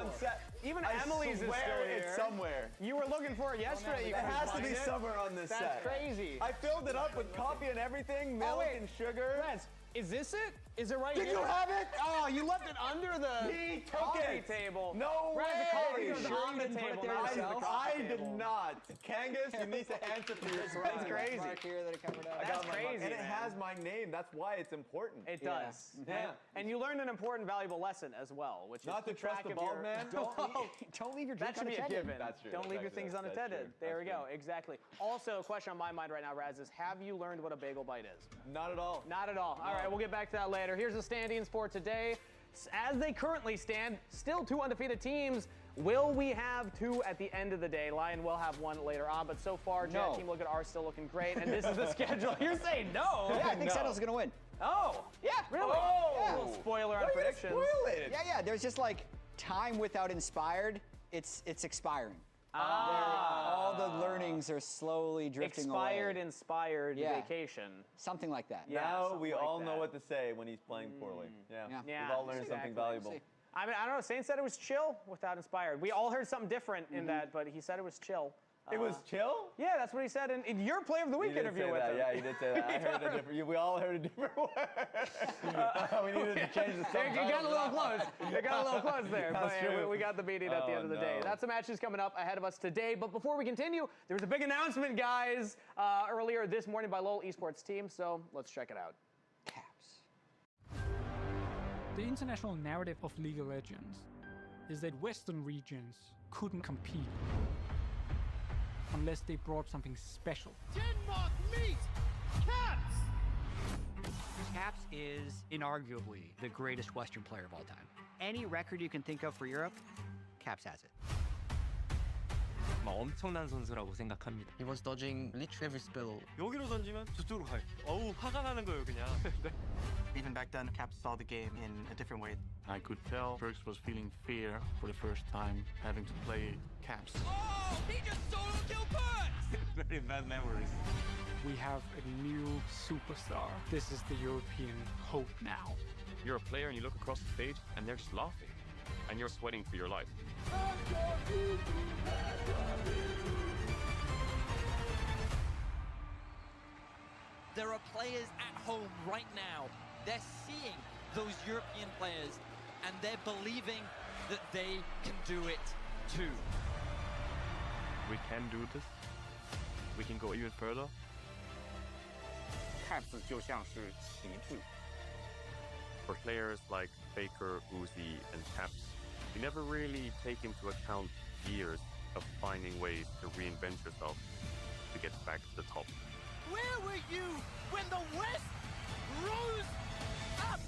on set. Even Emily's is still here. It's somewhere. You were looking for it yesterday. It has to be somewhere on this set. That's crazy. I filled it up with coffee and everything, milk and sugar. Rez, is this it? Is it right here? Did you have it? Oh, you left it under the coffee table. No way. The coffee was on the table. I did not. Kangas, you need to answer for yourself. That's crazy. Mark here that it covered up. That's crazy, and it has my name. That's why it's important. It does. Yeah. And you learned an important, valuable lesson as well, which is not to trust the bald man. Don't leave your drink unattended. That should be a given. That's true. Don't leave your things unattended. There we go. Exactly. Also, a question on my mind right now, Raz, is have you learned what a bagel bite is? Not at all. Not at all. All right, we'll get back to that later. Here's the standings for today. As they currently stand, still 2 undefeated teams. Will we have 2 at the end of the day? Lion will have 1 later on, but so far, Jet Team Look at R still looking great, and this is the schedule. You're saying no? Yeah, I think Settle's gonna win. Oh, yeah, really? Oh, yeah. A little spoiler on predictions. Spoil it. Yeah. There's just like time without inspired. It's expiring. All the learnings are slowly drifting away. Inspired vacation. Something like that. Yeah, now we all know what to say when he's playing poorly. Yeah. We've all learned something valuable. I mean, I don't know. Saint said it was chill without inspired. We all heard something different in that, but he said it was chill. It was chill? Yeah, that's what he said in your Player of the Week interview with him. Yeah, you did say that. I heard a different. We all heard a different word. We needed to change the subtitle. You got a little close. You got a little close there. That's true. We got the beating at the end of the day. That's the matches coming up ahead of us today. But before we continue, there was a big announcement, guys, earlier this morning by LOL Esports team. So let's check it out. Caps. The international narrative of League of Legends is that Western regions couldn't compete unless they brought something special. Denmark meet Caps! Caps is inarguably the greatest Western player of all time. Any record you can think of for Europe, Caps has it. 엄청난 선수라고 생각합니다. He was dodging literally every spill. 여기로 던지면 저쪽으로 가요. 어우, 화가 나는 거예요, 그냥. Even back then, Caps saw the game in a different way. I could tell Perks was feeling fear for the first time, having to play Caps. Oh, he just solo killed Perks! Very bad memories. We have a new superstar. This is the European hope now. You're a player and you look across the stage and they're just laughing. And you're sweating for your life. There are players at home right now. They're seeing those European players and they're believing that they can do it too. We can do this. We can go even further. Caps 就像是旗帜。 For players like Faker, Uzi, and Caps, you never really take into account years of finding ways to reinvent yourself to get back to the top. Where were you when the West rose up?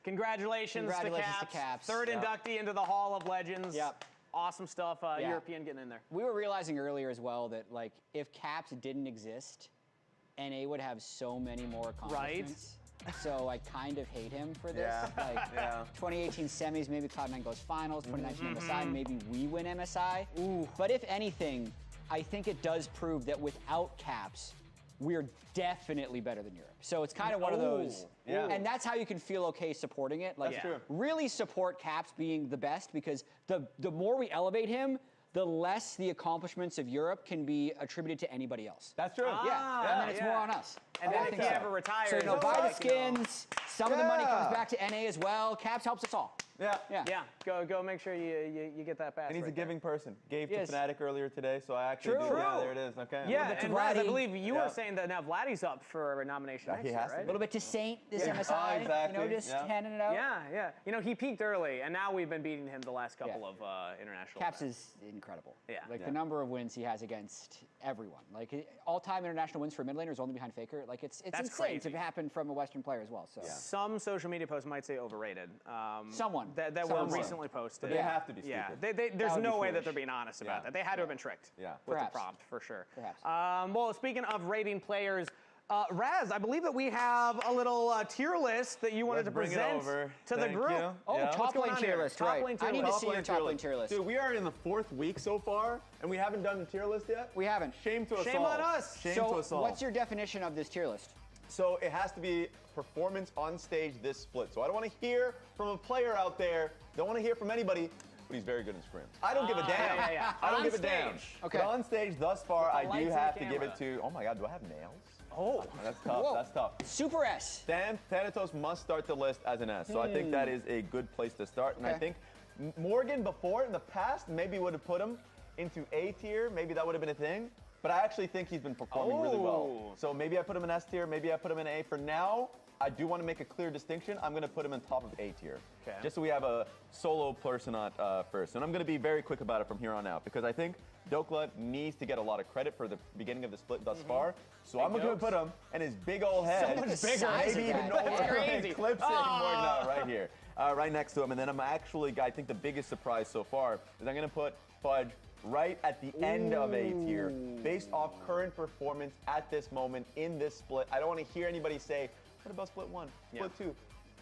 Congratulations to Caps. Third inductee into the Hall of Legends. Yep. Awesome stuff. European getting in there. We were realizing earlier as well that like if Caps didn't exist, NA would have so many more accomplishments. Right. So I kind of hate him for this. Yeah. 2018 semis, maybe Cloud9 goes finals. 2019 MSI, maybe we win MSI. Ooh. But if anything, I think it does prove that without Caps, we're definitely better than Europe. So it's kind of one of those, and that's how you can feel okay supporting it. Like, really support Caps being the best, because the more we elevate him, the less the accomplishments of Europe can be attributed to anybody else. That's true. And then it's more on us. And then if he ever retires, so buy the skins. Some of the money comes back to NA as well. Caps helps us all. Yeah. Go make sure you get that pass. And he's a giving person. Gave to Yes. Fnatic earlier today, so I actually do. Yeah, there it is. Okay. Yeah, and Raz, I believe you were saying that now Vladdy's up for a nomination next year, right? A little bit to Saint this MSI. Exactly. You know, just handing it out. Yeah. You know, he peaked early, and now we've been beating him the last couple of international Caps events. is incredible. Yeah. Like the number of wins he has against everyone. Like all-time international wins for mid laner is only behind Faker. Like it's That's insane crazy. to happen from a Western player as well. So Some social media posts might say overrated. Someone that were recently posted. But they have to be stupid. Yeah, there's no way that they're being honest about that. They had to have been tricked with the Perhaps. prompt, for sure. Perhaps. Well, speaking of rating players, Raz, I believe that we have a little tier list that you wanted to bring it present over. to the Thank group. you. Oh, Yeah. top going lane on tier here? list, Top right. lane tier I need list. to see your top lane tier list. Dude, we are in the 4th week so far, and we haven't done the tier list yet. We haven't. Shame to us all. Shame on us. Shame So to us all. what's your definition of this tier list? So it has to be performance on stage this split. So I don't want to hear from a player out there. Don't want to hear from anybody. But he's very good in scrims. I don't give a damn. yeah. I don't On give a damn. stage. Okay. But on stage thus far, With the I do lights and have the to give camera. it to. Oh my God, do I have nails? Oh. That's tough. Whoa. That's tough. Super S. Thanatos must start the list as an S. So I think that is a good place to start. And I Okay. think Morgan before in the past maybe would have put him into A tier. Maybe that would have been a thing. But I actually think he's been performing really well. Oh. So maybe I put him in S tier. Maybe I put him in A. For now, I do want to make a clear distinction. I'm going to put him in top of A tier. Okay. Just so we have a solo person on first. And I'm going to be very quick about it from here on out because I think Dokla needs to get a lot of credit for the beginning of the split thus far. So I'm going to put him and his big old head. So much bigger. Maybe even That's over crazy. Eclipse it more now right here. Right next to him. And then I'm actually, I think the biggest surprise so far is I'm going to put Fudge right at the end of A tier based off current performance at this moment in this split. I don't want to hear anybody say, what about split 1, split 2?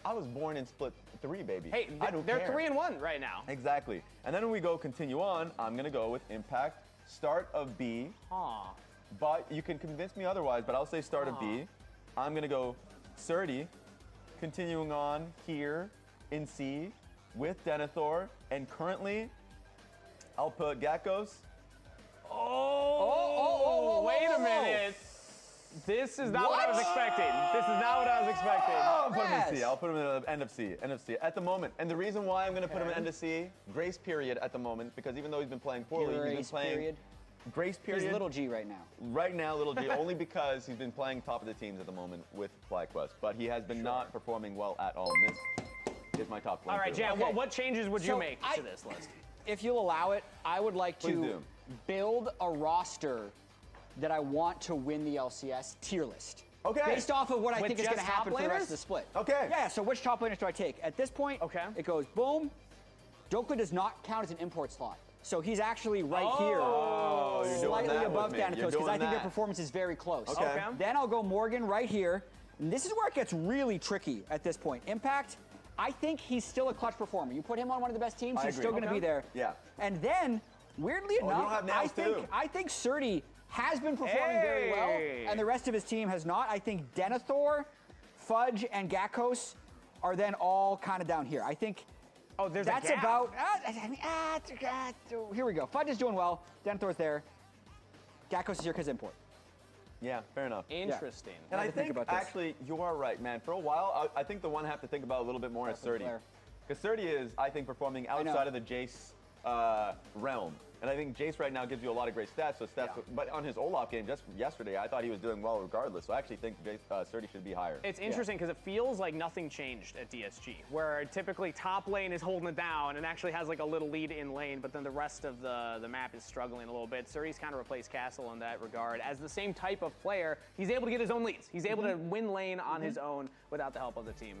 I was born in split 3, baby. Hey, I don't they're care. 3-1 right now. Exactly. And then when we go continue on, I'm going to go with Impact, start of B. Aw. But you can convince me otherwise, but I'll say start of B. I'm going to go Surdy, continuing on here in C with Denethor. And currently, I'll put Gakkos. Wait a minute. This is not what I was expecting. This is not what I was expecting. I'll put him in Yes. C. I'll put him in the end of C. End of C at the moment. And the reason why I'm going to put him in end of C, grace period at the moment, because even though he's been playing poorly, he's been Grace playing period. grace period. He's little G right now. Right now, little G, only because he's been playing top of the teams at the moment with FlyQuest, but he has been not performing well at all. And this is my top lane. All right, Jan, Okay. what changes would you So make I- to this list? If you'll allow it, I would like Please to do. build a roster that I want to win the LCS tier list. Okay. Based off of what I With think is going to just top happen for the rest laners? of the split. Okay. Yeah, so which top laners do I take? At this point, Okay. it goes boom. Dokla does not count as an import slot. So he's actually right you're here, doing slightly that above with me. You're Thanatos, because doing I think their that. performance is very close. Okay. Then I'll go Morgan right here. And this is where it gets really tricky at this point. Impact, I think he's still a clutch performer. You put him on one of the best teams, I he's agree. still going to be there. Yeah. And then, weirdly you enough, don't have nails too. I think Surdy has been performing very well, Hey. and the rest of his team has not. I think Denethor, Fudge, and Gakkos are then all kind of down here. I think Oh, there's that's a gap. about. Here we go. Fudge is doing well. Denethor's there. Gakkos is here because import. Yeah, fair enough. Interesting. And What I do you think think, about this? actually, you are right, man. For a while, I think the one I have to think about a little bit more is Surdy. Claire. Because Surdy is, I think, performing know. outside of the Jace realm. And I think Jace right now gives you a lot of great stats. But on his Olaf game just yesterday, I thought he was doing well regardless. So I actually think Surdy should be higher. It's interesting because it feels like nothing changed at DSG, where typically top lane is holding it down and actually has like a little lead in lane, but then the rest of the map is struggling a little bit. Surdy's kind of replaced Castle in that regard. As the same type of player, he's able to get his own leads. He's able to win lane on his own without the help of the team.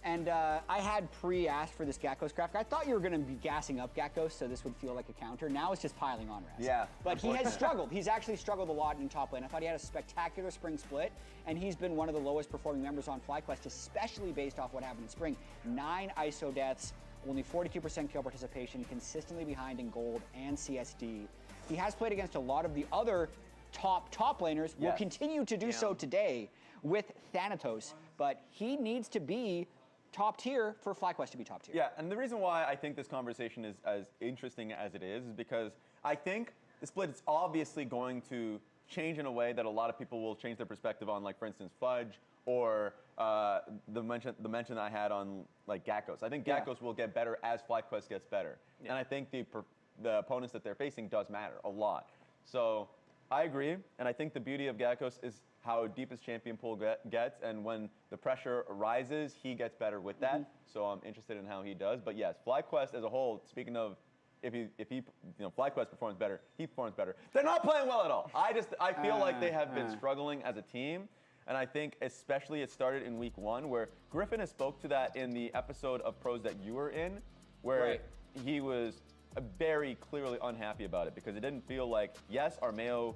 And I had pre-asked for this Gakkos graphic. I thought you were going to be gassing up Gakkos, so this would feel like a counter. Now it's just piling on Raz. Yeah, But he has struggled. He's actually struggled a lot in top lane. I thought he had a spectacular spring split, and he's been one of the lowest performing members on FlyQuest, especially based off what happened in spring. 9 ISO deaths, only 42% kill participation, consistently behind in gold and CSD. He has played against a lot of the other top laners, will Yes. continue to do so today with Thanatos, but he needs to be top tier for FlyQuest to be top tier. Yeah, and the reason why I think this conversation is as interesting as it is because I think the split is obviously going to change in a way that a lot of people will change their perspective on, like for instance, Fudge or the mention I had on like Gakkos. I think Gakkos will get better as FlyQuest gets better, and I think the opponents that they're facing does matter a lot. So I agree, and I think the beauty of Gakkos is how deep his champion pool gets, and when the pressure rises, he gets better with that. So I'm interested in how he does. But yes, FlyQuest as a whole, speaking of if he FlyQuest performs better, he performs better. They're not playing well at all. I feel like they have been struggling as a team, and I think especially it started in week 1, where Griffin has spoke to that in the episode of Pros that you were in, where he was very clearly unhappy about it because it didn't feel like, yes, Armeo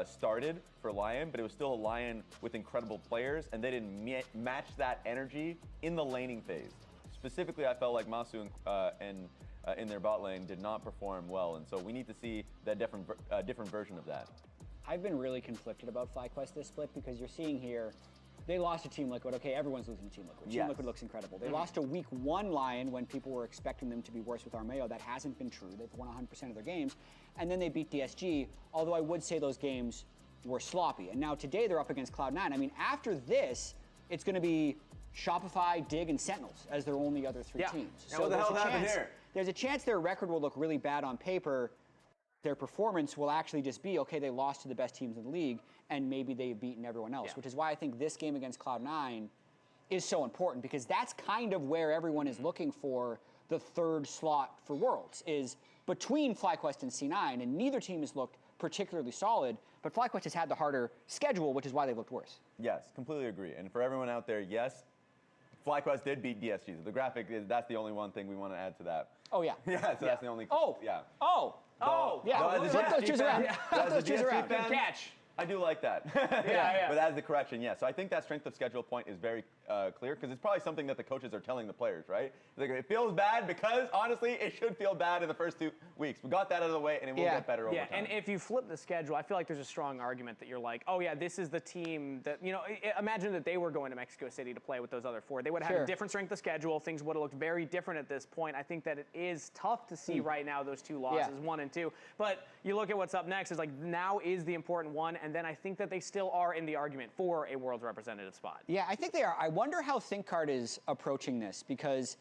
started for LYON, but it was still a LYON with incredible players, and they didn't match that energy in the laning phase. Specifically, I felt like Masu and in their bot lane did not perform well, and so we need to see that different version of that. I've been really conflicted about FlyQuest this split because you're seeing here, they lost to Team Liquid. Okay, everyone's losing to Team Liquid. Team Liquid looks incredible. They lost to Week 1 LYON when people were expecting them to be worse with Armeo. That hasn't been true. They've won 100% of their games. And then they beat DSG, although I would say those games were sloppy. And now today they're up against Cloud9. I mean, after this, it's going to be Shopify, Dig, and Sentinels as their only other 3 teams. So what the hell happened here? There's a chance their record will look really bad on paper. Their performance will actually just be, okay, they lost to the best teams in the league, and maybe they've beaten everyone else, which is why I think this game against Cloud9 is so important, because that's kind of where everyone is looking for the 3rd slot for Worlds, is between FlyQuest and C9, and neither team has looked particularly solid, but FlyQuest has had the harder schedule, which is why they've looked worse. Yes, completely agree. And for everyone out there, yes, FlyQuest did beat DSG. The graphic, that's the only one thing we want to add to that. Oh, yeah. Yeah, so that's the only. Oh. Yeah. Oh, yeah. Flip those cheers around. Flip those cheers around. Good catch. I do like that. Yeah. But as the correction, yeah. So I think that strength of schedule point is very clear because it's probably something that the coaches are telling the players, right? Like, it feels bad because, honestly, it should feel bad in the first 2 weeks. We got that out of the way, and it will get better over time. And if you flip the schedule, I feel like there's a strong argument that you're like, oh, yeah, this is the team that, you know, imagine that they were going to Mexico City to play with those other 4. They would have had a different strength of schedule. Things would have looked very different at this point. I think that it is tough to see right now those 2 losses, 1 and 2. But you look at what's up next, is like now is the important one, and then I think that they still are in the argument for a World's representative spot. Yeah, I think they are. I wonder how ThinkCard is approaching this, because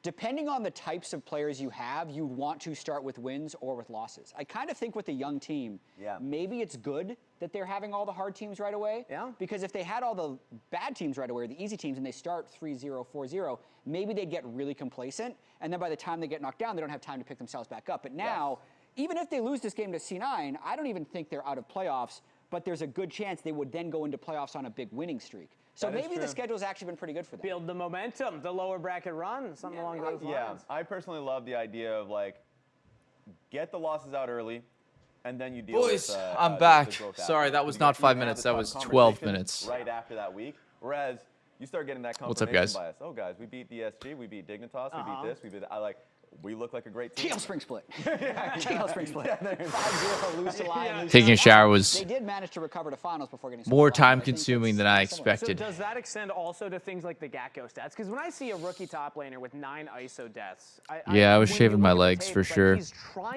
depending on the types of players you have, you want to start with wins or with losses. I kind of think with the young team, maybe it's good that they're having all the hard teams right away. Because if they had all the bad teams right away, or the easy teams, and they start 3-0, 4-0, maybe they'd get really complacent, and then by the time they get knocked down, they don't have time to pick themselves back up. But now, even if they lose this game to C9, I don't even think they're out of playoffs, but there's a good chance they would then go into playoffs on a big winning streak. So maybe the schedule's actually been pretty good for them. Build the momentum, the lower bracket run, something along those lines. Yeah, I personally love the idea of, like, get the losses out early, and then you deal with Boys, I'm back. Sorry, that was not 5 minutes. That was 12 minutes. Right after that week. Whereas you start getting that confirmation What's up, guys? bias. Oh, guys, we beat DSG, we beat Dignitas, we beat this, we beat that. We look like a great team. TL Spring Split. TL Spring Split. 5-0, lose to LYON. Taking a shower was They did manage to recover to finals before getting more time-consuming than I expected. So does that extend also to things like the Gakko stats? Because when I see a rookie top laner with 9 ISO deaths, I was shaving my legs for sure.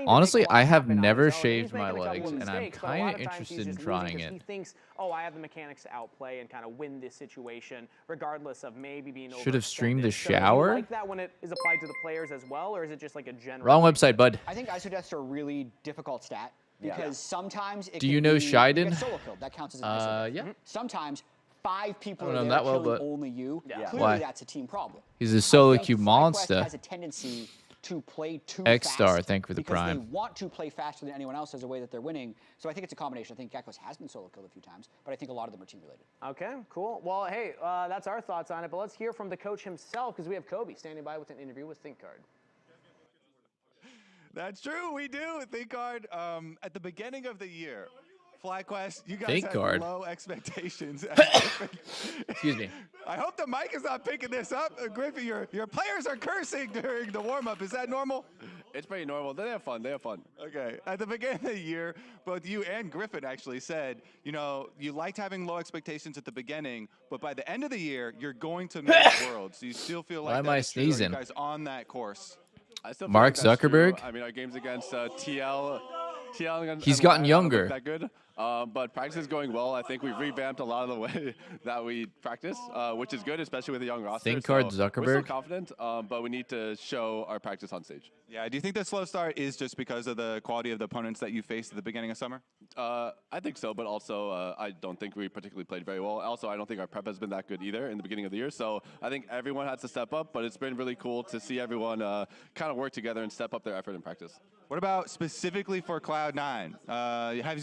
Honestly, I have never shaved my legs, and I'm kind of interested in trying it. He thinks, oh, I have the mechanics to outplay and kind of win this situation, regardless of maybe being overextended. Should have streamed the So do you shower. like that when it is applied to the players as well, or is it just like a general? Wrong website, bud. I think ISO deaths are a really difficult stat because sometimes it Do you know Shiden? You get solo killed. That counts as an ISO death. Yeah. Sometimes 5 people I are don't there know that well, killing but- only you. Clearly Why? that's a team problem. He's a solo I think queue FlyQuest monster. has a tendency to play too X-Star, fast thank you for the because prime. they want to play faster than anyone else as a way that they're winning. So I think it's a combination. I think Gakkos has been solo killed a few times, but I think a lot of them are team related. Okay, cool. Well, hey, that's our thoughts on it, but let's hear from the coach himself, because we have Kobe standing by with an interview with ThinkCard. That's true, we do. ThinkCard, at the beginning of the year, FlyQuest, you guys had low expectations. Excuse me. I hope the mic is not picking this up. Griffin, your players are cursing during the warm-up. Is that normal? It's pretty normal. They have fun. They have fun. Okay. At the beginning of the year, both you and Griffin actually said, you know, you liked having low expectations at the beginning, but by the end of the year, you're going to make Worlds. So you still feel like Why am I sneezing? you guys on that course? I still feel Mark like that's true. Zuckerberg? I mean, our games against TL He's gotten and younger. That good. But practice is going well. I think we've revamped a lot of the way that we practice, which is good, especially with a young roster. ThinkCard so We're Zuckerberg? still confident, but we need to show our practice on stage. Yeah, do you think the slow start is just because of the quality of the opponents that you faced at the beginning of summer? I think so, but also I don't think we particularly played very well. Also, I don't think our prep has been that good either in the beginning of the year. So I think everyone has to step up, but it's been really cool to see everyone kind of work together and step up their effort in practice. What about specifically for Cloud9?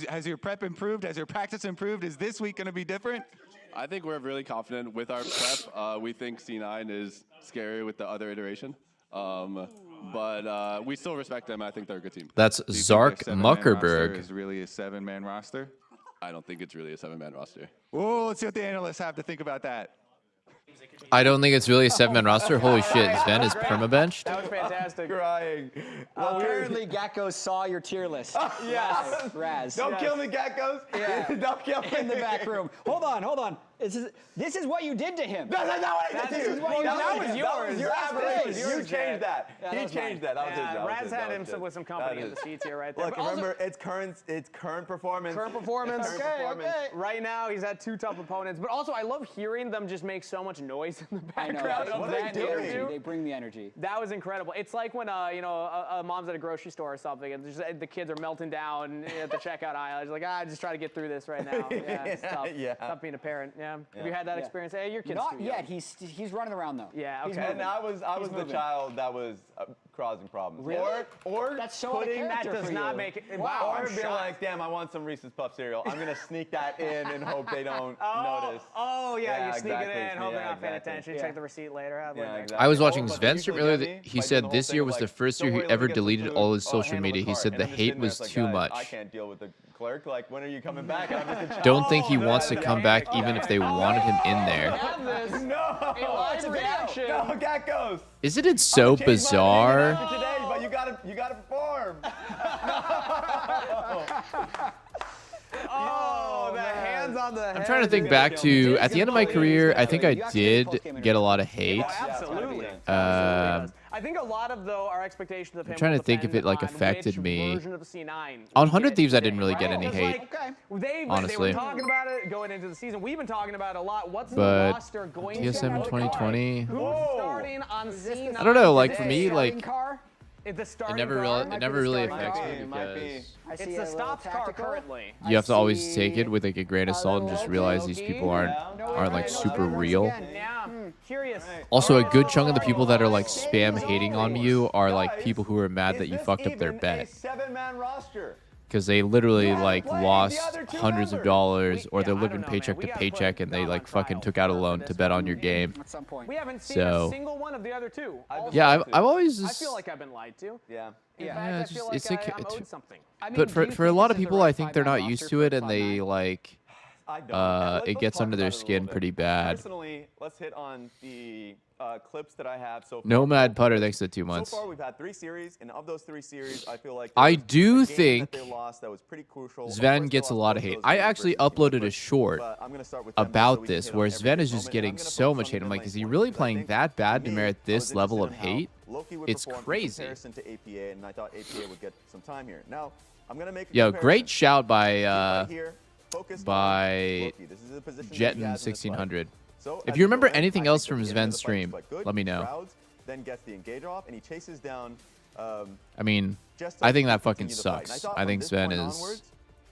Has your prep improved? Has your practice improved? Is this week going to be different? I think we're really confident with our prep. We think C9 is scary with the other iteration. But we still respect them. I think they're a good team. That's Do you think Zark their 7-man roster Muckerberg. is really a 7-man roster? I don't think it's really a 7-man roster. Oh, let's see what the analysts have to think about that. I don't think it's really a 7-man roster. Holy shit, Sven is permabenched. That was fantastic. Crying. Apparently, Gecko saw your tier list. Yes. Raz. Don't kill me, Geckos. Yeah. Don't kill me. In the back room. Hold on. This is what you did to him. That's not what I did. This is what you did. That was yours. That was your That's aberration. yours, You Jen. changed that. Yeah, He that was changed mine. that. That was his. That was Raz his. had That him was his. with some company That in the is. seats here right there. Look, But also- remember, it's current performance. Current performance. Current performance. Right now, he's had 2 tough opponents. But also, I love hearing them just make so much noise in the I know. background They of bring that the energy. interview. They bring the energy. That was incredible. It's like when a mom's at a grocery store or something, and just, the kids are melting down at the checkout aisle. It's like, just try to get through this right now. Yeah, it's tough. Yeah. Tough being a parent. Yeah. Have you had that experience? Hey, your kid's Not too yet. young. He's running around though. Yeah. He's Okay. moving. And I was the moving. child that was causing problems. Really? Or That's so out of putting That character does for not you. make it. Wow. Wow. Or being like, damn, I want some Reese's Puff cereal. I'm gonna sneak that in and hope they don't notice. Oh yeah, Yeah, you sneak exactly. it in, hope they're Yeah, not paying exactly. attention. Yeah. Check the receipt later. Yeah, exactly. I was watching But Sven they stream usually earlier. get me He by doing said the whole this thing year of was the like, first don't year he worry, let ever me get some deleted food. all his I'll social handle the media. He cart. said And the I'm just hate sitting there, was it's like, too guys, much. I can't deal with the clerk. Like, when are you coming back? And I'm just a child. Don't think he Oh, wants to that's come back even if they wanted him in there. Have this. No. A live reaction. No, Geckos. Isn't it so Change my name bizarre? after today, but you gotta perform. Oh, the hands on the head. I'm trying to think back to at the end of my career. I think I did get a lot of hate. Absolutely. I think a lot of our expectations of him. I'm trying will to think if depend it like on affected which me. version of C9 On we 100 get Thieves, I today, didn't really get right? any 'Cause, hate. They Honestly. were talking about it going into the season. We've been talking about it a lot. What's the But roster going to TSM look 2020. like? Who's starting on C9? I don't know. Like for today? me, like It's the it starting never car? really starting affects car. me It might be. because It's the stops car currently. you have to always take it with like a grain of salt and just realize these people aren't like super real. Yeah, curious. Also, a good chunk of the people that are like spam hating on you are like people who are mad that you fucked up their bet. 7-man roster. Because they literally like lost hundreds of dollars or they're living paycheck to paycheck and they like fucking took out a loan to bet on your game. At some point. We haven't seen So- a single one of the other two. Yeah, I've always I just, feel like I've been lied to. Yeah. In Yeah. fact, Yeah, I it's feel just- like it's I'm like- owed something. but for a lot of people, I think they're not used to it and they like I don't. it gets under their skin pretty bad. Personally, let's hit on the clips that I have so far. Nomad Putter, thanks for 2 months. So far, we've had 3 series, and of those 3 series, I feel like I there was do a game think that they lost that was pretty crucial. Of Sven course, gets they a lost lot of both hate. those I games actually versus uploaded a Liquid, short but I'm gonna start with them so about we can this hit where on Sven every is just moment. getting I'm gonna so focus much on hate. I'm mid like, lane is he points really because I playing think that bad to me, merit I this was level of interested in how hate? Loki would It's perform in crazy. comparison to APA, and I thought APA would get some time here. Now, I'm gonna make a Yo, comparison. great shout by Right here, focused on by Loki. This is the position that he has in this fight. Jetton1600. So, If as you we remember go in, anything I else think from the beginning of Sven's the fight is stream, quite good. let me He know. crowds, then gets the engage off, and he chases down. I mean, Just I think to that fucking continue the fight. And sucks. thought I from think this Sven point is onwards,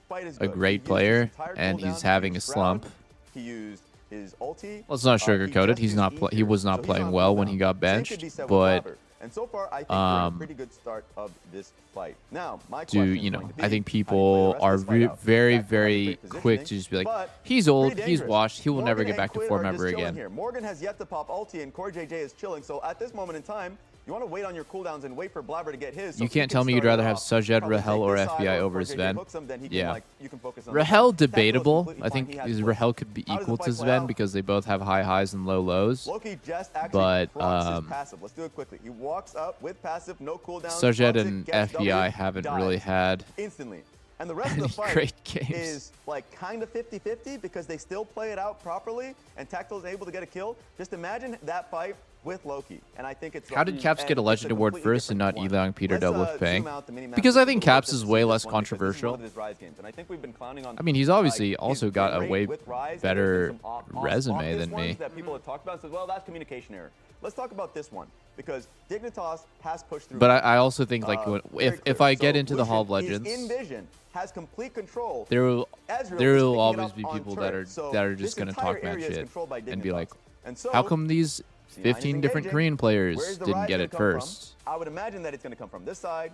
fight is a good. He great used his player, entire and cooldown he's to having a use slump. Shroud. He used his ulti. Let's not sugarcoat it. He's not. He was not playing well when he got benched, but and so far, I think we're in a pretty good start of this fight. Now, my do question you is know? going to be, I think how do you play the people rest are of this fight out? very, Jack has very great quick positioning, to just be like, but he's old, pretty he's dangerous. washed, he will never Morgan get and back to Quid form are just ever chilling again. Here. Morgan has yet to pop ulti, and Core JJ is chilling. So at this moment in time, you want to wait on your cooldowns and wait for Blabber to get his. So You if he can't can tell me you'd start rather it have off, Sajed, probably Rahel, take or this side, FBI if over Core JJ Sven. hooks him, then he can, Yeah. like, you can focus on Rahel the fight. Tactical is debatable. completely I fine. think He has Rahel could be How does the equal fight to play Sven out? because they both have high highs and low lows. Loki just actually But procs his passive. Let's do it quickly. He walks up with passive, no cooldown. Sajed procs it, and gets FBI W, haven't dies really had instantly. And the rest of the any fight great games. is like kind of 50-50 because they still play it out properly, and Tactile is able to get a kill. Just imagine that fight with Loki, and I think it's. How did Caps get a legend award first and not Elang Peter Let's, Double paying? zoom out the minimap Because I just think a little Caps bit is to way see less this one, because this is controversial. one of his RYZE games, and I think we've been clowning on. I mean, he's obviously his also got a win way rate with RYZE. There's better been some resume obvious than me. ones that people have talked about and said, well, that's communication error. Let's talk about this one because Dignitas has pushed through. But I also think like very if clear. I get So into the Hall of Lucian is Legends, in vision, has complete control. there will Ezreal is there will picking it always up be on people turret. So that are this just gonna entire talk mad area is shit controlled by and be Dignitas. like, And so, how come these C9 is 15 different engaging. Korean players Where's the didn't RYZE get gonna it come from? first? I would imagine that it's going to come from this side,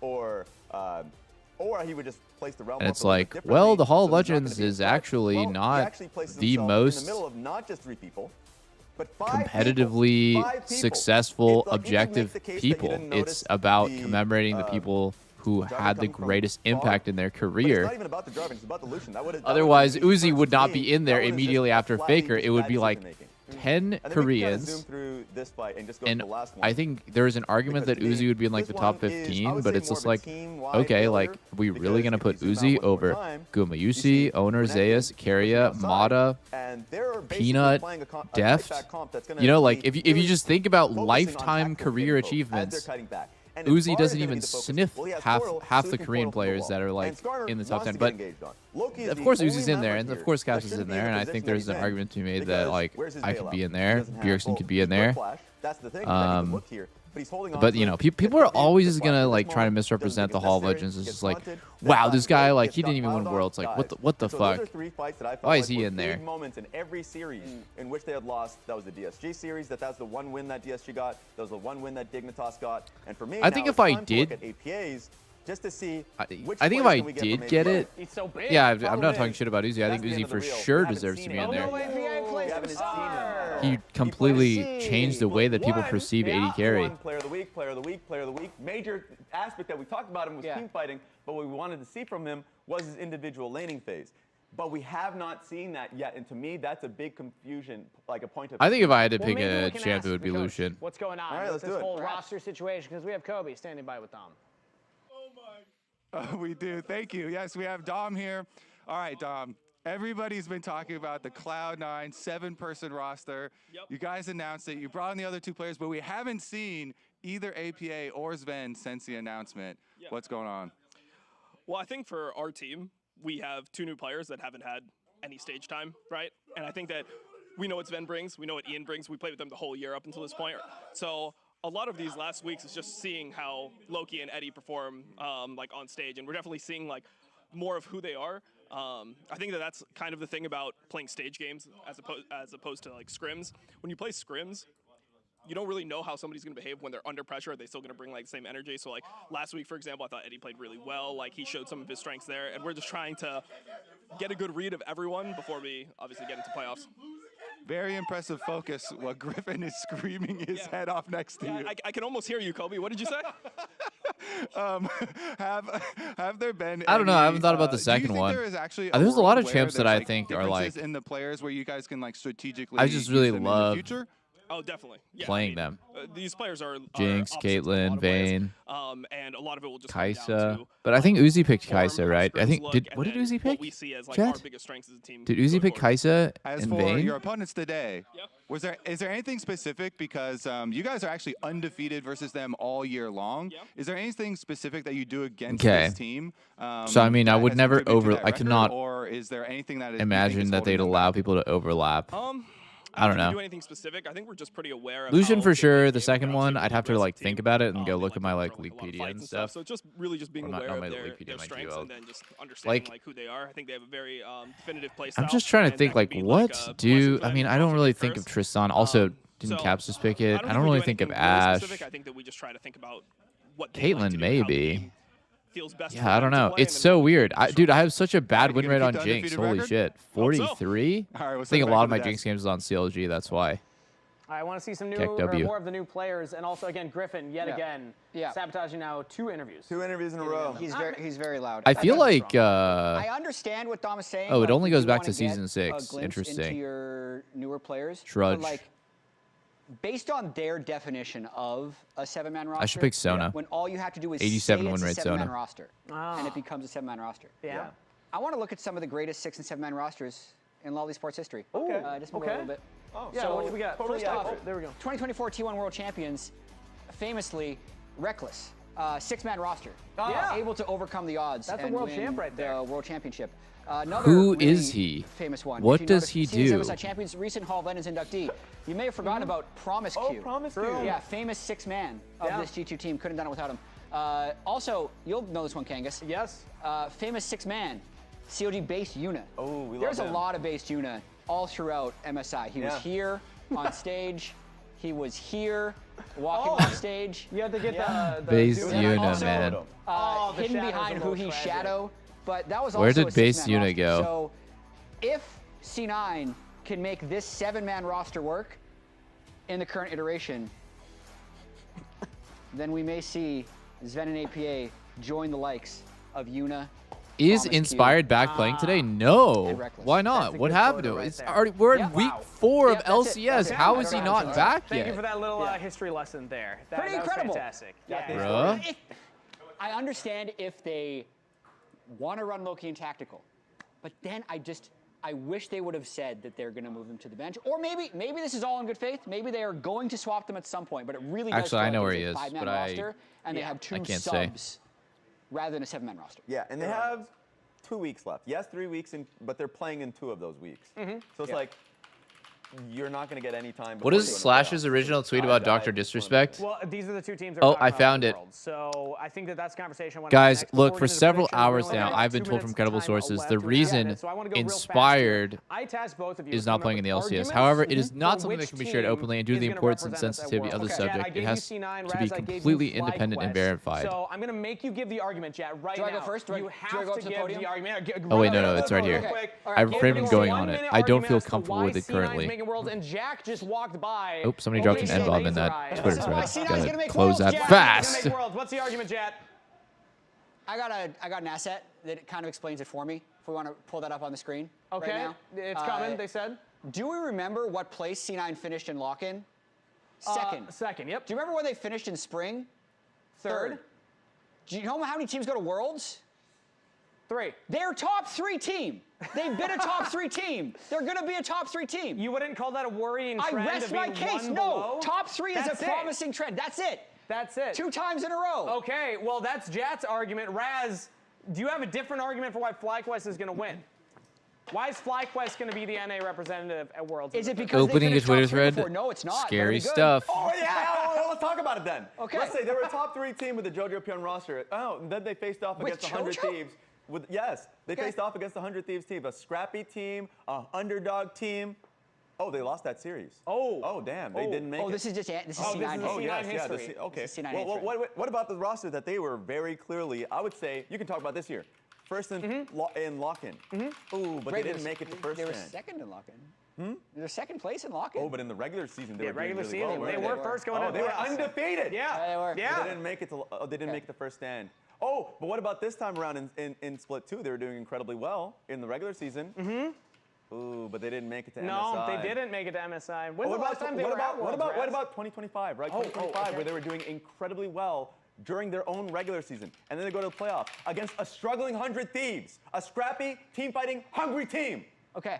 or he would just place the realm. And up it's a little like, bit well, differently, the Hall of so there's not gonna Legends be a is fight. actually Well, he not actually places the himself most in the middle of not just 3 people, competitively successful, objective people. It's about commemorating the people who had the greatest impact in their career. Otherwise, Uzi would not be in there immediately after Faker. It would be like 10 Koreans. And I think there is an argument that Uzi would be in like the top 15, but it's just like, okay, like, are we really going to put Uzi over Gumayusi, Owner, Zayas, Keria, Mata, Peanut, Deft? You know, like, if you just think about lifetime career achievements, Uzi doesn't even sniff half the Korean players that are like in the top 10. But of course Uzi's in there, and of course Caps is in there, and I think there's an argument to be made that like I could be in there, Bjergsen could be in there. But you know, people are always gonna like try to misrepresent the Hall of Legends. It's just like, wow, this guy, like, he didn't even win Worlds. Like, what the fuck? Why is he in there? Moments in every series in which they had lost. That was the DSG series. That's the one win that DSG got. That was the one win that Dignitas got. And for me, I think if I did, just to see I think if I did get it, yeah, I'm not talking shit about Uzi. I think Uzi for sure deserves to be in there. He completely changed the way that people perceive AD carry. Player of the week, player of the week, player of the week. Major aspect that we talked about him was team fighting, but what we wanted to see from him was his individual laning phase. But we have not seen that yet, and to me, that's a big confusion, like a point of. I think if I had to pick a champ, it would be Lucian. What's going on with this whole roster situation? Because we have Kobe standing by with Dom. We do. Thank you. Yes, we have Dom here. All right, Dom. Everybody's been talking about the Cloud9 7-person roster. You guys announced it. You brought in the other 2 players, but we haven't seen either APA or Sven since the announcement. What's going on? Well, I think for our team, we have 2 new players that haven't had any stage time, right? And I think that we know what Sven brings. We know what Ian brings. We played with them the whole year up until this point. So a lot of these last weeks is just seeing how Loki and Eddie perform like on stage, and we're definitely seeing like more of who they are. I think that that's kind of the thing about playing stage games as opposed to like scrims. When you play scrims, you don't really know how somebody's going to behave when they're under pressure. Are they still going to bring like the same energy? So like last week, for example, I thought Eddie played really well. Like he showed some of his strengths there, and we're just trying to get a good read of everyone before we obviously get into playoffs. Very impressive focus. What Griffin is screaming his head off next to you. I can almost hear you, Kobe. What did you say? Have there been? I don't know. I haven't thought about the second one. There is actually there's a lot of champs that I think are like in the players where you guys can like strategically. I just really love Oh, definitely. Yeah, playing them. These players are Jinx, Caitlyn, Vayne, and a lot of it will just Kaisa. But I think Uzi picked Kaisa, right? I think what did Uzi pick? Chat? Did Uzi pick Kaisa and Vayne? As for your opponents today, is there anything specific, because you guys are actually undefeated versus them all year long? Is there anything specific that you do against this team? So I mean, I would never I cannot or is there anything that imagine that they'd allow people to overlap. I don't know. Do anything specific. I think we're just pretty aware of Lucian for sure. The second one, I'd have to like think about it and go look at my like Wikipedia and stuff. So just really just being aware of their strengths and then just understanding like who they are. I think they have a very definitive play style. I'm just trying to think like what do I mean? I don't really think of Tristan. Also, didn't Caps just pick it? I don't really think of Ash. I think that we just try to think about what Caitlyn maybe. Feels best. Yeah, I don't know. It's so weird. Dude, I have such a bad win rate on Jinx. Holy shit. 43? I think a lot of my Jinx games is on CLG. That's why. I want to see some new, or more of the new players, and also again Griffin yet again sabotaging now 2 interviews. 2 interviews in a row. He's very loud. I feel like I understand what Dom is saying. Oh, it only goes back to season 6. Interesting. Into your newer players. Trudge. Like, based on their definition of a 7-man roster, I should pick Sona. When all you have to do is 87 say win rate it's a 7-man Sona. roster, and it becomes a 7-man roster. Yeah. I want to look at some of the greatest 6- and 7-man rosters in LoL esports history. Okay. Just move a little bit. Oh, yeah. So what do we got? First off, there we go. 2024 T1 World Champions, famously Reckless, 6-man roster. Able to overcome the odds. That's and a world win champ right there. The world championship. Who is he? Famous one. What does he do? MSI Champions, recent Hall of Legends inductee. You may have forgotten about Promise Q. Oh, Promise Q. Yeah, famous 6-man of this G2 team. Couldn't have done it without him. Also, you'll know this one, Kangas. Yes. Famous 6-man, COG based Yuna. Oh, we love There's him. a lot of based Yuna all throughout MSI. He was here on stage. He was here walking on stage. You had to get the based Yuna, man. Hidden behind who he's Shadow. But that was Where also did a base 6-man Yuna roster. go? So if C9 can make this 7-man roster work, in the current iteration, then we may see Zven and APA join the likes of Yuna. Is Thomas Inspired Q, back playing today? No. and Reckless. Why not? What happened to him? It's already, we're in week 4 of that's it. LCS. That's it. How is he not back Thank yet? you for that little history lesson there. Pretty that incredible. Was fantastic. Yeah. Bruh. I understand if they want to run Loki and tactical, but then I wish they would have said that they're going to move them to the bench, or maybe this is all in good faith. Maybe they are going to swap them at some point, but it really does Actually, feel I know like where it's he a is, five-man but roster, and they have 2 I can't say. subs rather than a 7-man roster. Yeah, and they have 2 weeks left. Yes, 3 weeks, but they're playing in 2 of those weeks. So it's like, you're not going to get any time. What is Slash's original tweet about Dr. Disrespect? Well, these are the 2 teams that Oh, are talking I about found the it. world. So I think that's conversation. Guys, look, for several hours now, I've been told from credible sources the reason Inspired is not playing in the LCS. However, it is not something that can be shared openly, and due to the importance and sensitivity of the subject, it has to be completely independent and verified. So I'm going to make you give the argument, Jet, right now. Do I go first? You have to give the argument. Oh, wait, no, it's right here. I refrained from going on it. I don't feel comfortable with it currently. And Jack just walked by. Oh, somebody dropped an N-bomb in that Twitter thread. Gotta close that fast. What's the argument, Jet? I got an asset that kind of explains it for me. If we want to pull that up on the screen. Okay, right now. it's coming. They said. Do we remember what place C9 finished in lock-in? Second. Second. Yep. Do you remember where they finished in spring? Third. Do you know how many teams go to Worlds? 3. They're top 3 team. They've been a top 3 team. They're going to be a top 3 team. You wouldn't call that a worrying trend? I rest my case. No. Top 3 is a promising trend. That's it. That's it. 2 times in a row. Okay. Well, that's Jat's argument. Raz, do you have a different argument for why FlyQuest is going to win? Why is FlyQuest going to be the NA representative at Worlds? Is it because opening a Twitter thread? No, it's not. Scary stuff. Oh, yeah. Let's talk about it then. Okay. Let's say they were a top 3 team with the JoJo Pion roster. Oh, and then they faced off against 100 Thieves. They faced off against the 100 Thieves team, a scrappy team, a underdog team. Oh, they lost that series. Oh, damn, they didn't make it. Oh, this is C9 history. Oh, yes, history. Okay. Well, what about the roster that they were very clearly, I would say, you can talk about this year. First in lock-in. Ooh, but they didn't make it to first They were stand. second in lock-in. They're second place in lock-in. Oh, but in the regular season, they were regular doing really season. well. They were first going to they were undefeated. Yeah, they were. Yeah. But they didn't make it to. They didn't make the first stand. Oh, but what about this time around in Split 2? They were doing incredibly well in the regular season. Ooh, but they didn't make it to MSI. No, they didn't make it to MSI. When's the last time they what were at Worlds, what Raz? about 2025, right? 2025, where they were doing incredibly well during their own regular season. And then they go to the playoff against a struggling 100 Thieves, a scrappy, team-fighting, hungry team. Okay.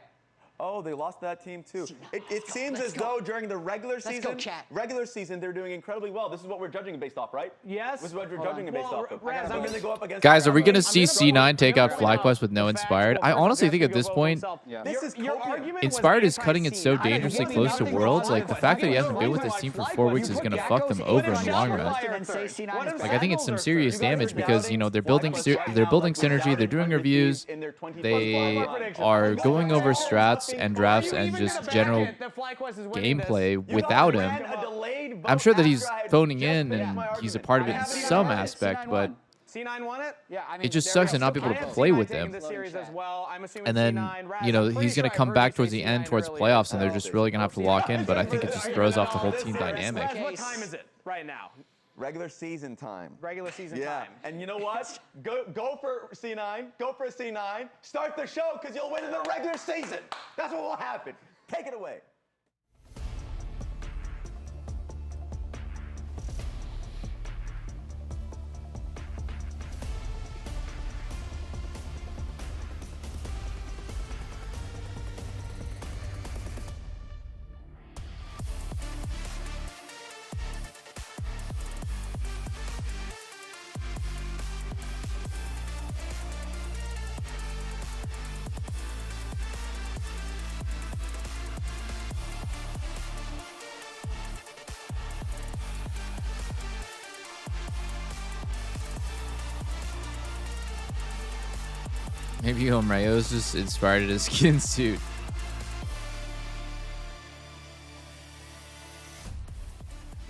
Oh, they lost that team too. It seems as though during the regular season, they're doing incredibly well. This is what we're judging it based off, right? Yes. This is what we're judging it based off of. Raz, I'm going to go up against. Guys, are we going to see C9 take out FlyQuest with no Inspired? I honestly think at this point, This is Inspired is cutting it so dangerously close to Worlds. Like, the fact that he hasn't been with this team for 4 weeks is going to fuck them over in the long run. Like, I think it's some serious damage because, you know, they're building synergy, they're doing reviews, they are going over strats and drafts and just general gameplay without him. I'm sure that he's phoning in and he's a part of it in some aspect, but C9 won it? Yeah, I mean, it just sucks to not be able to play with him. And then, you know, he's going to come back towards the end, towards playoffs, and they're just really going to have to lock in, but I think it just throws off the whole team dynamic. What time is it right now? Regular season time. Regular season Yeah, time. and you know what? Go for C9. Go for C9. Start the show because you'll win in the regular season. That's what will happen. Take it away. Maybe Omrayo's just inspired his skin suit.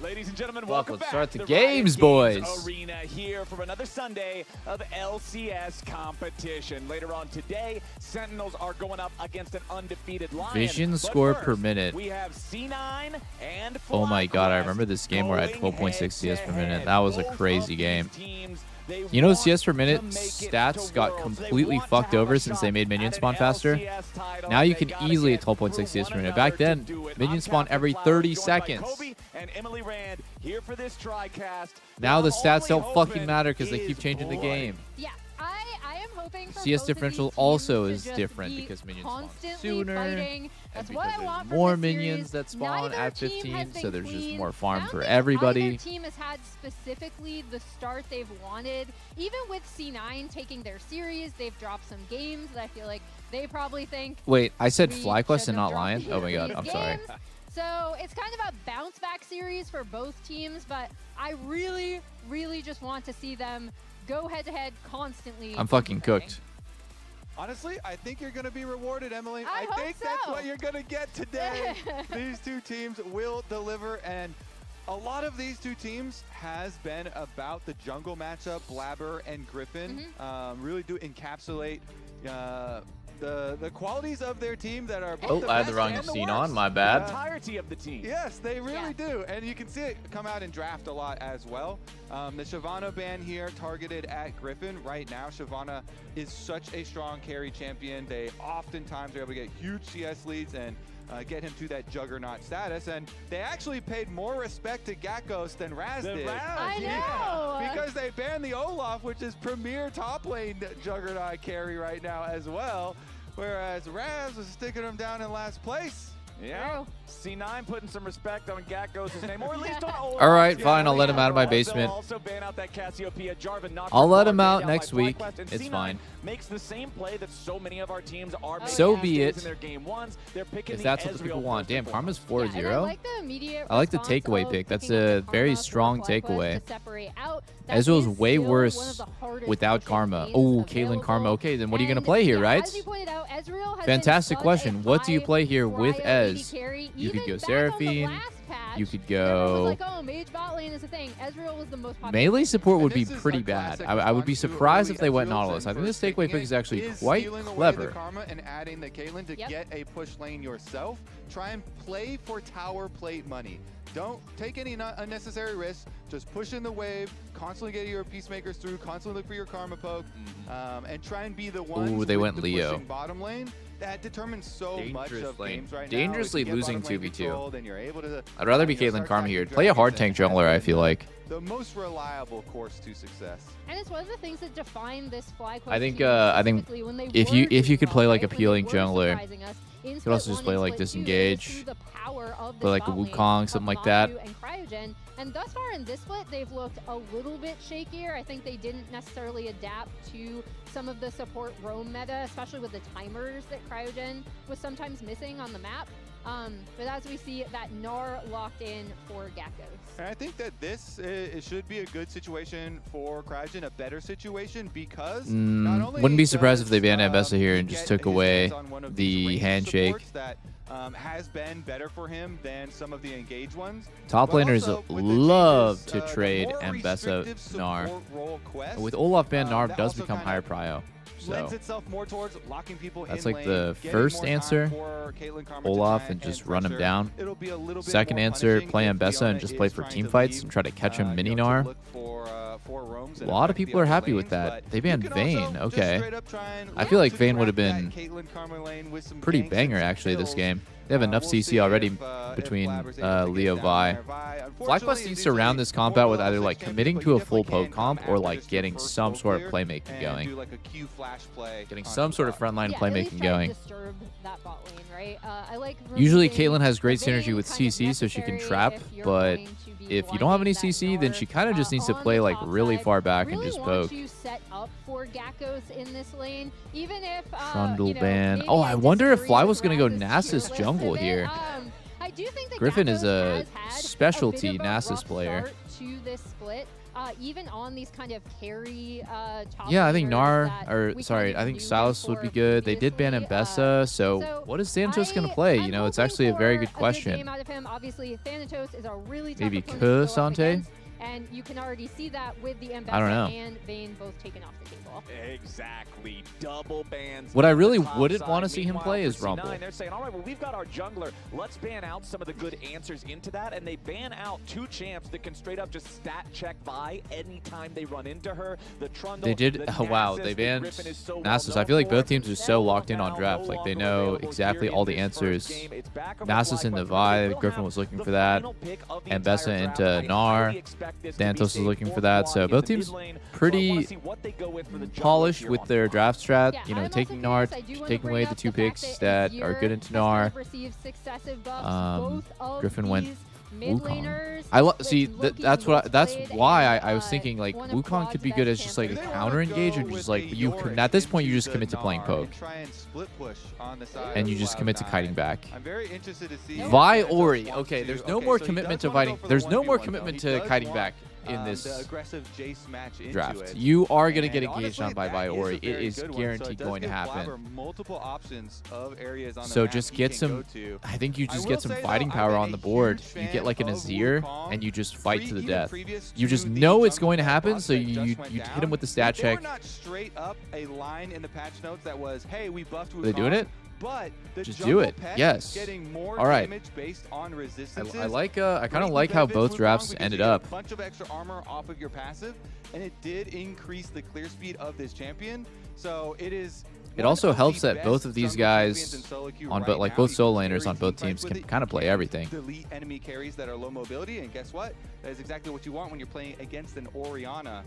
Ladies and gentlemen, Welcome. welcome back. Start the Riot games, boys. Arena here for another Sunday of LCS competition. Later on today, Sentinels are going up against an undefeated Lion. Vision But score first, per minute. We have C9 and Oh my god, I remember FlyQuest this game where I had going 12.6 CS per minute. head-to-head. That was a Both crazy of game. these teams, they You know, want CS per minute to make it stats to got Worlds. They completely want to fucked have over a since they shot made minions at spawn an faster. LCS title. Now you They can gotta easily get hit 12.6 through CS per one minute. Back another then, to do it. minions I'm spawn Captain every Flowers, 30 joined by seconds. Kobe and Emily Rand here for this TriCast. Now the I'm stats don't only fucking hoping matter because they is keep changing the blood. game. Yeah, I am hoping for CS both of differential these teams also to is just different be because minions spawn constantly sooner. fighting. That's And what because I there's want from more this minions series. that spawn Neither at team has 15, been so there's just clean. more farm I don't for think everybody. Either team has had specifically the start they've wanted. Even with C9 taking their series, they've dropped some games that I feel like they probably think. Wait, I said we FlyQuest shouldn't and not have Lion? dropped Oh my god, these I'm sorry. games. So it's kind of a bounce back series for both teams, but I really, really just want to see them go head to head constantly. I'm fucking cooked. Honestly, I think you're going to be rewarded, Emily. I hope think that's so. what you're going to get today. These two teams will deliver, and a lot of these two teams has been about the jungle matchup. Blabber and Griffin really do encapsulate the qualities of their team that are both Oh, I had the wrong scene on, my bad. The entirety of the team. Yes, they really do. And you can see it come out in draft a lot as well. The Shyvana ban here targeted at Griffin. Right now, Shyvana is such a strong carry champion. They oftentimes are able to get huge CS leads and get him to that juggernaut status. And they actually paid more respect to Gakkos than RYZE did. I know. Because they banned the Olaf, which is premier top lane juggernaut carry right now as well. Whereas RYZE was sticking him down in last place. Yeah. C9 putting some respect on Gakkos' name, or at least on Olaf. All right, fine, I'll let him out of my They'll basement. also ban out that Cassiopeia. Jarvan not I'll let far him out banned next by week. FlyQuest, and It's C9 fine. Makes the same play that so many of our teams are making So these be days it. in their game ones. They're picking If that's the what the Ezreal people want. first and Damn, foremost. Karma's 4-0. And I like the immediate I like the response takeaway of pick. That's picking up a the very Karma strong for FlyQuest takeaway. to separate out. That Ezreal's is way still one of worse the hardest without pushing Karma. lanes Oh, Caitlyn Karma. available. Okay, then what are you going to And play here, yeah, right? as you pointed out, Ezreal has Fantastic been question. such a What do you high play here with priority Ez? carry. You could Even go back on the Seraphine. last patch, You could everyone was go... like, oh, mage bot lane is a thing. Ezreal was the most popular. Melee support would And be this is pretty a bad. classic I would be response to surprised if early they went Ezreal's Nautilus. I think this first takeaway picking pick is actually is quite stealing away the clever. Karma and adding the Caitlyn to get a push lane yourself. Try and play for tower plate money. Don't take any unnecessary risks. Just push in the wave, constantly get your peacemakers through, constantly look for your Karma poke, and try and be the one Ooh, they with went the Leo. pushing bottom lane. That determines so much Dangerous of lane. games right Dangerously now. If you losing get bottom lane 2v2. control, then you're able to, I'd rather be start Caitlyn Karma stacking here. Play a hard tank dragons and jungler, I feel like. the most reliable course to success. And it's one of the things that define this FlyQuest I think team specifically when they if were you doing could play well, like right? When they appealing were jungler, surprising us. In you could also split just one play and like split two, it was disengage, through the power of the play like a bot lane Wukong, of something like that. Matu and Cryogen. And thus far in this split, they've looked a little bit shakier. I think they didn't necessarily adapt to some of the support roam meta, especially with the timers that Cryogen was sometimes missing on the map. But as we see that Gnar locked in for Gakkos. And I think that this it should be a good situation for Cryogen, a better situation because not only Wouldn't be surprised if they does, banned Ambessa here and just took get his away hands on one of the these ranged handshake. supports that has been better for him than some of the engaged ones. Top But laners also, with the love changes, to the trade more Ambessa restrictive Gnar. support role quest, With Olaf ban, Gnar that does also become kinda higher prio. lends So itself more towards locking people that's in like lane, the getting first more time answer. for Caitlyn Karma to Olaf try and just run him pressure. down. It'll be a little bit Second more answer, punishing play if Ambessa Leona and just play is for trying team to fights leave, and try to catch him mini to Gnar. look for roams A and lot of affect the people are other happy with lanes, that. but They you banned can Vayne. also just Okay. straight up try and I feel like to Vayne would have direct that been Caitlyn Karma lane with some pretty ganks and banger some actually this kills. game. They have enough We'll CC see already if between Blabber's able to Leo get Vi. down there. Vi, FlyQuest unfortunately, needs is to round usually this comp more out with level either 6 like champion, committing but to you a full definitely poke can come comp or after like just your getting first some gold sort of clear playmaking and going. do like a Q flash play Getting onto some the sort of bot. frontline Yeah, at playmaking least try to going. disturb that bot lane, right? I like Usually removing Caitlyn has great the Vayne synergy with kind of CC so she can necessary trap, if you're but going to be if you don't have any blinding that CC, then she Gnar, kind of just needs to on play the like top really side. far back and Really just want poke. to set up for Gakkos in this lane, even if Trundle you know, ban. maybe Oh, I wonder if disagree Fly with was going to go Raz's Nasus tier jungle list of it. here. I do think that Griffin is Gakkos a has had specialty a bit of a Nasus rough player. start to this split. even on these kind of carry top Yeah, I think laners Gnar, that or we sorry, kind of I think knew Silas would be good. They did ban Mbessa, so what is Thanatos going to play? You know, it's actually a very good question. Game out of him. Obviously, Thanatos is a really tough Maybe opponent to go up Kusante? against, and you can already see that with the Mbessa I don't know. and Vayne both taken off the table. Exactly. Double bans. What I on the really top wouldn't side. want to see him Meanwhile, play is for C9, Rumble. They're saying, all right, well, we've got our jungler. Let's ban out some of the good answers into that. And they ban out 2 champs that can straight up just stat check Vi anytime they run into her. The Trundle, They did. the Oh, wow. Nasus, They the banned Griffin is so well Nasus. I known feel like for. both teams are so That locked in will on now draft. no Like, they longer know available exactly here all in the this answers. first game. It's back on Nasus the into fly, Vi. but Griffin will was looking have for that. the final pick of the And entire Bessa draft. into I Gnar. highly expect this to be Thanatos is safe looking for for that. Quad So in both the mid teams lane, but I wanna pretty see what they go with for the junglers polished here with on their top. draft strat. Yeah, You know, I'm taking also Gnar, curious. I do wanna taking bring away up the 2 the fact picks that that are Azir good into has kind Gnar. of received successive buffs. Both of Griffin went these Wukong. mid-laners, I see Loki that's and what that's played, why and, I was thinking like one of Wukong Quad's could be best good as just like a champions. counter engage and just like you can, at this point you just commit to playing poke Try and split push on the side and you of just commit to Cloud9. kiting back. I'm very interested to see. Vi if Ori. Thanatos Okay, wants there's to- no okay, more so he commitment does to wanna go fighting. for the There's no 1v1 more though. commitment He to does kiting want, back in the this aggressive Jace match into draft. it. You are going to get And engaged honestly, on by that Vi is a Ori. It very is good one. So guaranteed it does going to give happen. Blabber multiple options of areas on the So map just he get can some. go to. I think you I just will get some say, though, fighting I've power been on a the board. huge You fan get like an of Azir Wukong, and you just fight to the even death. previous You to just the know it's jungle going to ball happen, boss so that you just you went hit him down. with the stat If they were check. not straight up a line in the patch notes that was, hey, we buffed Wukong. They doing it? But the Just do jungle it. pet Yes. getting more All right. damage based on resistances. I like. I kind of greatly like how benefits both Wukong drafts because ended you get up. a bunch of extra armor off of your passive, and it did increase the clear speed of this champion. So it is. It one also of helps the that both of best these jungle champions guys in solo queue on right both like now. both You solo can laners carry on both team teams fights with can it. kind of play everything. Delete enemy carries that are low mobility, and guess what? That is exactly what you want when you're playing against an Orianna.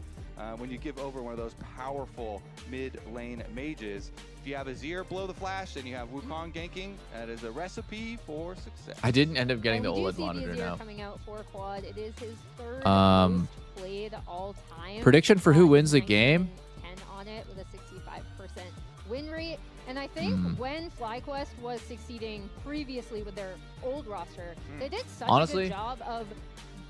When you give over one of those powerful mid lane mages. If you have Azir blow the flash and you have Wukong ganking, that is a recipe for success. I didn't end up getting And the we do OLED see monitor Azir now. coming out for Quad. It is his third Um, most played all time. Prediction for who wins the game? 10 on it with a 65% win rate. And I think when FlyQuest was succeeding previously with their old roster, they did such Honestly, a good job of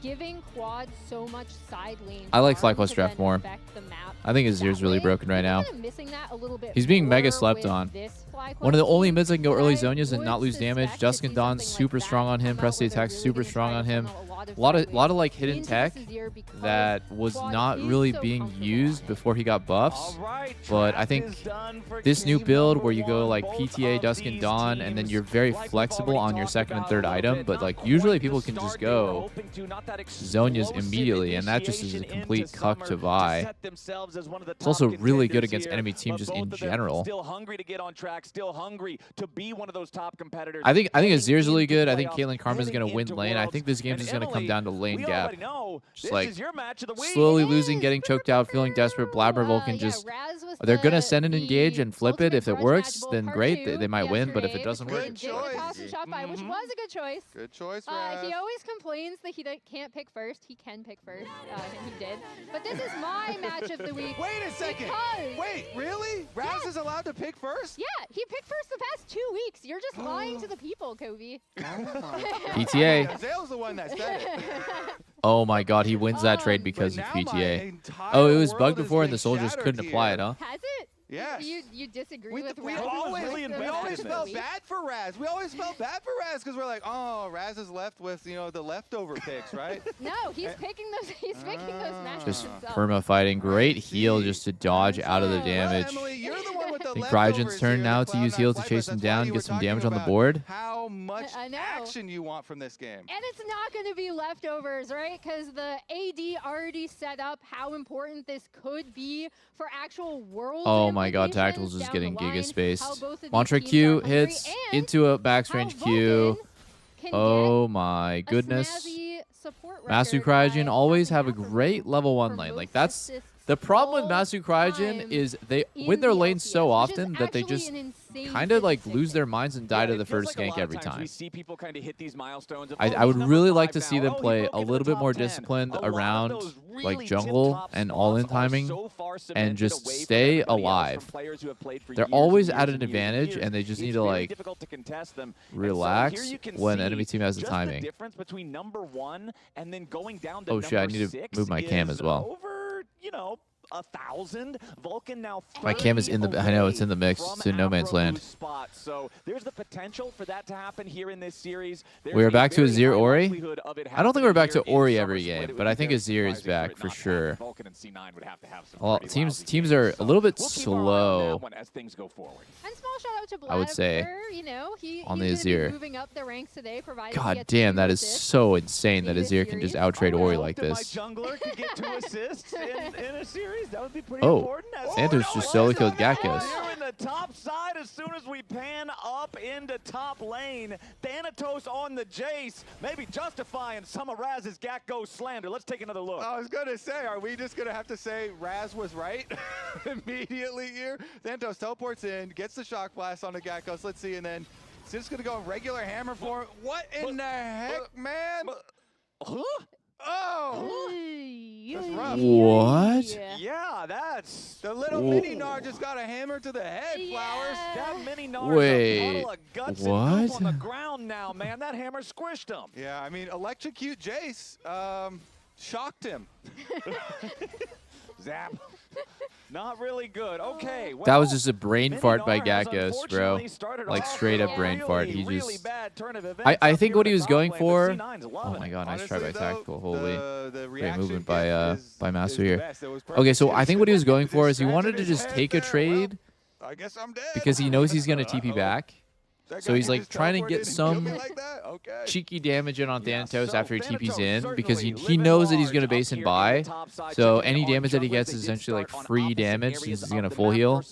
giving Quad so much side lane. I like farm FlyQuest to draft then more. affect the map I think Azir's that really way. broken right We're now. kinda missing that a little bit He's being mega more slept with on. this FlyQuest One of the only team, mids that can go but early I Zonias and would not lose damage. suspect Dusk to and see Dawn something super like strong that on him. come Press the out where attack they're super really strong gonna on try to him. funnel a lot of A lot of like sideways hidden into tech this Azir because that was Quad not is really so being comfortable used on it. before he got buffs. Right, But I draft think is done for this new game build number where you go one. like Both PTA, of Dusk and these Dawn, and then teams, you're very like we've flexible already on your talked second and about third a little item, bit, but not like quite usually the people can just start they were go hoping to, not that Zonias explosive immediately, and that just is a initiation complete into cuck summer to Vi. set themselves as one of the It's also top really good contenders against here, enemy teams but just both in of them general. Still hungry to get on track, still hungry to be one of those top competitors. I think heading Azir's really into good. I think playoffs, Caitlyn Karma's heading gonna win into lane. I Worlds. think this game's And just gonna come Emily, down to lane we gap. already know Just this like is your match of the week. slowly losing, getting choked out, feeling desperate. Blabber Vulcan just they're gonna send an engage and flip it. If it works, then great, they might win. But if it doesn't work, Which was a good choice. Good choice, He always complains that he can't pick first. He can pick first, and he did. But this is my match of the week. Wait a second. Because Wait, really? Raz is allowed to pick first? yeah, he picked first the past 2 weeks. You're just lying to the people, Kobe. PTA. Zale's the one that said it. Oh my god, he wins that trade because of PTA. Oh, it was bugged before and the soldiers couldn't apply it, huh? Has it? Yes. You disagree with We Raz? always felt bad for Raz. We always felt bad for Raz because we're like, oh, Raz is left with the leftover picks, right? No, he's picking those. He's picking those matches Just himself. perma fighting. Great heal just to dodge out of the damage. Emily, you're the one with the I think leftovers Ryzen's turn here, now the to use Cloud9 heal to FlyQuest. chase him That's why down, you get were some talking damage on the about board. How much I know. action you want from this game. And it's not going to be leftovers, right? Because the AD already set up how important this could be for actual world. Oh my god, Tacticals is getting giga spaced. Mantra teams Q are hungry hits and into a backstrange Q. can Oh my goodness. snazzy support Masu record Cryogen by always having have a great level 1 lane. Like that's The problem with Masu Cryogen is they win their lanes so often that they just kind of like lose their minds and die to the first gank every time. We see people kind of hit these milestones. I would really like to see them play a little bit more disciplined around like jungle and all-in timing and just stay alive. They're always at an advantage and they just need to like relax when enemy team has the timing. Oh shit, I need to move my cam as well. You know, 1,000. Vulcan now. My cam is in the. I know it's in the mix. It's in no man's land. So there's the potential for that to happen here in this series. We are back to Azir Ori. I don't think we're back to Ori every game, but I think Azir is back for sure. Well, teams are a little bit slow. As things go forward. And small shout out to Blav I would say for, you know, on the he's gonna be Azir. moving up the ranks today, provided God damn, that is so insane that Azir can just outtrade Ori like this. Jungler could get 2 assists in a series. That would be pretty Oh, important. Santos just solo killed Gakkos. Here in the top side, as soon as we pan up into top lane, Thanatos on the Jace, maybe justifying some of Raz's Gakkos slander. Let's take another look. I was going to say, are we just going to have to say Raz was right immediately here? Thanatos teleports in, gets the shock blast on the Gakkos. Let's see, and then it's just going to go regular hammer for him. What in the heck, man? Huh? Oh! That's rough. What? Yeah, that's... The little mini Gnar just got a hammer to the head, Flowers. That mini Gnar Wait, is a puddle of guts and what? poop on the ground now, man. That hammer squished him. Yeah, I mean, Electrocute Jace shocked him. Zap. Not really good. Okay. That was just a brain fart by Gakkos, bro. Like straight up brain fart. He just. I think what he was going for. Oh my god, nice try by Tactical. Holy. Great movement by Masu here. Okay, so I think what he was going for is he wanted to just take a trade I guess I'm dead. because he knows he's gonna TP back. So he's like trying to get some cheeky damage in on Thanatos after he TPs in because he knows that he's going to base and buy. So any damage that he gets is essentially like free damage since he's going to full heal.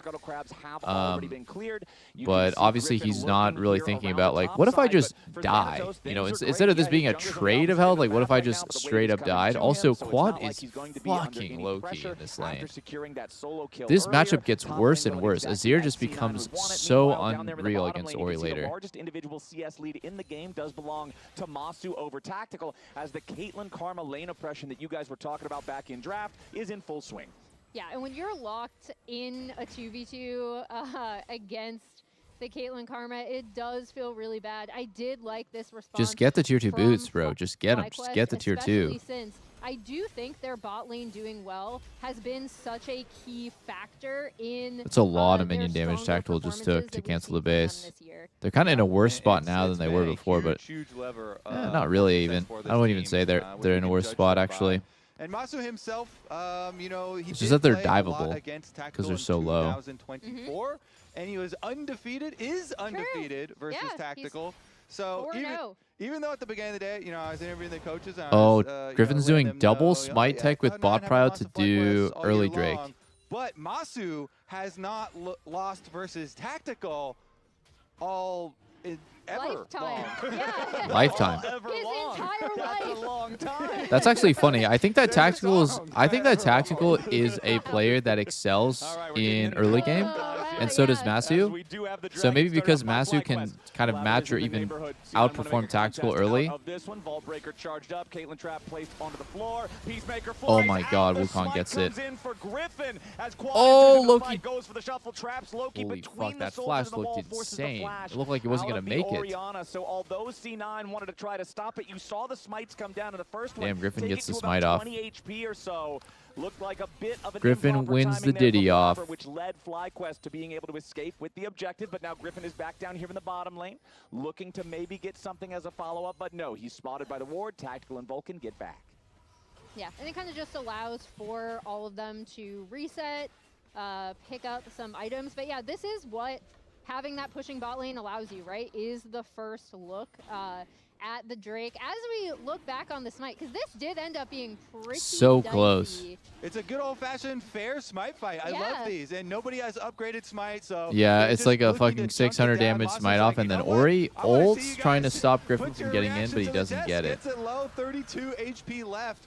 But obviously he's not really thinking about like, what if I just die? You know, instead of this being a trade of health, like what if I just straight up died? Also, Quad is fucking low-key in this lane. This matchup gets worse and worse. Azir just becomes so unreal against Ori later. The largest individual CS lead in the game does belong to Masu over Tactical, as the Caitlyn Karma lane oppression that you guys were talking about back in draft is in full swing. Yeah, and when you're locked in a 2v2 against the Caitlyn Karma, it does feel really bad. I did like this response. Just get the tier 2 boots, bro. Just get them. Just get the tier 2. Since I do think their bot lane doing well has been such a key factor in. It's a lot of minion damage Tactical just took to cancel the base. They're kind of in a worse spot now than they were before, but not really even. I wouldn't even say they're in a worse spot actually. And Masu himself, you know, he it's just that they're diveable because they're so low. 2024, and he was undefeated, versus Tactical. So even though at the beginning of the day, you know, I was interviewing the coaches. And Griffin's doing double smite tech with bot prio to do early Drake. But Masu has not lost versus Tactical all ever. Lifetime. Yeah. Lifetime. His entire life. That's a long time. That's actually funny. I think that Tactical is a player that excels in early game, and so does Masu. So maybe because Masu can kind of match or even outperform Tactical early. Oh my god, Wukong gets it. Oh, Loki. Holy fuck, that flash looked insane. It looked like it wasn't going to make it. So although C9 wanted to try to stop it, you saw the smites come down in the first one. Damn, Griffin gets the smite off. 20 HP or so. Looked like a bit of an Griffin wins the Diddy off. Which led FlyQuest to being able to escape with the objective, but now Griffin is back down here in the bottom lane, looking to maybe get something as a follow-up, but no, he's spotted by the ward. Tactical and Vulcan get back. Yeah, and it kind of just allows for all of them to reset, pick up some items. But yeah, this is what having that pushing bot lane allows you, right? Is the first look at the Drake as we look back on the smite, because this did end up being pretty so dicey. Close. It's a good old-fashioned fair smite fight. I love these, and nobody has upgraded smite, so yeah, it's like a fucking 600 damage smite off, and then Ori ults trying to stop Griffin from getting in, but he doesn't get it. It's at low, 32 HP left.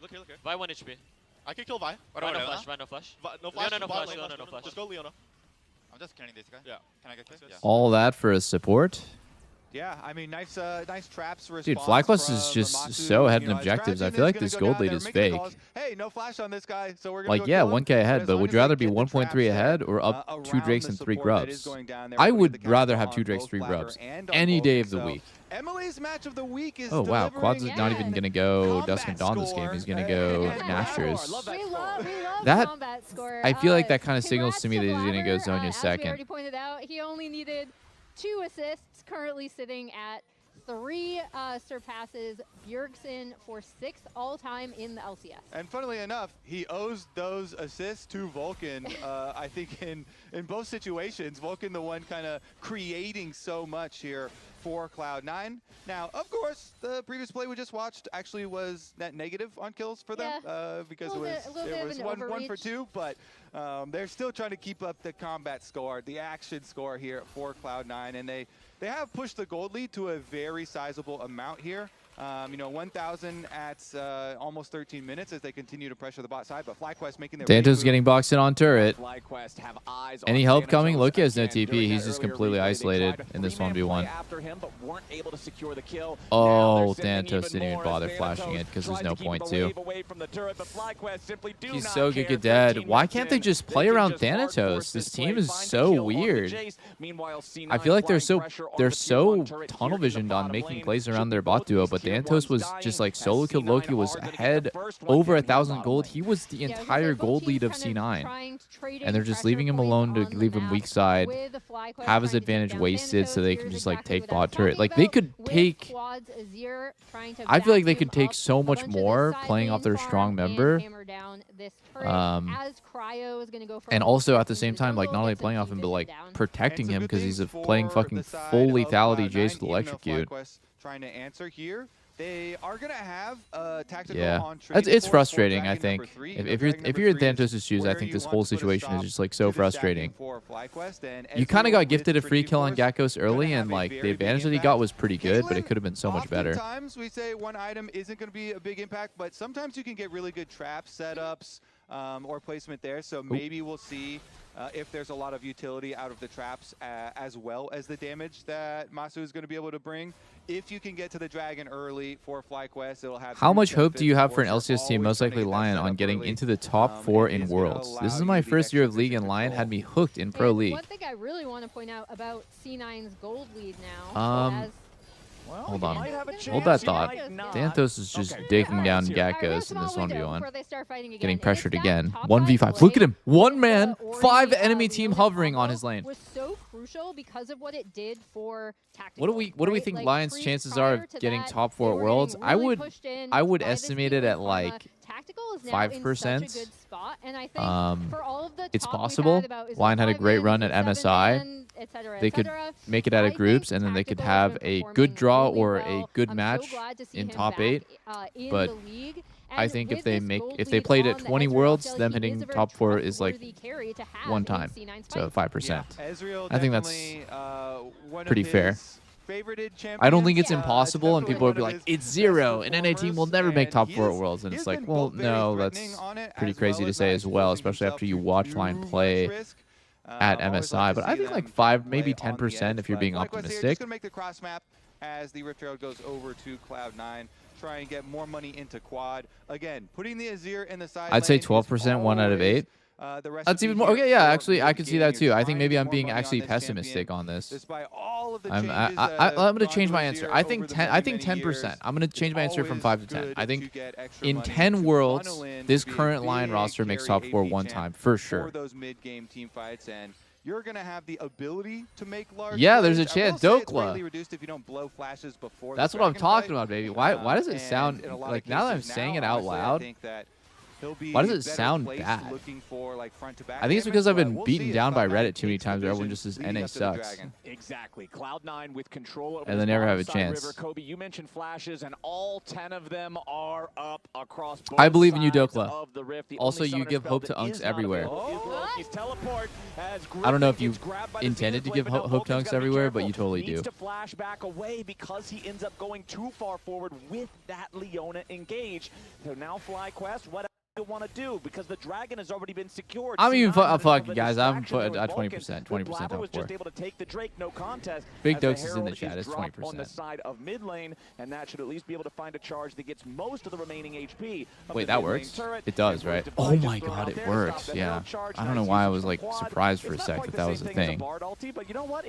Look here, look here. Vi 1 HP. I can kill Vi. Vi no flash, Vi no flash. No flash. Leona no flash, Leona Leona no flash. Just go Leona. I'm just killing this guy. Yeah. Can I get kill? Yeah. All that for a support? Yeah, I mean, nice traps response. Dude, FlyQuest is from just Masu. so ahead You in know, objectives. I strategy feel like is gonna this go gold down lead there, is make the fake. calls. Hey, no flash on this guy, so we're gonna Like, go yeah, kill him. 1K ahead, as but long would as you they rather be get the 1.3 traps there, ahead or up 2 around Drakes the and 3 support that is grubs? going down there, I putting the would counter rather have on 2 Drakes, both 3 Platter grubs and on any day Vulcan. of the So week. Emily's match of the week is Oh, wow. Quad's delivering not even going to go Dusk and Dawn this game. He's going to go Nashers. We love That, combat score. I feel like that kind of signals to me that he's Congrats going to go Blabber. Zhonya As we second. already pointed out, he only needed 2 assists, currently sitting at 3 surpasses Bjergsen for 6th all-time in the LCS. And funnily enough, he owes those assists to Vulcan. I think in both situations, Vulcan the one kind of creating so much here for Cloud9. Now, of course, the previous play we just watched actually was net negative on kills for them because it was 1 for 2, but they're still trying to keep up the combat score, the action score here for Cloud9, and they have pushed the gold lead to a very sizable amount here. You know, 1,000 at almost 13 minutes as they continue to pressure the bot side, but FlyQuest making their Danto's getting boxed in on turret. FlyQuest have eyes Any on help Thanatos coming? Loki has no again. TP. During He's that just earlier completely replay, they isolated tried to in this three-man 1v1. play after him, but weren't able to secure the kill. Oh, Thanatos didn't even bother flashing it because there's no point to. He's so good at dead. Why can't they just play around Thanatos? This team is so weird. I feel like they're so tunnel visioned on making plays around their bot duo, but Thanatos was just like solo killed Loki, was ahead over 1,000 gold. He was the entire gold lead of C9. And they're just leaving him alone to leave him weak side, have his advantage wasted so they can just like take bot turret. Like they could take, I feel like they could take so much more playing off their strong member. And also at the same time, like not only playing off him, but like protecting him because he's playing fucking full lethality Jace with electrocute. Trying to answer here. They are going to have tactical on it's frustrating, I think. If you're in Thanatos' shoes, I think this whole situation is just like so frustrating. You kind of got gifted a free kill on Gakkos early, and like the advantage that he got was pretty good, but it could have been so much better. Sometimes we say one item isn't going to be a big impact, but sometimes you can get really good trap setups or placement there. So maybe we'll see if there's a lot of utility out of the traps as well as the damage that Masu is going to be able to bring. If you can get to the dragon early for FlyQuest, it'll have. How much hope do you have for an LCS team, most likely LYON, on getting into the top 4 in Worlds? This is my first year of League, and LYON had me hooked in Pro League. One thing I really want to point out about C9's gold lead now. Hold on. Hold that thought. Thanatos is just digging down Gakkos in this 1v1. Getting pressured again. 1v5. Look at him. One man, 5 enemy team hovering on his lane. Was so crucial because of what it did for tactical. What do we think LYON's chances are of getting top 4 at Worlds? I would estimate it at like 5%. It's possible. LYON had a great run at MSI. They could make it out of groups, and then they could have a good draw or a good match in top 8. But I think if they played at 20 Worlds, them hitting top 4 is like 1 time, so 5%. I think that's pretty fair. I don't think it's impossible, and people will be like, it's 0, an NA team will never make top 4 at Worlds. And it's like, well, no, that's pretty crazy to say as well, especially after you watch LYON play at MSI. But I think like 5, maybe 10% if you're being optimistic. Just going to make the cross map as the Rift Herald goes over to Cloud9. Try and get more money into quad. Again, putting the Azir in the side I'd say 12%, 1 out of 8. That's even more. Okay, yeah, actually, I can see that too. I think maybe I'm being actually pessimistic on this. I'm going to change my answer. I think 10%. I'm going to change my answer from 5 to 10. I think in 10 Worlds, this current LYON roster makes top 4 1 time for sure. For those mid-game team fights, and you're going to have the ability to make large. Yeah, there's a plays. chance. Dokla. If you don't blow flashes before that's what I'm talking about, baby. Why does it sound like, now that I'm saying it out loud? Why does it sound bad? I think it's because I've been beaten down by Reddit too many times where everyone just says NA sucks. Exactly. Cloud9 with control over and they never have a chance. River. Kobe, you mentioned flashes, and all 10 of them are up across both I believe in you, Dokla. Of the Rift. The also, you give hope to Unks everywhere. I don't know if you intended to give hope to Unks everywhere, but you totally do. To flash back away because he ends up going too far forward with that Leona engage. So now FlyQuest, what want to do because the dragon has already been secured. I'm even C9 fuck with guys. I'm put distraction at there with 20%. Vulcan. 20% Blabber top was 4. just able to take the Drake, no contest. Big as the Dose is in the Herald chat. It's dropped 20%. on the side of mid lane, and that should at least be able to find a charge that gets most of the remaining HP. Wait, that works? It does, right? Oh my god, it works. Yeah. I don't know why I was like surprised for a sec that that was a thing.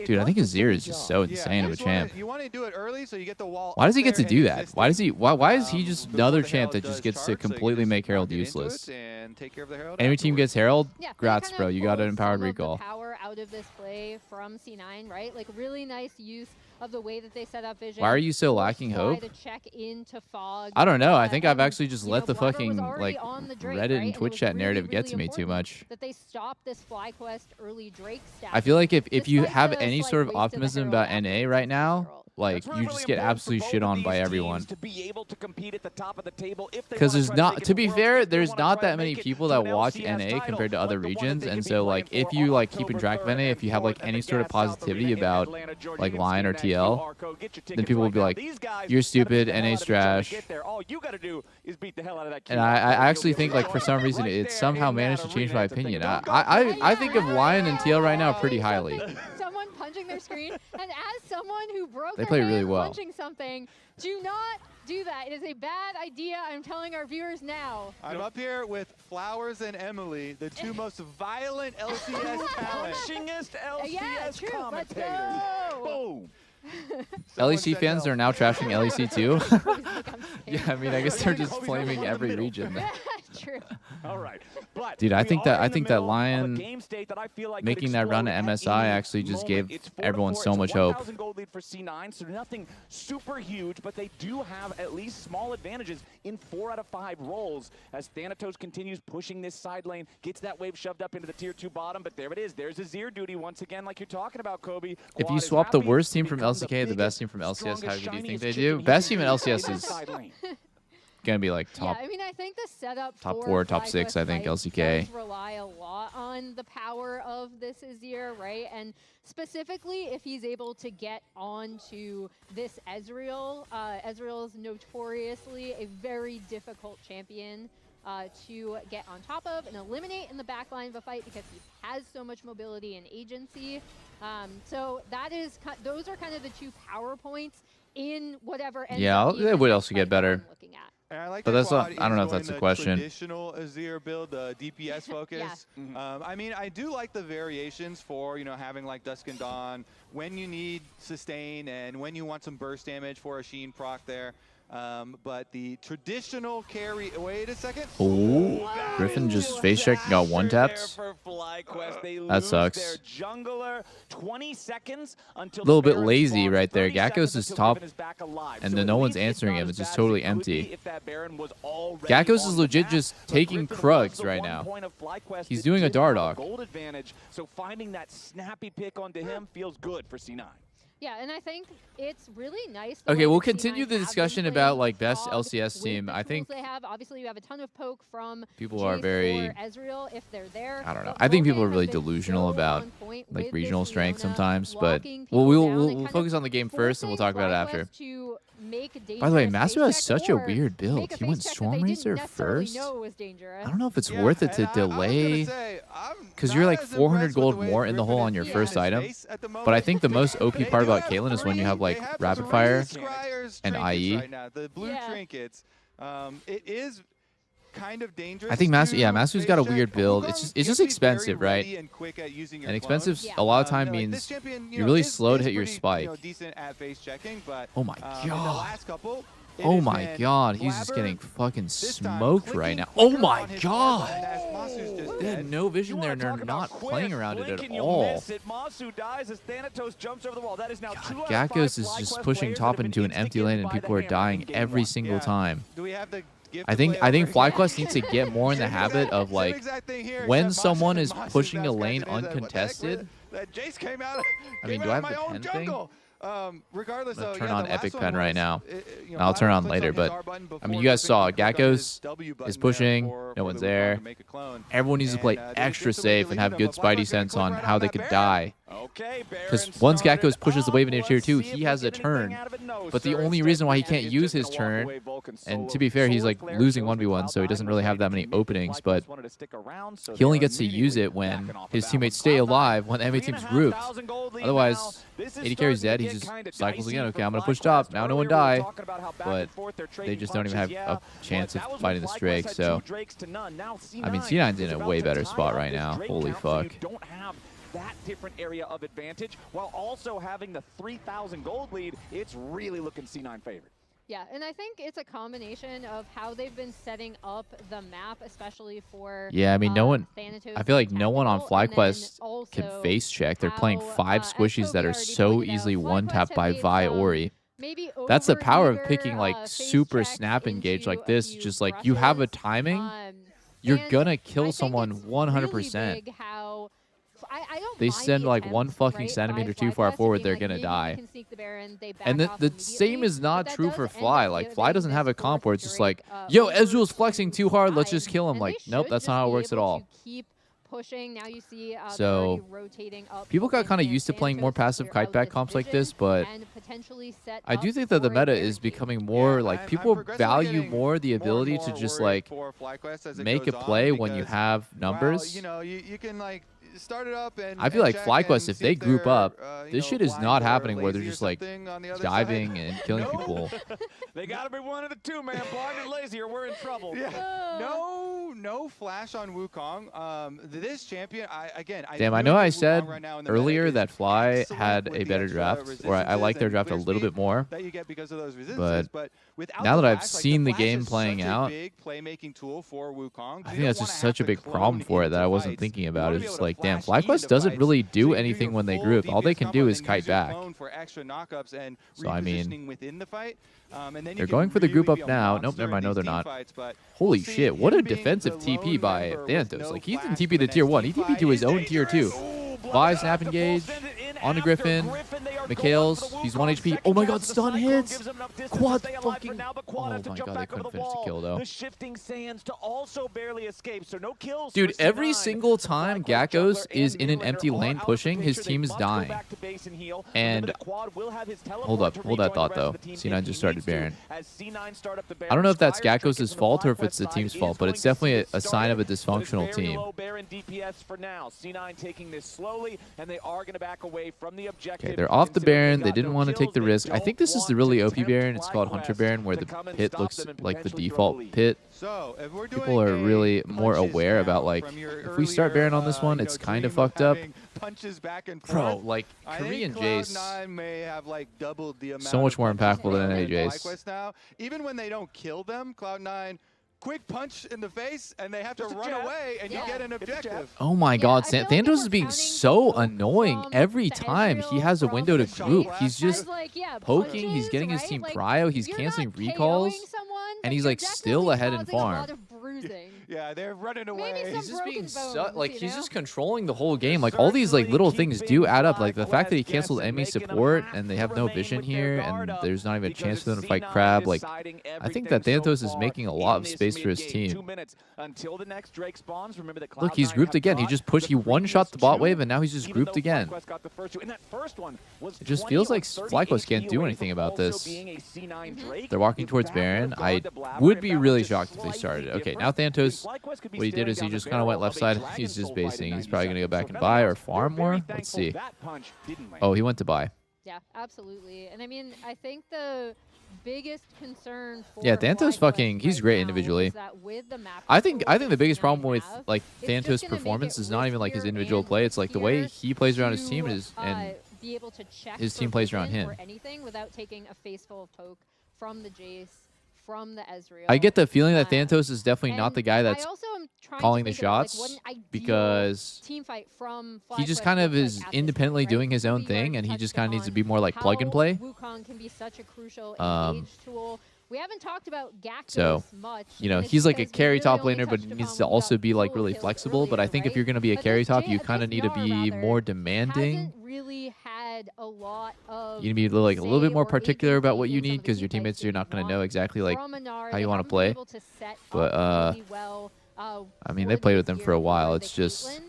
Dude, I think Azir is just so insane of a champ. You want to do it early so you get the wall. Why does he get to do that? Why does he? Why is he just another champ that just gets to completely make Herald useless? And take care of the Herald. Enemy team gets Herald. Yeah, Grats, bro. You got an empowered recall. Power out of this play from C9, right? Like really nice use of the way that they set up vision. Why are you so lacking hope? To check into fog. I don't know. I think I've actually just let the Blabber fucking was like already on the Drake, Reddit right? and Twitch chat narrative get to me too much. That they stopped this fly quest early Drake stack. I feel like if you have any sort of optimism about NA right now, like you just get absolutely shit on by everyone. Because there's not, to be fair, there's not that many people that watch NA compared to other regions, and so like if you like keeping track of NA, if you have like any sort of positivity about like LYON or TL, then people will be like, "You're stupid, NA's trash." And I actually think like for some reason it somehow managed to change my opinion. I think of LYON and TL right now pretty highly. Someone punching their screen, and as someone who broke They their play hand really well. punching something, do not do that. It is a bad idea. I'm telling our viewers now. I'm up here with Flowers and Emily, the two most violent LCS talent. Yeah, true. Let's go. Boom. LEC fans are now trashing LEC too. Yeah, I mean, I guess they're just flaming every region. True. All right, but Dude, I think that LYON making that run at MSI actually just gave everyone so much hope. 1,000 gold lead for C9, so nothing super huge, but they do have at least small advantages in 4 out of 5 roles as Thanatos continues pushing this side lane, gets that wave shoved up into the tier 2 bottom, but there it is. There's Azir duty once again, like you're talking about, Kobe. If you swap the worst team from LCK, the best team from LCS, how good do you think they do? Best team in LCS is gonna be like top. Yeah, I mean, I think the setup top for 4, top 6. I think LCK. does rely a lot on the power of this Azir, right? And specifically, if he's able to get onto this Ezreal, Ezreal's notoriously a very difficult champion to get on top of and eliminate in the back line of a fight because he has so much mobility and agency. So that is, those are kind of the 2 power points in whatever. Yeah, it would also get better. And I like but that's not, Quad I don't know if is that's a going the question. Traditional Azir build, the DPS focus. I mean, I do like the variations for, you know, having like Dusk and Dawn when you need sustain and when you want some burst damage for a Sheen proc there. But the traditional carry, wait a second. Oh, Griffin just face checked, got 1 taps. That sucks. Jungler, 20 seconds until a little bit lazy right there. Gakkos is top, and then no one's answering him. It's just totally empty. Gakkos is legit just taking Krugs right now. He's doing a Dardoch. Gold advantage, so finding that snappy pick onto him feels good for C9. Yeah, and I think it's really nice. Okay, we'll continue the discussion about like best LCS team. I think they have, obviously you have a ton of poke from people are very Ezreal if they're there. I don't know. I think people are really delusional about like regional strength sometimes, but we'll focus on the game first and we'll talk about it after. By the way, Masu has such a weird build. He went Stormrazor first. I don't know if it's worth it to delay, because you're like 400 gold more in the hole on your first item. But I think the most OP part about Caitlyn is when you have like Rapid Fire and IE. The blue trinkets, it is kind of dangerous. I think Masu's got a weird build. It's just expensive, right? And expensive a lot of time means you're really slow to hit your spike. Oh my god. Oh my god, he's just getting fucking smoked right now. Oh my god! They had no vision there and they're not playing around it at all. Gakkos is just pushing top into an empty lane and people are dying every single time. I think FlyQuest needs to get more in the habit of like when someone is pushing a lane uncontested. I mean, do I have the pen thing? Regardless, I'm gonna turn on Epic Pen right now. I'll turn on later, but I mean, you guys saw Gakkos is pushing. No one's there. Everyone needs to play extra safe and have good Spidey sense on how they could die Because once Gakkos pushes the wave into tier 2, he has a turn. But the only reason why he can't use his turn, and to be fair, he's like losing 1v1, so he doesn't really have that many openings, but he only gets to use it when his teammates stay alive when the enemy team's grouped. Otherwise, AD carry's dead, he just cycles again. Okay, I'm going to push top. Now no one die. But they just don't even have a chance of fighting this Drake, so... I mean, C9's in a way better spot right now. Holy fuck. That different area of advantage while also having the 3,000 gold lead. It's really looking C9 favorite. Yeah, and I think it's a combination of how they've been setting up the map, especially for yeah, I mean, no one. Thanatos I feel like no one on FlyQuest also can face check. They're playing 5 squishies that are so easily one-tapped by Vi Ori. That's the power of picking like super snap engage like this. Just like you have a timing, you're gonna kill someone 100%. They send like 1 fucking centimeter too far forward, they're gonna die. And the same is not true for Fly. Like, Fly doesn't have a comp where it's just like, yo, Ezreal's flexing too hard, let's just kill him. Like, nope, that's not how it works at all. So, people got kind of used to playing more passive kiteback comps like this, but I do think that the meta is becoming more, like, people value more the ability to just, like, make a play when you have numbers. You know, you can, like, start it up and I feel like FlyQuest, if they group up, this shit is not happening where they're just like diving and killing people. They gotta be one of the two, man. Blind and lazy, or we're in trouble. Yeah. No flash on Wukong. This champion, Damn, I know I said earlier that Fly had a better draft, or I like their draft a little bit more. But now that I've seen the game playing out, I think that's just such a big problem for it that I wasn't thinking about. It's just like, damn, FlyQuest doesn't really do anything when they group. All they can do is kite back. So, I mean, they're going for the group up now. Nope, never mind. No, they're not. Holy shit, what a defensive TP by Thanatos. Like, he didn't TP to tier 1. He TP to his own tier 2. Vi, snap engage. On to Griffin. Mikhail's. He's 1 HP. Oh my god, stun hits! Quad fucking... Oh my god, they couldn't finish the kill, though. The shifting sands to also barely escape, so no kills. Dude, every single time Gakkos is in an empty lane pushing, his team is dying. And... Hold up. Hold that thought, though. C9 just started Baron. I don't know if that's Gakkos' fault or if it's the team's fault, but it's definitely a sign of a dysfunctional team. Okay, they're off the Baron. They didn't want to take the risk. I think this is the really OP Baron. It's called Hunter Baron, where the pit looks like the default pit. People are really more aware about, like, if we start Baron on this one, it's kind of fucked up. Bro, like, Korean Jace, so much more impactful than any Jace. Even when they don't kill them, Cloud9, quick punch in the face, and they have to run away, and you get an objective. Oh my god, Thanatos is being so annoying every time he has a window to group. He's just poking, he's getting his team prio, he's canceling recalls, and he's like still ahead in farm. Yeah, they're running away. He's just being like, he's just controlling the whole game. Like, all these like little things do add up. Like the fact that he canceled enemy support and they have no vision here and there's not even a chance for them to fight Crab. Like, I think that Thanatos is making a lot of space for his team. Look, he's grouped again. He just pushed, he one-shot the bot wave and now he's just grouped again. It just feels like FlyQuest can't do anything about this. They're walking towards Baron. I would be really shocked if they started. Okay, now Thanatos, what he did is he just kind of went left side. He's just basing. He's probably going to go back and buy or farm more. Let's see. Oh, he went to buy. Yeah, absolutely. And I mean, I think the biggest concern for Thanatos fucking, he's great individually. I think the biggest problem with like Thanatos' performance is not even like his individual play. It's like the way he plays around his team is, and his team plays around him. Without taking a face full of poke from the Jace, from the Ezreal. I get the feeling that Thanatos is definitely not the guy that's calling the shots, because he just kind of is independently doing his own thing, and he just kind of needs to be more like plug and play. Wukong can be such a crucial engage tool. We haven't talked about Gakkos much. You know, he's like a carry top laner, but he needs to also be like really flexible. But I think if you're going to be a carry top, you kind of need to be more demanding. Really had a lot of you need to be like a little bit more particular about what you need, because your teammates are not going to know exactly like how you want to play. But I mean, they played with them for a while. It's just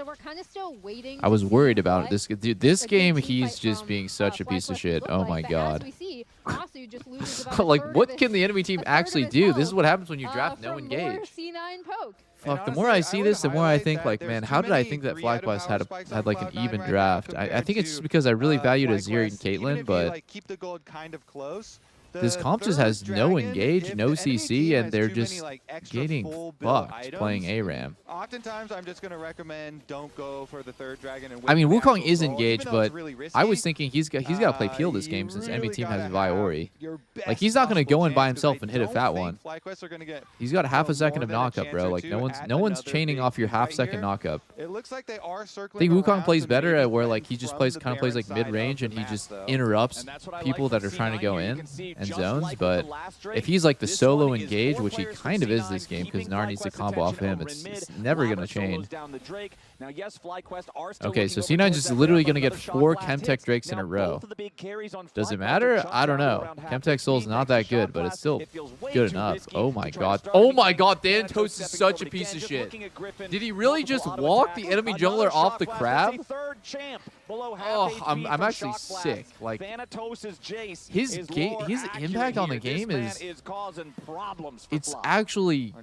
So we're kind of still waiting. I was worried about it. This game, team he's fight just from, being such a piece of FlyQuest shit. look Oh like, my but god. As we see, Masu just loses about a Like, third what of can the enemy team actually do? This is what happens when you his, draft no from more engage. C9 poke. Fuck, the more I see this, the more I think, like, man, how did I think that FlyQuest had like an even draft? I think it's just because I really valued Azir and Caitlyn, but keep the gold kind of close. this comp just has no engage, no CC, and they're just getting fucked playing ARAM. Oftentimes, I'm just going to recommend don't go for the third dragon. And I mean, wait for the Wukong actual is gold, engaged, even though it's but really I was risky. thinking he's got to play Peel this game since enemy team has gotta Viori. have your Like, he's not going to best go in by possible himself chance, and 'cause hit a I fat don't one. think FlyQuest are gonna get, He's got half a second more of than a knockup, chance bro. or Like, two no at one's another chaining big off your team right half-second here. knockup. It looks like they are I circling think Wukong around plays to better maybe at where, like, flank he just from plays the kind of plays like Baron side mid-range of and the he map, just though. interrupts people that are trying to go in and zones. But if he's like the solo engage, which he kind of is this game because Gnar needs to combo off him, it's never going to chain. Okay, so C9 just literally going to get 4 Chemtech Drakes in a row. Does it matter? I don't know. Chemtech Soul's not that good, but it's still good enough. Oh my god. Oh my god, Thanatos is such a piece of shit. Did he really just walk the enemy jungler off the crab? Oh, I'm actually sick. Like, his impact on the game is it's actually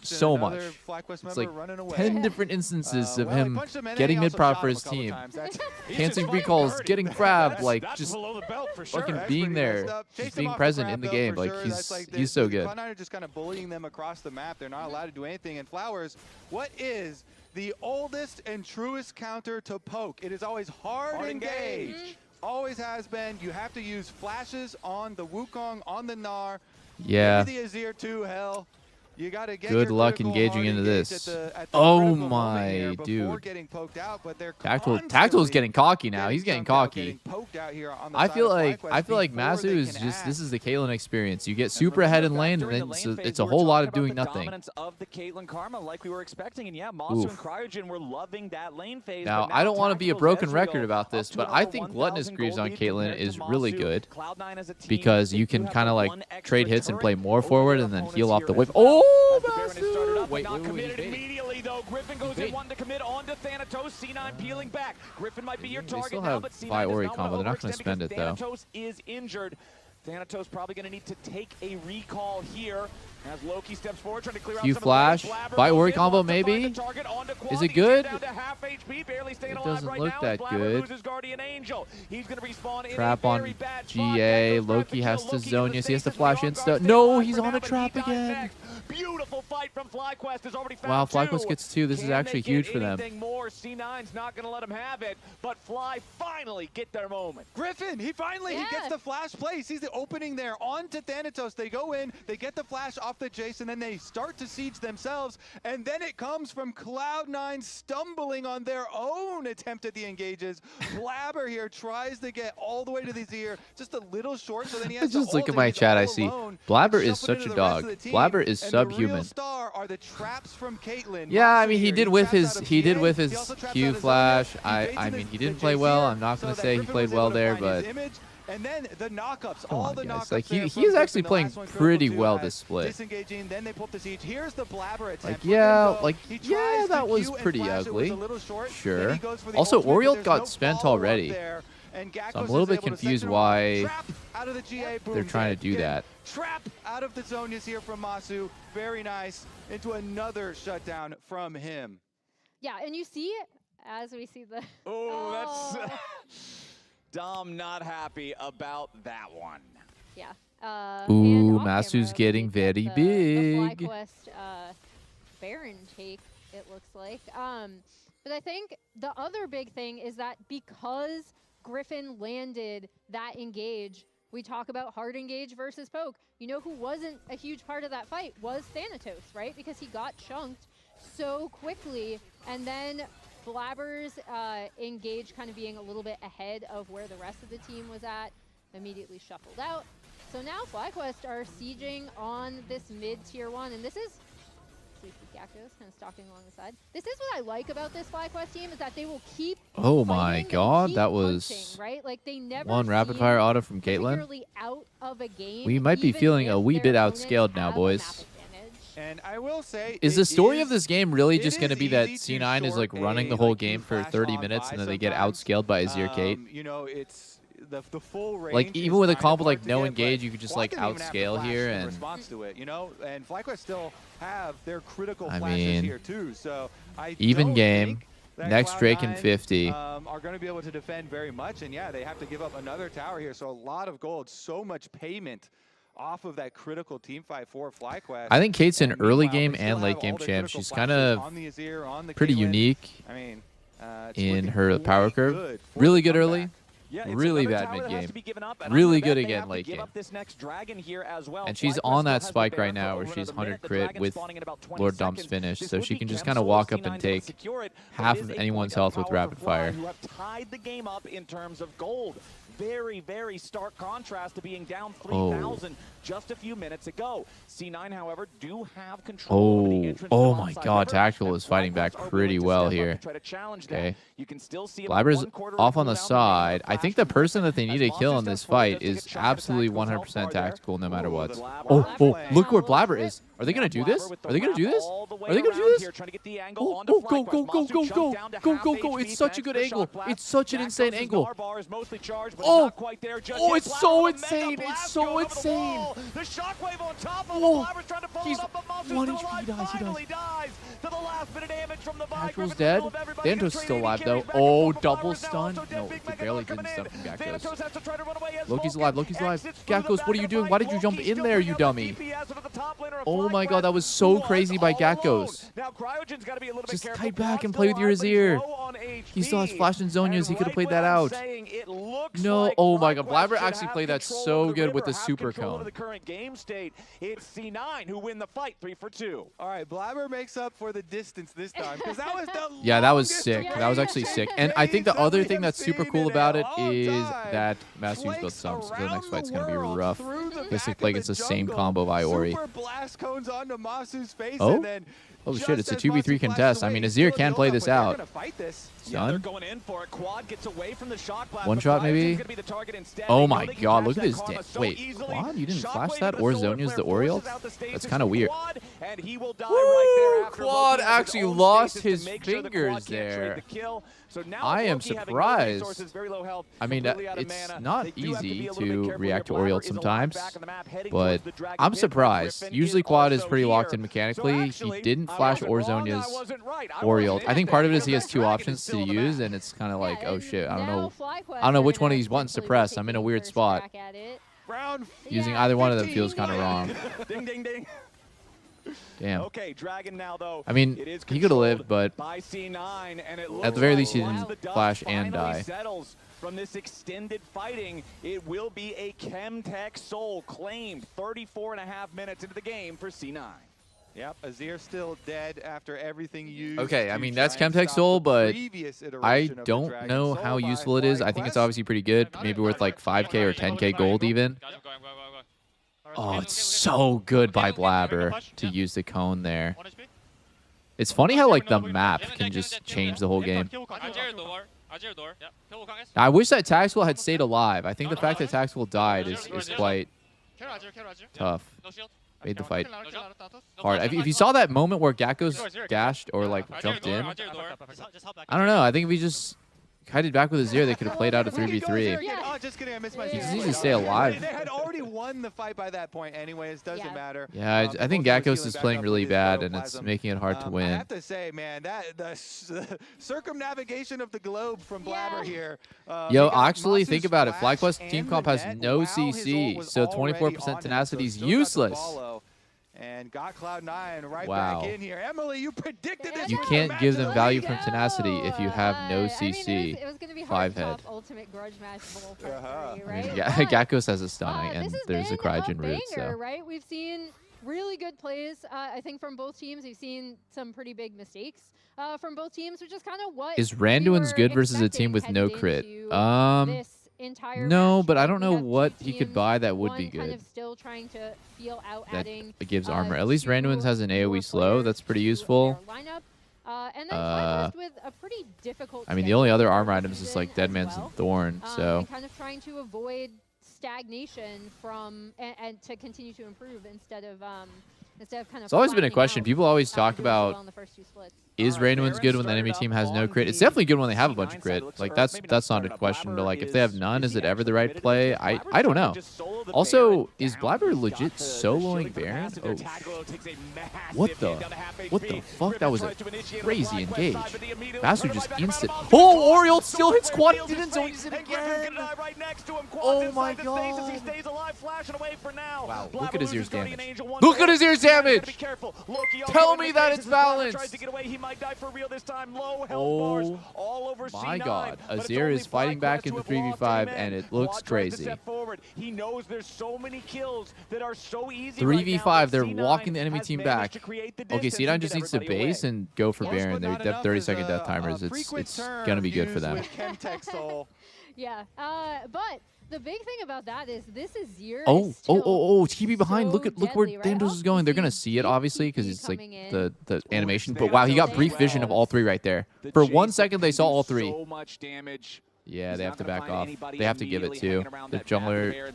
so much. It's like 10 different instances of him getting mid-prod for his team, canceling recalls, getting crab, like just fucking being there, just being present in the game. Like, he's so good. Cloud9 are just kind of bullying them across the map. They're not allowed to do anything. And Flowers, what is the oldest and truest counter to poke? It is always hard engage. Always has been. You have to use flashes on the Wukong, on the Gnar. Yeah. Maybe the Azir too, hell. You got to get Good your luck critical engaging hard into engage this. at the Oh critical moment my here before dude. getting poked out, but they're Tactil's getting cocky now. He's getting cocky. poked out here on the I side feel of like FlyQuest before Masu they is can just act. this is the Caitlyn experience. You get super ahead in lane, and then it's a whole lot of doing nothing. Of the Caitlyn Karma, like we were expecting, and yeah, Masu Oof. and Cryogen were loving that lane phase. Now, I don't want to be a broken record about this, but I think Gluttonous Greaves on Caitlyn is really good because you can kind of like trade hits and play more forward and then heal off the whip. Oh, Masu! Wait, Immediately though, Griffin goes in one to commit onto Thanatos. C9 peeling back. Griffin might be your They target still now, have but C9 Viori does combo. They're not going to overextend spend it because though. Thanatos is injured. Thanatos probably going to need to take a recall here as Loki steps forward trying to clear Q out flash, Viori combo wants to find maybe. the target onto Is it Quality, good? down to half HP, barely staying It alive doesn't right look now, that and Blabber good. loses Guardian Angel. He's going to respawn in Trap a on very bad spot. GA. Loki has to zone. Yes, he has to flash insta. No, he's on a trap again. Beautiful fight from FlyQuest has already found Wow, two. FlyQuest gets 2. This is Can actually they huge get for them. anything more? C9's not going to let him have it, but Fly finally get their moment. Griffin, he gets the flash play. He sees the opening there onto Thanatos. They go in, they get the flash off the Jace, and then they start to siege themselves. And then it comes from Cloud9 stumbling on their own attempt at the engages. Blabber here tries to get all the way to the Azir, just a little short, so then he has Just to look ult at it. my He's chat. all I see alone. Blabber Shuffled is such into a the rest dog. of the team. Blabber is And the real subhuman. star are the traps from Caitlyn. Yeah, I Masu mean he here, did with traps his out of he did GA. with He his also traps Q out of flash. Zonia. He I baits mean in he the didn't play well. Jace I'm not so gonna that say he Griffin played was able well to there, find his but image. And then the knockups, come all on, the guys. knockups. Like there he from is actually Griffin. The playing last one pretty critical well too, this split. Disengaging, then they pull the siege. Here's the Blabber attempt. Like Look at yeah, him go. like He yeah, tries that to was Q and pretty flash. It was ugly. a little short. Then Sure. he goes for the Also, ultimate, but Oriole there's got no spent follow-up already. there. And So I'm Gakos a little is bit able to confused second why trap out of the GA. Boom, they're trying to do get that. Trap out of the Zonias here from Masu. Very nice. Into another shutdown from him. Yeah, and you see, as we see the... Oh, that's... Dom not happy about that one. Yeah. Ooh, and Masu's getting very the big. FlyQuest Baron take, it looks like. But I think the other big thing is that because Griffin landed that engage, we talk about hard engage versus poke. You know who wasn't a huge part of that fight was Thanatos, right? Because he got chunked so quickly, and then Blabber's engage kind of being a little bit ahead of where the rest of the team was at, immediately shuffled out. So now FlyQuest are sieging on this mid tier 1, and this is Gakos kind of stalking along the side. This is what I like about this FlyQuest team is that they will keep Oh my fighting, god, keep that was punching, right? Like they never one rapid fire auto from Caitlyn. particularly out of a game. We might be even feeling if a wee their bit opponents outscaled now, have a boys. map advantage. And I will say, is the story of this game really just going to be that C9 is like running the whole game for 30 minutes and then they get outscaled by Azir Kate? You know, it's the full range. Like even with a combo like no get, engage, you could just like outscale here in and response to it, you know. And FlyQuest still have their critical I flashes mean, here too. So I even don't game. think that Next Drake and Cloud9, 50. are going to be able to defend very much, and yeah, they have to give up another tower here. So a lot of gold, so much payment off of that critical team fight for FlyQuest. I think Kate's an early game and late game champ. She's kind of pretty unique in her power curve. Really good early. Yeah, really bad mid game. Really good again late game. And she's on that spike right now where she's 100 crit with Lord Dump's finish, so she can just kind of walk up and take half of anyone's health with rapid fire. Who have tied the game up in terms of gold. Very, very stark contrast to being down 3,000 just a few minutes ago. C9, however, do have control over the entrance. Oh my God, Tactical is fighting back pretty well here. Okay. Blabber's off on the side. I think the person that they need to kill in this fight is absolutely 100% Tactical no matter what. Oh, look where Blabber is. Are they going to do this? Are they going to do this? Are they going to do this? Oh, go. It's such a good angle. It's such an insane angle. Oh, it's so insane. It's so insane. The shockwave on top of Blabber's trying to follow he's up, but one Monster's HP. finally dies to the last bit of damage from the Tactical's dead. Danto's still alive though. Oh, double stun. No, he barely didn't stun from Gakkos. Loki's alive. Loki's alive. Gakkos, what are you doing? Why did you jump in there, you dummy? Oh my God, that was so crazy by Gakkos. Just kite back and play with your Azir. He still has Flash and Zhonya's. He could have played that out. No, oh my God, Blabber actually played that so good with the super cone. The current game state, it's C9 who win the fight 3 for 2. All right, Blabber makes up for the distance this time because that was the yeah, that was sick. That was actually sick. And I think the other thing that's super cool about it is that Masu's built some, so the next fight's going to be rough. Basically play against the same combo of Iori. Super blast cones onto Masu's face, oh? And then Oh shit, it's a 2v3 contest. I mean, Azir can play this out. Stun? One shot maybe? Oh my God, look at this. Wait, Quad? You didn't flash that? Or Zhonya's the Oriole? That's kind of weird. Woo! Quad actually lost his fingers there. I am surprised. I mean, it's not easy to react to Oriole sometimes, but I'm surprised. Usually Quad is pretty locked in mechanically. He didn't flash or Zhonya's Oriole. I think part of it is he has two options to use, and it's kind of like, oh shit, I don't know which one of these buttons to press. I'm in a weird spot. Using either one of them feels kind of wrong. Ding, ding, ding. Damn. Okay, Dragon now though. I mean, he could have lived, but at the very least, he didn't flash and die. From this extended fighting, it will be a Chemtech Soul claimed 34.5 minutes into the game for C9. Yep, Azir still dead after everything used. Okay, I mean, that's Chemtech Soul, but I don't know how useful it is. I think it's obviously pretty good. Maybe worth like 5K or 10K gold even. Oh, it's so good by Blabber to use the cone there. It's funny how like the map can just change the whole game. I wish that Tactical had stayed alive. I think the fact that Tactical died is quite tough. Made the fight hard. If you saw that moment where Gakkos dashed or like jumped in, I don't know. I think if he just kited back with Azir, they could have played out a 3v3. Oh, just kidding. I missed my He just needs to stay alive. They had already won the fight by that point anyways. Doesn't matter. Yeah, I think Gakkos is playing really bad, and it's making it hard to win. I have to say, man, the circumnavigation of the globe from Blabber here. Yo, actually, think about it. FlyQuest team comp has no CC, so 24% tenacity is useless. And got Cloud9 right wow. back in here. Emily, you predicted this. You can't give them value from tenacity if you have no CC. I mean, it was going to be hard to top ultimate grudge match bowl part 3, right? Yeah, Gakkos has a stun, and there's a cryogen root. So. Right? We've seen really good plays, I think, from both teams. We've seen some pretty big mistakes from both teams, which is kind of what is Randuin's good versus a team with no crit? No, but I don't know what he could buy that would be good. Kind of still trying to feel out that gives armor. At least Randuin's has an AoE slow. That's pretty useful. And then with a pretty difficult. I mean, the only other armor items is like Dead Man's and Thorn. So and kind of trying to avoid stagnation from and to continue to improve instead of It's always been a question. People always talk about, is Rainwind's good when the enemy team has no crit? It's definitely good when they have a bunch of crit. Like, that's not a question. But, like, if they have none, is it ever the right play? I don't know. Also, is Blabber legit soloing Baron? Oh, what the fuck? That was a crazy engage. Master just instant. Oh, Oriole still hits quad. Didn't zone it again. Oh my god. Wow, look at his ear's damage. Look at his ear's damage. Tell me that it's balanced. Oh my god. Azir is fighting back in the 3v5 and it looks crazy. He knows there's so many kills that are so easy 3v5, they're walking the enemy team back. Okay, C9 just needs to base and go for Baron. They're 30-second death timers. It's gonna be good for them. Yeah, but the big thing about that is this is Zir. Oh, TB behind. Look where Dandos is going. They're gonna see it obviously because it's like the animation. But wow, he got brief vision of all three right there. For 1 second, they saw all three. So much damage. Yeah, they have to back off. They have to give it too. The jungler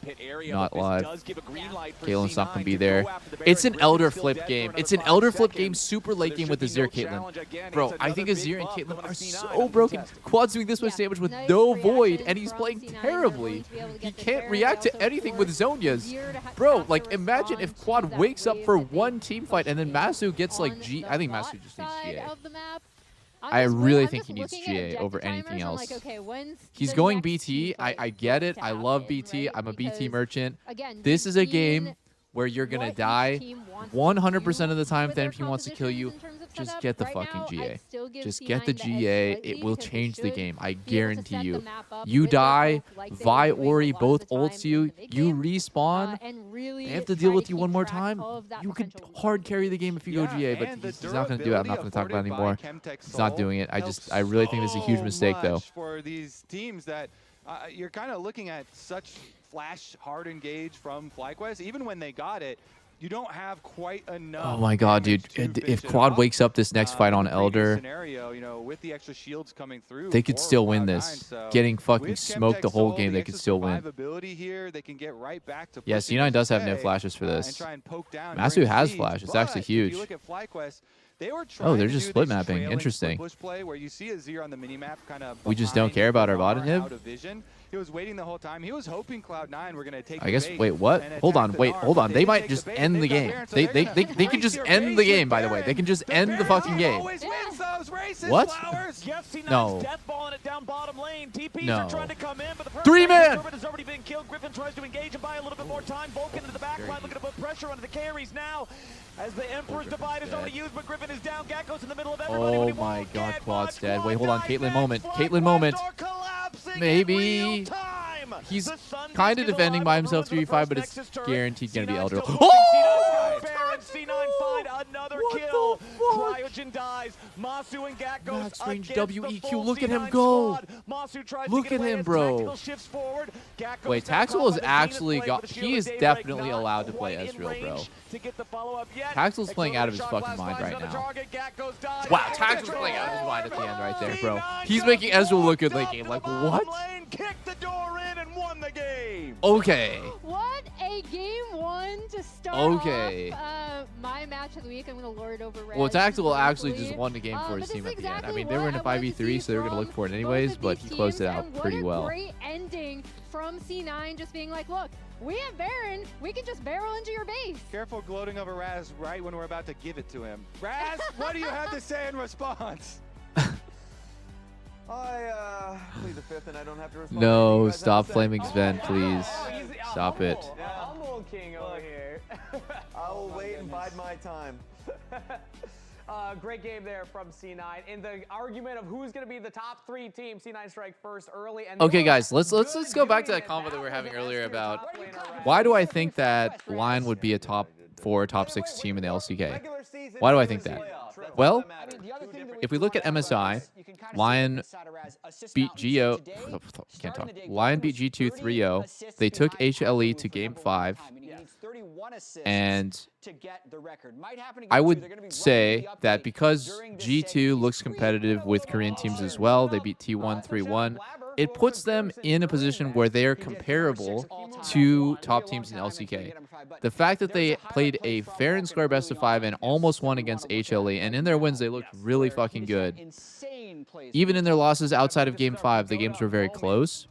not live. Caitlyn's not going to be there. It's an Elder Flip game. It's an Elder Flip game, super late game with Azir Caitlyn. Bro, I think Azir and Caitlyn are so broken. Quad's doing this much damage with no Void, and he's playing terribly. He can't react to anything with Zhonya's. Bro, like, imagine if Quad wakes up for one team fight, and then Masu gets, like, G. I think Masu just needs GA. I really think he needs GA over anything else. He's going BT. I get it. I love BT. I'm a BT merchant. This is a game where you're going to die 100% of the time if the enemy team wants to kill you. Just get the fucking GA. Just get the GA. It will change the game. I guarantee you. You die, Vi, Ori both ults you. You respawn. They have to deal with you one more time. You could hard carry the game if you go GA, but he's not going to do it. I'm not going to talk about it anymore. He's not doing it. I really think this is a huge mistake, though. For these teams that you're kind of looking at such flash hard engage from FlyQuest, even when they got it, you don't have quite enough. Oh my god, dude. If Quad wakes up this next fight on Elder, scenario, you know, with the extra shields coming through, they could still win this. Getting fucking smoked the whole game, they could still win. Here, they can get right back to yeah, C9 does have no flashes for this. Masu has flash. It's actually huge. Oh, they're just split mapping. Interesting. We just don't care about our bot inhib? He was waiting the whole time. He was hoping Cloud9 were going to take I guess, wait, what? Hold on, wait, hold on. They might just end the game. They can just end the game, by the way. They can just end the fucking game. What? No. No. 3-man! has already been killed. Griffin tries to engage and buy a little bit more time. Vulcan into the back line, looking to put pressure onto the carries now. As the Emperor's Divide is already used, but Griffin is down. Gakko's in the middle of everybody. Oh my god, Quad's dead. Wait, hold on. Caitlyn moment. Caitlyn moment. Maybe. He's kind of defending by himself 3v5, but it's guaranteed going to be Elder. Oh! C9 find another kill. Cryogen dies. Masu and Gakko Max range WEQ. Look at him go. Look at him, bro. Wait, Taxel is actually got. He is definitely allowed to play Ezreal, bro. Taxel's playing out of his fucking mind right now. Wow, Taxel's playing out of his mind at the end right there, bro. He's making Ezreal look good late game. Like, what? Okay. What a game one to start off my match of the week. I'm going to lord over Red. Well, Taxel actually just won the game for his team at the end. I mean, they were in a 5v3, so they were going to look for it anyways, but he closed it out pretty well. Great ending from C9, just being like, look, we have Baron. We can just barrel into your base. Careful gloating over Raz right when we're about to give it to him. Raz, what do you have to say in response? I plead the fifth and I don't have to respond. No, stop flaming Sven, please. Stop it. Humble king over here. I will wait and bide my time. Great game there from C9. In the argument of who's going to be the top 3 teams, C9 strike first early. And okay, guys, let's go back to that convo that we were having earlier about why do I think that LYON would be a top 4, top 6 team in the LCK? Why do I think that? Well, if we look at MSI, LYON beat Geo. Can't talk. LYON beat G2 3-0. They took HLE to Game 5. And I would say that because G2 looks competitive with Korean teams as well, they beat T1 3-1. it puts them in a position where they are comparable to top teams in LCK. The fact that they played a fair and square best of 5 and almost won against HLE, and in their wins they looked really fucking good. Even in their losses outside of Game 5, the games were very close.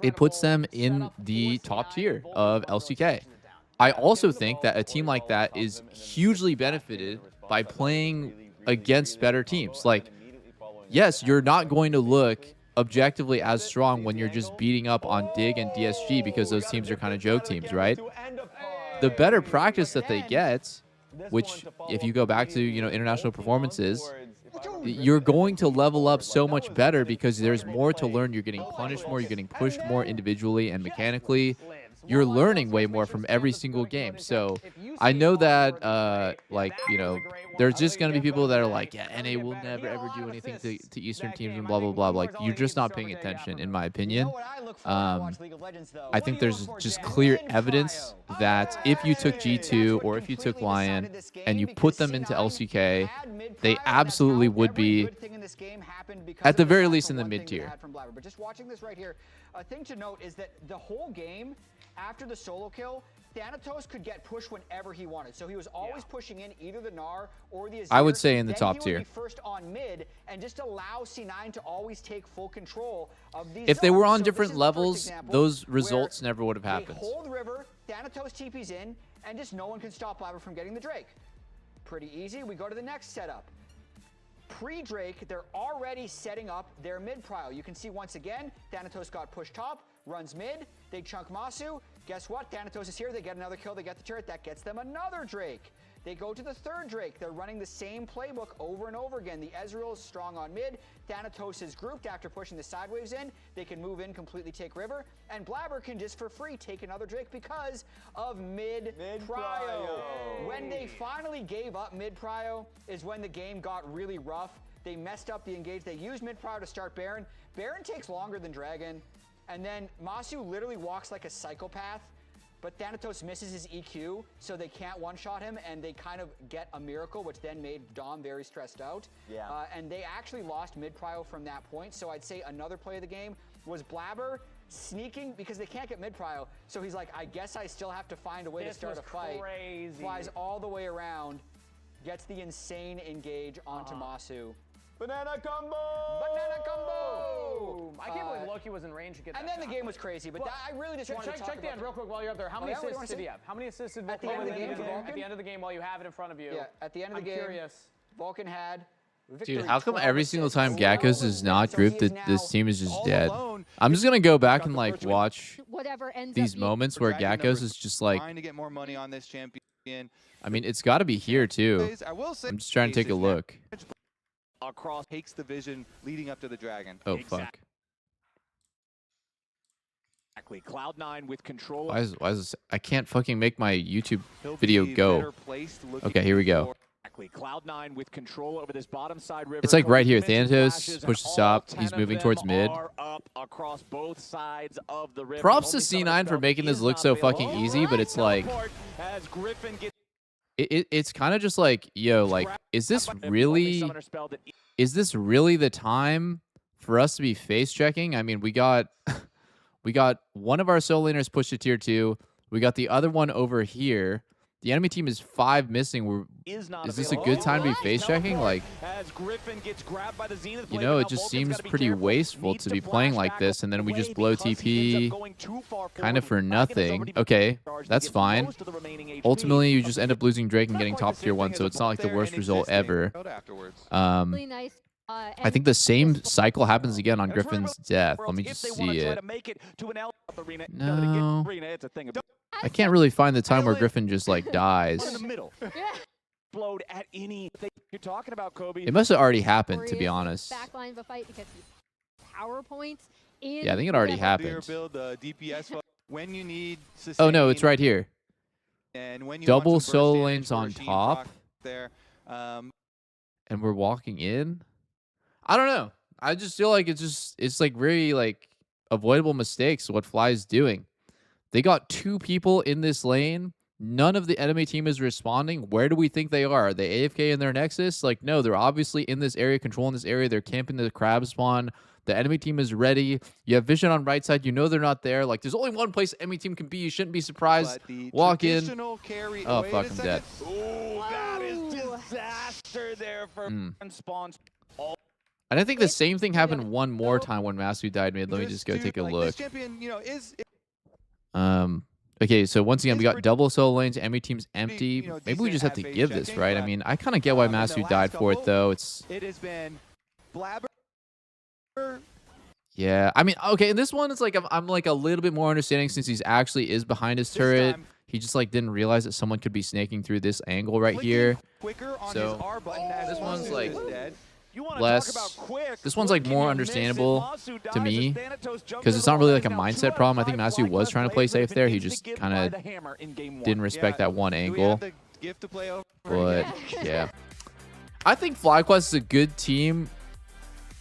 It puts them in the top tier of LCK. I also think that a team like that is hugely benefited by playing against better teams. Like, yes, you're not going to look objectively as strong when you're just beating up on Dig and DSG because those teams are kind of joke teams, right? The better practice that they get, which if you go back to, you know, international performances, you're going to level up so much better because there's more to learn. You're getting punished more, you're getting pushed more individually and mechanically. You're learning way more from every single game. So I know that, like, you know, there's just going to be people that are like, yeah, NA will never, ever do anything to Eastern teams and blah, blah, blah. Like, you're just not paying attention, in my opinion. I think there's just clear evidence that if you took G2 or if you took LYON and you put them into LCK, they absolutely would be, at the very least, in the mid-tier. But just watching this right here, a thing to note is that the whole game, after the solo kill, Thanatos could get pushed whenever he wanted. So he was always pushing in either the Gnar or the Azir. I would say in the top He tier. would be first on mid and just allow C9 to always take full control of these If they were zones. on So different this is the first levels, example those where results never would have happened. They hold river, Thanatos TP's in, and just no one can stop Blabber from getting the Drake. Pretty easy. We go to the next setup. Pre-Drake, they're already setting up their mid prio. You can see once again, Thanatos got pushed top, runs mid, they chunk Masu. Guess what? Thanatos is here, they get another kill, they get the turret, that gets them another Drake. They go to the third Drake. They're running the same playbook over and over again. The Ezreal is strong on mid. Thanatos is grouped after pushing the side waves in. They can move in, completely take river. And Blabber can just for free take another Drake because of mid-prio. When they finally gave up mid-prio is when the game got really rough. They messed up the engage. They used mid-prio to start Baron. Baron takes longer than Dragon. And then Masu literally walks like a psychopath. But Thanatos misses his EQ, so they can't one-shot him, and they kind of get a miracle, which then made Dom very stressed out. Yeah. And they actually lost mid-prio from that point, so I'd say another play of the game was Blabber sneaking, because they can't get mid-prio, so he's like, I guess I still have to find a way to start a fight. Crazy. Flies all the way around, gets the insane engage onto Masu. Banana combo! Banana combo! I can't believe Loki was in range to get that. And then the game was crazy, but I really just wanted to talk check the end real quick while you're up there. How many assists did he have? How many assists did Vulcan at the end of the game? At the end of the game while you have it in front of you? Yeah, at the end of the game, curious. Vulcan had Dude, how come every single time Gakkos is not grouped, this team is just dead? I'm just gonna go back and like watch these moments where Gakkos is just like. Trying to get more money on this champion. I mean, it's got to be here too. I'm just trying to take a look. Across takes the vision leading up to the dragon. Oh fuck. Exactly. Cloud9 with control. Why is this? I can't fucking make my YouTube video go. Okay, here we go. Cloud9 with control over this bottom side river. It's like right here. Thanatos push to stop. He's moving towards mid. Up across both sides of the river. Props to C9 for making this look so fucking easy, but it's like. It's kind of just like, yo, like, is this really the time for us to be face checking? I mean, we got one of our solo laners pushed to tier 2. We got the other one over here. The enemy team is 5 missing. Is this a good time to be face checking? Like, you know, it just seems pretty wasteful to be playing like this, and then we just blow TP kind of for nothing. Okay, that's fine. Ultimately, you just end up losing Drake and getting top tier 1, so it's not like the worst result ever. I think the same cycle happens again on Griffin's death. Let me just see it. No. I can't really find the time where Griffin just like dies. At any you're talking about, Kobe. It must have already happened, to be honest. Backline of a fight because PowerPoints. Yeah, I think it already happened. Build DPS when you need oh no, it's right here. And when you double solo lanes on top. There, and we're walking in. I don't know. I just feel like it's like very like avoidable mistakes. What Fly's doing. They got 2 people in this lane none of the enemy team is responding. Where do we think they are? Are they AFK in their Nexus? Like, no, they're obviously in this area, controlling this area. They're camping the crab spawn. The enemy team is ready. You have vision on right side. You know they're not there. Like, there's only one place enemy team can be. You shouldn't be surprised. Walk in. Oh, fuck, I'm dead. Ooh, that is disaster there for spawns. And I think the same thing happened one more time when Masu died mid. Let me just go take a look. This champion, you know, is Okay, so once again, we got double solo lanes. Enemy team's empty. Maybe we just have to give this, right? I mean, I kind of get why Masu died for it, though. It has been Blabber. Yeah, I mean, okay, in this one, it's like I'm like a little bit more understanding since he's actually is behind his turret. He just like didn't realize that someone could be snaking through this angle right here. So this one's like less. This one's like more understandable to me because it's not really like a mindset problem. I think Masu was trying to play safe there. He just kind of didn't respect that one angle. But yeah, I think FlyQuest is a good team.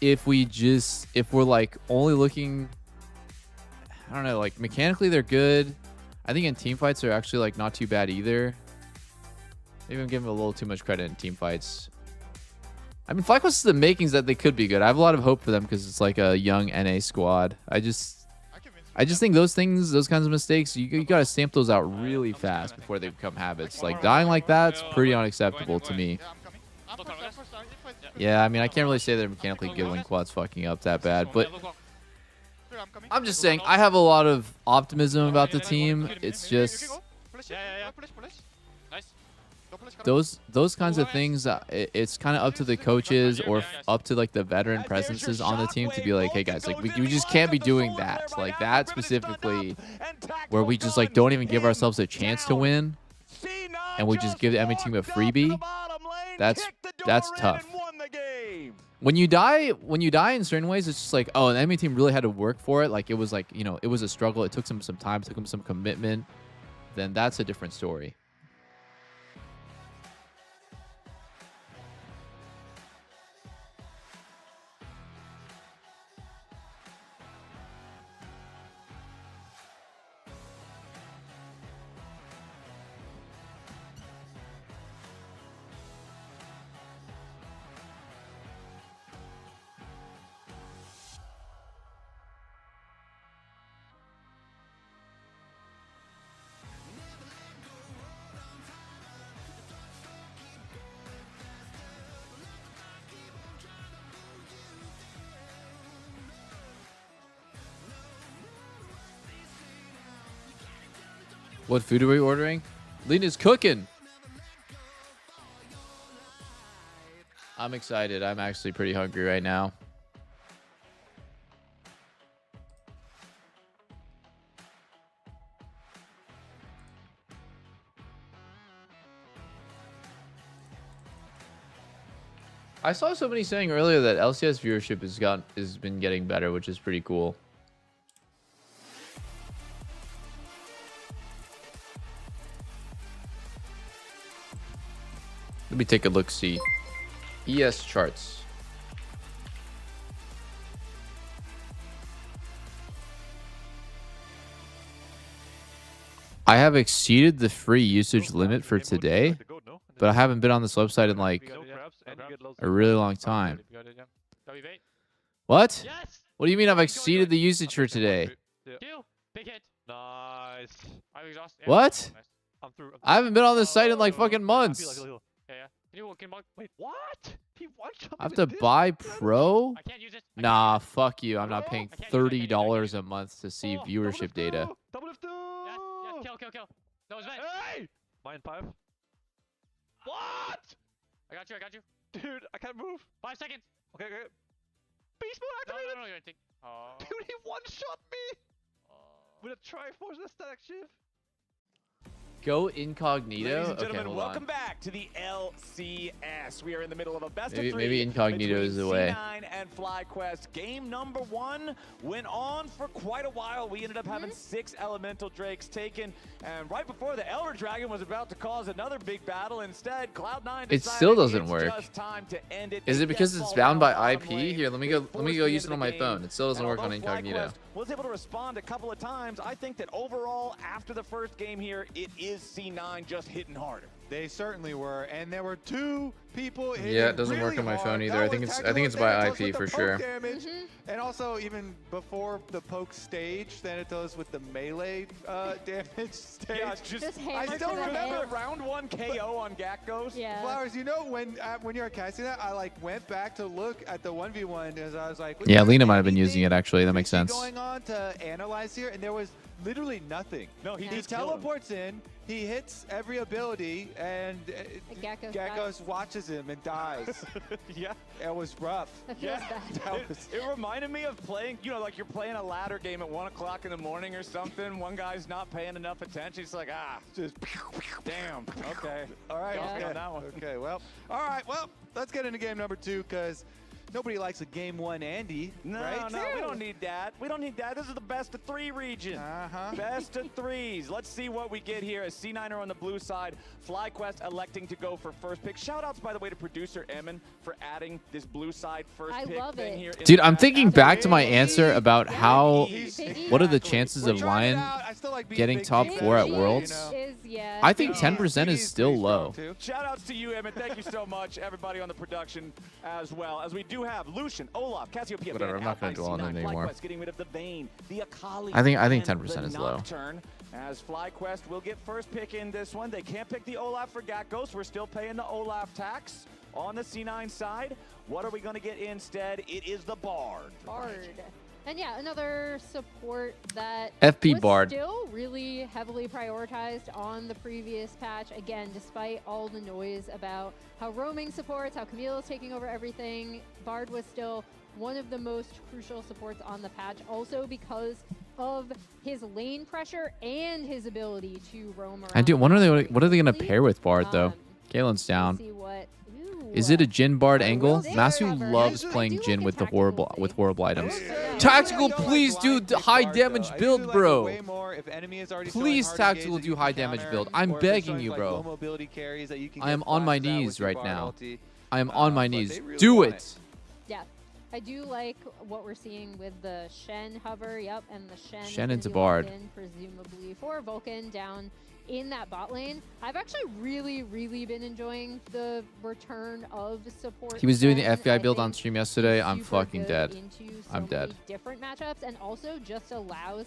If we're like only looking, I don't know, like mechanically they're good. I think in team fights they're actually like not too bad either. Maybe I'm giving them a little too much credit in team fights. I mean, FlyQuest is the makings that they could be good. I have a lot of hope for them because it's like a young NA squad. I just think those kinds of mistakes, you gotta stamp those out really fast before they become habits. Like dying like that's pretty unacceptable to me. Yeah, I mean, I can't really say they're mechanically good when quad's fucking up that bad, but I'm just saying I have a lot of optimism about the team. It's just those kinds of things. It's kind of up to the coaches or up to like the veteran presences on the team to be like, hey guys, like we just can't be doing that. Like that specifically, where we just like don't even give ourselves a chance to win, and we just give the enemy team a freebie. That's tough. When you die in certain ways, it's just like, oh, the enemy team really had to work for it. Like it was like, you know, it was a struggle. It took them some time, took them some commitment. Then that's a different story. What food are we ordering? Lena's cooking. I'm excited. I'm actually pretty hungry right now. I saw somebody saying earlier that LCS viewership has been getting better, which is pretty cool. Let me take a look, see. ES charts. I have exceeded the free usage limit for today, but I haven't been on this website in like a really long time. What? What do you mean I've exceeded the usage for today? What? I haven't been on this site in like fucking months. Wait, what? I have to buy Pro? Nah, fuck you. I'm not paying $30 a month to see viewership data. Kill. That was bad. Hey! Mine 5. What? I got you. Dude, I can't move. 5 seconds. Okay. Beast mode activated. No, I think. Dude, he one-shot me. With a Triforce and a static shift. Go incognito. Ladies and Okay, gentlemen, hold welcome on. back to the LCS. We are in the middle of a best of 3. Maybe incognito is the way. C9 and FlyQuest. Game number 1 went on for quite a while. We ended up having 6 Elemental Drakes taken, and right before the Elder Dragon was about to cause another big battle, instead Cloud9 It still decided doesn't it's work. just time to end it. Is They it because death it's fall bound down by bottom IP? lane. Here, let me They go forced use the it on end my of the phone. game. It still doesn't And work on although incognito. FlyQuest was able to respond a couple of times, I think that overall, after the first game here, it is C9 just hitting harder. They certainly were, and there were 2 people hitting Yeah, it doesn't really work on my hard. phone either. That I think was it's by Thanatos IP with the for poke sure. Damage. And also, even before the poke stage, Thanatos with the melee damage stage. Yeah, just I hammer still to the remember head. round 1 KO on Gakgos. Yeah. Flowers, you know, when you're casting that, I like went back to look at the 1v1 as I was like, Yeah, Lena might have been using it actually. That makes sense. going on to analyze here, and there was literally nothing. No, he He just killed him. teleports in, he hits every ability, and Gakgos watches him and dies. Yeah. It was rough. That feels bad. It reminded me of playing, you know, like you're playing a ladder game at 1 o'clock in the morning or something. One guy's not paying enough attention. He's like, just damn. Okay. All right. Got me Okay. on that one. Okay. Well. All right. Well, let's get into game number 2 because nobody likes a game 1 Andy. No, right? no, we don't need that. We don't need that. This is the best of 3 region. Best of 3s. Let's see what we get here as C9 are on the blue side. FlyQuest electing to go for first pick. Shout outs, by the way, to producer Emin for adding this blue side first I pick love thing it. here. in Dude, the I'm match. thinking back to my answer about how, Piggy. what are the chances of trying it LYON out. I still like being getting big top Piggy 4 at better, Worlds? you know? Yeah. I think 10% is still low. Shout outs to you, Emmett. Thank you so much, everybody on the production as well. As we do have Lucian, Olaf, Cassiopeia. Whatever, I'm not gonna dwell on it anymore. Getting rid of the Vayne, the Akali. I think and 10% the is low. Nocturne. As FlyQuest will get first pick in this one. They can't pick the Olaf for Gakgos. We're still paying the Olaf tax on the C9 side. What are we going to get instead? It is the Bard. And yeah, another support that FP was Bard. still really heavily prioritized on the previous patch. Again, despite all the noise about how roaming supports, how Camille is taking over everything, Bard was still one of the most crucial supports on the patch, also because of his lane pressure and his ability to roam around. I do. What are they gonna pair with Bard though? Galen's down. See what, Is it a Jin Bard angle? There, Masu however. loves I playing do Jin like with a the horrible tactical items. Yeah. Tactical, please do high damage build, bro. Way more if enemy is already Please, throwing hard tactical, engage that do you high can damage counter, build. I'm or if it's begging showing, you, like, bro. low mobility carries that you can I get am on my flashes out knees with your right Bard now. ulti. I am on my But knees. they really Do want it. Yeah, I do like what we're seeing with the Shen hover. Yep, and the Shen. is Shen gonna into be Bard. locked in, presumably for Vulcan down in that bot lane. I've actually really been enjoying the return of support. He was doing the Shen. FBI I build on think stream yesterday. he's I'm super fucking good dead. into so I'm dead. many different matchups, and also just allows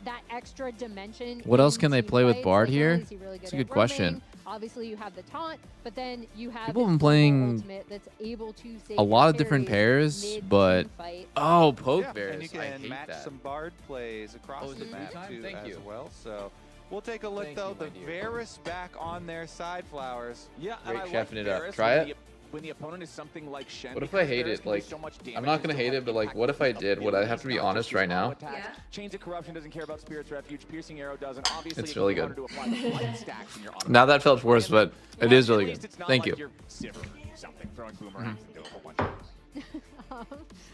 that extra dimension. What else in can they team play with fights. Bard Like, not here? only is he really That's good a at good question. roaming, obviously, you have the taunt, but then you have People have his been double playing ultimate that's able to save a lot your of different carries pairs, mid-team but fight. oh, poke Yeah, bears. and you I can hate match that. some Bard plays across Oh, is the it map blue time? too, Thank as you. well. So we'll take a look Thank though. you, my The dear. Varus back on their side, Flowers. Yeah, Great and I chefing like it up. Varus Try when it. When the opponent is something like Shen. What if I because hate Varus it? can do Like, so much damage I'm not and gonna still hate have it, but like, impact what if I with did? Would I have to be abilities, not honest just right his now? auto attacks. Chains of Corruption doesn't care about Spirit's Refuge. Piercing Arrow doesn't. Obviously, It's it really can good. to apply the flight stacks in your auto Now that felt worse, but it is really At least good. it's not Thank like you. You're Sivir or something, throwing boomerangs into a whole bunch of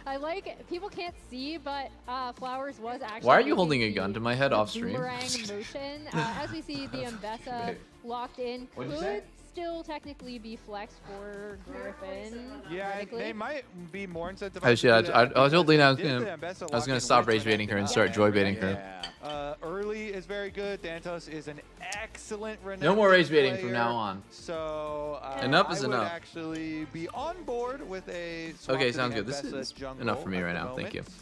I like, people can't see, but Flowers was actually. Why are you using holding a the- gun to my head the off stream? Boomerang motion. As we see, the Mbessa Wait. locked in What'd you could say? still technically be flexed for Griffin. Yeah, theoretically. they might be more incentivized. I should. to do that I was told Lena I was because they gonna. did the Mbessa I was lock gonna in stop way rage too baiting her and late. start joy baiting her. Early is very good. Thanatos is an excellent Renekton No more rage baiting from player. now on. So Enough is I would enough. actually be on board with a Okay, swap to sounds the good. This Mbessa is jungle enough for me at right the now. Thank you. moment.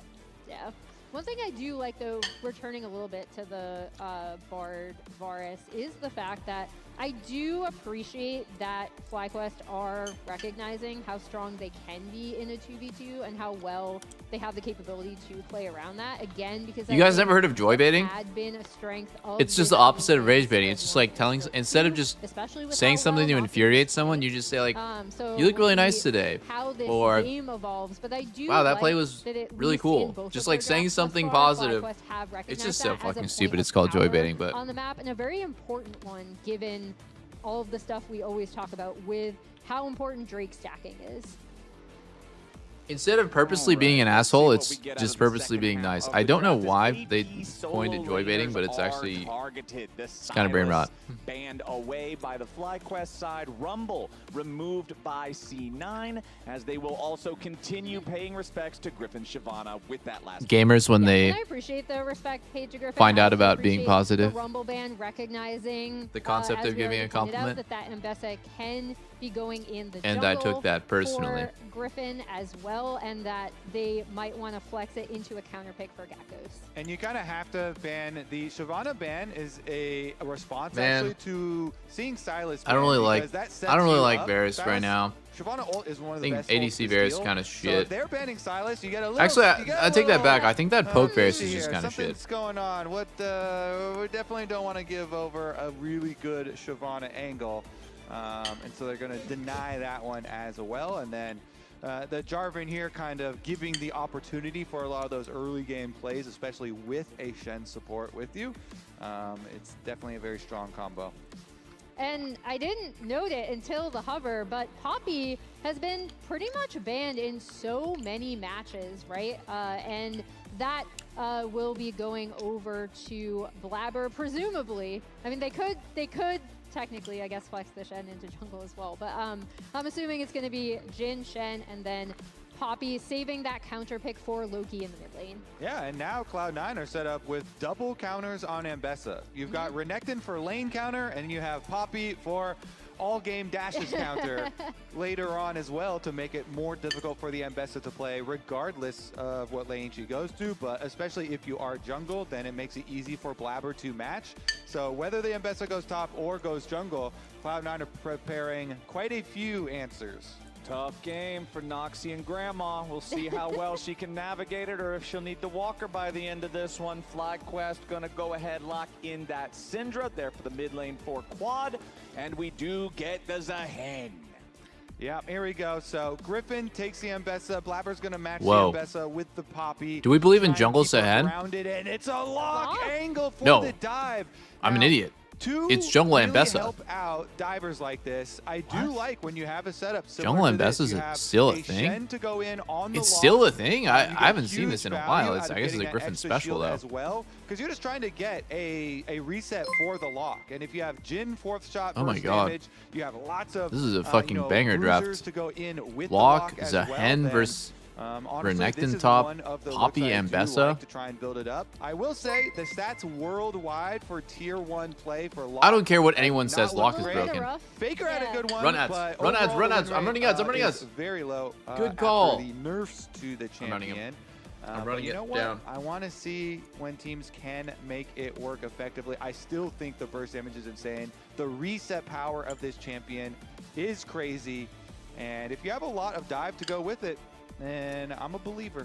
Yeah. One thing I do like, though, returning a little bit to the Bard Varus, is the fact that I do appreciate that FlyQuest are recognizing how strong they can be in a 2v2 and how well they have the capability to play around that. Again, because You guys never heard of joy baiting? had been a strength of It's just this the opposite of team rage baiting. It's just like telling, instead of just especially with saying how something well to Nokia infuriate someone, you just say like, so "You look really we'll nice see today," how this or game evolves, but I do "Wow, that like play was that at really least in cool." both Just of like their saying drafts thus something far, positive. FlyQuest have It's recognized just so that as a fucking point stupid. of It's called joy power baiting, but on the map, and a very important one given all of the stuff we always talk about with how important Drake stacking is. Instead of purposely being an asshole, it's just purposely being nice. I don't know why they coined it joy baiting, but it's actually it's kind of brain rot. Banned away by the FlyQuest side. Rumble removed by C9, as they will also continue paying respects to Griffin Shyvana with that last Gamers, when they I appreciate the respect paid to Griffin. find I out also about being appreciate positive. The Rumble ban recognizing The concept as of we giving already a pointed out, compliment. that Mbessa can be going in the And jungle I took that personally. for Griffin as well, and that they might want to flex it into a counter pick for Gakkos. And you kind of have to ban the Shyvana ban is a response Man. actually to seeing Silas. I don't really ban, like because that sets I don't really you like up. Varus Silas- right now. Shyvana ult is one of I the think best ults ADC to Varus steal. kind of So if shit. they're banning Silas, you get a little. Actually, you get I a take that back. little, I think that poke let me Varus see is just here. kind of shit. Something's going on. What we definitely don't want to give over a really good Shyvana angle, and so they're going to deny that one as well. And then the Jarvan here kind of giving the opportunity for a lot of those early game plays, especially with a Shen support with you. It's definitely a very strong combo. And I didn't note it until the hover, but Poppy has been pretty much banned in so many matches, right? And that will be going over to Blabber, presumably. I mean, they could technically, I guess, flex the Shen into jungle as well. But I'm assuming it's going to be Jhin, Shen, and then Poppy saving that counter pick for Loki in the mid lane. Yeah, and now Cloud9 are set up with double counters on Mbessa. You've got Renekton for lane counter, and you have Poppy for all game dashes counter later on as well to make it more difficult for the Mbessa to play regardless of what lane she goes to, but especially if you are jungle, then it makes it easy for Blabber to match. So whether the Mbessa goes top or goes jungle, Cloud9 are preparing quite a few answers. Tough game for Noxie and Grandma. We'll see how well she can navigate it, or if she'll need to walk her by the end of this one. FlyQuest gonna go ahead, lock in that Syndra there for the mid lane for quad, and we do get the Zahen. Yeah, here we go. So Griffin takes the Mbessa. Blabber's gonna match Whoa. the Mbessa with the Poppy. Do we believe in Try and jungle keep her Zahen? grounded, and it's a lock angle for No. the dive. I'm an Now, idiot. to It's jungle really Mbessa. help out divers like this, I do like when you have a setup similar Jungle to this, Mbessa's you have still a thing? Shen to go in on the It's lock. still a thing? I You get haven't seen huge this in a value while. out It's, of I guess it's getting a that Griffin extra special, shield though. as well, because you're just trying to get a reset for the lock. And if you have Jhin 4th shot Oh my burst God. damage, you have lots of This is a fucking bruisers banger draft. to go in with Lock, the lock as Zahen well, then, versus honestly, this Renekton is top, one of the Poppy looks I and do Mbessa. like to try and build it up. I will say the stats worldwide for tier 1 play for Lock. I don't care what anyone not says, look Lock is great. broken. Faker had a good one. Run ads, but run ads, overall run the ads. win I'm running rate, ads, I'm running is ads. very low. Good after call. the nerfs to the I'm running champion. I'm But running you it know what? down. I want to see when teams can make it work effectively. I still think the burst damage is insane. The reset power of this champion is crazy. And if you have a lot of dive to go with it, then I'm a believer.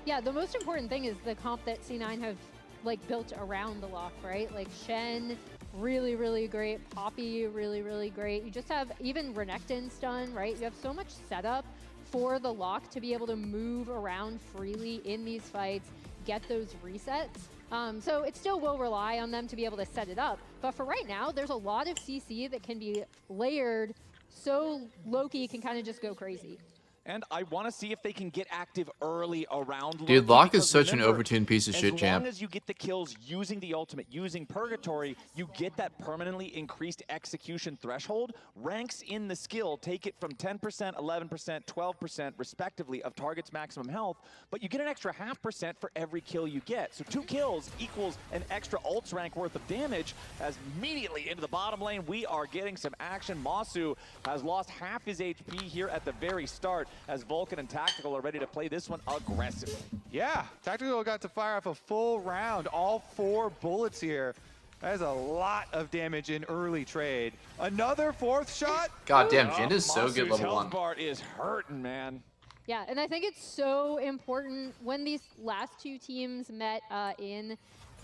Yeah, the most important thing is the comp that C9 have like built around the lock, right? Like Shen, really, really great. Poppy, really, really great. You just have even Renekton stun, right? You have so much setup for the lock to be able to move around freely in these fights, get those resets. So it still will rely on them to be able to set it up. But for right now, there's a lot of CC that can be layered so Loki can kind of just go crazy. And I want to see if they can get active early around Dude, Loki, Locke is because such an remember, overtuned piece of shit, As champ. long as you get the kills using the ultimate, using Purgatory, you get that permanently increased execution threshold. Ranks in the skill take it from 10%, 11%, 12% respectively of target's maximum health, but you get an extra 0.5% for every kill you get. So 2 kills equals an extra ults rank worth of damage. As immediately into the bottom lane, we are getting some action. Masu has lost half his HP here at the very start, as Vulcan and Tactical are ready to play this one aggressively. Yeah, Tactical got to fire off a full round, all 4 bullets here. That is a lot of damage in early trade. Another 4th shot? God damn, Jhin is so good Masu's level 1. health bar is hurting, man. Yeah, and I think it's so important when these last 2 teams met in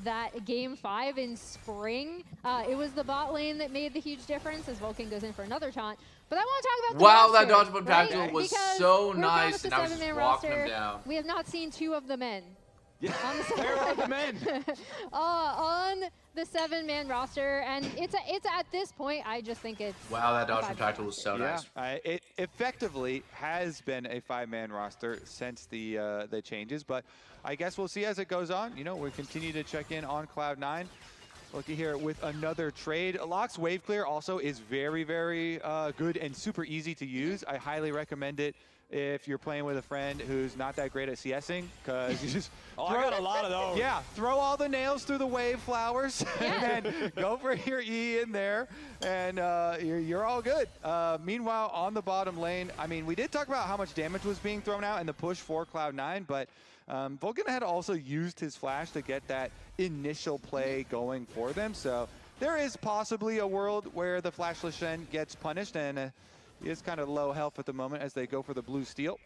that game 5 in spring. It was the bot lane that made the huge difference as Vulcan goes in for another taunt. But I want to talk about the Wow, that roster, dodge from right? Tactical was Because so we're down nice, with the and I was just 7-man walking him roster. down. We have not seen 2 of the men. on the Where are the men? on the 7-man roster, and it's at this point, I just think it's Wow, that dodge from Tactical was so nice. It effectively has been a 5-man roster since the changes, but I guess we'll see as it goes on. You know, we'll continue to check in on Cloud9. Looking here with another trade. Lock's Wave Clear also is very, very good and super easy to use. I highly recommend it if you're playing with a friend who's not that great at CSing, because you just I got a lot of those. Yeah, throw all the nails through the wave flowers and go for your E in there, and you're all good. Meanwhile, on the bottom lane, I mean, we did talk about how much damage was being thrown out in the push for Cloud9, but Vulcan had also used his flash to get that initial play going for them. So there is possibly a world where the Flashless Shen gets punished, and he is kind of low health at the moment as they go for the blue steal.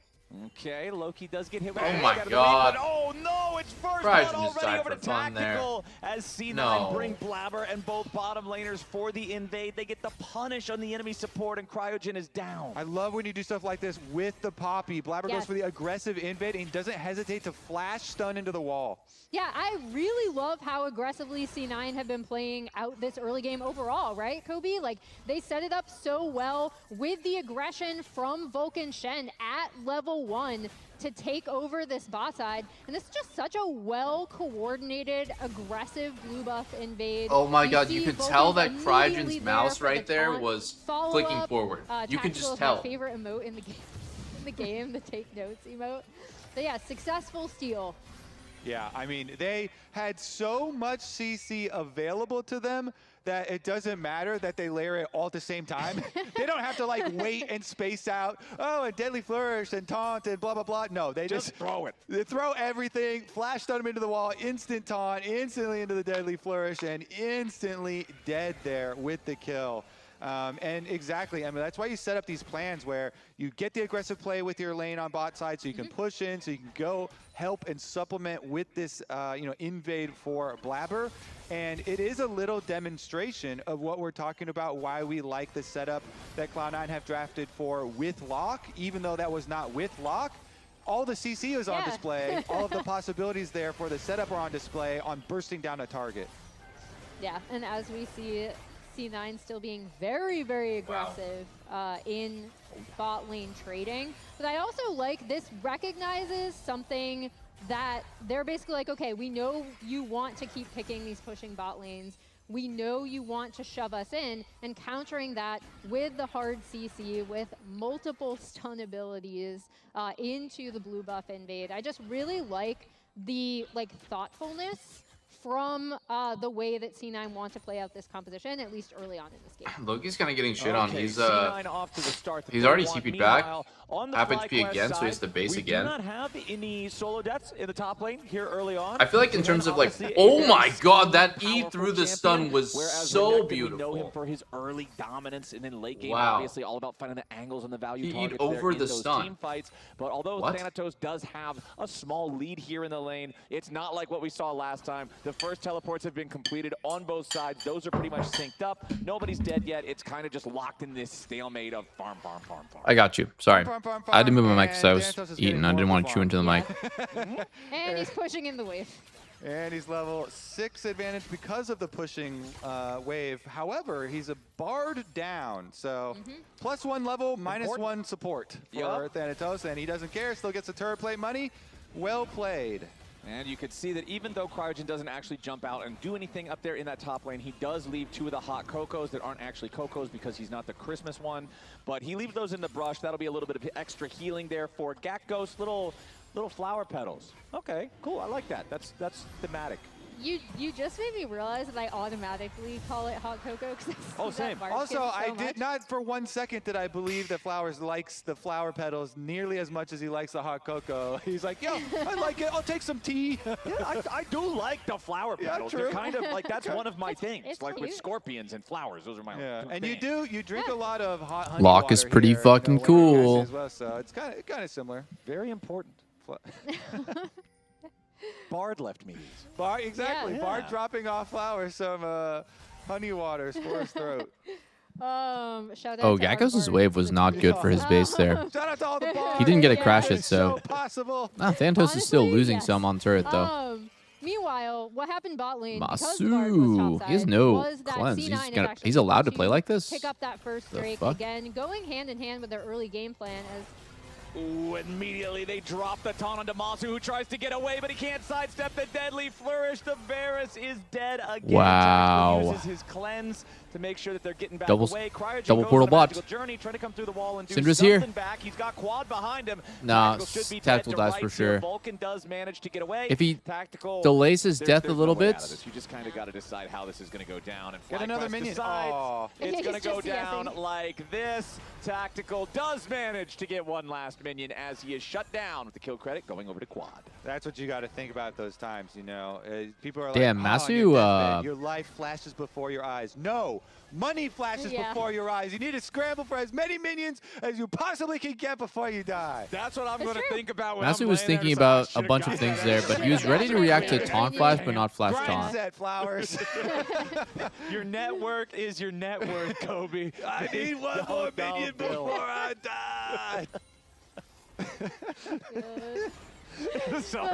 Okay, Loki does get hit with Oh my god. Oh no, it's first Ryze blood just already died over for to fun there. Tactical as C9 No. bring Blabber and both bottom laners for the invade. They get the punish on the enemy support and Cryogen is down. I love when you do stuff like this with the Poppy. Blabber goes for the aggressive invade and doesn't hesitate to flash stun into the wall. Yeah, I really love how aggressively C9 have been playing out this early game overall, right, Kobe? Like, they set it up so well with the aggression from Vulcan Shen at level 1 to take over this bot side. And this is just such a well-coordinated, aggressive blue buff invade. Oh my god, see you could Vulcan tell that immediately Cryogen's mouse for the right there taunt. was Follow clicking up, forward. You could Tactical just is tell. my favorite emote in the game, the take notes emote. But yeah, successful steal. Yeah, I mean, they had so much CC available to them that it doesn't matter that they layer it all at the same time. They don't have to like wait and space out, oh, and Deadly Flourish and Taunt and blah, blah, blah. No, they just throw it. They throw everything, flash stun them into the wall, instant Taunt, instantly into the Deadly Flourish, and instantly dead there with the kill. And exactly, I mean, that's why you set up these plans where you get the aggressive play with your lane on bot side so you can push in, so you can go help and supplement with this, invade for Blabber. And it is a little demonstration of what we're talking about, why we like the setup that Cloud9 have drafted for with Lock, even though that was not with Lock. All the CC is on display, all of the possibilities there for the setup are on display on bursting down a target. Yeah, and as we see C9 still being very, very aggressive in bot lane trading. But I also like this recognizes something that they're basically like, okay, we know you want to keep picking these pushing bot lanes. We know you want to shove us in, and countering that with the hard CC, with multiple stun abilities into the blue buff invade. I just really like the thoughtfulness from the way that C9 want to play out this composition, at least early on in this game. Loki's kind of getting shit on. He's C9 off to the start. he's already CP'd back. On the Happened to be FlyQuest again, so he has side, to base we again. do not have any solo deaths in the top lane here early on. I feel like in terms of like, Obviously, oh a my very god, that E powerful through the champion, stun was whereas so Renekton, beautiful. We know him for his early dominance, and then late game, Wow. obviously all about finding the angles and the value He targets over there in the those stun. team fights. But although What? Thanatos does have a small lead here in the lane, it's not like what we saw last time. The first teleports have been completed on both sides. Those are pretty much synced up. Nobody's dead yet. It's kind of just locked in this stalemate of farm. I got you. Sorry. I had to move my mic because I was eating. I didn't want to chew into the mic. And he's pushing in the wave. And he's level 6 advantage because of the pushing wave. However, he's a Bard down. So +1 level, -1 support for Thanatos. And he doesn't care, still gets the turret plate money. Well played. And you can see that even though Cryogen doesn't actually jump out and do anything up there in that top lane, he does leave 2 of the hot Cocos that aren't actually Cocos because he's not the Christmas one. But he leaves those in the brush. That'll be a little bit of extra healing there for Gakgos. Little flower petals. Okay, cool. I like that. That's thematic. You just made me realize that I automatically call it hot cocoa. Oh, same. Also, I did not for 1 second did I believe that Flowers likes the flower petals nearly as much as he likes the hot cocoa. He's like, yo, I like it. I'll take some tea. Yeah, I do like the flower petals. true. They're kind of like, that's one of my things. it's Like with cute. scorpions and flowers. Those are my And you drink a lot of hot honey Lock is water pretty here, fucking when you're cool. as well, so it's kind of similar. Very important. Bard left me these. Exactly. Yeah. Bard dropping off Flowers some honey waters for his throat. Shout out Oh, to Gakkos' wave was not good for his base there. Shout out to all the bars. He didn't get a Yeah. crash hit, so. So possible. Nah, Thanatos is still Honestly, losing yes. some on turret, though. Meanwhile, what happened bot lane because of Masu, he has no was that cleanse. C9 He's allowed to play like this? pick up that first The Drake fuck? again, going hand in hand with their early game plan as Ooh, immediately they drop the taunt onto Masu, who tries to get away, but he can't sidestep the deadly flourish. The Varus is dead again. Wow. Tactical uses his cleanse to make sure that they're getting back Double away. Cryogen portal goes on a bot. magical journey, trying to come through the wall and do Syndra's something here. back. He's got quad behind him. Nah, Tactical should be Tactical dead to dies for rights here. sure. Vulcan does manage to get away. If he Tactical delays his death a there's little no way bit. out of this. You just kind of got to decide how this is going to go down. And Get another FlyQuest minion. decides Aw. it's going to He's go just down yapping. like this. Tactical does manage to get one last minion as he is shut down with the kill credit going over to Quad. That's what you got to think about those times, you know. People are Damn, like, Masu, your deathbed, your life flashes before your eyes. No, money flashes Yeah. before your eyes. You need to scramble for as many minions as you possibly can get before you die. That's what I'm It's going to true. think about when Masu I'm was laying there, thinking so I about a should've bunch got of things that. there, but he was ready to react to taunt flash, but not flash Grind taunt. set, Flowers. Your network is your net worth, Kobe. I need one more minion before I die. Sorry.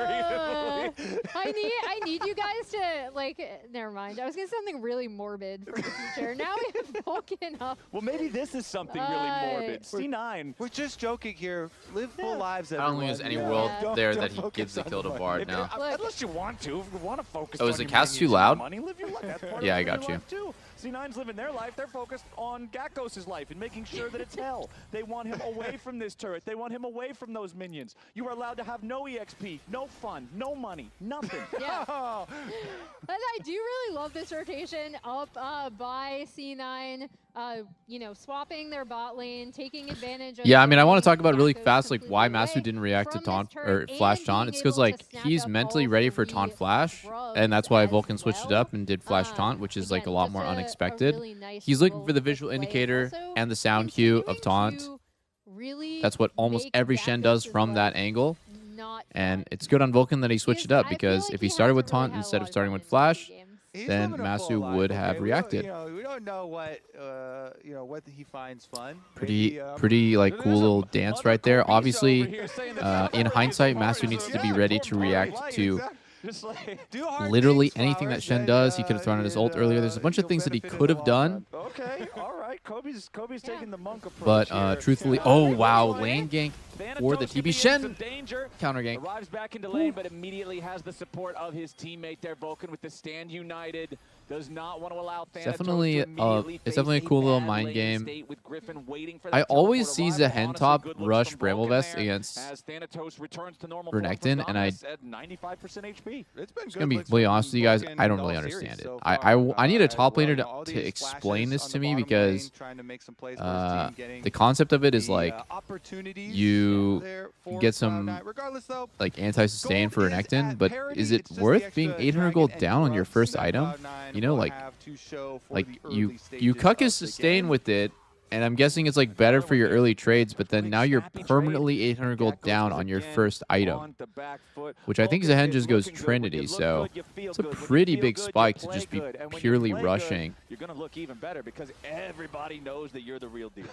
I need you guys to like never mind. I was gonna say something really morbid for the future. Now we have Vulcan up. Well, maybe this is something really morbid. C9. We're just joking here. Live full lives, I everyone. don't think there's any Yeah. world Don't- there don't that he focus gives the on kill to money. Bard now. Unless you want to. If you want to focus Oh, on is the your cast too minions and loud? money, live your life. That's part Yeah, of I living got your you. life too. C9's living their life. They're focused on Gakkos' life and making sure that it's hell. They want him away from this turret. They want him away from those minions. You are allowed to have no EXP, no fun, no money, nothing. Yeah. But I do really love this rotation up by C9. You know, swapping their bot lane, taking advantage of. Yeah, I mean, I want to getting talk about really Gakkos fast, like completely why away Masu didn't react to from taunt this or turret flash and taunt. being It's because able to like snap he's up mentally all ready for three taunt flash, grubs and that's why as Vulcan switched it well. up and did flash taunt, which is like a Again, lot just more a unexpected. really nice He's looking little for the quick visual play. indicator Also, and the sound cue of taunt. to really That's what almost make every Shen does Gakkos' from that life angle. not And it's good on Vulcan that he switched it up because if he started with taunt instead of starting with flash, He's then living a full Masu life, would okay? have We don't- reacted. You know, we don't know what what he finds fun. Pretty, Maybe, pretty like cool little dance right there. Obviously, in hindsight, Masu needs to be ready to react to literally anything that Shen does. He could have thrown out his ult earlier. There's a bunch of things that he could have done. Okay, all right. Kobe's taking the monk approach. But here. truthfully, oh wow, lane gank for the Thanatos could be TB in Shen some danger. counter gank. Arrives back into lane, but immediately has the support of his teammate there. Vulcan with the stand united. Does not want to allow Thanatos Definitely, to immediately it's definitely a face cool little bad mind lane game. state with Griffin waiting for that I always teleport see arrival. Zehen Honestly, top good looks rush from Bramble Vulcan Vest there against as Thanatos returns to normal form for Renekton, and I Dominus at 95% HP. It's been It's gonna be completely honest with you guys. I don't really understand it. I need a top laner to explain this to me because the concept of it is like you get some like anti-sustain for Renekton, but is it worth being 800 gold down on your first item? You know, like you cuck his sustain with it. And I'm guessing it's like better for your early trades, but then now you're permanently 800 gold down on your first item, which I think Zehen just goes Trinity, so it's a pretty big spike to just be purely rushing. You're gonna look even better because everybody knows that you're the real deal.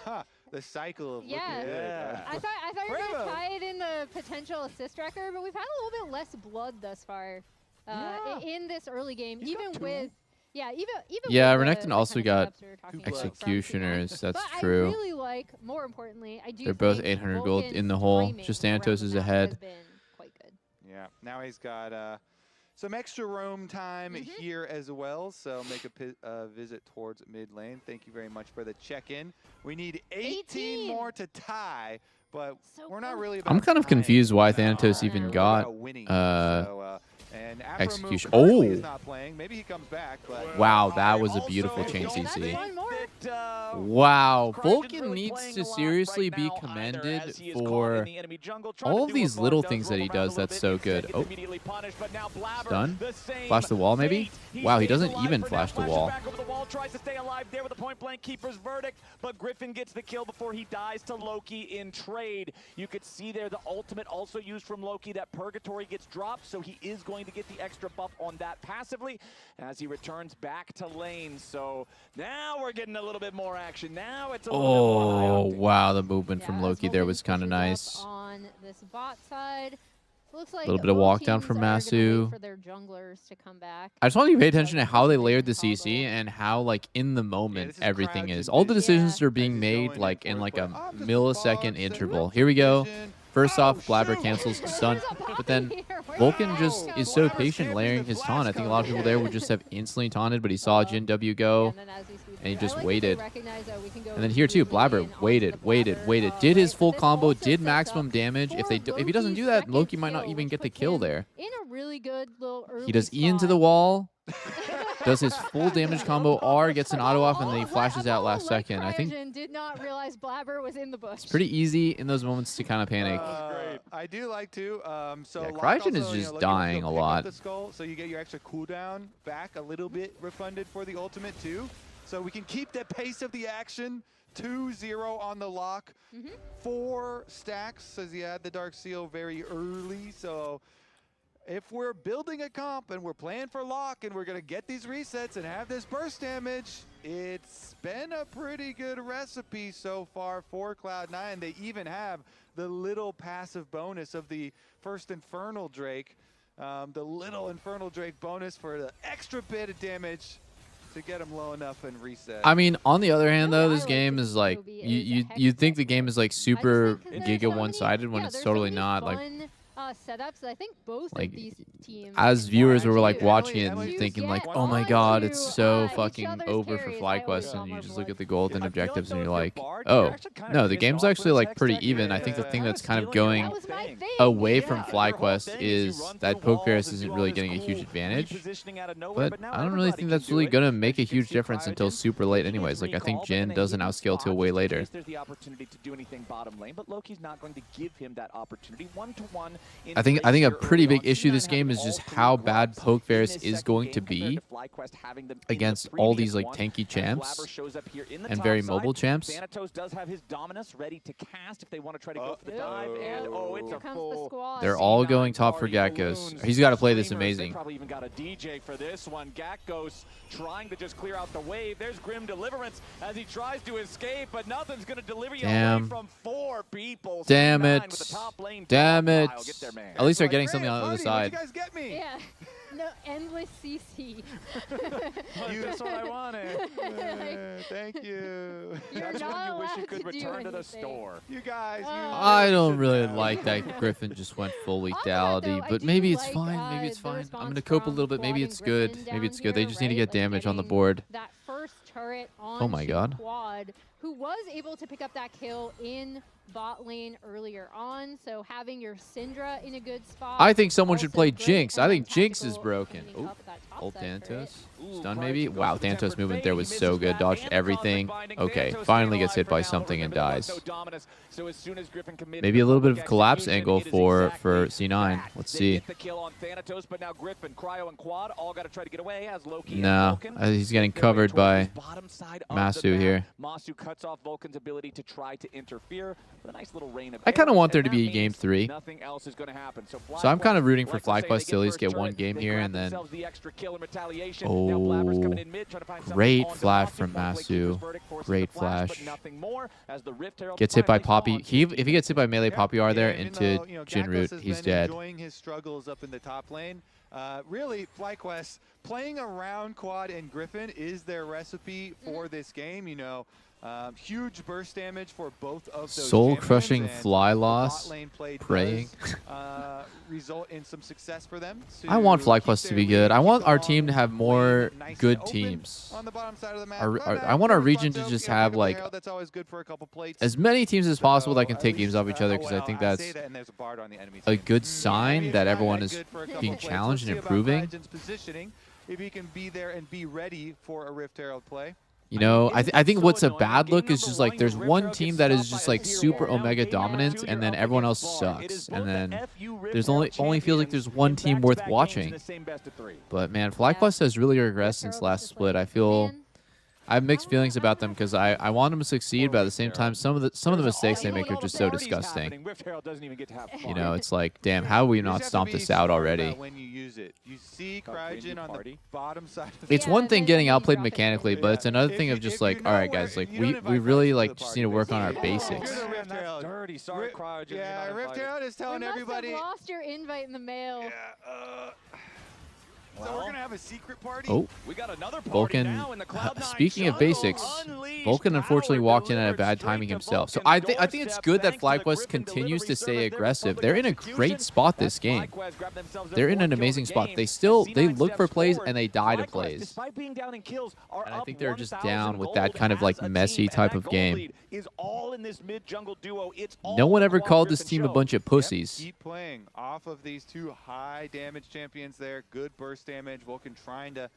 The cycle of Yeah. looking good. I thought you were gonna tie it in the potential assist record, but we've had a little bit less blood thus far in this early game, even with. Yeah, even Yeah, with Renekton the also kind of got setups we were talking about from executioners. C9. That's but true. I really like, more importantly, I do. They're both think 800 gold Vulcan's in the hole. timing Just around Thanatos the is map ahead. has been quite good. Yeah, now he's got some extra roam time here as well, so make a visit towards mid lane. Thank you very much for the check-in. We need 18 more to tie, but we're not really about I'm kind of confused why Thanatos even got and execution. currently is Oh, not playing. Maybe he comes back, but wow, that was a beautiful chain CC. Wow, Vulcan needs to seriously be commended for all of these little things that he does that's so good. Oh, done? Flash the wall maybe? Wow, he doesn't even flash the wall. Ball tries to stay alive there with a point-blank keeper's verdict, but Griffin gets the kill before he dies to Loki in trade. You could see there the ultimate also used from Loki. That Purgatory gets dropped, so he is going to get the extra buff on that passively as he returns back to lane. So now we're getting a little bit more action. Now it's a little bit more high octane. Wow, the movement from Loki there was kind of nice. On this bot side, looks like A little bit of walk down from Masu. for their junglers to come back. I just want you to pay attention to how they layered the CC and how, like, in the moment everything is. All the decisions are being made, like, in, like, a millisecond interval. Here we go. First off, Blabber cancels the stun, but then Vulcan just is so patient layering his taunt. I think a lot of people there would just have instantly taunted, but he saw Jin W go, and he just waited. And then here too, Blabber waited, did his full combo, did maximum damage. If he doesn't do that, Loki might not even get the kill there. In a really good little early He does E into the wall, does his full damage combo, R, gets an auto off, and then he flashes out last second. I think did not realize Blabber was in the bush. it's pretty easy in those moments to kind of panic. I do like to. So Yeah, Cryogen is just dying a lot. The skull, so you get your extra cooldown back a little bit refunded for the ultimate too. So we can keep the pace of the action. 2-0 on the lock. 4 stacks, says he had the Dark Seal very early. So if we're building a comp and we're playing for lock and we're going to get these resets and have this burst damage, it's been a pretty good recipe so far for Cloud9. They even have the little passive bonus of the first Infernal Drake. The little Infernal Drake bonus for the extra bit of damage to get him low enough and reset. I mean, on the other hand, though, this game is like you think the game is like super giga one-sided when it's totally not. Like setups. I think both like of these teams, as viewers, we were like watching it and thinking like, oh my god, it's so fucking over for FlyQuest, and you just look at the golden objectives and you're like, oh no, the game's actually like pretty even. I think the thing that's kind of going away from FlyQuest is that Pokeris isn't really getting a huge advantage, but I don't really think that's really gonna make a huge difference until super late anyways. Like I think Jin doesn't outscale till way later. There's the opportunity to do anything bottom lane, but Loki's not going to give him that opportunity. 1-to-1. I think a pretty big issue this game is just how bad Pokeris is going to be against all these like tanky champs and very mobile champs. Thanatos does have his Dominus ready to cast if they want to try to go for the dive, and it's a full. They're all going top for Gatgos. He's got to play this amazing. Probably even got a DJ for this one. Gatgos trying to just clear out the wave. There's Grim Deliverance as he tries to escape, but nothing's going to deliver you away from 4 people. Damn it. Damn it. At least they're getting something on the other side. You guys get me? Yeah. No, endless CC. That's what I wanted. Thank you. That's when you wish you could return to the store. You guys. I don't really like that Griffin just went full lethality, but maybe it's fine. Maybe it's fine. I'm going to cope a little bit. Maybe it's good. Maybe it's good. They just need to get damage on the board. That first turret on oh my god. Quad, who was able to pick up that kill in bot lane earlier on, so having your Syndra in a good spot. I think someone should play Jinx. I think Jinx is broken. Oh, ult Thanatos. Stun maybe? Wow, Thanatos movement there was so good. Dodged everything. Okay, finally gets hit by something and dies. Maybe a little bit of collapse angle for C9. Let's see. No, he's getting covered by Masu here. Masu cuts off Vulcan's ability to try to interfere with a nice little rain of I kind of want there to be a game 3. Nothing else is going to happen. So I'm kind of rooting for FlyQuest to at least get one game here and then. Oh, great flash from Masu. Great flash. Gets hit by Poppy. If he gets hit by melee Poppy R there into Jinroot, he's dead. Enjoying his struggles up in the top lane. Really, FlyQuest playing around Quad and Griffin is their recipe for this game. You know, huge burst damage for both of those. Soul-crushing fly loss. Praying. Result in some success for them. I want FlyQuest to be good. I want our team to have more good teams. On the bottom side of the map. I want our region to just have like as many teams as possible that can take games off each other, because I think that's a good sign that everyone is being challenged and improving. If he can be there and be ready for a Rift Herald play. You know, I think what's a bad look is just like there's one team that is just like super Omega dominant, and then everyone else sucks. And then there's only feels like there's one team worth watching. But man, FlyQuest has really regressed since last split. I feel I have mixed feelings about them because I want them to succeed, but at the same time, some of the mistakes they make are just so disgusting. You know, it's like, damn, how we not stomped this out already? When you use it, you see CRYZE on the bottom side. It's one thing getting outplayed mechanically, but it's another thing of just like, all right, guys, like we really like just need to work on our basics. Dirty. Sorry, CRYZE. Yeah, Rift Herald is telling everybody. You lost your invite in the mail. So we're gonna have a secret party. Oh, we got another party Vulcan. now in the Cloud9 Speaking of basics, Vulcan unfortunately walked in at a bad timing himself. So I think it's good that FlyQuest continues to stay aggressive. They're in a great spot this game. They're in an amazing spot. They look for plays and they die to plays. And I think they're just down with that kind of like messy type of game. No one ever called this team a bunch of pussies. Keep playing off of these two high damage champions there. Good burst damage. Vulcan trying to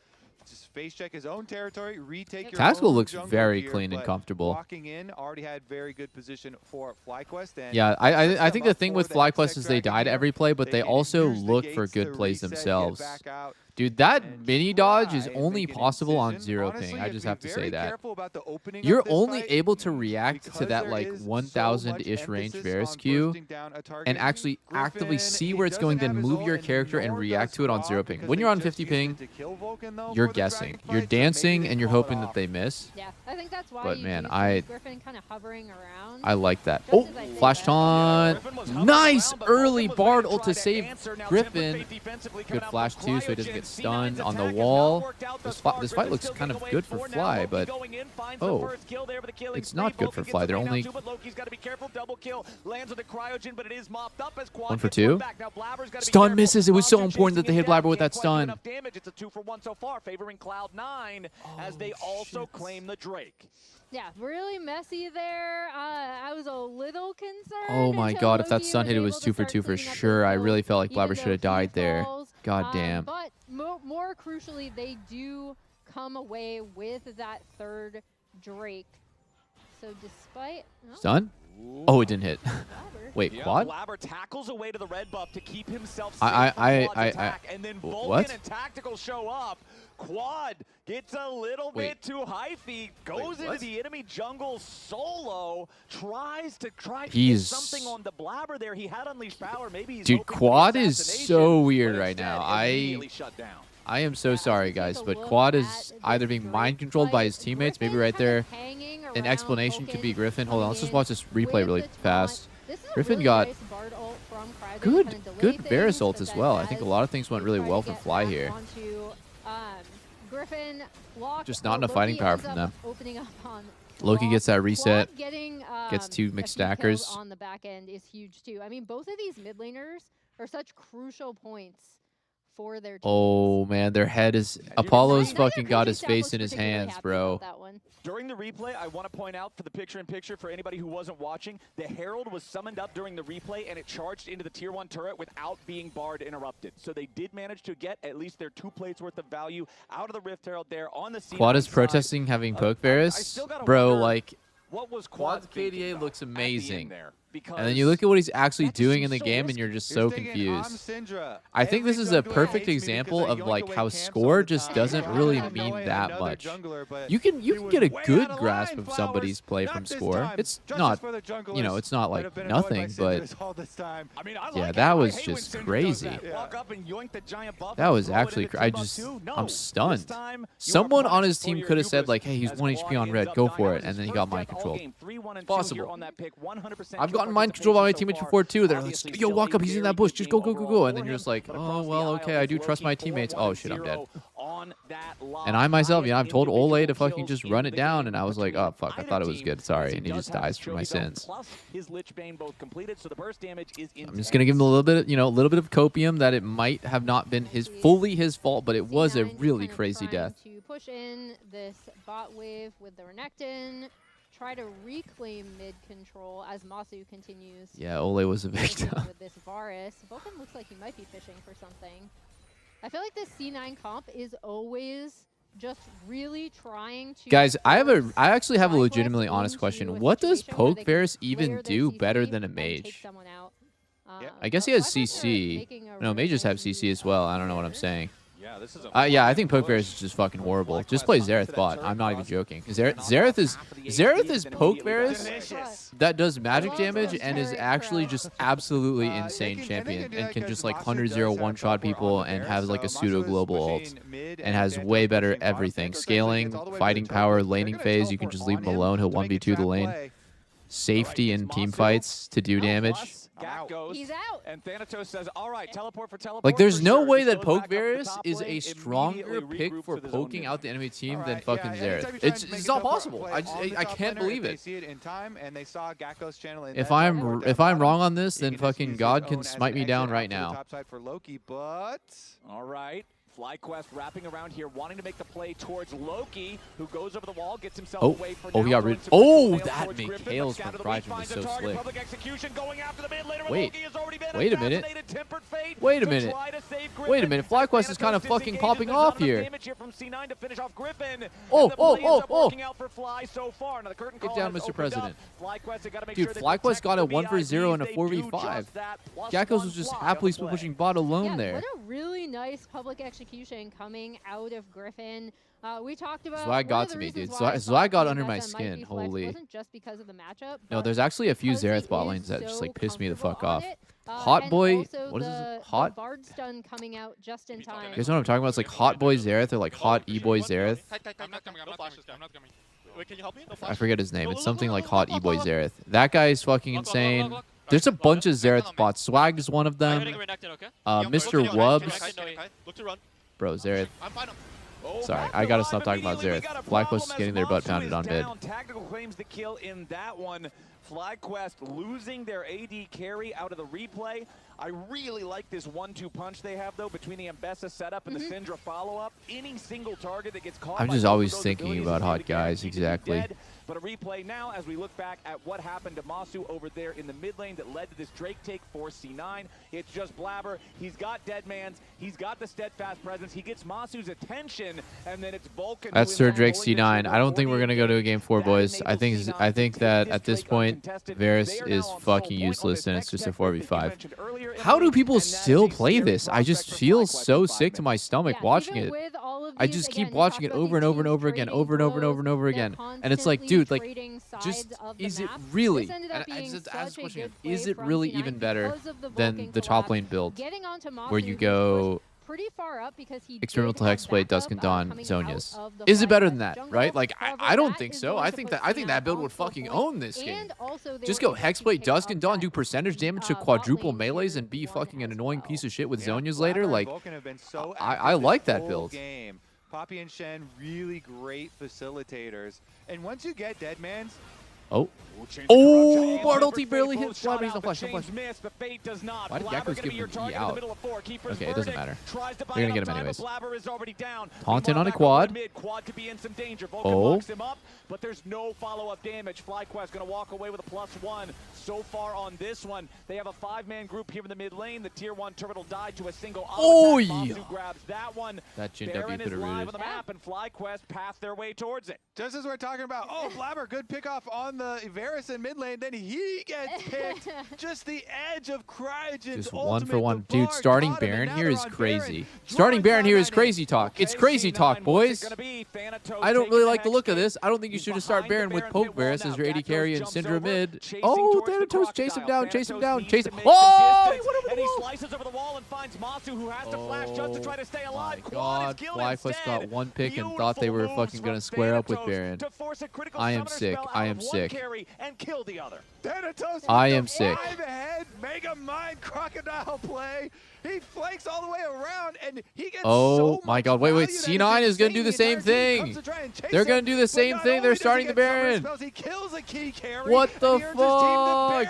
just face check his own territory, retake your Tactical own looks jungle very here, clean and but comfortable. Walking in, already had very good position for FlyQuest. And Yeah, I think the thing with FlyQuest is they die to every play, but they also look for good plays themselves. Dude, that mini dodge is only possible on 0 ping. I just have to say that. You're only able to react to that like 1,000-ish range Varus Q and actually actively see where it's going, then move your character and react to it on 0 ping. When you're on 50 ping, you're guessing. You're dancing and you're hoping that they miss. Yeah, I think that's why. But you man, Griffin kind of hovering around. I like that. Oh, flash taunt. Nice early Bard ult to save Griffin. Good flash too, so he doesn't get stunned on the wall. This fight looks kind of good for Fly, but oh, it's not good for Fly. They're only 1 for 2. Stun misses. It was so important that they hit Blabber with that stun. It's a 2-for-1 so far, favoring Cloud9 as they also claim the Drake. Yeah, really messy there. I was a little concerned. Oh my god, if that stun hit, it was 2 for 2 for sure. I really felt like Blabber should have died there. God damn. But more crucially, they do come away with that third Drake. So despite... Oh. Stun? Oh, it didn't hit. Wait, quad? Blabber tackles away to the red buff to keep himself safe and then Vulcan what? and Tactical show up. Quad gets a little bit too high feet, goes into the enemy jungle solo, tries to get something on the Blabber there. He had unleashed power. Maybe he's Dude, Quad is so weird right now. I am so sorry, guys, but Quad is either being mind controlled by his teammates, maybe right there. An explanation could be Griffin. Hold on, let's just watch this replay really fast. Griffin got good Varus ult as well. I think a lot of things went really well for Fly here. Just not enough fighting power from them. Loki gets that reset, gets 2 mixed stackers. On the back end is huge too. I mean, both of these mid laners are such crucial points for their teams. Oh man, their head is... Apollo's fucking got his face in his hands, bro. During the replay, I want to point out for the picture-in-picture for anybody who wasn't watching, the Herald was summoned up during the replay and it charged into the tier 1 turret without being Bard interrupted. So they did manage to get at least their 2 plates worth of value out of the Rift Herald there on the C9 Quad is side. protesting having poke Varus. Bro, like... What was Quad's KDA looks amazing. And then you look at what he's actually doing in the game and you're just so confused. I think this is a perfect example of like how score just doesn't really mean that much. You can get a good grasp of somebody's play from score. It's not, you know, it's not like nothing, but yeah, that was just crazy. That was actually, I'm stunned. Someone on his team could have said like, hey, he's 1 HP on red, go for it, and then he got mind controlled. It's possible. I've gotten mind control by my teammates before too. They're like, yo, walk up, he's in that bush, just go, go, go, go. And then you're just like, oh, well, okay, I do trust my teammates. Oh, shit, I'm dead. And I myself, I've told Ole to fucking just run it down, and I was like, oh, fuck, I thought it was good. Sorry, and he just dies for my sins. I'm just going to give him a little bit, a little bit of copium that it might have not been fully his fault, but it was a really crazy death. To push in this bot wave with the Renekton, try to reclaim mid control as Masu continues. Yeah, Ole was a victim. With this Varus, Vulcan looks like he might be fishing for something. I feel like this C9 comp is always just really trying to... Guys, I actually have a legitimately honest question. What does poke Varus even do better than a mage? I guess he has CC. No, mages have CC as well. I don't know what I'm saying. Yeah, Yeah, this is a yeah, I think Poke Varus is just fucking horrible. Just play Xerath bot. I'm not even joking. Xerath is Poke Varus that does magic damage and is actually just absolutely insane champion and can just like 100-0 one-shot people and has like a pseudo global ult and has way better everything. Scaling, fighting power, laning phase. You can just leave him alone. He'll 1v2 the lane. Safety in team fights to do damage. He's out. And Thanatos says, all right, teleport for teleport. Like, there's no way that Poke Varus is a stronger pick for poking out the enemy team than fucking Xerath. It's not possible. I can't believe it. They see it in time, and they saw Gakko's channel in If I'm wrong on this, then fucking God can smite me down right now. Top side for Loki, but all right. FlyQuest wrapping around here, wanting to make the play towards Loki, who goes over the wall, gets himself away for he got rid. Oh, that Mikhail's from Crygen was so slick. Wait a minute. Wait a minute. Wait a minute. FlyQuest is kind of fucking popping off here. Oh. Get down, Mr. President. Dude, FlyQuest got a 1-for-0 and a 4v5. Gakkos was just happily pushing bot alone there. What a really nice public execution coming out of Griffin. We talked about Swag got to me, dude. Swag got under my skin. Holy. Wasn't just because of the matchup. No, there's actually a few Xerath bot lanes that just like piss me the fuck off. Hot boy, what is this? Hot. Bard stun coming out just in time. You guys know what I'm talking about? It's like Hot Boy Xerath or like Hot E-Boy Xerath. I'm not coming. Wait, can you help me? I forget his name. It's something like Hot E-Boy Xerath. That guy is fucking insane. There's a bunch of Xerath bots. Swag is one of them. Mr. Wubbs. Bro, Xerath. Sorry, I gotta stop talking about Xerath. FlyQuest is getting their butt pounded on mid. Tactical claims the kill in that one. FlyQuest losing their AD carry out of the replay. I really like this 1-2 punch they have, though, between the Ambessa setup and the Syndra follow-up. Any single target that gets caught. I'm just always thinking about hot guys, exactly. But a replay now as we look back at what happened to Masu over there in the mid lane that led to this Drake take for C9. It's just Blabber. He's got Deadman's. He's got the steadfast presence. He gets Masu's attention, and then it's Vulcan. That's Sir Drake C9. I don't think we're gonna go to a game 4, boys. I think that at this point, Varus is fucking useless, and it's just a 4v5. How do people still play this? I just feel so sick to my stomach watching it. I just keep watching it over and over and over again, and it's like, dude, like, just is it really? And I just ask the question: is it really even better than the top lane build, where you go pretty far up because he experimental hexblade, Dusk and Dawn, Zhonya's? Is it better than that? Right? Like, I don't think so. I think that build would fucking own this game. Just go hexblade, Dusk and Dawn, do percentage damage to quadruple melees, and be fucking an annoying piece of shit with Zhonya's later. Like, I like that build. Poppy and Shen, really great facilitators. And once you get Deadman's... Oh, Bard ulti barely hit. Why did Gakkos give him an E out? Okay, it doesn't matter. They're going to get him anyways. Taunting on a quad. Oh. But there's no follow-up damage. FlyQuest going to walk away with a +1 so far on this one. They have a 5-man group here in the mid lane. The tier 1 turtle died to a single auto attack. Masu grabs that one. That Jin W Baron could have is live rooted. on the map, and FlyQuest pass their way towards it. Just as we're talking about, oh, Blabber, good pickoff on the Varus in mid lane, then he gets picked. Just the edge of Cryogen's Just 1-for-1. Dude, starting Baron here is crazy. Starting Baron here is crazy talk. It's crazy talk, boys. I don't really like the look of this. I don't think you should just start Baron with Poke Varus as your AD carry and Syndra mid. Oh, Thanatos, chase him down, chase him down, chase him. Oh, he went over the wall. Slices over the wall and finds Masu, who has to flash just to try to stay alive. My God, FlyQuest got one pick and thought they were fucking going to square up with Baron. I am sick. I am sick. I am sick. Mega Mind Crocodile play. He flanks all the way around, and he gets oh my God! Wait! C9 is gonna do the same thing. They're gonna do the same thing. They're starting the Baron. He kills a key carry. What the fuck?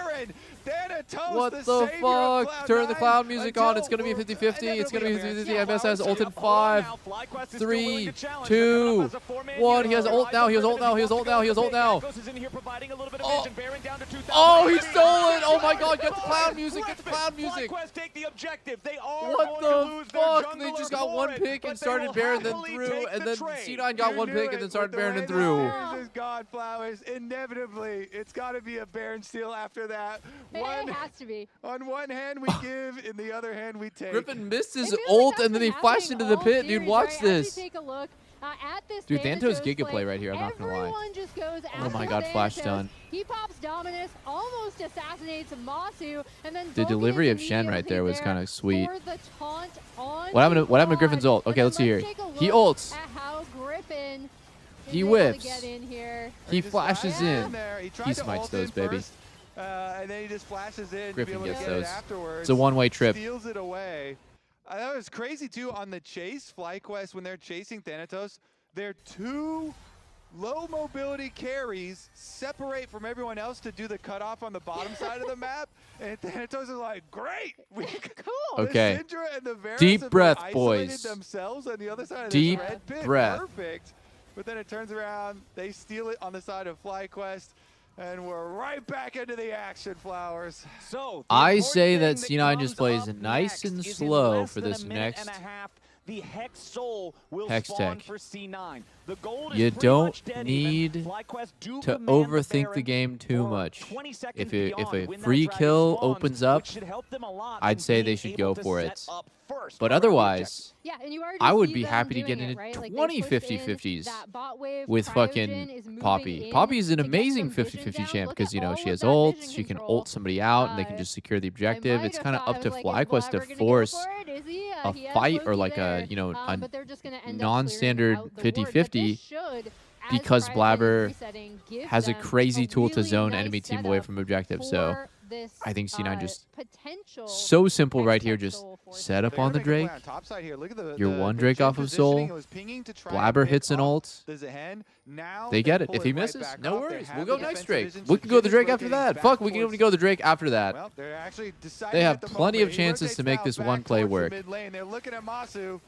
What the fuck? Turn the cloud music on. It's gonna be a 50-50. It's gonna be 50-50. MS has ult in 5, 3, 2, 1. He has ult now. He has ult now. He has ult now. He has ult now. Oh, he stole it! Oh my God! Get the cloud music! Get the cloud music! What the fuck? They just got one pick and started Baron, then threw, and then C9 got one pick and then started Baron and threw. God, Flowers. Inevitably, it's got to be a Baron steal after that. It has to be. On one hand we give, in the other hand we take. Griffin missed his ult and then he flashed into the pit. Dude, watch this. As we take a look at this Dude, Thanatos Giga play, play right here. I'm not gonna lie. Everyone just goes Oh my after God, flash Thanatos. stun. He pops Dominus, almost assassinates Masu, and then The Vulcan delivery is of Shen right there was kind of sweet. for the taunt on What happened to the Griffin's ult? Okay, let's see here. take a He look ults. at how Griffin is He able to whips. get in here. He flashes in. He tried He to smites ult those, in baby. first, and then he just flashes in to be Griffin able to gets get those. it afterwards. It's a one-way trip. Steals it away. That was crazy too on the chase. FlyQuest, when they're chasing Thanatos, their 2 low mobility carries separate from everyone else to do the cutoff on the bottom side of the map. And Thanatos is like, great. Cool. Okay. The Syndra and the Varus Deep have breath, isolated boys. themselves on the other side of Deep this red pit. breath. Perfect. But then it turns around. They steal it on the side of FlyQuest. And we're right back into the action, Flowers. So I say that C9 just plays nice and slow for this next the Hex Soul will Hex spawn tech. for C9. The gold You is pretty don't much dead need even. FlyQuest do to command overthink Baron the game too for much. 20 seconds If beyond a when that free dragon kill spawns, opens up, which should help them a lot I'd in say they being should able go to for set it. up first But around the otherwise, Yeah, and you already I would see be them happy to doing get into it, right? Like, they 20 pushed in 50-50s that bot wave, with Cryogen fucking is moving Poppy. in Poppy's an to get amazing some vision 50-50 down. champ Look because, at you know, all she of has that ults, vision she can control. ult somebody out, and they can just secure the objective. It's kind of up to FlyQuest to force a fight or like a, you know, a but they're just gonna end up non-standard clearing out the ward. But 50-50 this should, as because Cryogen Blabber is resetting, give has a them crazy tool to really zone nice enemy team away setup from objective. So for this, I think C9 just potential so simple right here. Hex Just Soul for set up They're on the gonna make a play Drake. on top side here. Look at the, Your the- one the Drake Jhin off of positioning. Soul. It was pinging to try Blabber and pick hits an off ult. the Zehen. Now They get it. pull If he right misses, back no off. They worries. have We'll the go next defensive Drake. vision, We so can go the Jhin is Drake after rotating that. back Fuck, we can towards- even go the Drake after that. Well, they're actually deciding They have at the plenty of moment. He chances rotates to make now this back one play towards the work. mid lane. They're looking at Masu.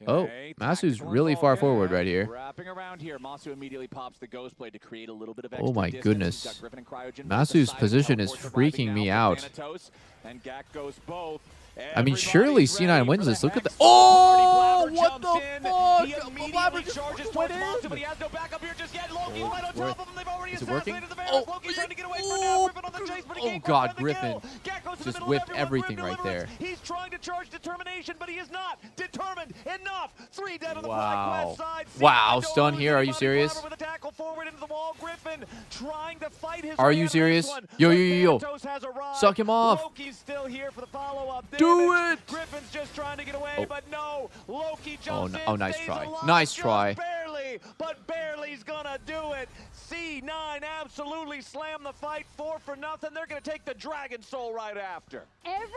Oh, Masu's really far forward right here. Wrapping around here, Masu immediately pops the ghost blade to create a little bit of Oh extra my distance. goodness. He's got Griffin and Cryogen Masu's beside position is teleport surviving freaking now me for out. Thanatos, and Gak goes both. I mean, Everybody's surely C9 ready wins for this. Look at the. Hex Oh, Blabber what jumps the in. fuck? He immediately Blabber just charges went towards in. Masu, but he has no backup here just yet. Loki's right on top of him. They've already Is it working? assassinated the Varus. Oh, Loki's trying to get away for now. Griffin on the chase, but he Oh can't God, find the Griffin kill. Gak goes to the just middle of whipped everyone. everything Grim right there. deliverance. He's trying to charge determination, but he is not determined enough. 3 dead on the Wow. FlyQuest side. Wow, C9 stun don't here. Are you lose serious? anybody. Blabber with a tackle forward into the wall. Griffin trying to fight his Are way you out of this serious? one, Yo, but yo, yo, yo. Thanatos has arrived. Suck him off. Loki's still here for the follow-up Do damage. it. Griffin's just trying to get away, Oh. but no. Loki Oh, jumps no. in, Oh, nice stays try. alive Nice just try. barely, but barely's gonna do it. C9 absolutely slammed the fight 4 for nothing. They're gonna take the Dragon Soul right after.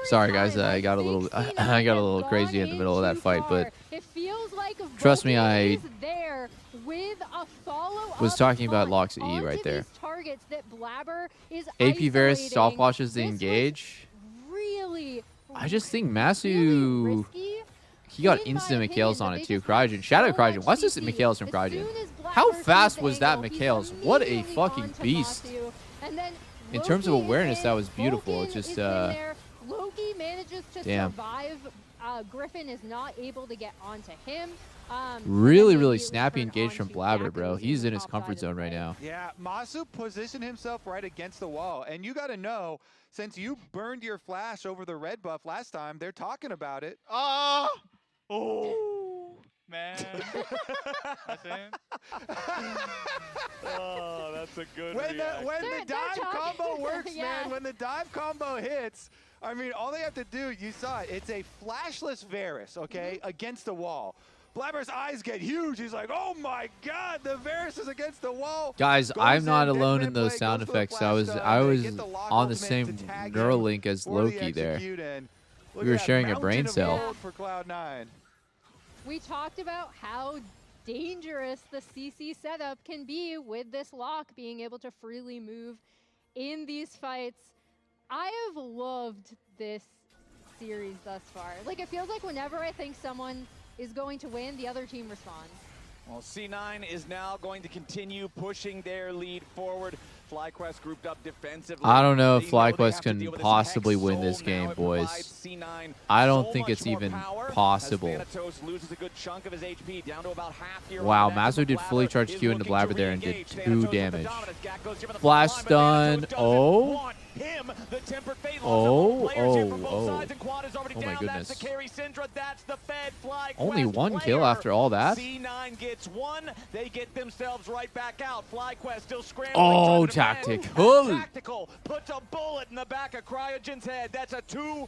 Sorry guys, I got a little I got a little crazy in the middle of that fight, but it feels like trust me, I is there with a follow-up was talking about hunt Lox E onto right there. these targets that Blabber is AP Varus isolating. soft washes the This was engage. Really, I just think Masu, he got instant Michaels on it too. Cryogen, Shadow Cryogen. What's this Michaels from Cryogen? How fast was that Michaels? What a fucking beast. In terms of awareness, that was beautiful. It's just, Loki manages to damn. survive. Griffin is not able to get onto him. Really, really snappy engage from Blabber, bro. He's in his comfort zone right now. Yeah, Masu positioned himself right against the wall. And you got to know, since you burned your flash over the red buff last time, they're talking about it. Oh, man. That's it. Oh, that's a good When reaction. the dive combo works, man, when the dive combo hits, I mean, all they have to do, you saw it, it's a flashless Varus, okay, against the wall. Blabber's eyes get huge. He's like, oh my God, the Varus is against the wall. Guys, Goes I'm not in, alone dead in man those play, sound goes for the effects. flash I was stun. They get the lock on the ultimate same to tag neural him link as for the Loki there. execute, and look We were at that sharing a mountain brain of cell. gold for Cloud9. We talked about how dangerous the CC setup can be with this lock being able to freely move in these fights. I have loved this series thus far. Like, it feels like whenever I think someone is going to win, the other team responds. Well, C9 is now going to continue pushing their lead forward. FlyQuest grouped up defensively. I don't know if FlyQuest can possibly win this game, boys. I don't think it's even possible. Wow, Mazo did fully charge Q into Blabber there and did 2 damage. Flash stun. Oh. Oh my goodness. Only 1 kill after all that? C9 gets 1. They get themselves right back out. FlyQuest still scrambling. Oh, Tactical. Tactical puts a bullet in the back of Cryogen's head. That's a 2-0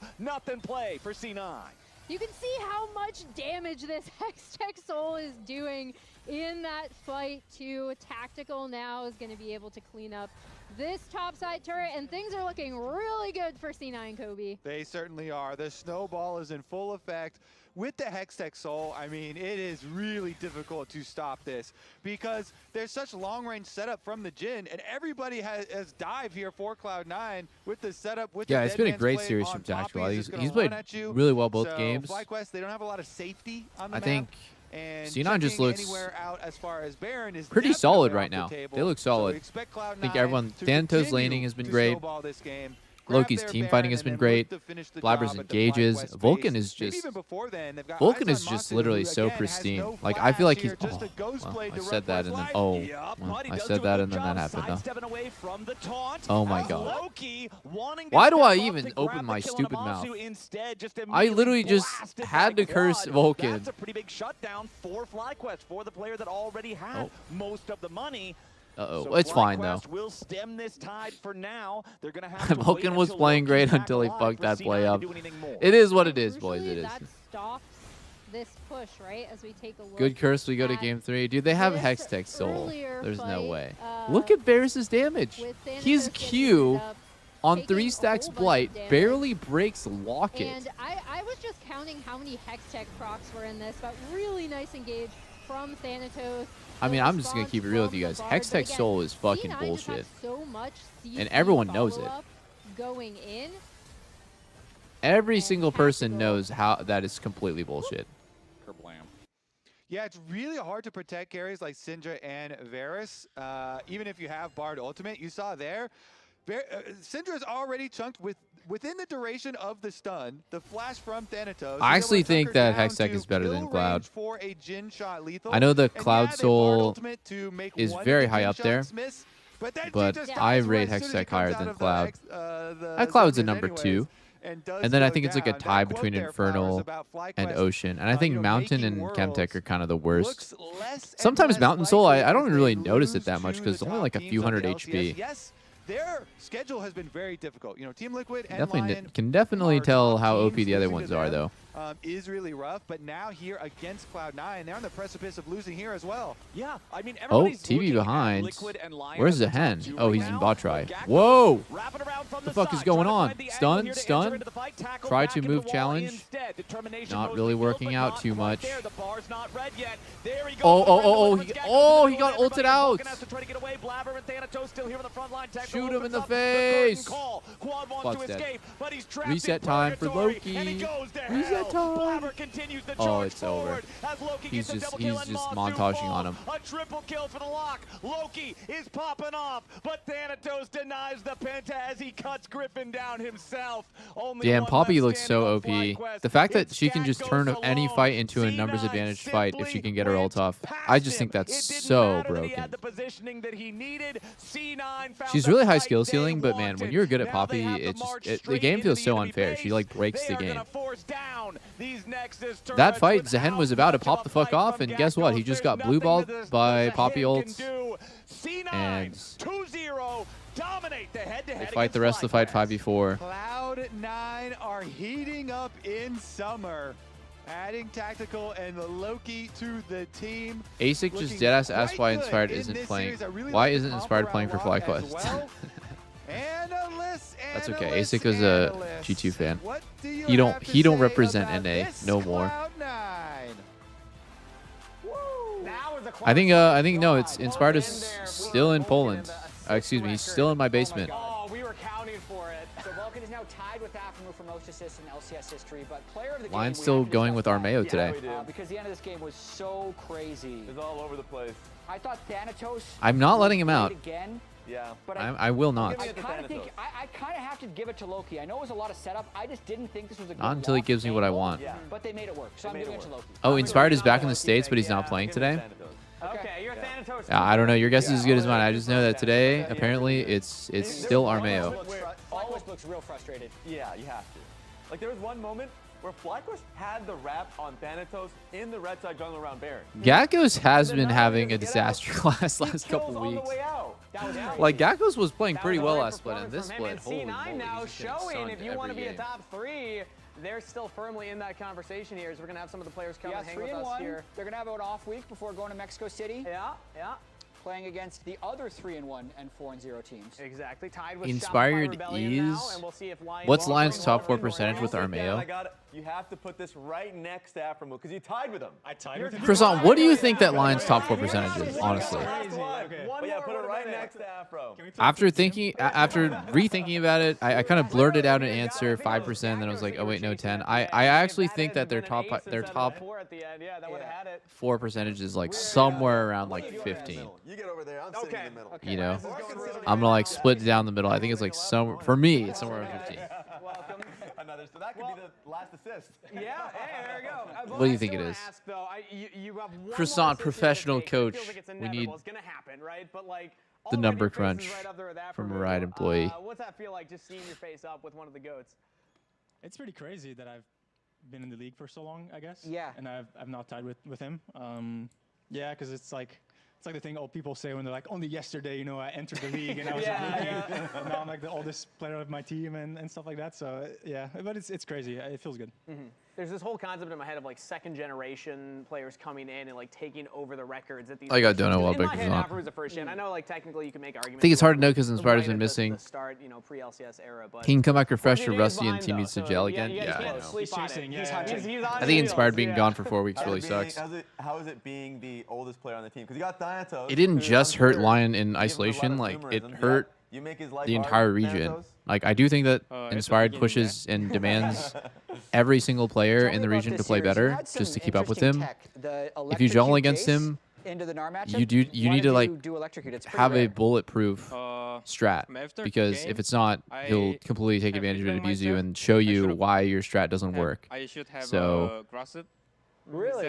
play for C9. You can see how much damage this Hextech Soul is doing in that fight too. Tactical now is going to be able to clean up this topside turret, and things are looking really good for C9, Kobe. They certainly are. The snowball is in full effect. With the Hextech Soul, I mean, it is really difficult to stop this because there's such long-range setup from the Jhin, and everybody has dive here for Cloud9 with the setup. With yeah, it's been a great series from Tactical. He's played really well both games. FlyQuest, they don't have a lot of safety on the I map. think And C9 just looks out as far as Baron is pretty solid right now. They look solid. I think everyone, Thanatos laning has been great. Loki's team fighting has been great. Blabber's engages. Vulcan is just literally so pristine. Like I feel like he's. Oh, well, I said that and then I said that and then that happened. Oh my god. Why do I even open my stupid mouth? I literally just had to curse Vulcan. That's a pretty big shutdown for FlyQuest, for the player that already had most of the money. So it's fine though. Will stem this tide for now. They're gonna have Vulcan was playing great until he fucked that play up. It is what it is, boys. It is. That stops this push, right? As we take a look. Good curse. We go to game 3. Dude, they have Hextech Soul. There's no way. Look at Varus's damage. His Q on 3 stacks Blight barely breaks Locket. And I was just counting how many Hextech procs were in this, but really nice engage from Thanatos. I mean, I'm just going to keep it real with you guys. Hextech Soul is fucking bullshit. And everyone knows it. Going in. Every single person knows how that is completely bullshit. Yeah, it's really hard to protect carries like Syndra and Varus. Even if you have Bard Ultimate, you saw there. Syndra is already chunked within the duration of the stun. The flash from Thanatos. I actually think that Hextech is better than Cloud. I know the Cloud Soul is very high up there, but I rate Hextech higher than Cloud. Cloud's a number 2. And then I think it's like a tie between Infernal and Ocean. And I think Mountain and Chemtech are kind of the worst. Sometimes Mountain Soul, I don't really notice it that much because it's only like a few hundred HP. Their schedule has been very difficult. You know, Team Liquid and LYON Can definitely tell how OP the other ones are, though. Is really rough, but now here against Cloud9, they're on the precipice of losing here as well. Yeah, I mean, TV behind. Where's the hen? Oh, he's in bot try. Whoa! What the fuck is going on? Stun? Try to move challenge. Not really working out too much. Oh, he got ulted out. Shoot him in the face. Fuck's dead. Reset time for Loki. Reset time. Oh, it's over. He's just montaging on him. A triple kill for the lock. Loki is popping off, but Thanatos denies the penta as he cuts Griffin down himself. Damn, Poppy looks so OP. The fact that she can just turn any fight into a numbers advantage fight if she can get her ult off, I just think that's so broken. She's really high skill ceiling, but man, when you're good at Poppy, the game feels so unfair. She like breaks the game. That fight, Zehen was about to pop the fuck off, and guess what? He just got blue balled by Poppy ults. And they fight the rest of the fight 5v4. Cloud9 are heating up in summer. Adding Tactical and Loki to the team. ASIC just deadass asked why Inspired isn't playing. Why isn't Inspired playing for FlyQuest? That's okay. ASIC is a G2 fan. He don't represent NA no more. I think no, it's Inspired is still in Poland. Excuse me, he's still in my basement. Oh, we were counting for it. So Vulcan is now tied with Aftermove for most assists in LCS history, but player of the game. Lion's still going with Armeo today. Because the end of this game was so crazy. It's all over the place. I thought Thanatos. I'm not letting him out. Again, Yeah. But I will not. I kind of have to give it to Loki. I know it was a lot of setup. I just didn't think this was a good Not until he gives me what I want. Yeah. But they made it work, so I'm giving it to Loki. Oh, Inspired is back in the States, but he's not playing today? Okay, you're Thanatos. I don't know. Your guess is as good as mine. I just know that today, apparently, it's still Armeo. Always looks real frustrated. Yeah, you have to. Like, there was one moment where FlyQuest had the wrap on Thanatos in the red side jungle around Baron. Gakkos has been having a disaster class last couple weeks. Like, Gakkos was playing pretty well last split, and this split, holy moly, C9 now he's getting showing sunned if you want to every be a game. top 3, they're still firmly in that conversation here. So we're going to have some of the players come and hang with us here. They're going to have an off week before going to Mexico City. Yeah. Playing against the other 3-1 and 4-0 teams. Exactly, tied with Inspired is... What's Lion's top 4 percentage with Armeo? You have to put this right next to Afro because you tied with him. I tied with him. Croissant, what do you think that Lion's top 4 percentage is, honestly? But yeah, put it right next to Afro. After rethinking about it, I kind of blurted out an answer, 5%, then I was like, oh wait, no, 10. I actually think that their top 4 percentage is like somewhere around like 15. You get over there, I'm sitting in the middle. You know, I'm gonna like split it down the middle. I think it's like for me, it's somewhere around 15. Another, so that could be the last assist. Yeah, hey, there we go. What do you think it is? Croissant, professional coach. We need the number crunch from a Riot employee. What's that feel like, just seeing your face up with one of the GOATs? It's pretty crazy that I've been in the league for so long, I guess. Yeah. And I've not tied with him. Yeah, because it's like the thing old people say when they're like, only yesterday, you know, I entered the league and I was a rookie. And now I'm like the oldest player of my team and stuff like that. So yeah, but it's crazy. It feels good. There's this whole concept in my head of like second generation players coming in and like taking over the records at these. I got Dono Welbeck. In my head, Afro was the first gen. I know like technically you can make arguments. I think it's hard to know because Inspired's been missing. The start, you know, pre-LCS era, but He can come back refreshed or rusty and team needs to gel again. Yeah, I know. He's chasing. I think Inspired being gone for 4 weeks really sucks. How is it being the oldest player on the team? Because you got Thanatos. It didn't just hurt Lion in isolation, like it hurt the entire region. Like I do think that Inspired pushes and demands every single player in the region to play better just to keep up with him. If you juggle against him, you need to like have a bulletproof strat, because if it's not, he'll completely take advantage of it, abuse you, and show you why your strat doesn't work. So Really?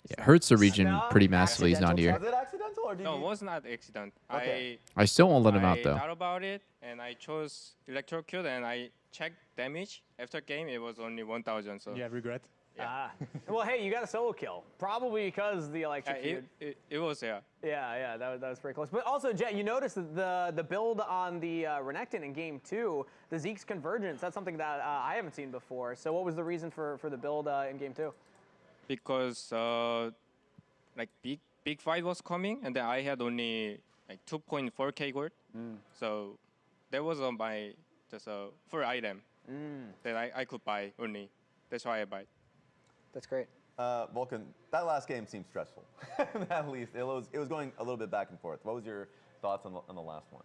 it hurts the region pretty massively. He's not here. Was it accidental or did No, you? it was not accident. Okay. I still won't let him out though. I thought about it and I chose electrocute and I checked damage. After game, it was only 1,000. So Yeah, regret. Yeah. Well, hey, you got a solo kill, probably because the electrocute. It was, yeah. Yeah, that was pretty close. But also, Jet, you noticed that the build on the Renekton in Game 2, the Zeke's Convergence, that's something that I haven't seen before. So what was the reason for the build in Game 2? Because like big fight was coming and then I had only like 2.4k gold. So that was my just a full item that I could buy only. That's why I buy. That's great. Vulcan, that last game seemed stressful. At least it was going a little bit back and forth. What was your thoughts on the last one?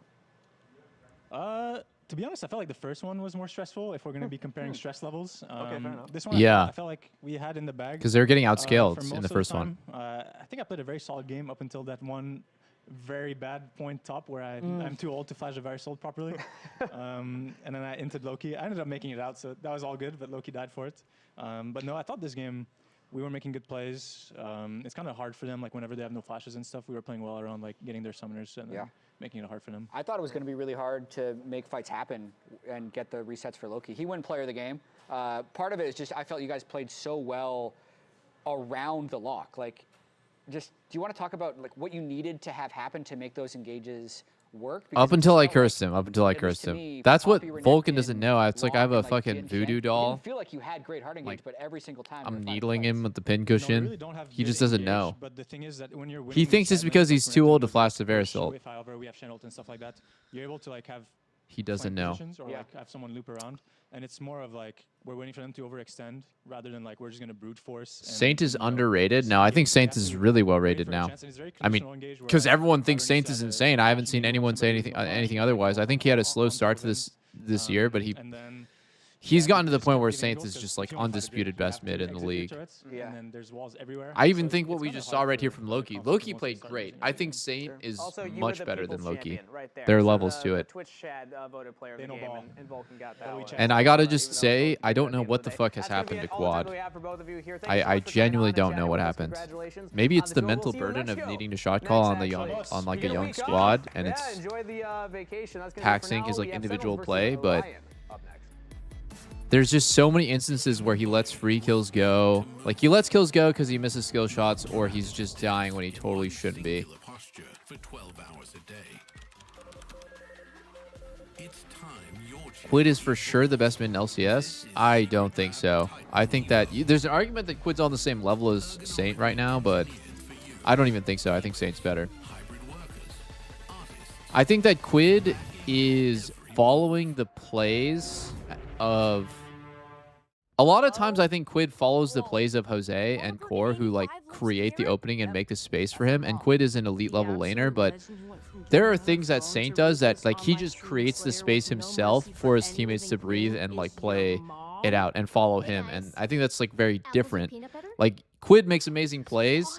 To be honest, I felt like the first one was more stressful if we're going to be comparing stress levels. Okay, fair enough. This one, Yeah. I felt like we had in the bag. Because they were getting for outscaled most in the of first time. one. I think I played a very solid game up until that one very bad point top where I'm too old to flash a very sold properly. And then I inted Loki. I ended up making it out, so that was all good, but Loki died for it. But no, I thought this game, we were making good plays. It's kind of hard for them, like whenever they have no flashes and stuff, we were playing well around like getting their summoners and then making it hard for them. I thought it was going to be really hard to make fights happen and get the resets for Loki. He won player of the game. Part of it is just I felt you guys played so well around the lock. Like, just do you want to talk about like what you needed to have happen to make those engages work? Up until I cursed him. Up until I cursed him. That's what Vulcan doesn't know. It's like I have a fucking voodoo doll. Didn't feel like you had great heart engage, but every single time I'm needling him with the pin cushion. He just doesn't know. But the thing is that when you're He thinks it's because he's too old to flash the Verisol. If however we have Channeled and stuff like that, you're able to like have He doesn't know. or like have someone loop around, and it's more of like we're waiting for them to overextend rather than like we're just gonna brute force. Saint is underrated. No, I think Saint is really well rated now. I mean, because everyone thinks Saint is insane. I haven't seen anyone say anything otherwise. I think he had a slow start to this year, but he he's gotten to the point where Saints is just like undisputed best mid in the league. Yeah. And then there's walls everywhere. I even think what we just saw right here from Loki. Loki played great. I think Saint is Also, you were much the better than people's Loki. champion right there. There are So levels to the it. Twitch chat voted player of the game, and Vulcan got that one. And I gotta just say, I don't know what the fuck has happened to Quad. I genuinely don't know what happened. Maybe it's the mental burden of needing to shot call on the young, on like a young squad, and it's pack sync is like individual play, but there's just so many instances where he lets free kills go. Like, he lets kills go because he misses skill shots, or he's just dying when he totally shouldn't be. Quid is for sure the best mid in LCS? I don't think so. I think that there's an argument that Quid's on the same level as Saint right now, but I don't even think so. I think Saint's better. I think that Quid is following the plays of... A lot of times I think Quid follows the plays of Jose and Core, who like create the opening and make the space for him, and Quid is an elite level laner, but there are things that Saint does that like he just creates the space himself for his teammates to breathe and like play it out and follow him, and I think that's like very different. Like, Quid makes amazing plays,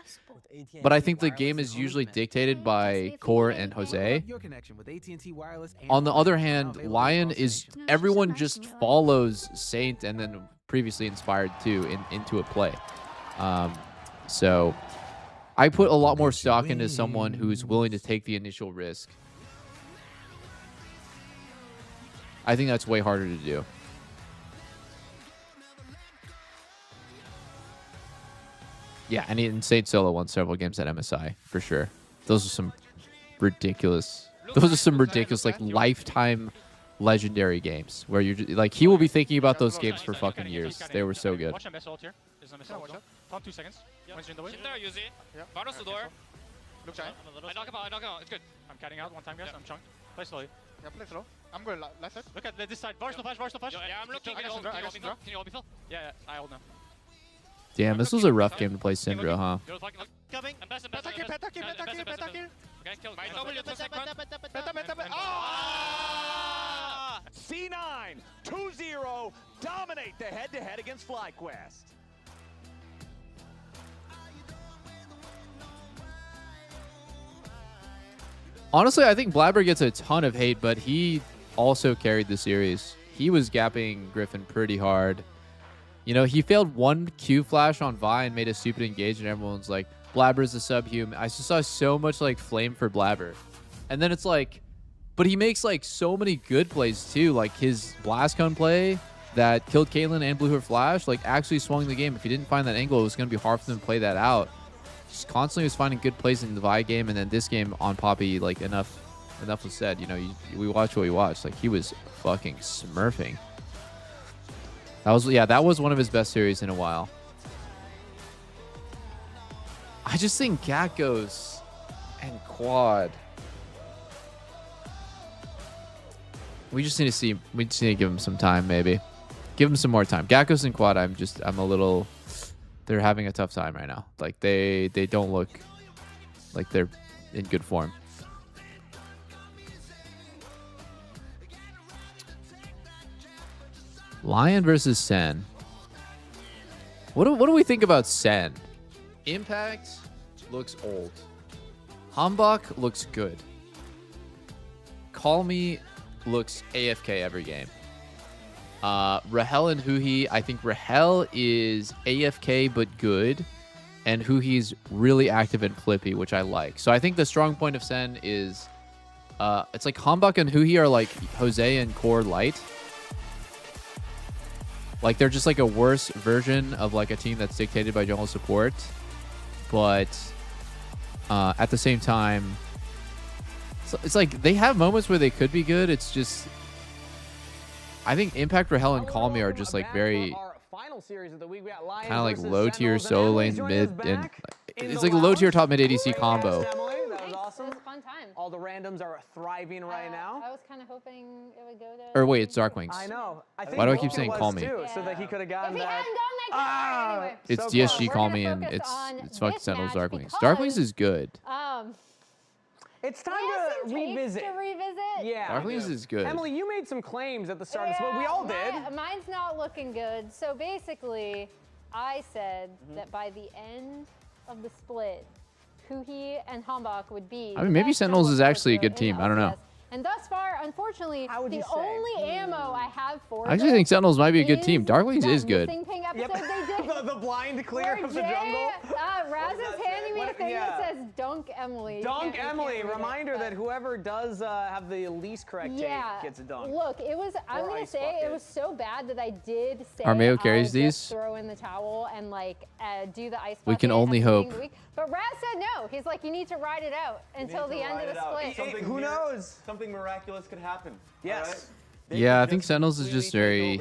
but I think the game is usually dictated by Core and Jose. On the other hand, LYON is, everyone just follows Saint and then previously Inspired too into a play. So I put a lot more stock into someone who's willing to take the initial risk. I think that's way harder to do. Yeah, and Saint Solo won several games at MSI, for sure. Those are some ridiculous... Those are some ridiculous, like, lifetime legendary games where you're just, like, he will be thinking about those games for fucking years. They were so good. Watch him ult here. There's no ult. Count 2 seconds. One's in the way. Varus the door. Look giant. I knock him out, It's good. I'm cutting out one time, guys. I'm chunked. Play slowly. Yeah, play slow. I'm going left side. Look at this side. Varus no flash. Yeah, I'm looking. Can you hold me, Phil? Yeah, I hold now. Damn, this was a rough game to play Syndra, huh? Coming. Okay, kill. My W to second. C9 2-0 dominate the head-to-head against FlyQuest. Honestly, I think Blabber gets a ton of hate, but he also carried the series. He was gapping Griffin pretty hard. You know, he failed one Q flash on Vi and made a stupid engage, and everyone's like, Blabber's a subhuman. I just saw so much like flame for Blabber. And then it's like, but he makes like so many good plays too. Like his blast cone play that killed Caitlyn and blew her flash, like actually swung the game. If he didn't find that angle, it was going to be hard for them to play that out. Just constantly was finding good plays in the Vi game, and then this game on Poppy, like enough was said. You know, we watched what we watched. Like, he was fucking smurfing. That was one of his best series in a while. I just think Gakkos and Quad. We just need to give him some time, maybe. Give him some more time. Gakkos and Quad, I'm a little... They're having a tough time right now. Like, they don't look like they're in good form. LYON versus SEN. What do we think about SEN? Impact looks old. Hambach looks good. Call Me looks AFK every game. Rahel and Huhi, I think Rahel is AFK but good, and Huhi's really active and flippy, which I like. So I think the strong point of SEN is it's like Hambach and Huhi are like Jose and Core light. Like, they're just like a worse version of like a team that's dictated by jungle support. But at the same time, it's like they have moments where they could be good. It's just, I think Impact, Rahel, and Call Me are just like very kind of like low tier solo lanes mid, and it's like a low tier top mid ADC combo. That was awesome. It was a fun time. All the randoms are thriving right now. I was kind of hoping it would go to... Or wait, it's Darkwings. I know. Why do I keep saying Call Me? So that he could have gotten that. Anyway. It's DSG Call Me, and it's fucking Sentinels Darkwings. Darkwings is good. It's time to revisit. Yeah. Darklings is good. Emily, you made some claims at the start of this, but we all did. Mine's not looking good. So basically, I said that by the end of the split, Huhi and Hambach would be. I mean, maybe Sentinels is actually a good team. I don't know. And thus far, unfortunately, the only ammo I have for I actually think Sentinels might be a good team. Darklings is good. Ping episode they did. the blind clear of the jungle. Raz is handing me a thing that says Dunk Emily. Dunk Emily. Reminder that whoever does have the least correct take gets a dunk. Look, it was, I'm going to say, it was so bad that I did say Armeo carries I'll these. just throw in the towel and like do the ice We bucket can at only the beginning of hope. the week. But Raz said no. He's like, you need to ride it out until the end of the split. Who knows? Something miraculous could happen. Yes. Yeah, I think Sentinels is just very.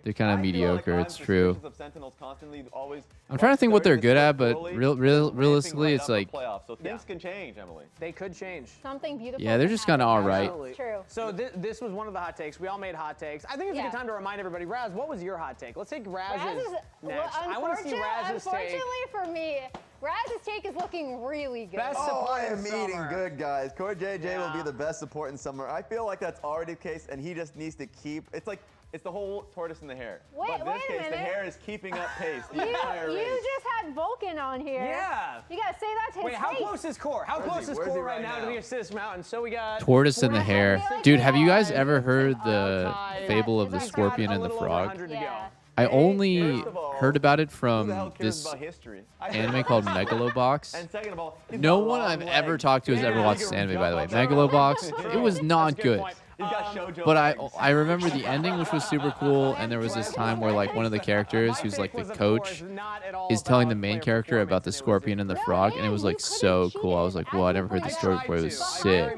They're kind of mediocre. It's true. I'm trying to think what they're good at, but realistically, it's like. So things can change, Emily. They could change. Something beautiful. Yeah, they're just kind of all right. True. So this was one of the hot takes. We all made hot takes. I think it's a good time to remind everybody. Raz, what was your hot take? Let's take Raz's next. I want to see Raz's take. Unfortunately for me, Raz's take is looking really good. Best support I am eating good, guys. Core JJ will be the best support in summer. I feel like that's already the case, and he just needs to keep. It's like it's the whole tortoise and the hare. Wait, but in this case, the hare is keeping up pace the entire race. You just had Vulcan on here. Yeah. You gotta say that to his Wait, how face. close is Core? How close is Core right now to the assist mountain? So we got Tortoise and the hare. Dude, have you guys ever heard the fable of the scorpion and the frog? I only heard about it from this anime called Megalobox. No one I've ever talked to has ever watched this anime, by the way. Megalobox, it was not good. But I remember the ending, which was super cool, and there was this time where like one of the characters, who's like the coach, is telling the main character about the scorpion and the frog, and it was like so cool. I was like, whoa, I never heard this story before. It was sick.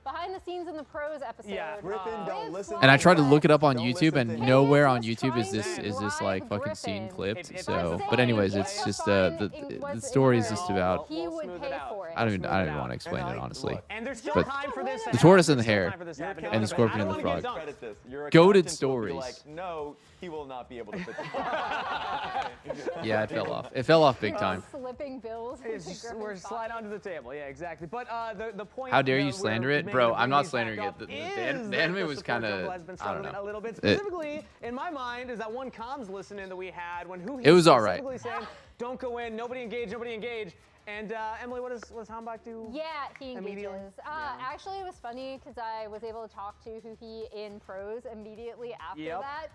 Behind the scenes in the pros episode. Yeah. Griffin, don't listen. And I tried to look it up on YouTube, and nowhere on YouTube is this like fucking scene clipped. So, but anyways, it's just the story is just about. He would pay for it. I don't even want to explain it honestly. But the tortoise and the hare, and the scorpion and the frog. Goated stories. Like, no, he will not be able to fit Yeah, it fell off. It fell off big time. Slipping bills. We're slide onto the table. Yeah, exactly. But the point. How dare you slander it, bro? I'm not slandering it. The anime was kind of. I don't know. A little bit. Specifically, in my mind, is that one comms listening that we had when it was all right. Saying, don't go in. Nobody engage. Nobody engage. And Emily, what does Hambach do? Yeah, he engages. Actually, it was funny because I was able to talk to Huhi in pros immediately after that.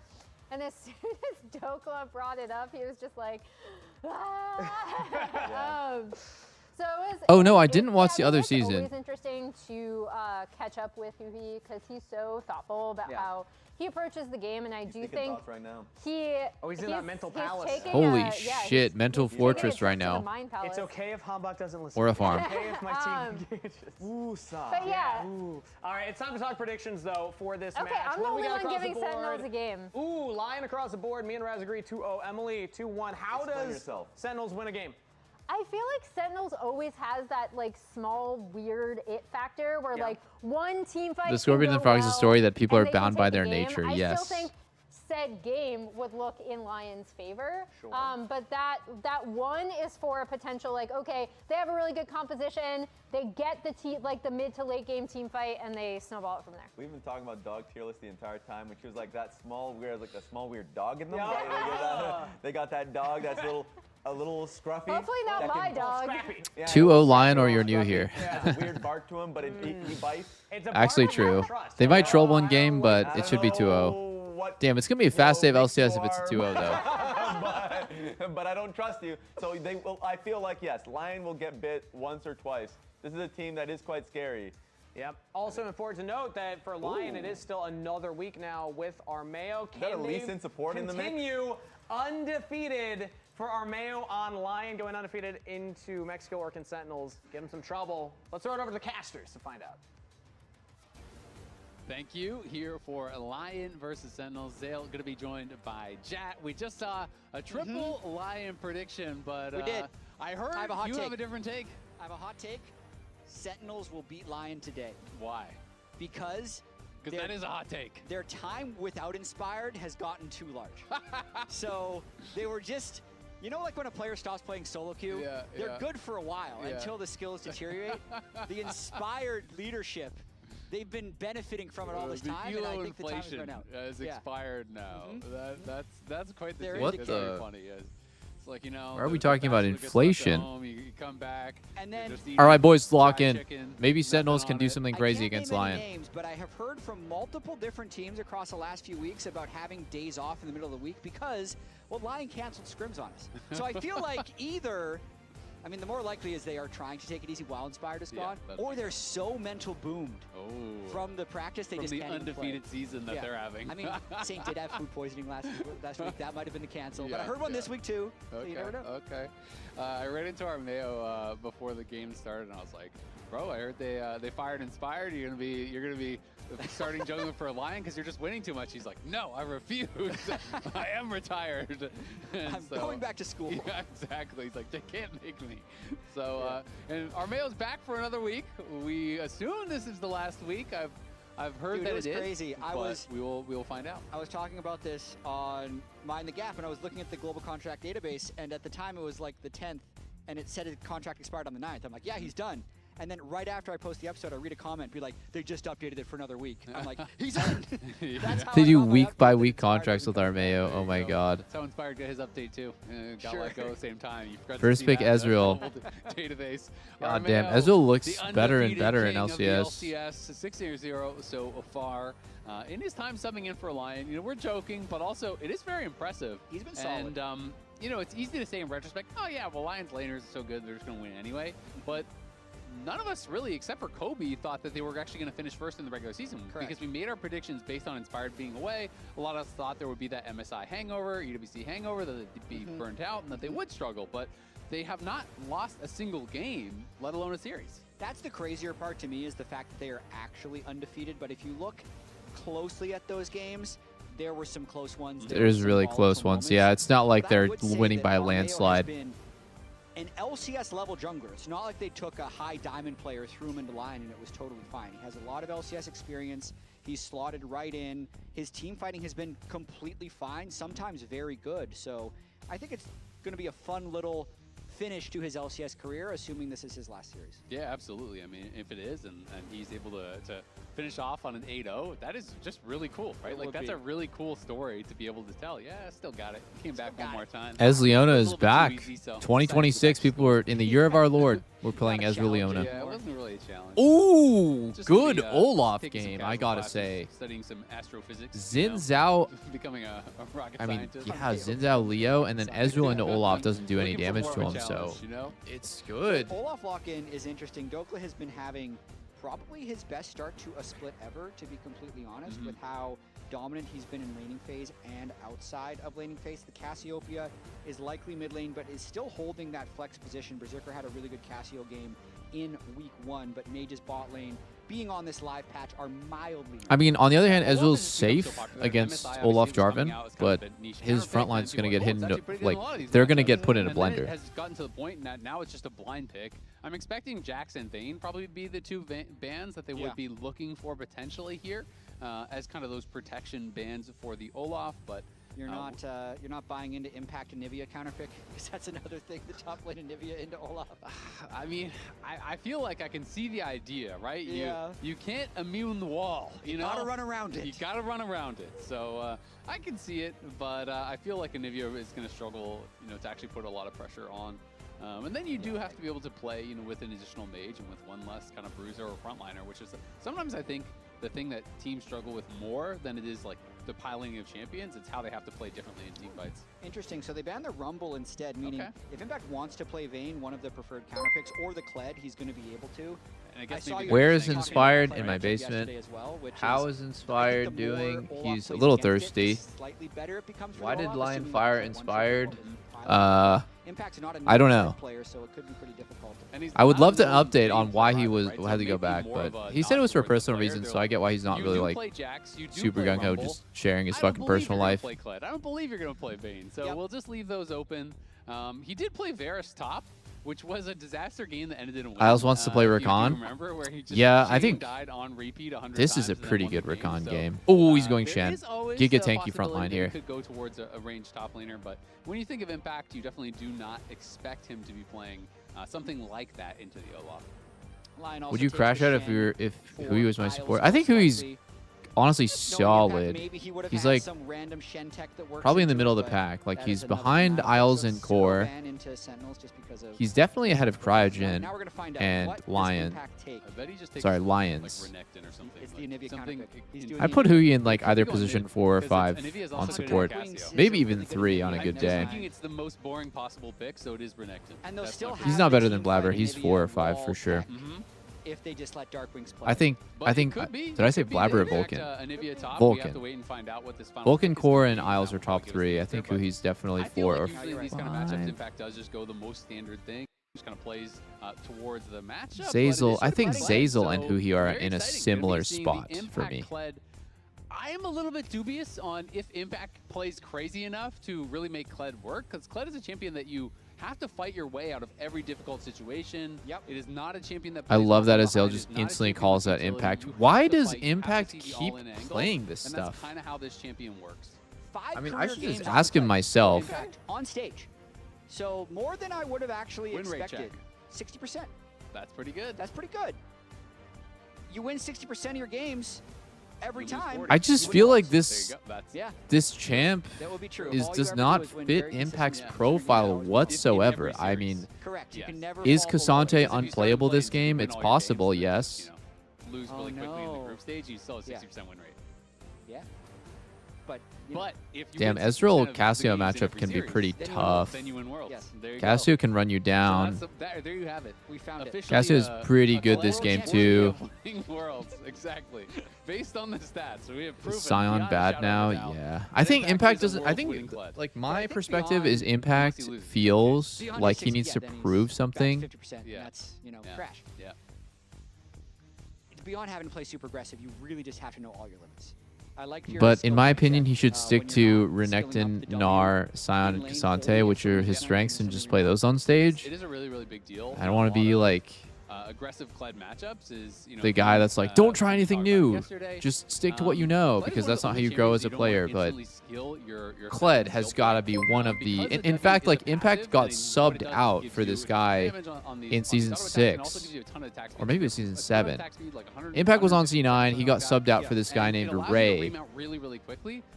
And as soon as Dokla brought it up, he was just like, ah. So it was, oh no, I didn't watch the other season. It's always interesting to catch up with Huhi because he's so thoughtful about how he approaches the game, and I do think right now. he's in that mental palace. Holy shit, mental fortress right now. It's okay if Hambach doesn't listen. Or a farm. It's okay if my team engages. But yeah. All right, it's time to talk predictions though for this match. Okay, I'm the only one giving Sentinels a game. Ooh, Lion across the board. Me and Raz agree 2-0. Emily 2-1. How does Sentinels win a game? I feel like Sentinels always has that like small weird it factor where like one team fight. The Scorpion and the Frog is a story that people are bound by their nature. I yes. still think said game would look in Lion's favor. But that one is for a potential like, okay, they have a really good composition. They get the mid to late game team fight and they snowball it from there. We've been talking about dog tier list the entire time, which was like that small weird dog in them. They got that dog that's a little scruffy. Hopefully not my dog. 2-0 Lion, or you're new here. It's a weird bark to him, but he bites. Actually true. They might troll one game, but it should be 2-0. Damn, it's going to be a fast save LCS if it's a 2-0 though. but I don't trust you. So they will. I feel like, yes, Lion will get bit once or twice. This is a team that is quite scary. Yep. Also important to note that for Lion, it is still another week now with Armeo. Can they continue undefeated for Armeo on Lion, going undefeated into Mexico, or can Sentinels give them some trouble? Let's throw it over to the casters to find out. Thank you. Here for Lion versus Sentinels, Zale going to be joined by Jat. We just saw a triple Lion prediction, but we did. I heard have a different take. I have a hot take. Sentinels will beat Lion today. Why? Because that is a hot take. Their time without Inspired has gotten too large. So they were just You know, like when a player stops playing solo queue, they're good for a while until the skills deteriorate. The inspired leadership, they've been benefiting from it all this time, and I think the time is running out. Is expired now. That's quite the What It's the? very funny. It's like, you know. Why are we talking about inflation? You come back. And then, All right, boys, lock in. chicken, Maybe Sentinels can do something I crazy can't against name any Lion. names, but I have heard from multiple different teams across the last few weeks about having days off in the middle of the week because, well, Lion canceled scrims on us. So I feel like either, I mean, the more likely is they are trying to take it easy while Inspired is gone, or they're so mental boomed from the practice they from just the can't even play. undefeated season that they're having. I mean, Saint did have food poisoning last week. That might have been the cancel, but I heard one this week too. So you never know. Okay. I ran into our Mayo before the game started, and I was like, "Bro, I heard they fired Inspired. You're gonna be starting jungling for a Lion because you're just winning too much." He's like, "No, I refuse. I am retired. And I'm going back to school." Yeah, exactly. He's like, "They can't make me." So, and our Mayo's back for another week. We assume this is the last week. I've heard Dude, that it was crazy. we will find out. I was talking about this on Mind the Gap, and I was looking at the global contract database, and at the time it was like the 10th, and it said his contract expired on the 9th. I'm like, yeah, he's done. And then right after I post the episode, I read a comment, be like, they just updated it for another week. I'm like, he's in. That's how They I do got my week-by-week contracts with our Mayo. Oh my God. That's how Inspired got his update too. Got let go at the same time. You forgot to First see pick that Ezreal. Database. God Our damn, Mayo, Ezreal looks the better and undefeated better in king of the LCS. LCS 6-0 so far. In his time subbing in for a Lion, you know, we're joking, but also it is very impressive. He's been solid. And you know, it's easy to say in retrospect, oh yeah, well, Lions laners are so good, they're just going to win anyway. But none of us really, except for Kobe, thought that they were actually going to finish first in the regular season. Correct. Because we made our predictions based on Inspired being away. A lot of us thought there would be that MSI hangover, EWC hangover, that they'd be burnt out and that they would struggle. But they have not lost a single game, let alone a series. That's the crazier part to me, is the fact that they are actually undefeated. But if you look closely at those games, there were some close ones. There's really close ones. Yeah, it's not like they're winning by a landslide. An LCS level jungler. It's not like they took a high diamond player, threw him into Lion, and it was totally fine. He has a lot of LCS experience. He's slotted right in. His team fighting has been completely fine, sometimes very good. So I think it's going to be a fun little finish to his LCS career, assuming this is his last series. Yeah, absolutely. I mean, if it is, and he's able to finish off on an 8-0, that is just really cool, right? Like, that's a really cool story to be able to tell. Yeah, still got it. Came back one more time. Ez Leona is back. 2026, people were in the year of our Lord. We're playing Ezra Leona. Yeah, it wasn't really a challenge. Ooh, Just good maybe, Olaf taking some game, casual I gotta classes, say. Studying some astrophysics. Xin Zhao, Becoming a rocket I mean, scientist. yeah, Xin Zhao Leo, and then Ezreal into Olaf doesn't do any damage to him, so you know? it's good. So Olaf lock-in is interesting. Dokla has been having probably his best start to a split ever, to be completely honest, with how dominant he's been in laning phase and outside of laning phase. The Cassiopeia is likely mid lane, but is still holding that flex position. Berserker had a really good Cassio game in week 1, but Mage's bot lane being on this live patch are mildly. I mean, on the other hand, Ezreal's safe against Olaf Jarvan, but his front line's going to get hit into, like, they're going to get put in a And then it blender. has gotten to the point that now it's just a blind pick. I'm expecting Jax and Vayne probably be the two bans that they would be looking for potentially here as kind of those protection bans for the Olaf, but You're not buying into Impact and Nivea counterpick, because that's another thing, the top lane of Nivea into Olaf. I mean, I feel like I can see the idea, right? Yeah. You can't immune the wall, you know? gotta run around it. You gotta run around it. So I can see it, but I feel like a Nivea is gonna struggle, you know, to actually put a lot of pressure on. And then you do have to be able to play, you know, with an additional mage and with one less kind of bruiser or frontliner, which is sometimes I think the thing that teams struggle with more than it is like the piling of champions. It's how they have to play differently in team fights. Interesting. So they banned the Rumble instead, meaning if Impact wants to play Vayne, one of the preferred counterpicks, or the Kled, he's going to be able to. And I guess Where is Inspired? In my basement. Well, How is Inspired doing? He's a little thirsty. Slightly better it becomes for Why did Olaf, Lion assuming fire that's one Inspired? Impact's not a I don't know. player, so it could be pretty difficult. I would love to update on why he had to go back, but he said it was for personal reasons, so I get why he's not really like super gung-ho, just sharing his fucking personal life. I don't believe you're going to play Vayne, so we'll just leave those open. He did play Varus top, which was a disaster game that ended in a win. Isles wants to play Do you Rakan. remember where he just Yeah, I Shane think died on repeat 100 this is a times and then pretty won good the game, Rakan so, game. Oh, he's going there Shen. is always Giga a tanky front possibility line that he here. could go towards a ranged top laner, but when you think of Impact, you definitely do not expect him to be playing something like that into the Olaf. Lion also Would you takes crash the out if Shen we were if for Hui was my Isles support? I most think Hui's likely. honestly Knowing Impact, solid. maybe he would have He's had like some random Shen tech that works probably in the into middle it, of the but pack. Like that he's is another behind thing. Isles So and pseudo Core. ban into Sentinels just because of He's definitely ahead of Cryogen Now we're gonna find out and what does Lion. Impact take. I bet he just takes Sorry, like Lions. Renekton or something. It's like the Anivia something counterpick. He's doing I the put Anivia. Hui in like If either you go position mid, 4 or because 5 Anivia is on also good support. at Cassio. Maybe even 3 on a good I'm day. thinking it's the most boring possible pick, so it is Renekton. And they'll That's still my have He's the not better than team Blabber. fight He's Anivia 4 or and 5 for wall sure. tech if they just let Darkwings play. I think But did I say Blabber or Vulcan? Anivia top. We have Vulcan. to wait and find out what this final Vulcan, pick is Core, gonna and be, Isles are how top it goes 3. I there, think but Hui's definitely I feel 4 like or usually in these kind of 5. matchups, Impact does just go the most standard thing. Just kind of plays towards the matchup. but it Zazel, is I think sort of Kled, Zazel and so Hui are very in a exciting. Gonna be similar seeing spot the for Impact me. Kled. I am a little bit dubious on if Impact plays crazy enough to really make Kled work, because Kled is a champion that you have to fight your way out of every difficult situation. Yep. It is not a champion that I plays love that from Azel behind. just It is not a instantly champion calls with that utility. Impact. You have Why to does fight, Impact have to see the keep all-in angle, playing this and stuff? that's kind of how this champion works. I mean, I should career just games ask him myself. Impact on stage. So more than I would have actually Win rate expected. 60%. That's pretty good. That's pretty good. You win 60% of your games every time. I just feel like this Yeah. this champ That would be true. is All you does ever not do is win fit very Impact's consistently. profile whatsoever. I mean, Correct. You can never is fall below it. Cassante unplayable this game? It's possible, yes. Lose Oh, really quickly in the no. group stage, you still have Yeah. 60% win rate. Yeah. But if you Damn, win 60% Ezreal of the Cassio games in matchup every can be series, pretty then you tough. Then you win worlds. Yes. There you Cassio go. can run you So down. there you have it. We found it. Cassio is pretty good this game too. Winning worlds, exactly. Based on the stats, so we have proven. Sion beyond a bad shadow now, of a doubt yeah. that I think Impact is a doesn't. I think world-winning Kled. like my think perspective Beyond- is Impact feels Beyond like is he 60, needs yeah, to then he's prove back something. 50%. Yeah. That's, Yeah. crash. Yeah. Beyond having to play super aggressive, you really just have to know all your limits. I like your But skill in my check opinion, that, he should when stick you're to not scaling up Renekton, the W Gnar, Sion, and lane Cassante, fully which are and his then strengths, and something just play those on stage. It is a really, really big deal. I don't want to be like aggressive Kled matchups is, the guy that's like, don't try anything new. yesterday. Just stick to what you know, Kled is because one of that's the not how only you grow as champions a you don't wanna player. But instantly skill your Kled has got to be one of the. In fact, like Impact got subbed out for this guy in season 6, or maybe it was season 7. Impact was on C9. He got subbed out for this guy named Ray,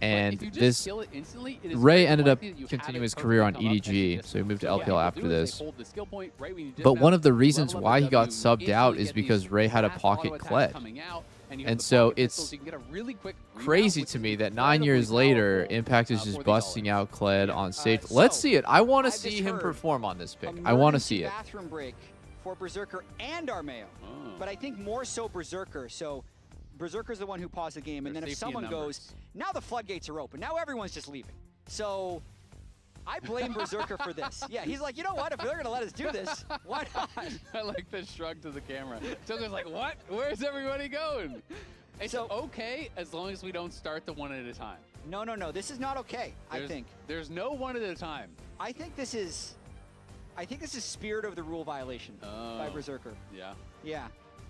and this Ray ended up continuing his career on EDG, so he moved to LPL after this. But one of the reasons why he got subbed out is because Ray had a pocket Kled. And so it's crazy to me that 9 years later, Impact is just busting out Kled on stage. Let's see it. I want to see him perform on this pick. I want to see it. Bathroom break for Berserker and Armeo. But I think more so Berserker. So Berserker's the one who paused the game, and then if someone goes, now the floodgates are open. Now everyone's just leaving. So I blame Berserker for this. Yeah, he's like, you know what? If they're going to let us do this, why not? I like the shrug to the camera. Togo's like, what? Where's everybody going? It's okay as long as we don't start the one at a time. No, no, no. This is not okay, I think. There's no one at a time. I think this is spirit of the rule violation by Berserker. Yeah. Yeah.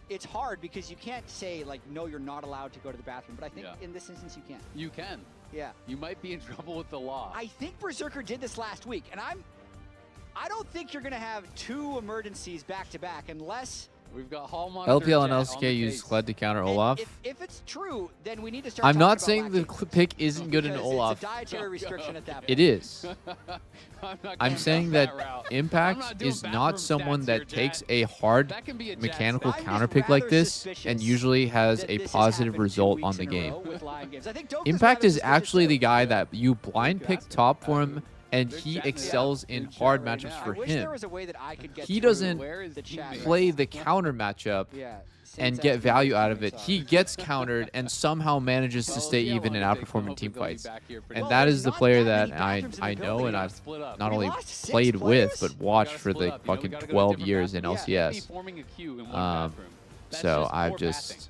It's hard because you can't say, like, no, you're not allowed to go to the bathroom. But I think in this instance, you can. You can. Yeah. You might be in trouble with the law. I think Berserker did this last week, and I don't think you're going to have 2 emergencies back-to-back unless... We've got Hall Monitor LPL and Jet on the LCK use case. Kled to counter Olaf. If it's true, then we need to start I'm not talking saying the about pick isn't good in because Olaf. It's a dietary restriction at that point. It is. I'm I'm saying that Impact is not someone that takes a hard mechanical counter pick like this and usually has a positive result on the game. Impact is actually the guy that you blind pick top for him, and he excels in hard matchups for him. He doesn't play the counter matchup and get value out of it. He gets countered and somehow manages to stay even and outperform in team fights. And that is the player that I know and I've not only played with, but watched for the fucking 12 years in LCS. So I've just...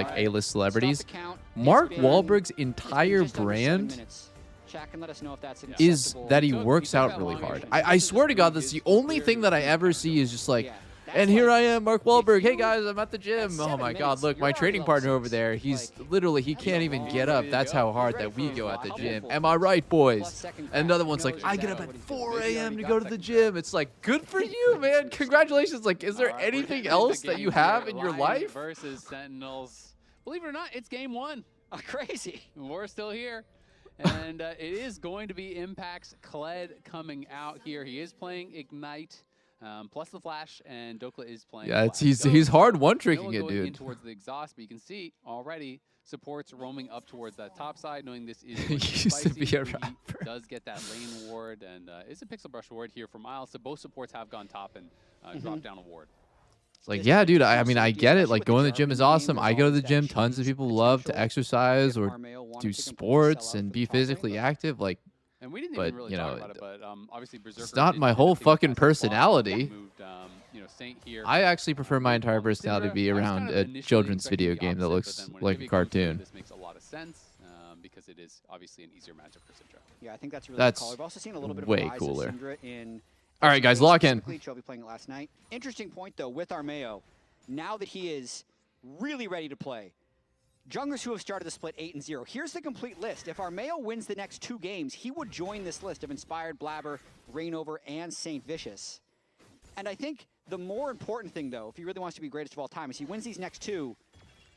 like A-list celebrities. Mark Wahlberg's entire brand is that he works out really hard. I swear to God, that's the only thing that I ever see is just like And here I am, Mark Wahlberg. Hey guys, I'm at the gym. Oh my God, look, my training partner over there. He's literally, he can't even get up. That's how hard that we go at the gym. Am I right, boys? And another one's like, I get up at 4 a.m. to go to the gym. It's like, good for you, man. Congratulations. Like, is there anything else that you have in your life? Versus Sentinels. Believe it or not, it's game 1. Crazy. We're still here. And it is going to be Impact's Kled coming out here. He is playing Ignite, plus the Flash, and Dokla is playing. Yeah, he's hard one-tricking it, going dude. in towards the exhaust, but you can see already supports roaming up towards that top side, knowing this is He used to be a rapper. He does get that lane ward, and it's a Pixel Brush ward here for Miles. So both supports have gone top and dropped down a ward. It's like, yeah, dude, I mean, I get it. Like, going to the gym is awesome. I go to the gym. Tons of people love to exercise or do sports and be physically active. Like, and we didn't but, even really you know, talk about it, but obviously Berserker it's not did my whole think fucking that's a plus. personality. Moved, you know, Saint here. I actually prefer my entire personality to be around a children's video game that looks like a cartoon. This makes a lot of sense because it is obviously an easier matchup for Syndra. Yeah, I think that's really That's cool. We've also seen a little bit of way a rise cooler. of Syndra in. All right, guys, lock in. Chelby playing it last night. Interesting point though with Armeo. Now that he is really ready to play, junglers who have started the split 8-0. Here's the complete list. If Armeo wins the next 2 games, he would join this list of Inspired, Blabber, Reignover, and Saint Vicious. And I think the more important thing, though, if he really wants to be greatest of all time, is he wins these next 2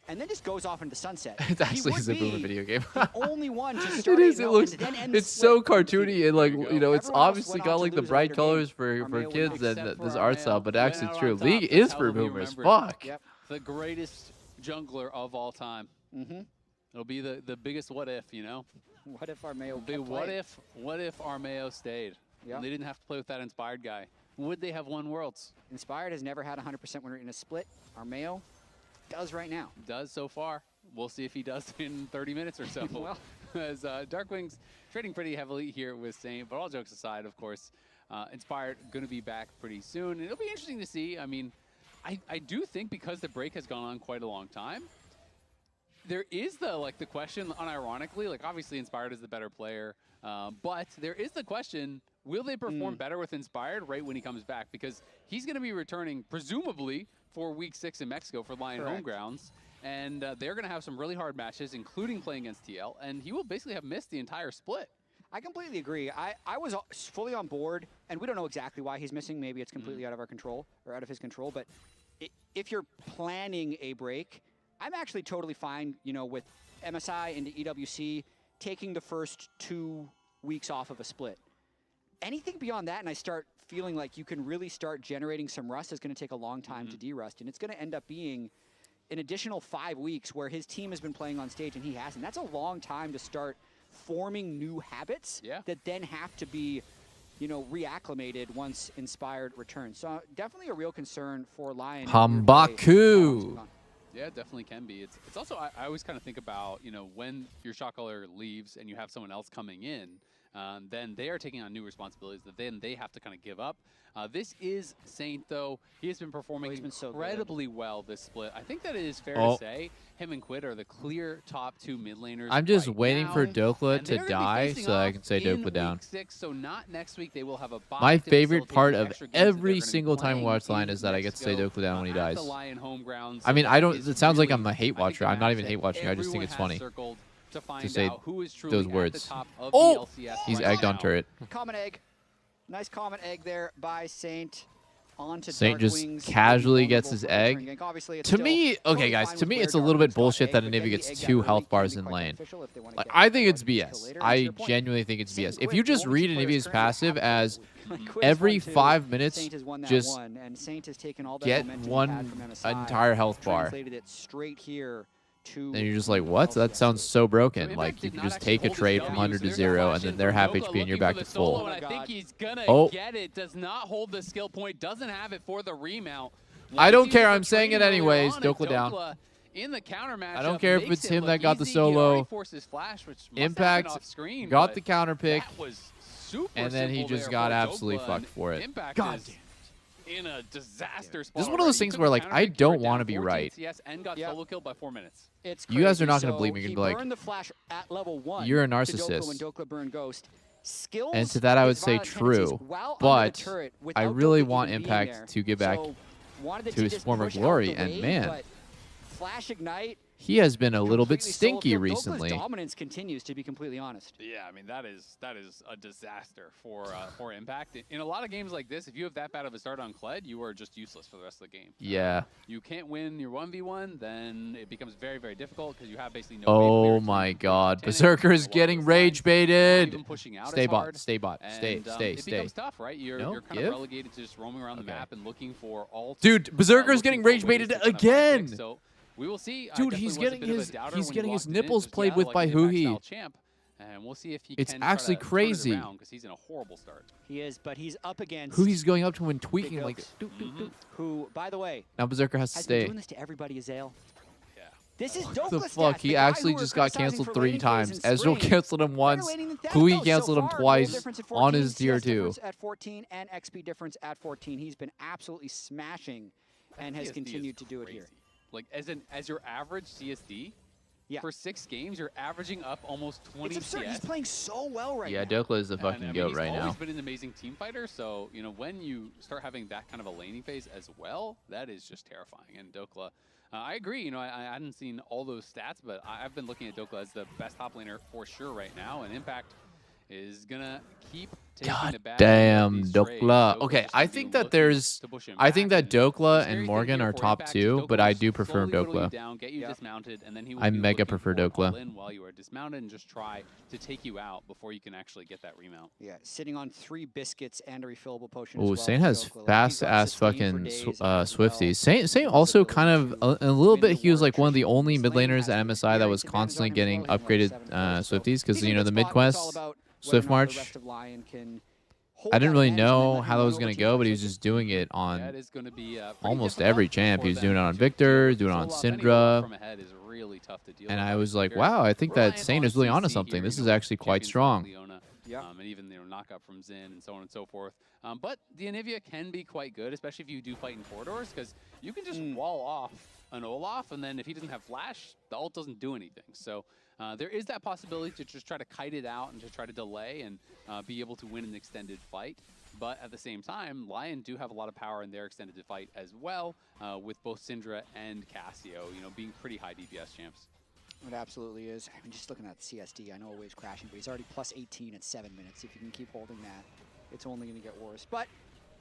and then just goes off into the sunset. It's actually a boomer video game. The only one to start It is. It 8-0 looks. and then end the It's split. so cartoony and like you know, it's Everyone else obviously went got on to like the lose bright another colors game. for Armeo kids went and except this for art Armeo. style, but Went actually out it's true. on top. League is How for will we boomers. remember it? Fuck. Yep. The greatest jungler of all time. It'll be the biggest what if, you know? What if Armeo Big kept what playing? if Armeo stayed? Yep. And they didn't have to play with that Inspired guy. Would they have won Worlds? Inspired has never had a 100% win rate in a split. Armeo does right now. Does so far. We'll see if he does in 30 minutes or so. Well. As Darkwing's trading pretty heavily here with Saint, but all jokes aside, of course, Inspired going to be back pretty soon. And it'll be interesting to see. I mean, I do think because the break has gone on quite a long time, there is the question, unironically, like obviously Inspired is the better player, but there is the question, will they perform better with Inspired right when he comes back? Because he's going to be returning, presumably, for Week 6 in Mexico for LYON home grounds. And they're going to have some really hard matches, including playing against TL, and he will basically have missed the entire split. I completely agree. I was fully on board, and we don't know exactly why he's missing. Maybe it's completely out of our control, or out of his control, but if you're planning a break, I'm actually totally fine, you know, with MSI into EWC taking the first 2 weeks off of a split. Anything beyond that, and I start feeling like you can really start generating some rust, is going to take a long time to de-rust, and it's going to end up being an additional 5 weeks where his team has been playing on stage and he hasn't. That's a long time to start forming new habits that then have to be, you know, reacclimated once Inspired returns. So definitely a real concern for LYON. Hambaku. Yeah, it definitely can be. It's also, I always kind of think about, you know, when your shot caller leaves and you have someone else coming in, then they are taking on new responsibilities that then they have to kind of give up. This is Saint, though. He has been performing incredibly well this split. I think that it is fair to say him and Quid are the clear top 2 mid laners. I'm just right waiting now, for Dokla and to they're gonna be die facing so I off can say in Dokla down. Week 6, so not next week. They will have a bye My to favorite facilitate part the of extra games that they're every gonna be single time we playing watch LYON in is that I get to say Mexico, Dokla down when he at dies. the LYON home grounds. I mean, So I it don't. is It sounds like really, I'm a hate watcher. I'm not even hate watching. I just think everyone it's has funny circled to find to say out who is truly those at words. the top of Oh, the LCS he's right egged on now. turret. Common egg. Nice common egg there by Saint. Onto Saint just Darkwing's, casually gets vulnerable his for a return egg. gank. Obviously, it's To still me, okay, totally guys, fine to with me, where it's a little bit Darkwing's got bullshit that egg, an but Navy getting gets the egg 2 down early health can bars be in quite lane. beneficial if they wanna Like, get I think it's advantage BS. later. And to I your point, genuinely think it's Saint BS. Quid, If you just only read 2 an players Navy's currently passive have as Quid is every 1-2. 5 minutes, Saint has won that just one, and Saint has taken all that get momentum he one had from MSI, entire health bar. translated it straight here to And you're just like, what? That sounds so broken. Like, you can just take a trade from 100 to 0, and then they're half HP, and you're back to full. And I think he's gonna Oh. get it. Does not hold the skill point. Doesn't have it for the remount. I don't Once he care. was I'm saying it returning earlier anyways. on, Dokla and down. Dokla in the counter matchup I don't care if makes it's it him look that got the easy. He already solo. forced his flash, which must have Impact been off screen, got but the counter pick, that was super and then he simple just there got for absolutely Dokla, fucked and for it. Impact God is in a disaster spot. This is one of those already. things Took where, the like, counter I pick, you were don't down want to be 14 right. CS and got solo killed by 4 minutes. It's You guys are crazy. not gonna So believe me. You're he gonna be like, burned the flash at level 1 you're a to Dokla narcissist. when Dokla burned Ghost. Skills And to that I would his say violent tendencies true, while under the but turret I without really Dokla want even being Impact there. to get back So wanted the to his just former push out glory, the and wave, man, but Flash Ignite, he has been a little bit completely stinky solo-filled. recently. Dokla's dominance continues, to be completely honest. Yeah, I mean that is a disaster for Impact. In a lot of games like this, if you have that bad of a start on Kled, you are just useless for the rest of the game. Yeah. You can't win your 1v1, then it becomes very, very difficult because you have basically no. Oh my God, Berserker's getting rage baited. Stay bot, hard. stay bot, stay, And, stay, it stay. becomes tough, right? You're kind give? of relegated to just roaming around the map and looking for all. Dude, Berserker's getting rage baited again. So we will see. Dude, he's getting his nipples played with by Huhi. And we'll see if he It's can actually crazy. Because he's in a horrible start. He is, but he's up against Huhi's going up to him and tweaking like. who, by the way, Now Berserker has to been stay. doing this to everybody, Azale. Yeah. This is What the Dokla's fuck? stats, He the guy actually who just we're got criticizing canceled for 3 laning phase times. in Ezreal spring. canceled him Better once. laning than Huhi Thanatos canceled so him far. twice Goal difference at on 14, his tier CS 2. difference at 14 and XP difference at 14. He's been absolutely smashing and has CSD continued is to do it here. crazy. Like as your average CSD, yeah. for 6 games, you're averaging up almost 20 It's absurd. CS. He's playing so well right Yeah, now. Dokla is the fucking I mean, goat he's right always now. been an amazing team fighter, so when you start having that kind of a laning phase as well, that is just terrifying. And Dokla, I agree. I hadn't seen all those stats, but I've been looking at Dokla as the best top laner for sure right now, and Impact is gonna keep taking the bad Damn, these trades. Dokla. Dokla's Okay, just I gonna be think that looking there's. to push him I think back, that Dokla scary and thing Morgan here are for top Impact is 2, Dokla but I will do prefer slowly whittle you Dokla. down, get you dismounted, and then he will I be mega looking prefer for an Dokla. all-in while you are dismounted and just try to take you out before you can actually get that remount. Yeah, sitting on 3 biscuits and a refillable potion. Ooh, as well Saint for has Dokla. Like, fast he's got ass sustain for fucking days as Swifties. Saint also kind of a little bit. He was like one of the only mid laners at MSI that was constantly getting upgraded Swifties because the mid quest Swift March. I didn't really know how that was gonna go, but he was just doing it on almost every champ. He was doing it on Victor, doing it on Syndra. And I was like, wow, I think that Saint is really onto something. This is actually quite strong. And even knockup from Zin and so on and so forth. But the Anivia can be quite good, especially if you do fight in corridors, because you can just wall off an Olaf, and then if he doesn't have flash, the ult doesn't do anything. So there is that possibility to just try to kite it out and just try to delay and be able to win an extended fight. But at the same time, LYON do have a lot of power in their extended fight as well, with both Syndra and Cassio, being pretty high DPS champs. It absolutely is. I mean, just looking at CSD, I know a wave's crashing, but he's already plus 18 at 7 minutes. If you can keep holding that, it's only going to get worse. But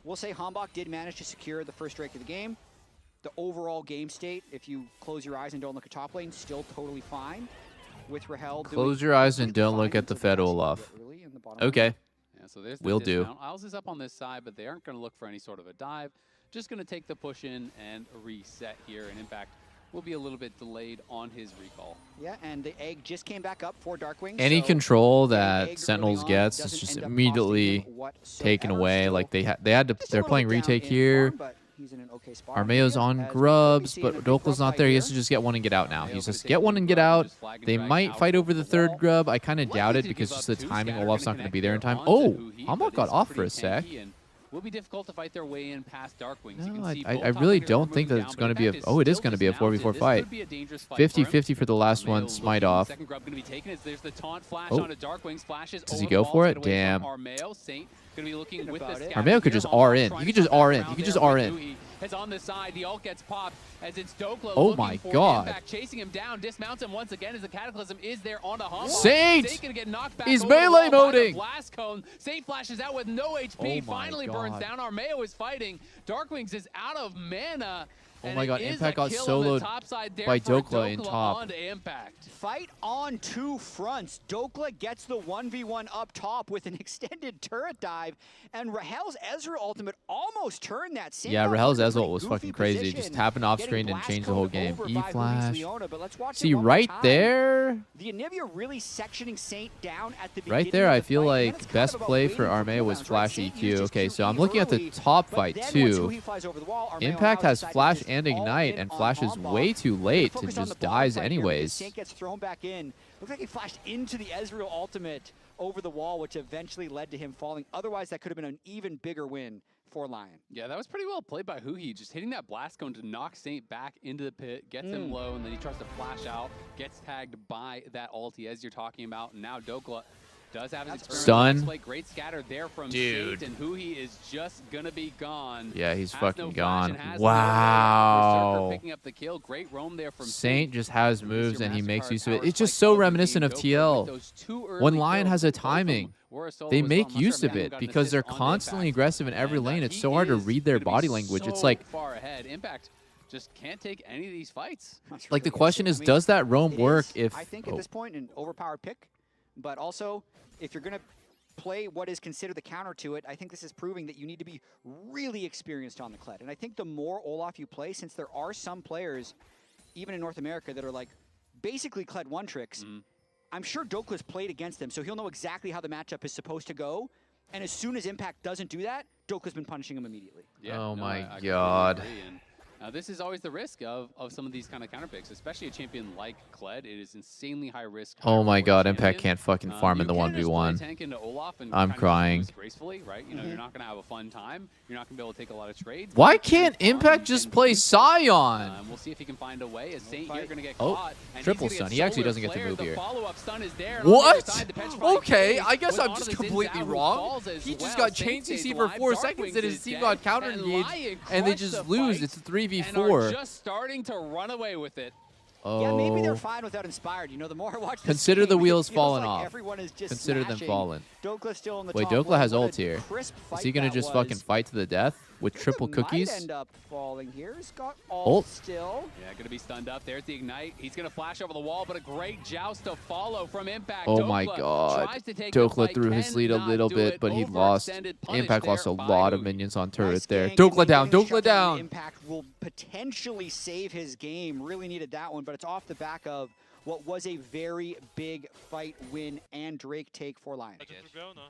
we'll say Hambach did manage to secure the first strike of the game. The overall game state, if you close your eyes and don't look at top lane, still totally fine. With Rahel Close your eyes and don't look at the Fed Olaf. Okay. Yeah, so there's the Will do. dismount. Isles is up on this side, but they aren't going to look for any sort of a dive. Just going to take the push in and reset here, and Impact will be a little bit delayed on his recall. Yeah, and the egg just came back up for Darkwing. Any so control that Sentinels gets is just immediately taken away. Like they're playing retake here. Armeo's on grubs, but Dokla's not there. He has to just get one and get out now. He's just get one and get out. They might fight over the 3rd grub. I kind of doubt it because just the timing. Olaf's not going to be there in time. Oh, Hambach got off for a sec. Will be difficult to fight their way in past Darkwings. No, I really don't think that it's going to be a... Oh, it is going to be a 4v4 fight. 50-50 for the last one. Smite off. Oh. Does he go for it? Damn. Armeo could just R in. He could just R in. He could just R in. Is on the side, the ult gets popped as it's Oh my god. Impact, chasing him down, dismounts him once again as the Cataclysm is there on a Hambach. Saint gonna get knocked back is over the melee wall by the moding. blast cone. Saint flashes out with no HP, finally burns down. Armeo is fighting. Darkwings is out of mana. Oh my god, Impact got soloed by Dokla in top. Fight on 2 fronts. Dokla gets the 1v1 up top with an extended turret dive, and Rahel's Ezreal ultimate almost turned that. Yeah, Rahel's Ezreal was fucking crazy. Just happened off screen and changed the whole game. E-flash. See, right there? The Anivia really sectioning Saint down at the right there, I feel like best play for Armeo was flash EQ. Okay, so I'm looking at the top fight too. Impact has flash and ignite, and flash is way too late to just dies anyways. Saint gets thrown back in. Looks like he flashed into the Ezreal ultimate over the wall, which eventually led to him falling. Otherwise, that could have been an even bigger win for LYON. Yeah, that was pretty well played by Huhi, just hitting that blast cone to knock Saint back into the pit, gets him low, and then he tries to flash out, gets tagged by that ulti as you're talking about, and now Dokla Does have his Stun. play. Great scatter there from Dude. Saint, and who he is just gonna be gone. Yeah, he's Has fucking no flash gone. and has Wow. Berserker picking up the kill. Great roam there from Saint just has moves and he makes use of it. Power It's just spike so out of the reminiscent game. of Go for it TL. with those 2 early When Lion kills. has a Both of them timing, were a solo they as well. make I'm not use sure of if anyone it got an because they're assist on the constantly Impact. aggressive in every And, lane. It's he so hard to is read their gonna be body language. so It's like far ahead. Impact just can't take any of these fights. the question is, does that roam work if I think at this point an overpowered pick, but also if you're going to play what is considered the counter to it, I think this is proving that you need to be really experienced on the Kled. And I think the more Olaf you play, since there are some players, even in North America, that are like basically Kled one tricks, I'm sure Dokla's played against them, so he'll know exactly how the matchup is supposed to go. And as soon as Impact doesn't do that, Dokla's been punishing him immediately. Yeah, oh no, my I completely God. agree. And, this is always the risk of some of these kind of counter picks, especially a champion like Kled. It is insanely high risk. Oh my high God, reward Impact champion. can't fucking farm in the You can just play 1v1. tank into Olaf and I'm kind of crying. use gracefully, right? You know, you're not going to have a fun time. You're not going to be able to take a lot of trades. Why can't Impact just play Scion? We'll see if he can find a way. As Saint here going to get Oh, caught. And triple he's gonna stun. get He actually solar doesn't get to flared. move The here. follow-up stun is there. And on the other What? side, the Petrified Okay, Cage I guess with I'm onto just the completely Zinzao, who wrong. falls as He just well. got Saint chain stays CC for alive. 4 seconds Darkwings and his is team dead, got counter and engaged Lion and they crushed just the lose. fight It's a and are 3v4. just starting to run away with it. Yeah, maybe they're Oh. fine without Inspired. You know, the more I watch this Consider game, the it wheels feels falling like off. everyone is just Consider them smashing. fallen. Dokla's still in the Wait, top Dokla lane. has What a ult here. crisp Is fight he gonna that just was. fucking fight to the death with triple cookies? Might end up falling here. He's got Ult. ult still. Yeah, going to be stunned up. There's the Ignite. He's going to flash over the wall, but a great joust to follow from Impact. Oh my Dokla God. tries to take the Dokla fight, threw his lead a cannot little do bit, it. but he lost. Overextended punish Impact lost a there by lot of Oogie. minions on turret Nice there. gank, and Dokla down, getting the Dokla shutdown down. Impact will potentially save his game. Really needed that one, but it's off the back of what was a very big fight win and Drake take for Lion.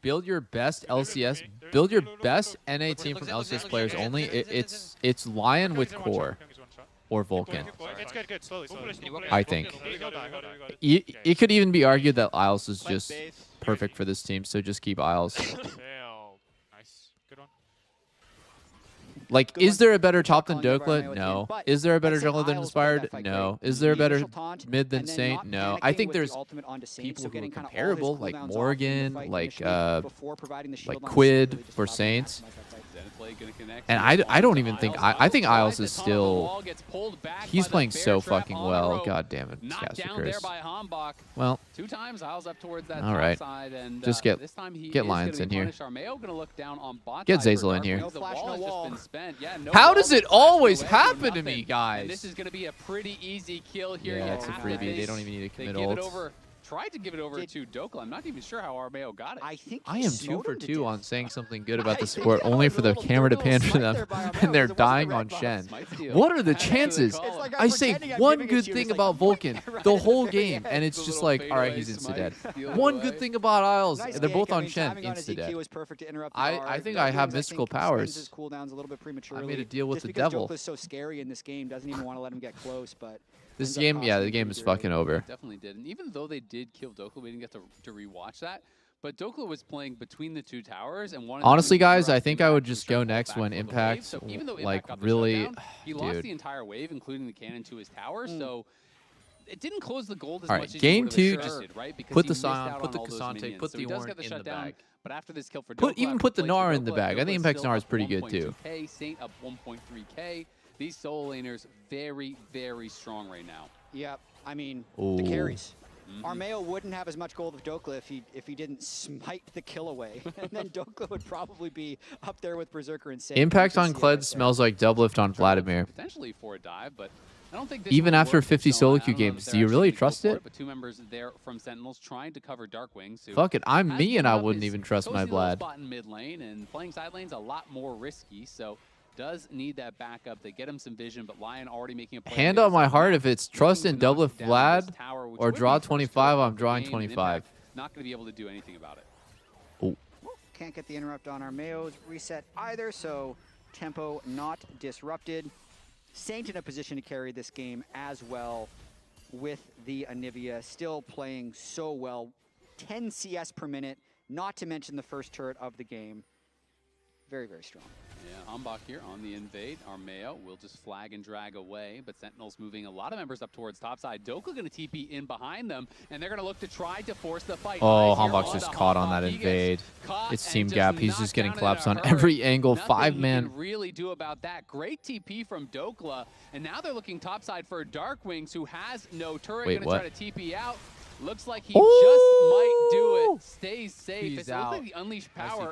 Build your best LCS. Build your best NA team from LCS players only. It's Lion with Core or Vulcan. It's good, good. Slowly, slowly. I think. He'll die. It could even be argued that Isles is just perfect for this team, so just keep Isles. Nice. Good one. Like, is there a better top than Dokla? No. Is there a better jungler than Inspired? No. Is there a better mid than Saint? No. I think there's people who are comparable, like Morgan, like Quid for Saints. And I don't even think I think Isles is still he's playing so fucking well. God damn it, Caster Chris. Well, 2 times Isles up towards that all right. top side, and Just this time he get is Lions gonna in be here. punished. Armeo gonna look down on bot Get side for Zeyzal in here. Darkwings. The wall has just been spent. Yeah, no How wall does it is always flashed away for happen to nothing. me, guys? And this is gonna be a pretty easy kill here. Yeah, You it's a have to freebie. They think don't even need to they commit give it ult. over. Tried to give it over to Dokla. I'm not even sure how Armeo got it. I think I am 2 for 2 on saying something good about the support, only for the camera to pan for them, and they're dying on Shen. What are the chances? I say one good thing about Vulcan the whole game, and it's just like, all right, he's insta-dead. One good thing about Isles, and they're both on Shen, insta-dead. I think I have mystical powers. I made a deal with the devil. Dokla's so scary in this game, doesn't even want to let him get close, but This game, yeah, the game is fucking over. Definitely did. And even though they did kill Dokla, we didn't get to rewatch that. But Dokla was playing between the 2 towers, and Honestly, guys, I think I would just go next when Impact, so even though like, Impact got the really, shutdown, he lost dude. the entire wave, including the cannon to his tower. So it didn't close the gold as All much right, as game you 2, would have just expected, right? Because put he the missed Scion, out put on the all those Cassante, minions. put So the he does Ornn get the in the shutdown, bag. But after this kill for Put Dokla, even after put the play for Gnar in the Dokla, bag. I think Dokla's Impact's still Gnar is up pretty good too. 1.2K, Saint up 1.3K. These solo laners very, very strong right now. yeah, I mean, Ooh. the carries. Armeo wouldn't have as much gold with Dokla if he didn't smite the kill away. And then Dokla would probably be up there with Berserker and Saint. Impact on Kled smells like doublift on Vladimir. Potentially for a dive, but I don't think this Even will after work, 50 so solo I queue don't know games, if do they're you actually really gonna go trust for it? But 2 members there from Sentinels trying to cover Darkwings. Who Fuck it, I'm has me and I given up wouldn't his even trust my cozy little Vlad. spot in mid lane, and playing side lane's a lot more risky, so does need that backup. They get him some vision, but Lion already making a play. Hand on my heart, if it's trust and doublift Vlad or draw 25, I'm drawing 25. Not going to be able to do anything about it. Oh. Can't get the interrupt on Armeo's reset either, so tempo not disrupted. Saint in a position to carry this game as well with the Anivia, still playing so well. 10 CS per minute, not to mention the first turret of the game. Very, very strong. Yeah, Hambach here on the invade. Armeo will just flag and drag away, but Sentinels moving a lot of members up towards topside. Dokla going to TP in behind them, and they're going to look to try to force the fight. Oh, Hambach's just caught on that invade. It's team gap. He's just getting collapsed on every angle. Nothing 5-man. he can really do about that. Great TP from Dokla, and now they're looking topside for Darkwings, who has no turret. Wait, going to try to TP out. Looks like he just might do it. Stays safe. It looks like the unleashed power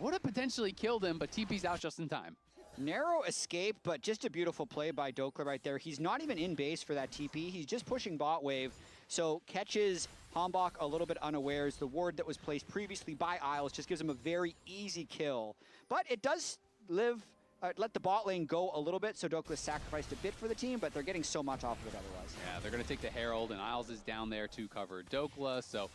would have potentially killed him, but TP's out just in time. Narrow escape, but just a beautiful play by Dokla right there. He's not even in base for that TP. He's just pushing bot wave. So catches Hambach a little bit unawares. The ward that was placed previously by Isles just gives him a very easy kill. But it does let the bot lane go a little bit, so Dokla sacrificed a bit for the team, but they're getting so much off of it otherwise. Yeah, they're going to take the Herald, and Isles is down there to cover Dokla. So,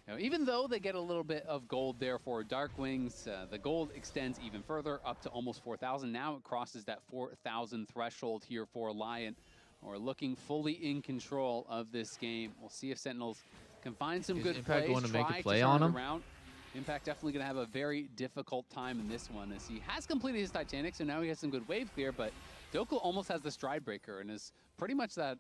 you know, even though they get a little bit of gold there for Darkwings, the gold extends even further up to almost 4,000. Now it crosses that 4,000 threshold here for LYON. We're looking fully in control of this game. We'll see if Sentinels can find some good Impact plays. going to make a play turn on it him? around. Impact definitely going to have a very difficult time in this one, as he has completed his Titanic, so now he has some good wave clear, but Dokla almost has the Stride Breaker and is pretty much that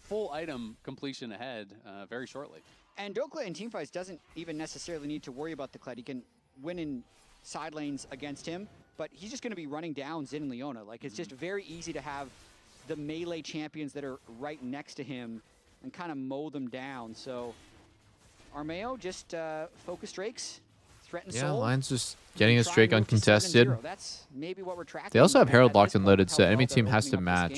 full item completion ahead very shortly. And Dokla in teamfights doesn't even necessarily need to worry about the Kled. He can win in side lanes against him, but he's just going to be running down Zin and Leona. Like, it's just very easy to have the melee champions that are right next to him and kind of mow them down. So Armeo just focus Drakes. Threaten Soul. LYON's just getting his Drake uncontested. That's maybe what we're tracking. They also have Herald locked and loaded, so enemy team has to match.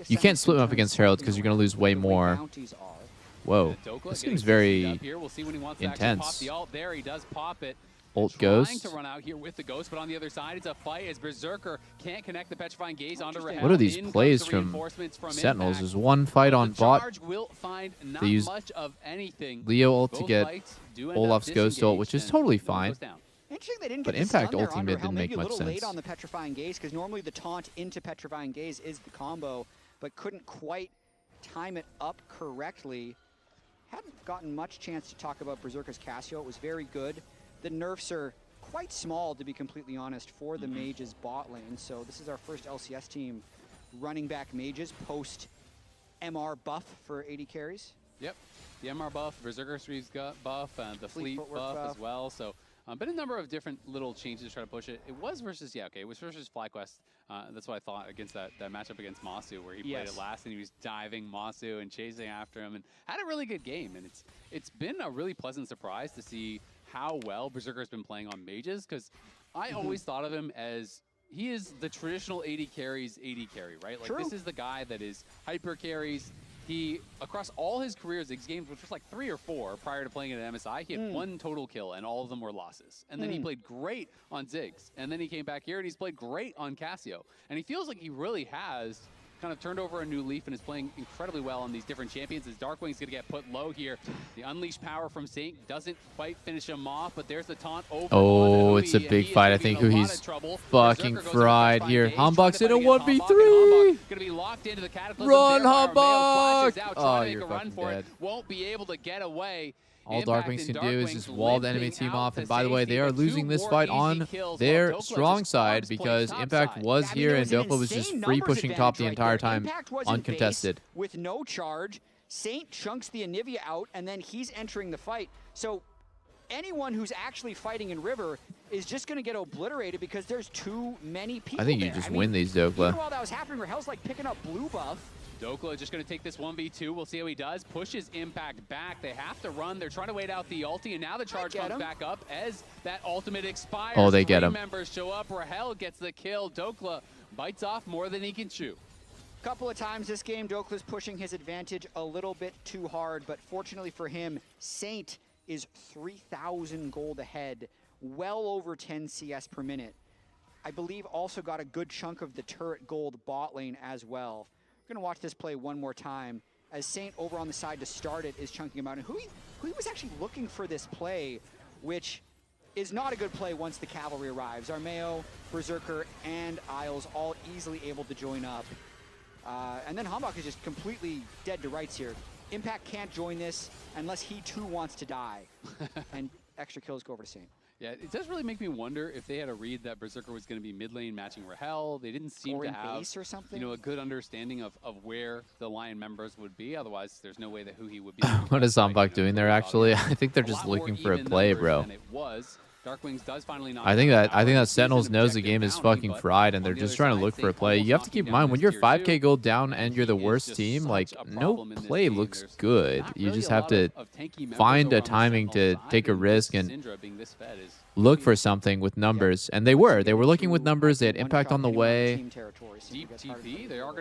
You can't split him up against Herald because you're going to lose way more. Whoa, this seems very intense. There he does pop it. Ult Trying Ghost. to run out here with the Ghost, but on the other side, it's a fight as Berserker can't connect the Petrifying Gaze onto Rahel. What are these plays from Sentinels? There's one fight on bot. They use Leo ult to get Olaf's Ghost ult, which is totally fine. Interesting they didn't But get Impact the stun there ultimate under Hell. didn't make Maybe a much little sense. late on the Petrifying Gaze, because normally the taunt into Petrifying Gaze is the combo, but couldn't quite time it up correctly. Hadn't gotten much chance to talk about Berserker's Cassio. It was very good. The nerfs are quite small, to be completely honest, for the mages bot lane. So this is our first LCS team running back mages post MR buff for 80 carries. Yep, the MR buff, Berserker Street's buff, the Fleet buff as well. So been a number of different little changes to try to push it. It was versus, it was versus FlyQuest. That's what I thought against that matchup against Masu, where he played it last and he was diving Masu and chasing after him and had a really good game. And it's been a really pleasant surprise to see how well Berserker's been playing on mages, because I always thought of him as he is the traditional 80 carries 80 carry, right? Like this is the guy that is hyper carries. He, across all his careers, his games, which was like 3 or 4 prior to playing at MSI, he had 1 total kill, and all of them were losses. And then he played great on Ziggs. And then he came back here, and he's played great on Cassio. And he feels like he really has kind of turned over a new leaf and is playing incredibly well on these different champions. As Darkwing's going to get put low here. The unleashed power from Saint doesn't quite finish him off, but there's the taunt over. Oh, it's a big fight. I think who he's fucking fried here. Hambach's in a 1v3. Going to be locked into the cataclysm. Run, Hambach! Oh, you're fucking dead. Won't be able to get away. All Darkwings can do is just wall the enemy team off. And by the way, they are losing this fight on their strong side because Impact was here and Dokla was just free pushing top the entire time, uncontested. With no charge, Saint chunks the Anivia out, and then he's entering the fight. So anyone who's actually fighting in River is just going to get obliterated because there's too many people I think you just win these, Dokla. Even while that was happening, Rahel's like picking up blue buff. Dokla just going to take this 1v2. We'll see how he does. Pushes Impact back. They have to run. They're trying to wait out the ulti, and now the charge comes back up as that ultimate expires. Oh, they get him. 3 members show up. Rahel gets the kill. Dokla bites off more than he can chew. Couple of times this game, Dokla's pushing his advantage a little bit too hard, but fortunately for him, Saint is 3,000 gold ahead, well over 10 CS per minute. I believe also got a good chunk of the turret gold bot lane as well. We're gonna watch this play one more time as Saint over on the side to start it is chunking him out. And who he was actually looking for this play, which is not a good play once the cavalry arrives. Armeo, Berserker, and Isles all easily able to join up. And then Hambach is just completely dead to rights here. Impact can't join this unless he too wants to die. And extra kills go over to Saint. Yeah, it does really make me wonder if they had a read that Berserker was going to be mid lane matching Rahel. They didn't seem to have base or something? a good understanding of where the Lion members would be. Otherwise, there's no way that he would be. What is Zombok doing there, actually? I think they're just looking for a play, bro. It was. Darkwings does finally knock I think that Sentinels knows the game is fucking fried, and they're just trying to look for a play. You have to keep in mind, when you're 5K gold down and you're the worst team, like, no play looks good. You just have to find a timing to take a risk and look for something with numbers. And they were looking with numbers. They had impact on the way.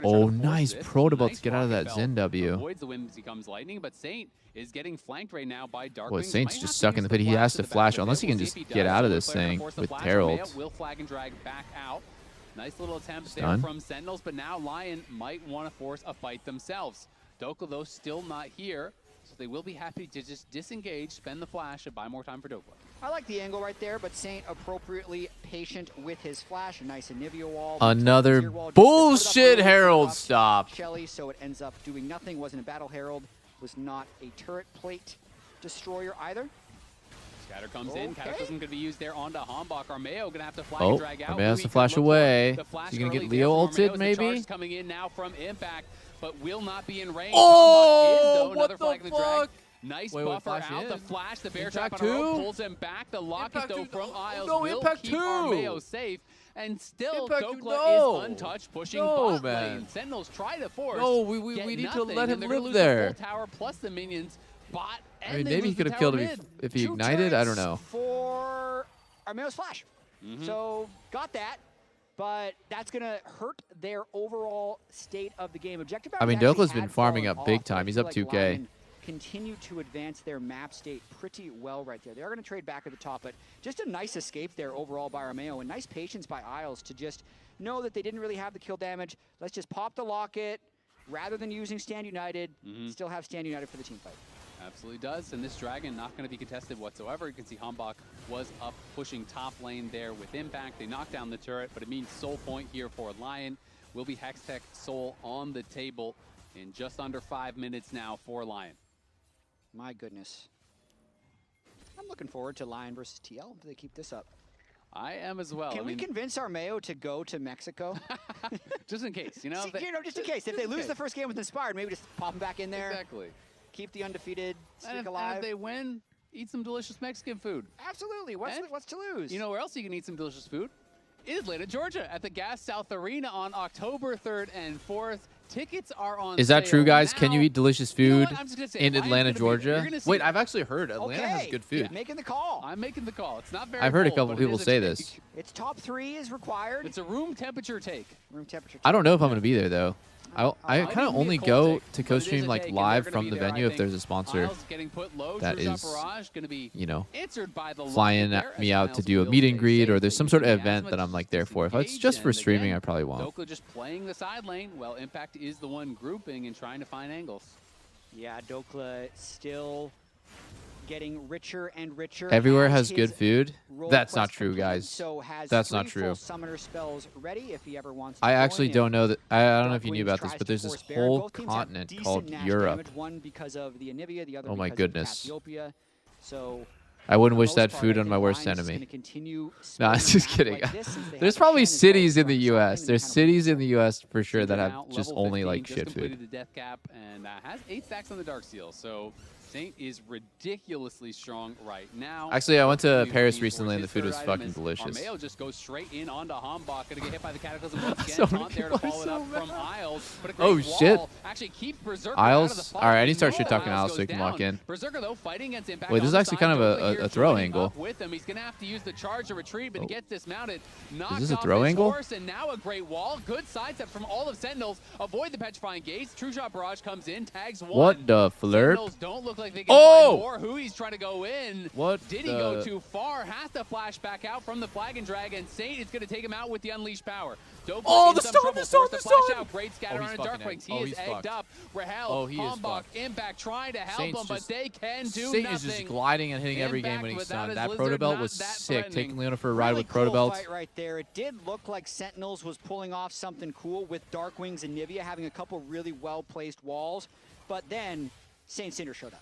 Oh, nice Proto about to get out of that Zen W. Avoids the wind as he comes lightning, but Saint is getting flanked right now by Darkwings. Boy, Saint's just stuck in the pit. He has to flash, unless he can just get out of this thing with Herald. Will flag and drag back out. Nice little attempt there from Sentinels, but now Lion might want to force a fight themselves. Dokla, though, still not here, so they will be happy to just disengage, spend the flash, and buy more time for Dokla. I like the angle right there, but Saint appropriately patient with his flash. A nice Anivia wall. Another bullshit Herald stop. Shelly, so it ends up doing nothing. Wasn't a battle Herald. Was not a turret plate destroyer either. Scatter comes in. Cataclysm could be used there onto Hombok. Armeo gonna have to flag and drag out. Armeo has to flash away. He's gonna get Leo ulted, maybe? Coming in now from Impact, but will not be in range. Oh, is, though, another what the fuck? Nice buffer out. The flash, the bear trap on a rope pulls him back. The locket, though, from Isles will keep Armeo safe. And still, Dokla is untouched, pushing bot lane. Sentinels try to force. No, we need to let him live there. The full tower plus the minions. Bot, and I mean, maybe he could have killed him if he ignited. I don't know. For Armeo's flash. So, got that. But that's going to hurt their overall state of the game. Objective. I mean, Dokla's been farming up big time. He's up 2K. Continue to advance their map state pretty well right there. They are going to trade back at the top, but just a nice escape there overall by Armeo, and nice patience by Isles to just know that they didn't really have the kill damage. Let's just pop the locket rather than using Stand United. Still have Stand United for the team fight. Absolutely does, and this Dragon not going to be contested whatsoever. You can see Hombok was up pushing top lane there with Impact. They knocked down the turret, but it means Soul Point here for Lion. Will be Hextech Soul on the table in just under 5 minutes now for Lion. My goodness. I'm looking forward to Lion versus TL if they keep this up. I am as well. Can we convince Armeo to go to Mexico? Just in case, you know? Just in case. If they lose the first game with Inspired, maybe just pop them back in there. Exactly. Keep the undefeated streak alive. And if they win, eat some delicious Mexican food. Absolutely. What's to lose? You know where else you can eat some delicious food? In Atlanta, Georgia, at the Gas South Arena on October 3rd and 4th. Tickets are on Is that true, guys? Can you eat delicious food in Atlanta, Ryan's Georgia? Wait, I've actually heard Atlanta has good food. Making the call. I'm making the call. It's not very I've heard a cold, couple people say this. It's top 3 is required. It's a room temperature take. Room temperature. I don't know if I'm going to be there, though. I kind of only go to COSTREAM like live from the venue if there's a sponsor that is, you know, flying me out to do a meet and greet, or there's some sort of event that I'm like there for. If it's just for streaming, I probably won't. Dokla just playing the side lane. Well, Impact is the one grouping and trying to find angles. Yeah, Dokla still getting richer and richer. Everywhere has good food. That's not true, guys. So that's not true. Summoner spells ready if he ever wants to. I actually don't know that. I don't know if you knew about this, but there's this whole continent called Europe. One because of the Anivia, the other oh my goodness. So I wouldn't wish that food on my worst enemy. No, I'm just kidding. There's probably cities in the U.S. There's cities in the U.S. for sure that have just only like shit food. The death cap and has 8 stacks on the Dark Seal. So Saint is ridiculously strong right now. Actually, I went to Paris recently and the food was fucking delicious. Armeo just goes straight in onto Hombok. Gonna get hit by the Cataclysm once again. Taunt there to follow it up from Isles. But a great shit. Wall actually keeps Berserker Isles? out of the fight. Alright, I need to start shit talking Isles so he can walk in. Berserker, though, fighting against Impact. Wait, this is actually kind of a throw angle. With him. He's gonna have to use the charge to retreat, but gets dismounted. Is this a throw angle? And now a great wall. Good sidestep from all of Sentinels. Avoid the petrifying gates. True Shot Barrage comes in, tags one. What the flirt? Sentinels don't look like they can find more. Who he's trying to go in. What Did he go too far? Has to flash back out from the Flag and Dragon. Saint is going to take him out with the Unleashed Power. Oh, the storm, the storm, the storm! Great scatter on a Darkwings. He is egged up. Rahel, Hombok, Impact trying to help him, but they can do nothing. Saint is just gliding and hitting every game when he's stunned. That Proto Belt was sick. Taking Leona for a ride with Proto Belts. Fight right there. It did look like Sentinels was pulling off something cool with Darkwings and Nivea having a couple really well-placed walls, but then Saint Cinder showed up.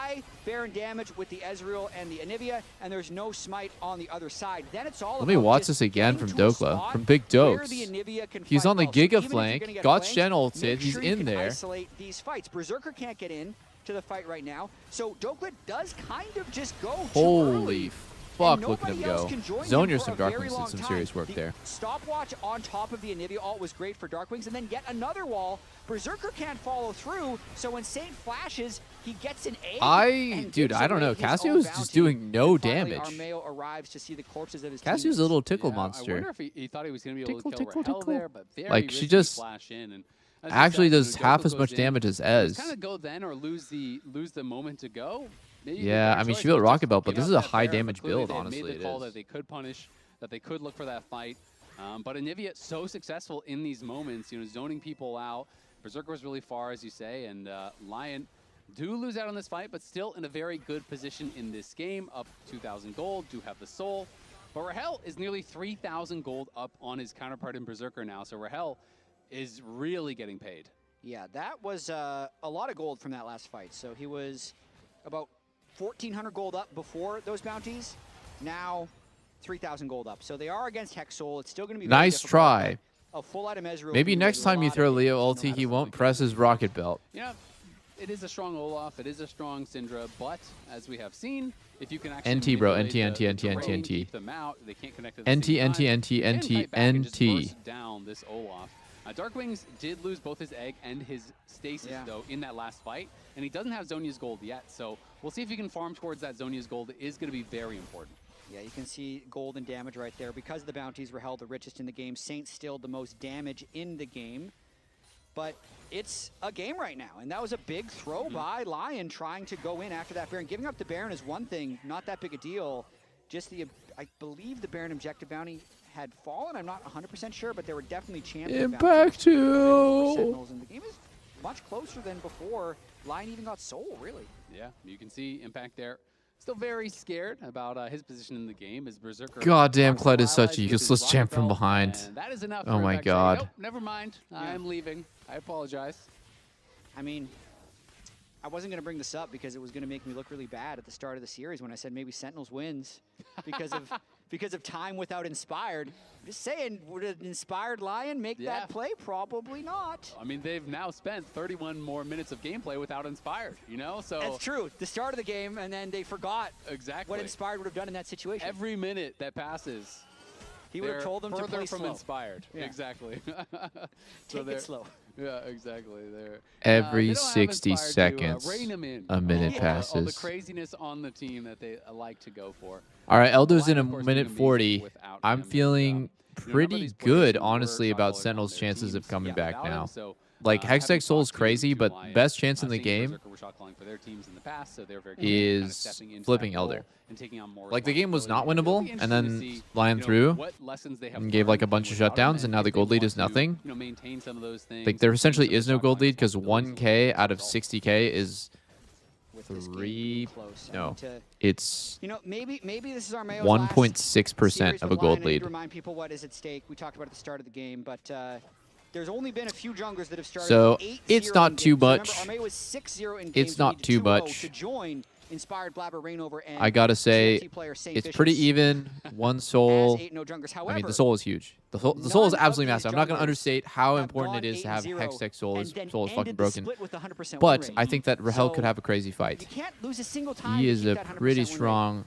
high Baron damage with the Ezreal and the Anivia, and there's no smite on the other side. Then it's all Let me watch this again from Dokla, from Big Dokes. He's on the Giga flank, got Shen ulted, he's in there. Isolate these fights. Berserker can't get in to the fight right now, so Dokla does kind of just go Holy fuck, and look at him nobody else go. can join Zone him yours for from a very Darkwings long did some time. serious work The there. Stopwatch on top of the Anivia ult was great for Darkwings, and then yet another wall. Berserker can't follow through, so Insane flashes, He gets an egg. Dude, I don't know. Cassio's just doing no damage. Armeo arrives to see the corpses of his Cassio's a little tickle I monster. wonder if he thought he was going to be able to kill Rahel there, but very Like, she risky just flash in. And as actually you said, does half as much damage as Ez. Kind of go then or lose the moment to go. Maybe Yeah, I mean, she built Rocket Belt, but this is a high damage build, They honestly. made the It call is. that they could punish, that they could look for that fight. But Anivia so successful in these moments, zoning people out. Berserker was really far, as you say, and LYON do lose out on this fight, but still in a very good position in this game, up 2,000 gold, do have the soul. But Rahel is nearly 3,000 gold up on his counterpart in Berserker now, so Rahel is really getting paid. Yeah, that was a lot of gold from that last fight. So he was about 1,400 gold up before those bounties. Now 3,000 gold up. So they are against Hex Soul. It's still going to be very Nice difficult, try. but a full item Ezreal Maybe can next do a time you lot throw of Leo damage. ulti, he won't press his Rocket Belt. Yeah, it is a strong Olaf, it is a strong Syndra, but as we have seen, if you can actually NT, bro. manipulate NT, the NT, NT, terrain, NT. keep them out, they can't connect at the NT, same NT, time, NT, can NT, fight back and just NT. burst down this Olaf. Darkwings did lose both his egg and his stasis, though, in that last fight, and he doesn't have Zhonya's gold yet, so we'll see if he can farm towards that Zhonya's gold. It is going to be very important. Yeah, you can see gold and damage right there. Because the bounties were held the richest in the game, Saints still the most damage in the game. But it's a game right now, and that was a big throw by LYON trying to go in after that Baron. Giving up the Baron is one thing, not that big a deal. Just the, I believe the Baron objective bounty had fallen. I'm not 100% sure, but there were definitely champion Impact 2. Sentinels, and the game is much closer than before LYON even got soul, really. Yeah, you can see Impact there. Still very scared about his position in the game as Berserker. Goddamn, Cled is such a useless champ from behind. That is enough. Oh my Impact to say, god. nope, never mind. I'm leaving. I apologize. I mean, I wasn't going to bring this up because it was going to make me look really bad at the start of the series when I said maybe Sentinels wins because of time without Inspired. I'm just saying, would an Inspired LYON make that play? Probably not. I mean, they've now spent 31 more minutes of gameplay without Inspired, so... That's true. The start of the game, and then they forgot exactly what Inspired would have done in that situation. Every minute that passes, he would have told them to play from slow. Inspired. Yeah. Exactly. Take it slow. Yeah, exactly. There. Every 60 seconds, rein him in. a minute All the passes. craziness on the team that they like to go for. All right, Eldo's in a of course, minute gonna be 40. without I'm him, feeling pretty these players good, who were honestly, about struggling Sentinel's on their chances of teams, coming back without him, now. so, Like, having Hextech Soul's talked to crazy, but LYON, best chance in the seeing game Berserker were shot calling for their teams in the past, so they're very committed to kinda is stepping into flipping that role Elder. and taking on more Like, the game was not responsibility. winnable, It'll be and interesting then to see, LYON through what lessons they have and gave like a learned bunch of without him, shutdowns, and now the if gold they lead want is to, nothing. maintain some of those things. Like, there essentially maintain is some no of the gold shot lead calling because 1K out of 60K is This game 3. close. I No, mean, to- it's maybe this is our 1.6% of a gold I need lead. to remind people what is at stake. We talked about it at the start of the game, but there's only been a few junglers that have started So, 8-0 it's not in too games. much. Remember, Armeo was 6-0 in games. It's We not needed too 2-0 much. to join Inspired, Blabber, Reignover, and I gotta say, GMT player Saint it's Vicious. pretty even. One soul. 8-0 junglers. I mean, However, the soul is huge. The soul is none of absolutely these massive. I'm not going junglers to understate how have important gone it is to have 8-0 Hextech Soul. and His then soul is fucking ended the broken. split with 100% win But rate. I think that Rahel So, could have a crazy You fight. can't lose a single time. He to is keep a that 100% pretty win rate. strong Armeo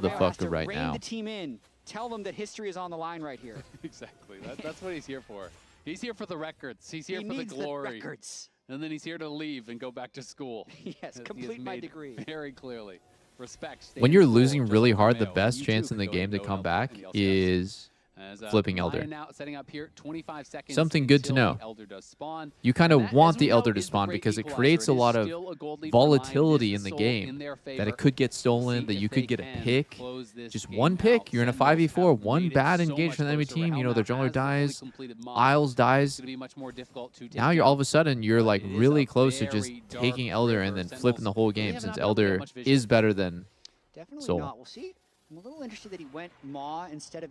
has motherfucker to right rein now. the team in. Tell them that history is on the line right here. Exactly. That's what he's here for. He's here for the records. He's here He for the needs the glory. records. And then he's here to leave and go back to school. Yes, As he has complete my made degree. Very clearly. Respect. When you're staying losing full, really just hard, the Armeo. best You chance too in the can game to go come up back in the LCS. is As, flipping Elder. LYON now setting up here, 25 seconds Something good to until know. the Elder does spawn. You kind And of that, want as we the know, Elder to is the spawn great because it equalizer. creates a It is lot of still a gold lead for LYON. volatility It is in the sold game. in their That favor. it could get See stolen, that if you they could get a can pick. close this Just game one pick, out. you're in a Sentinels 5v4, have one made it bad so engage much from the enemy closer. team. Rahel You know, their now jungler has the fully dies, completed mob. Isles It's dies. gonna be much more difficult to take Now you're down. all of a sudden, you're like It is really a close to just very taking dark Elder river. and then Sentinels flipping the whole really game have since not built that Elder much vision. is better than Definitely Soul. not. We'll see. I'm a little interested that he went Maw instead of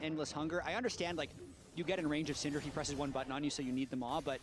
Endless Hunger. I understand, like, you get in range of Cinder, he presses one button on you, so you need the Maw, but...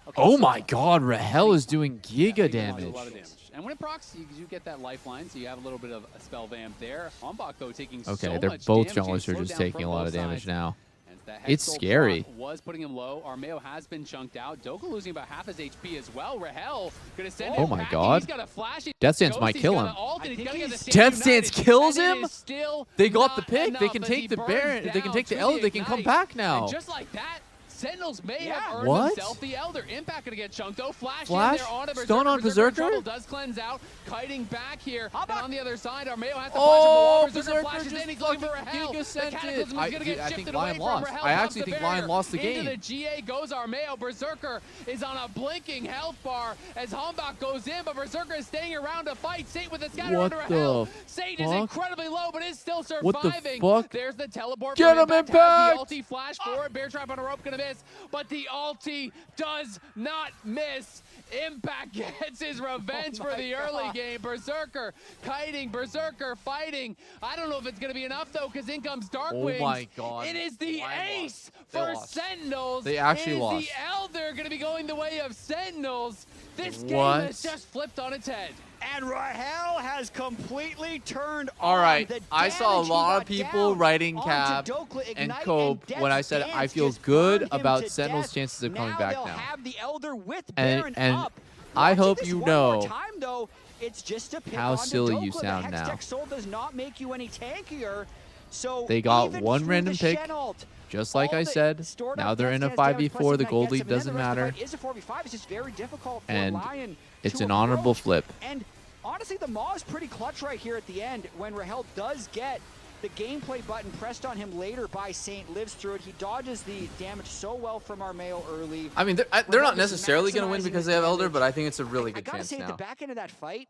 Okay, Oh so my god, Rahel is doing giga damage. A lot of damage. And when it procs, you get that lifeline, so you have a little bit of a spell vamp there. Ombak, though, taking Okay, so they're much both damage, junglers are slowed just down taking a from lot both of damage sides. now. And that It's Hextech scary. proc was putting him low. Armeo has been chunked out. Doka losing about half his HP as well. Rahel gonna send Oh it my back. god. He's got a flash. Death Stance Ghost, might he's kill got him. an ult, and he's gonna get the Stand Death Stance United, kills and it him? is still They got the not pick. They enough can as take he the burns Baron. They can down take the to Elder. They can come Ignite. back now. And just like that, Sentinels may have earned What? himself the Elder. Impact gonna get chunked though. Flash in Flash? there on a Berserker. Stun on Berserker in Berserker? trouble, does cleanse out. Kiting back here. And on the other side, Armeo has to Oh, flash him. The wall. Berserker flashes Berserker in. He's looking for a hell. The giga-scented. Cataclysm is gonna get I shifted think away Lion from lost. Rahel. I Comes actually the think Lion Baron. lost the Into game. the GA goes Armeo. Berserker is on a blinking health bar as Hombach goes in, but Berserker is staying around to fight. Saint with a scatter What under a the hell. Saint is fuck? incredibly low, but is still surviving. What the fuck? There's the teleport. Get from him, Impact. Has Impact! the ulti flash forward. Bear trap on a rope, gonna miss, but the ulti does not miss. Impact gets his revenge for the early game. Berserker kiting, Berserker fighting. I don't know if it's gonna be enough though, because in comes Darkwing. Oh my God. It is the ace They for lost. Sentinels. They actually it is lost. the Elder gonna be going the way of Sentinels. This game What? has just flipped on its head. And Rahel has completely turned All right, on. The I saw a damage he lot of got people down writing onto Cab Dokla, and Ignite, Cope and when I Death's said I Dance feel just good burned him about to Sentinel's death. chances of coming now back they'll now. have the Elder with And- Baron and up. I Watching hope this you one know more time, though, it's just to pick how onto silly you Dokla. sound the now. Hextech Soul does not make you any tankier. So They got even one through random the pick, Shen ult, just like all I the said. stored Now up they're in a Death's Dance 5v4. The plus gold Ignite lead gets him, and doesn't then the rest of the matter. fight is a 4v5. It's just very difficult for And Lion it's to an honorable approach. flip. And honestly, the Maw is pretty clutch right here at the end when Rahel does get the gameplay button pressed on him later by Saint, lives through it. He dodges the damage so well from Armeo early. I mean, they're Rahel not just necessarily going to win maximizing because the they have Elder, damage. but I think it's a really I good gotta chance say, at now. the back end of that fight,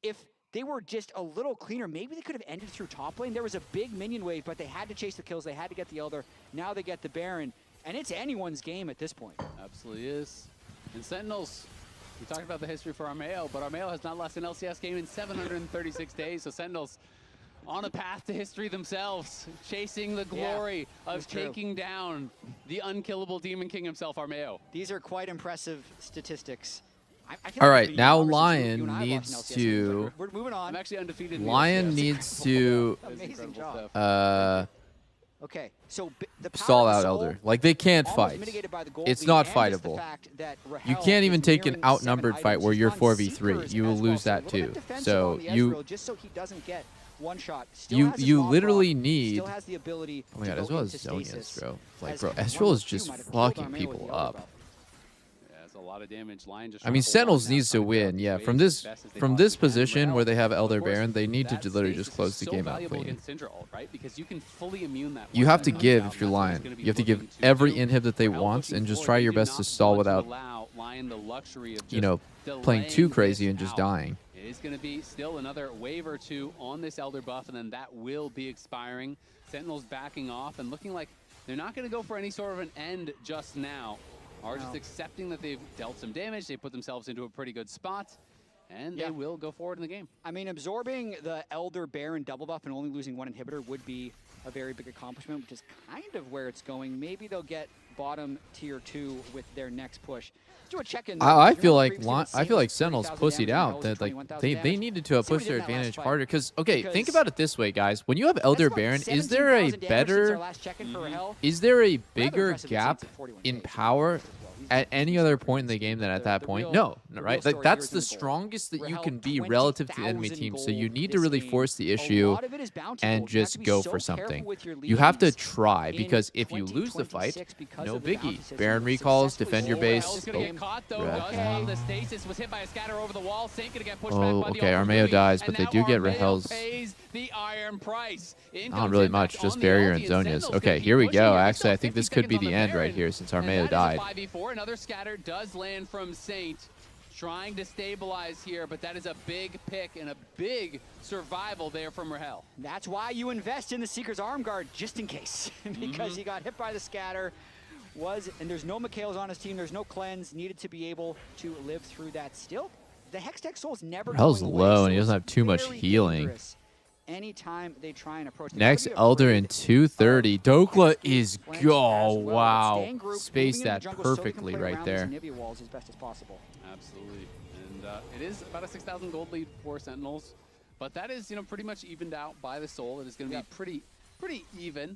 if they were just a little cleaner, maybe they could have ended through top lane. There was a big minion wave, but they had to chase the kills. They had to get the Elder. Now they get the Baron, and it's anyone's game at this point. Absolutely is. And Sentinels, we talked about the history for Armeo, but Armeo has not lost an LCS game in 736 days. So Sentinels on a path to history themselves, chasing the glory of taking down the unkillable Demon King himself, Armeo. These are quite impressive statistics. I feel All like right, we've been now conversation Lion you and I watching needs LCS to. games. We're moving on. I'm actually undefeated. in the Lion LCS. needs to. Amazing job. Okay, so the power Stall of the out soul Elder. Like they can't almost fight. mitigated by the gold It's lead not and just the fightable. fact that You Rahel can't even is take an nearing outnumbered 7 fight items. where He's you're on 4v3. Seekers You will as well, lose so a that little bit too. defensive So on the you Ezreal, just so he doesn't get one shot. Still you has his you mob literally block, need. still has the ability Oh my to god, go as well as into Zonians, stasis, bro. Like, as bro, one Ezreal or is two just might have killed fucking Armeo with people the Elder up. buff. Yeah, that's a lot of damage. Lion just I mean, Sentinels needs to win. Yeah, from this position where they have Elder Baron, they need to literally just close the game out clean. Right? Because you can fully immune that. You have to give if you're Lion. You have to give every inhib that they want and just try your best to stall without, you know, playing too crazy and just dying. It is going to be still another wave or two on this Elder buff, and then that will be expiring. Sentinels backing off and looking like they're not going to go for any sort of an end just now. Are just accepting that they've dealt some damage. They put themselves into a pretty good spot, and they will go forward in the game. I mean, absorbing the Elder Baron double buff and only losing one inhibitor would be a very big accomplishment, which is kind of where it's going. Maybe they'll get bottom tier 2 with their next push. Let's do a check-in. I feel like Sentinels pussied out. That like they needed to push their advantage harder. Because okay, think about it this way, guys. When you have Elder Baron, is there a bigger gap in power at any other point in the game than at that point? No, right? Like that's the strongest that you can be relative to the enemy team. So you need to really force the issue and just go for something. You have to try, because if you lose the fight, no biggie. Baron recalls, defend your base. The stasis was hit by a scatter over the wall. Saint gonna get pushed Oh, back by the okay, Ultra Armeo Movie, dies, and but they now do get Armeo Rahel's. pays the iron price. In Not comes really Impact much, just on the Barrier and ulti, Zonias. Sentinels Okay, gonna here we keep go. pushing here. Actually, I Still think this 50 could be seconds the on end Baron. right here since And Armeo that died. is a 5v4. Another scatter does land from Saint. Trying to stabilize here, but that is a big pick and a big survival there from Rahel. That's why you invest in the Seeker's Arm Guard, just in case. Because he got hit by the scatter. And there's no Mikhails on his team, there's no cleanse, needed to be able to live through that. Still, the Hextech Soul's never Rahel's going away, low so and he doesn't have too much very healing. dangerous anytime they try and approach. Next Elder in 230. Dokla is go. Wow. Spaced that perfectly right there. Walls as best as possible. Absolutely. And it is about a 6,000 gold lead for Sentinels, but that is, you know, pretty much evened out by the Soul. It is going to be pretty even.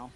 now.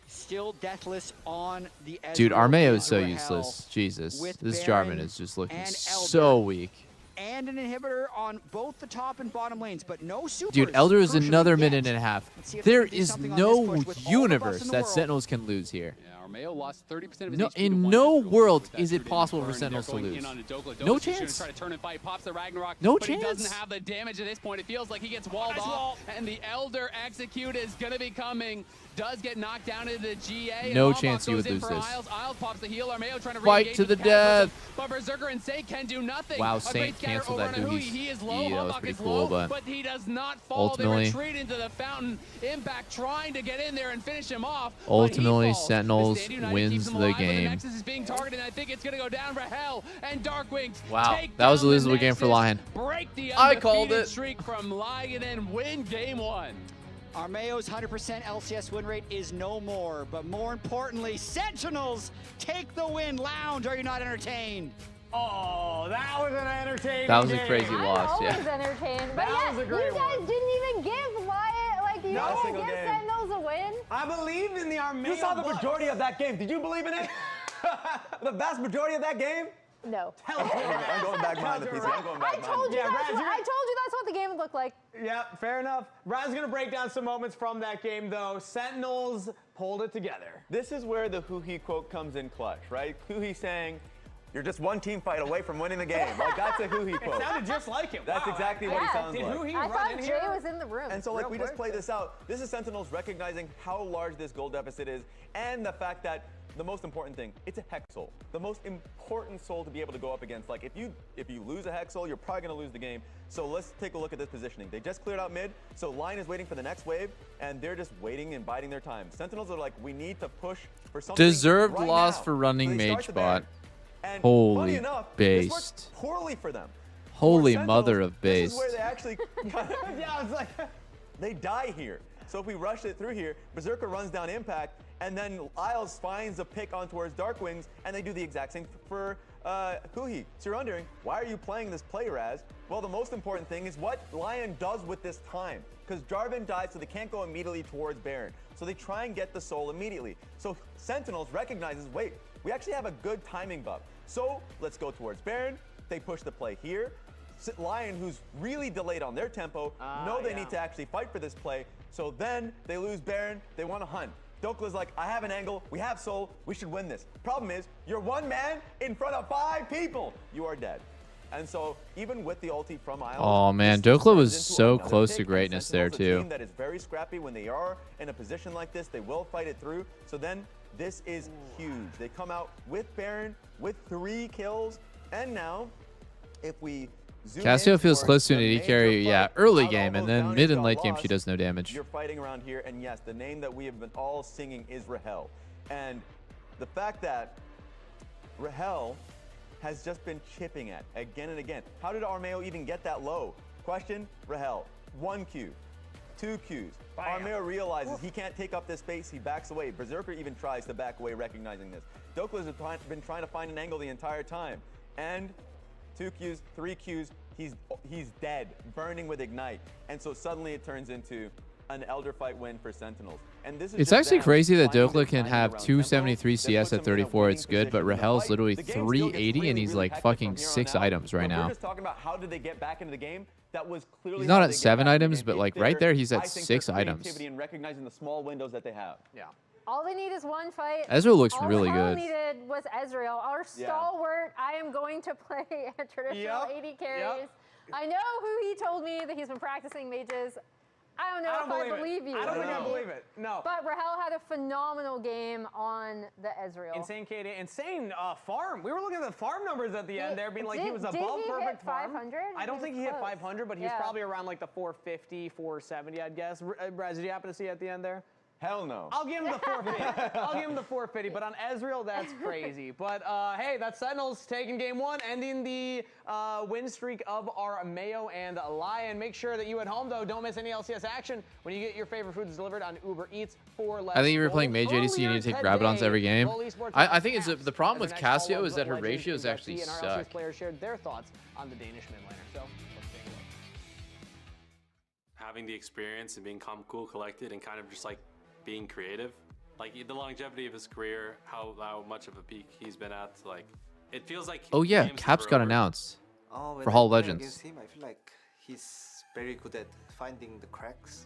Still deathless on the Ezreal. Dude, Armeo is so Ezreal useless. Jesus. with This Baron Jarvan is just looking and so Elder. weak. And an inhibitor on both the top and bottom lanes, but no supers. Dude, Elder is crucially another yet. minute and a half. Let's see if There they can do is something on no this push with all the buffs universe in the that world. Sentinels can lose here. Armeo lost 30% of his No, HP to in one no Ezreal world with that is it 2-day possible for burn. Sentinels to They're going lose. in on a Dokla. No Dokla's just chance. gonna try to turn and fight, pops the Ragnarok, No but he chance. doesn't have the damage at this point. It feels like he gets walled off, and the Elder execute is gonna be coming. Does get knocked down into the GA. No and chance you goes would in lose for this. Isles pops the heal. Armeo trying to Fight re-engage to with the Catapult, death. but Berserker and Saint can do nothing. Wow, A Saint great scatter cancels of that overrun. Huhi He is low. that was Hawk pretty is cool, low, but he does not fall. ultimately- They retreat into the fountain. Impact trying to get in there and finish him off. Ultimately, but he falls. Sentinels The Stand United wins keeps him the alive, but game. Nexus is being targeted, and I think it's going to go down for Hell. And Darkwings Wow, take that was a down the losable game for Nexus, Lion. break the I called undefeated it. streak from Lion and win game 1. Armeo's 100% LCS win rate is no more, but more importantly, Sentinels take the win. Lounge, are you not entertained? Oh, that was an entertaining That was a game. crazy loss, I'm yeah. always entertained. But That yeah, was a you great guys one. didn't even give Wyatt, like, you Not a didn't single give game. Sentinels a win. I believe in the Armeo. You saw the Bucks. majority of that game. Did you believe in it? The vast majority of that game? No. I'm going back behind the PC. I'm going back I told you Yeah, that's Raz, what, I told you that's what the game would look like. Yeah, fair enough. Raz is going to break down some moments from that game, though. Sentinels pulled it together. This is where the Huhi quote comes in clutch, right? Huhi saying, "You're just one team fight away from winning the game." Like, that's a Huhi quote. It sounded just like him. That's Wow. exactly what he Yeah. sounds Did like. Huhi I run thought in Jay here? was in the room. And so, like, Real we just quick. play this out. This is Sentinels recognizing how large this goal deficit is, and the fact that the most important thing, it's a hex soul. The most important soul to be able to go up against. Like, if you lose a hex soul, you're probably going to lose the game. So let's take a look at this positioning. They just cleared out mid, so Lion is waiting for the next wave, and they're just waiting and biding their time. Sentinels are like, we need to push for something Deserved right loss now. for running So they start Mage the bot. Baron. And Holy funny enough, this worked based. poorly for them. Holy For Sentinels, mother of This is based. where they actually kind of, Yeah, it's like... they die here. So if we rush it through here, Berserker runs down Impact, and then Isles finds a pick on towards Darkwings, and they do the exact same for Huhi. So you're wondering, why are you playing this play, Raz? Well, the most important thing is what Lion does with this time. Because Jarvan dies, so they can't go immediately towards Baron. So they try and get the soul immediately. So Sentinels recognizes, wait, we actually have a good timing buff. So let's go towards Baron. They push the play here. Lion, who's really delayed on their tempo, know they need to actually fight for this play. So then they lose Baron. They want to hunt. Dokla's like, I have an angle. We have soul. We should win this. Problem is, you're one man in front of 5 people. You are dead. And so even with the ulti from Isles, Oh man, this Dokla was turns into so another close pick, to and greatness there Sentinels, a too. team that is very scrappy when they are in a position like this. They will fight it through. So then this is huge. They come out with Baron with 3 kills, and now if we zoom Cassio in feels towards close to an the AD major carry, yeah, fight, early how game, all and those then bounties mid and got late game she lost, does no damage. You're fighting around here, and yes, the name that we have been all singing is Rahel. And the fact that Rahel has just been chipping at again and again. How did Armeo even get that low? Question, Rahel, 1 Q, 2 Qs. Armeo realizes he can't take up this space, he backs away. Berserker even tries to back away, recognizing this. Dokla's been trying to find an angle the entire time. And 2 Qs, 3 Qs, he's dead, burning with Ignite. And so suddenly it turns into an Elder Fight win for Sentinels. And this is It's just actually them crazy that finding Dokla their can timing have around 273 tempo that CS puts at them in a 34, winning it's good, but position in the Rahel's fight. literally The game still gets 380 and really, he's really like hectic fucking from here on 6 out. items right But now. We're just talking about how did they get back into the game. That was clearly He's not how at they get 7 back in the items, game. but If like right they're- there he's I at think 6 their items. creativity and recognizing the small windows that they have. Yeah. All they need is one fight. Ezreal looks All really Rahel good. needed was Ezreal, our stalwart. I am going to play a traditional AD carries. I know who he told me that he's been practicing mages. I don't know if I believe you. I don't think I believe it. No. But Rahel had a phenomenal game on the Ezreal. Insane KD, insane farm. We were looking at the farm numbers at the end there, being like he was above perfect farm. 500? I don't think he hit 500, but he was probably around like the 450, 470, I'd guess. Raz, did you happen to see at the end there? Hell no. I'll give him the 450. I'll give him the 450, but on Ezreal, that's crazy. But hey, that's Sentinels taking game 1, ending the win streak of our Mayo and Lion. Make sure that you at home, though, don't miss any LCS action when you get your favorite foods delivered on Uber Eats for less. I think if you're playing Mage ADC, you need to take Rabadons every game. I think it's the problem with Cassio is that her ratios actually and our suck. LCS players shared their thoughts on the Danish mid laner. So let's take a look. Having the experience and being calm, cool, collected, and kind of just like being creative, like the longevity of his career, how much of a peak he's been at, like it feels like. Oh yeah, games Caps are got over. announced When for I Hall play Legends. against him, I feel like he's very good at finding the cracks,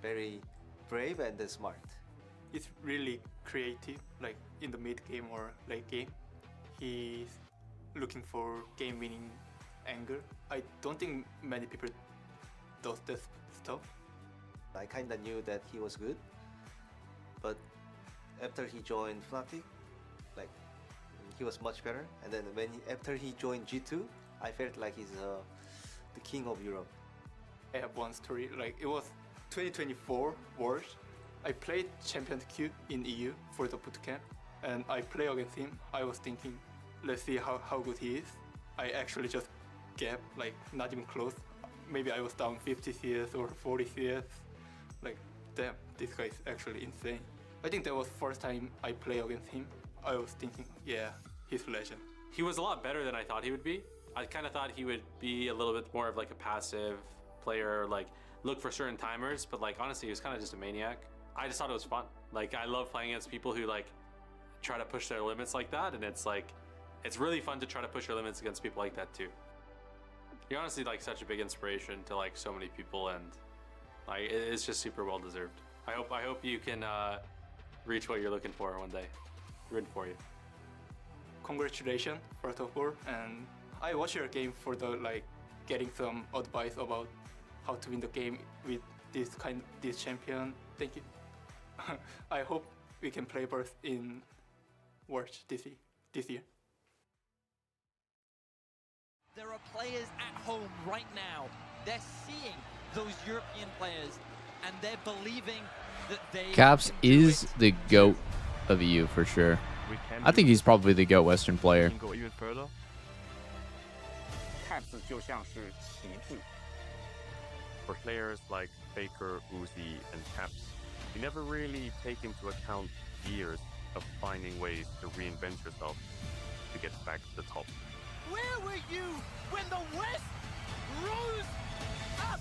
very brave and smart. He's really creative, like in the mid game or late game. He's looking for game-winning angle. I don't think many people does this stuff. I kinda knew that he was good, but after he joined Fnatic, like he was much better. And then after he joined G2, I felt like he's the king of Europe. I have one story. Like it was 2024 Worlds. I played Champion Q in EU for the bootcamp, and I play against him. I was thinking, let's see how good he is. I actually just gap, like not even close. Maybe I was down 50 CS or 40 CS. Like, damn, this guy is actually insane. I think that was the first time I play against him. I was thinking, yeah, he's a legend. He was a lot better than I thought he would be. I kind of thought he would be a little bit more of like a passive player, like look for certain timers, but like honestly, he was kind of just a maniac. I just thought it was fun. Like I love playing against people who like try to push their limits like that, and it's like, it's really fun to try to push your limits against people like that too. You're honestly like such a big inspiration to like so many people, and like it's just super well deserved. I hope you can reach what you're looking for one day. Rooting for you. Congratulations, first of all, and I watch your game for the like getting some advice about how to win the game with this champion. Thank you. I hope we can play both in Worlds this year. There are players at home right now. They're seeing those European players, and they're believing that they. Caps is the GOAT of EU for sure. I think he's probably the GOAT Western player. Go even further. For players like Faker, Uzi, and Caps, you never really take into account years of finding ways to reinvent yourself to get back to the top. Where were you when the West rose up?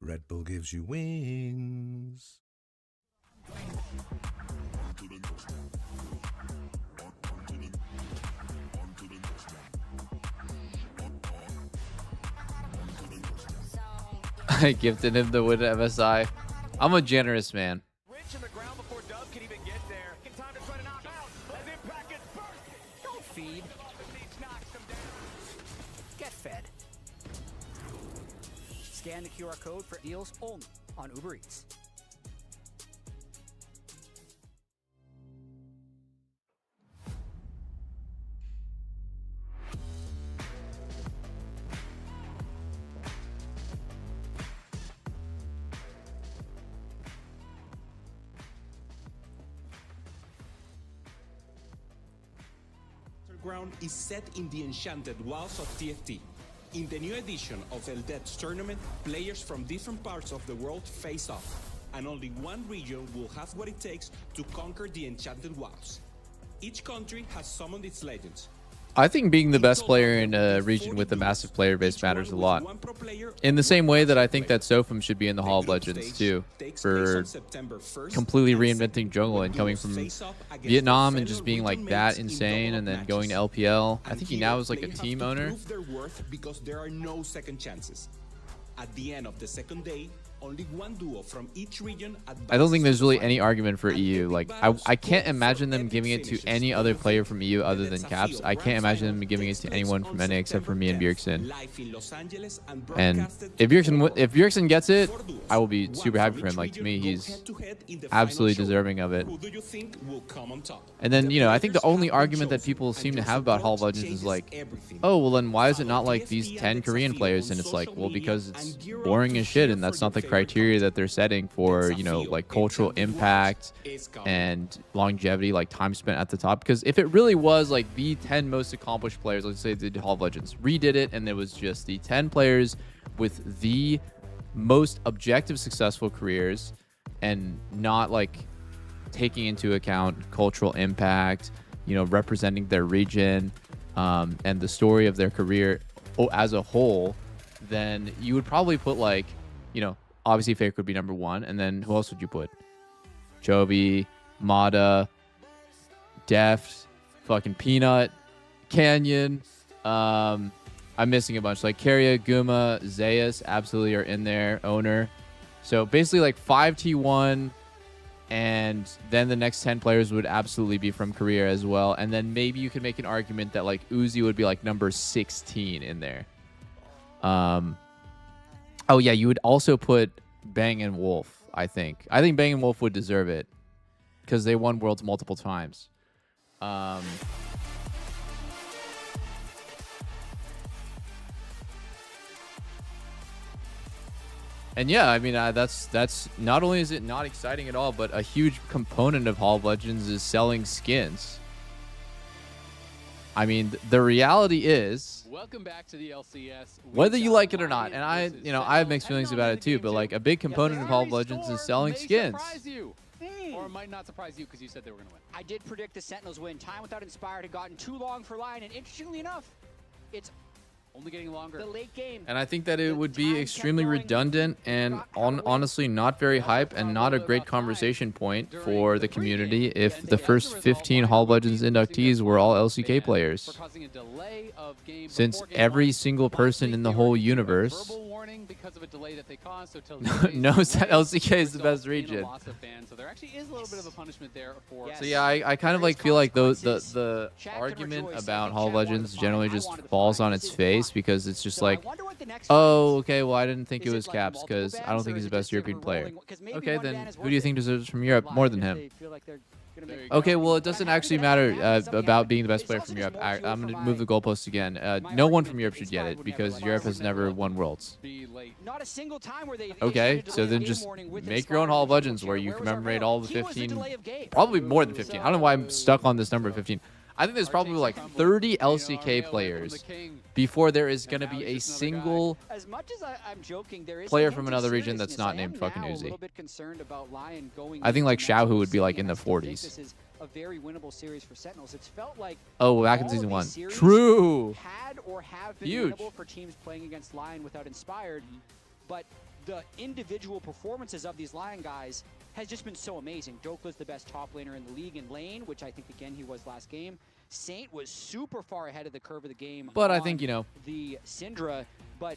Red Bull gives you wings. I gifted him the win at MSI. I'm a generous man. Don't feed. Get fed. Scan the QR code for deals only on Uber Eats. Ground is set in the enchanted wilds of TFT. In the new edition of LDET's tournament, players from different parts of the world face off, and only one region will have what it takes to conquer the enchanted wilds. Each country has summoned its legends. I think being the best player in a region with a massive player base matters a lot. In the same way that I think that Sofum should be in the Hall of Legends too, for completely reinventing jungle and coming from Vietnam and just being like that insane and then going to LPL. I think he now is like a team owner. Because there are no second chances. At the end of the second day, only one duo from each region. I don't think there's really any argument for EU. Like I can't imagine them giving it to any other player from EU other than Caps. I can't imagine them giving it to anyone from NA except for me and Bjergsen. And if Bjergsen gets it, I will be super happy for him. Like to me, he's absolutely deserving of it. And then, you know, I think the only argument that people seem to have about Hall of Legends is like, oh, well then why is it not like these 10 Korean players? And it's like, well, because it's boring as shit, and that's not the criteria that they're setting for, you know, like cultural impact and longevity, like time spent at the top. Because if it really was like the 10 most accomplished players, let's say they did Hall of Legends, redid it, and it was just the 10 players with the most objective successful careers and not like taking into account cultural impact, you know, representing their region and the story of their career as a whole, then you would probably put like, you know, obviously Faker would be number one, and then who else would you put? Chovy, Mada, Deft, fucking Peanut, Canyon. I'm missing a bunch. Like Keria, Guma, Zayas absolutely are in there. Owner. So basically like 5 T1, And then the next 10 players would absolutely be from Korea as well. And then maybe you could make an argument that like Uzi would be like number 16 in there. Oh yeah, you would also put Bang and Wolf, I think. I think Bang and Wolf would deserve it because they won Worlds multiple times. And yeah, I mean, that's not only is it not exciting at all, but a huge component of Hall of Legends is selling skins. I mean, the reality is, welcome back to the LCS. Whether you like it or not, and I have mixed feelings about it too, but like a big component of Hall of Legends is selling skins. Or it might not surprise you because you said they were going to win. I did predict the Sentinels win. Time without Inspired had gotten too long for LYON, and interestingly enough, it's only getting longer. The late game. And I think that it would be extremely redundant and honestly not very hype and not a great conversation point for the community if the first 15 Hall of Legends inductees were all LCK players. Since every single person in the whole universe knows that LCK is the best region. So there actually is a little bit of a punishment there for. So yeah, I kind of like feel like the argument about Hall of Legends generally just falls on its face because it's just like, oh, okay, well I didn't think it was Caps because I don't think he's the best European player. Okay, then who do you think deserves from Europe more than him? Okay, well it doesn't actually matter about being the best player from Europe. I'm going to move the goalposts again. No one from Europe should get it because Europe has never won Worlds. Not a single time where they Okay, so then just make your own Hall of Legends where you commemorate all the 15, probably more than 15. I don't know why I'm stuck on this number of 15. I think there's probably like 30 LCK players before there is going to be a single player from another region that's not named fucking Uzi. I think like Xiaohu would be like in the 40s. A very winnable series for Sentinels. It's felt like oh, back in season 1. True. Had or have been huge winnable for teams playing against LYON without Inspired, but the individual performances of these LYON guys has just been so amazing. Dokla's the best top laner in the league in lane, which I think again he was last game. Saint was super far ahead of the curve of the game. But I think, you know, the Syndra, but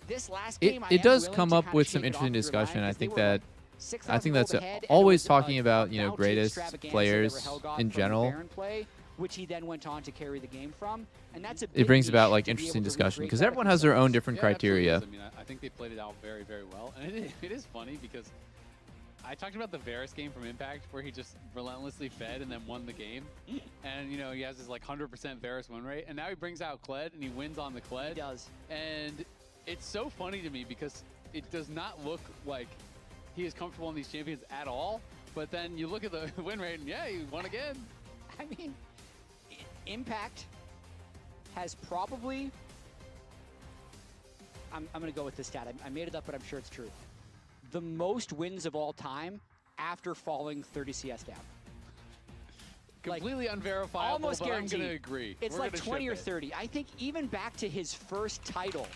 this last game it does come up with some interesting discussion. I think that's always talking about, you know, greatest players in general. Which he then went on to carry the game from, and that's a it brings about like interesting discussion because everyone has their own different criteria. I mean, I think they played it out very, very well, and it is funny because I talked about the Varus game from Impact where he just relentlessly fed and then won the game, and you know he has this like 100% Varus win rate, and now he brings out Kled and he wins on the Kled. He does, and it's so funny to me because it does not look like he is comfortable in these champions at all. But then you look at the win rate, and yeah, he won again. I mean, Impact has probably, I'm going to go with this stat. I made it up, but I'm sure it's true. The most wins of all time after falling 30 CS down. Completely like, unverifiable, almost but guaranteed. I'm going to agree. It's like 20 or 30. I think even back to his first title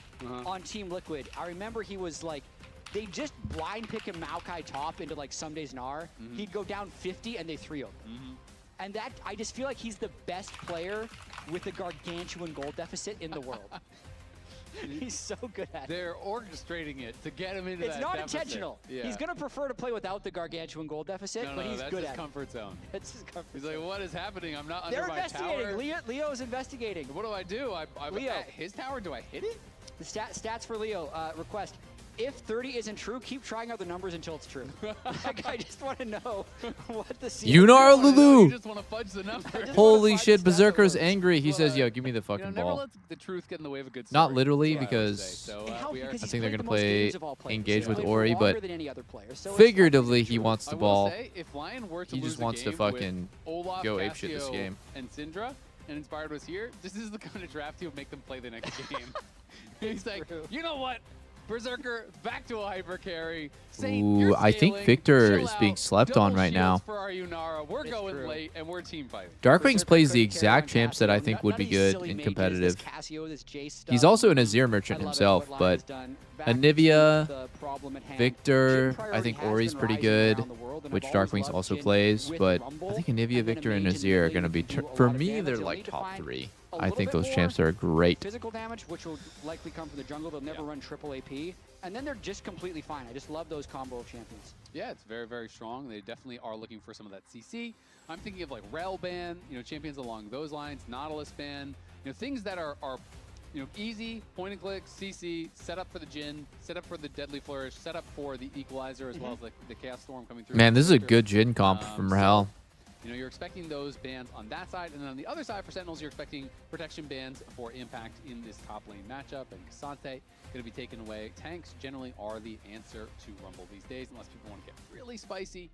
on Team Liquid, I remember he was like, they just blind pick him Maokai top into like some days Gnar. He'd go down 50 and they 3-0. And that, I just feel like he's the best player with a gargantuan gold deficit in the world. He's so good at it. They're orchestrating it to get him into it's that not deficit. Intentional. Yeah. He's going to prefer to play without the gargantuan gold deficit, but he's good at it. That's his comfort zone. That's his comfort He's zone. like, what is happening? I'm not They're under my tower. They're investigating. Leo's investigating. What do? I'm Leo. at his tower. Do I hit it? The stats for Leo, request. If 30 isn't true, keep trying out the numbers until it's true. Like, I just want to know what the Yunar Lulu! You just want to fudge the numbers. Holy shit, Berserker's angry. He says, yo, give me the fucking never ball. let the truth get in the way of a good story. Not literally, because I think they're going to play engage with Ori, but figuratively, he wants the ball. If LYON were to he just wants to fucking Olaf, go apeshit this Cassio, game. And Syndra, and Inspired was here, this is the kind of draft he would make them play the next game. He's like, you know what? Berserker back to a hyper carry. Saint, ooh, I think Victor is being slept on right now. For our Yunara. We're going late and we're team fighting. Darkwings plays the exact champs that I think would be good in competitive. He's also an Azir merchant himself, but Anivia, Victor, I think Ori's pretty good, which Darkwings also plays, but I think Anivia, Victor, and Azir are going to be, for me, they're like top 3. I think those champs are great. Physical damage, which will likely come from the jungle. They'll never run triple AP. And then they're just completely fine. I just love those combo of champions. Yeah, it's very, very strong. They definitely are looking for some of that CC. I'm thinking of like Rel ban, champions along those lines, Nautilus ban, things that are easy, point and click, CC, set up for the Jhin, set up for the Deadly Flourish, set up for the Equalizer, as well as the Chaos Storm coming through. Man, this is a good Jhin comp from Rahel. You're expecting those bans on that side, and then on the other side for Sentinels, you're expecting protection bans for impact in this top lane matchup, and Cassante going to be taken away. Tanks generally are the answer to Rumble these days, unless people want to get really spicy.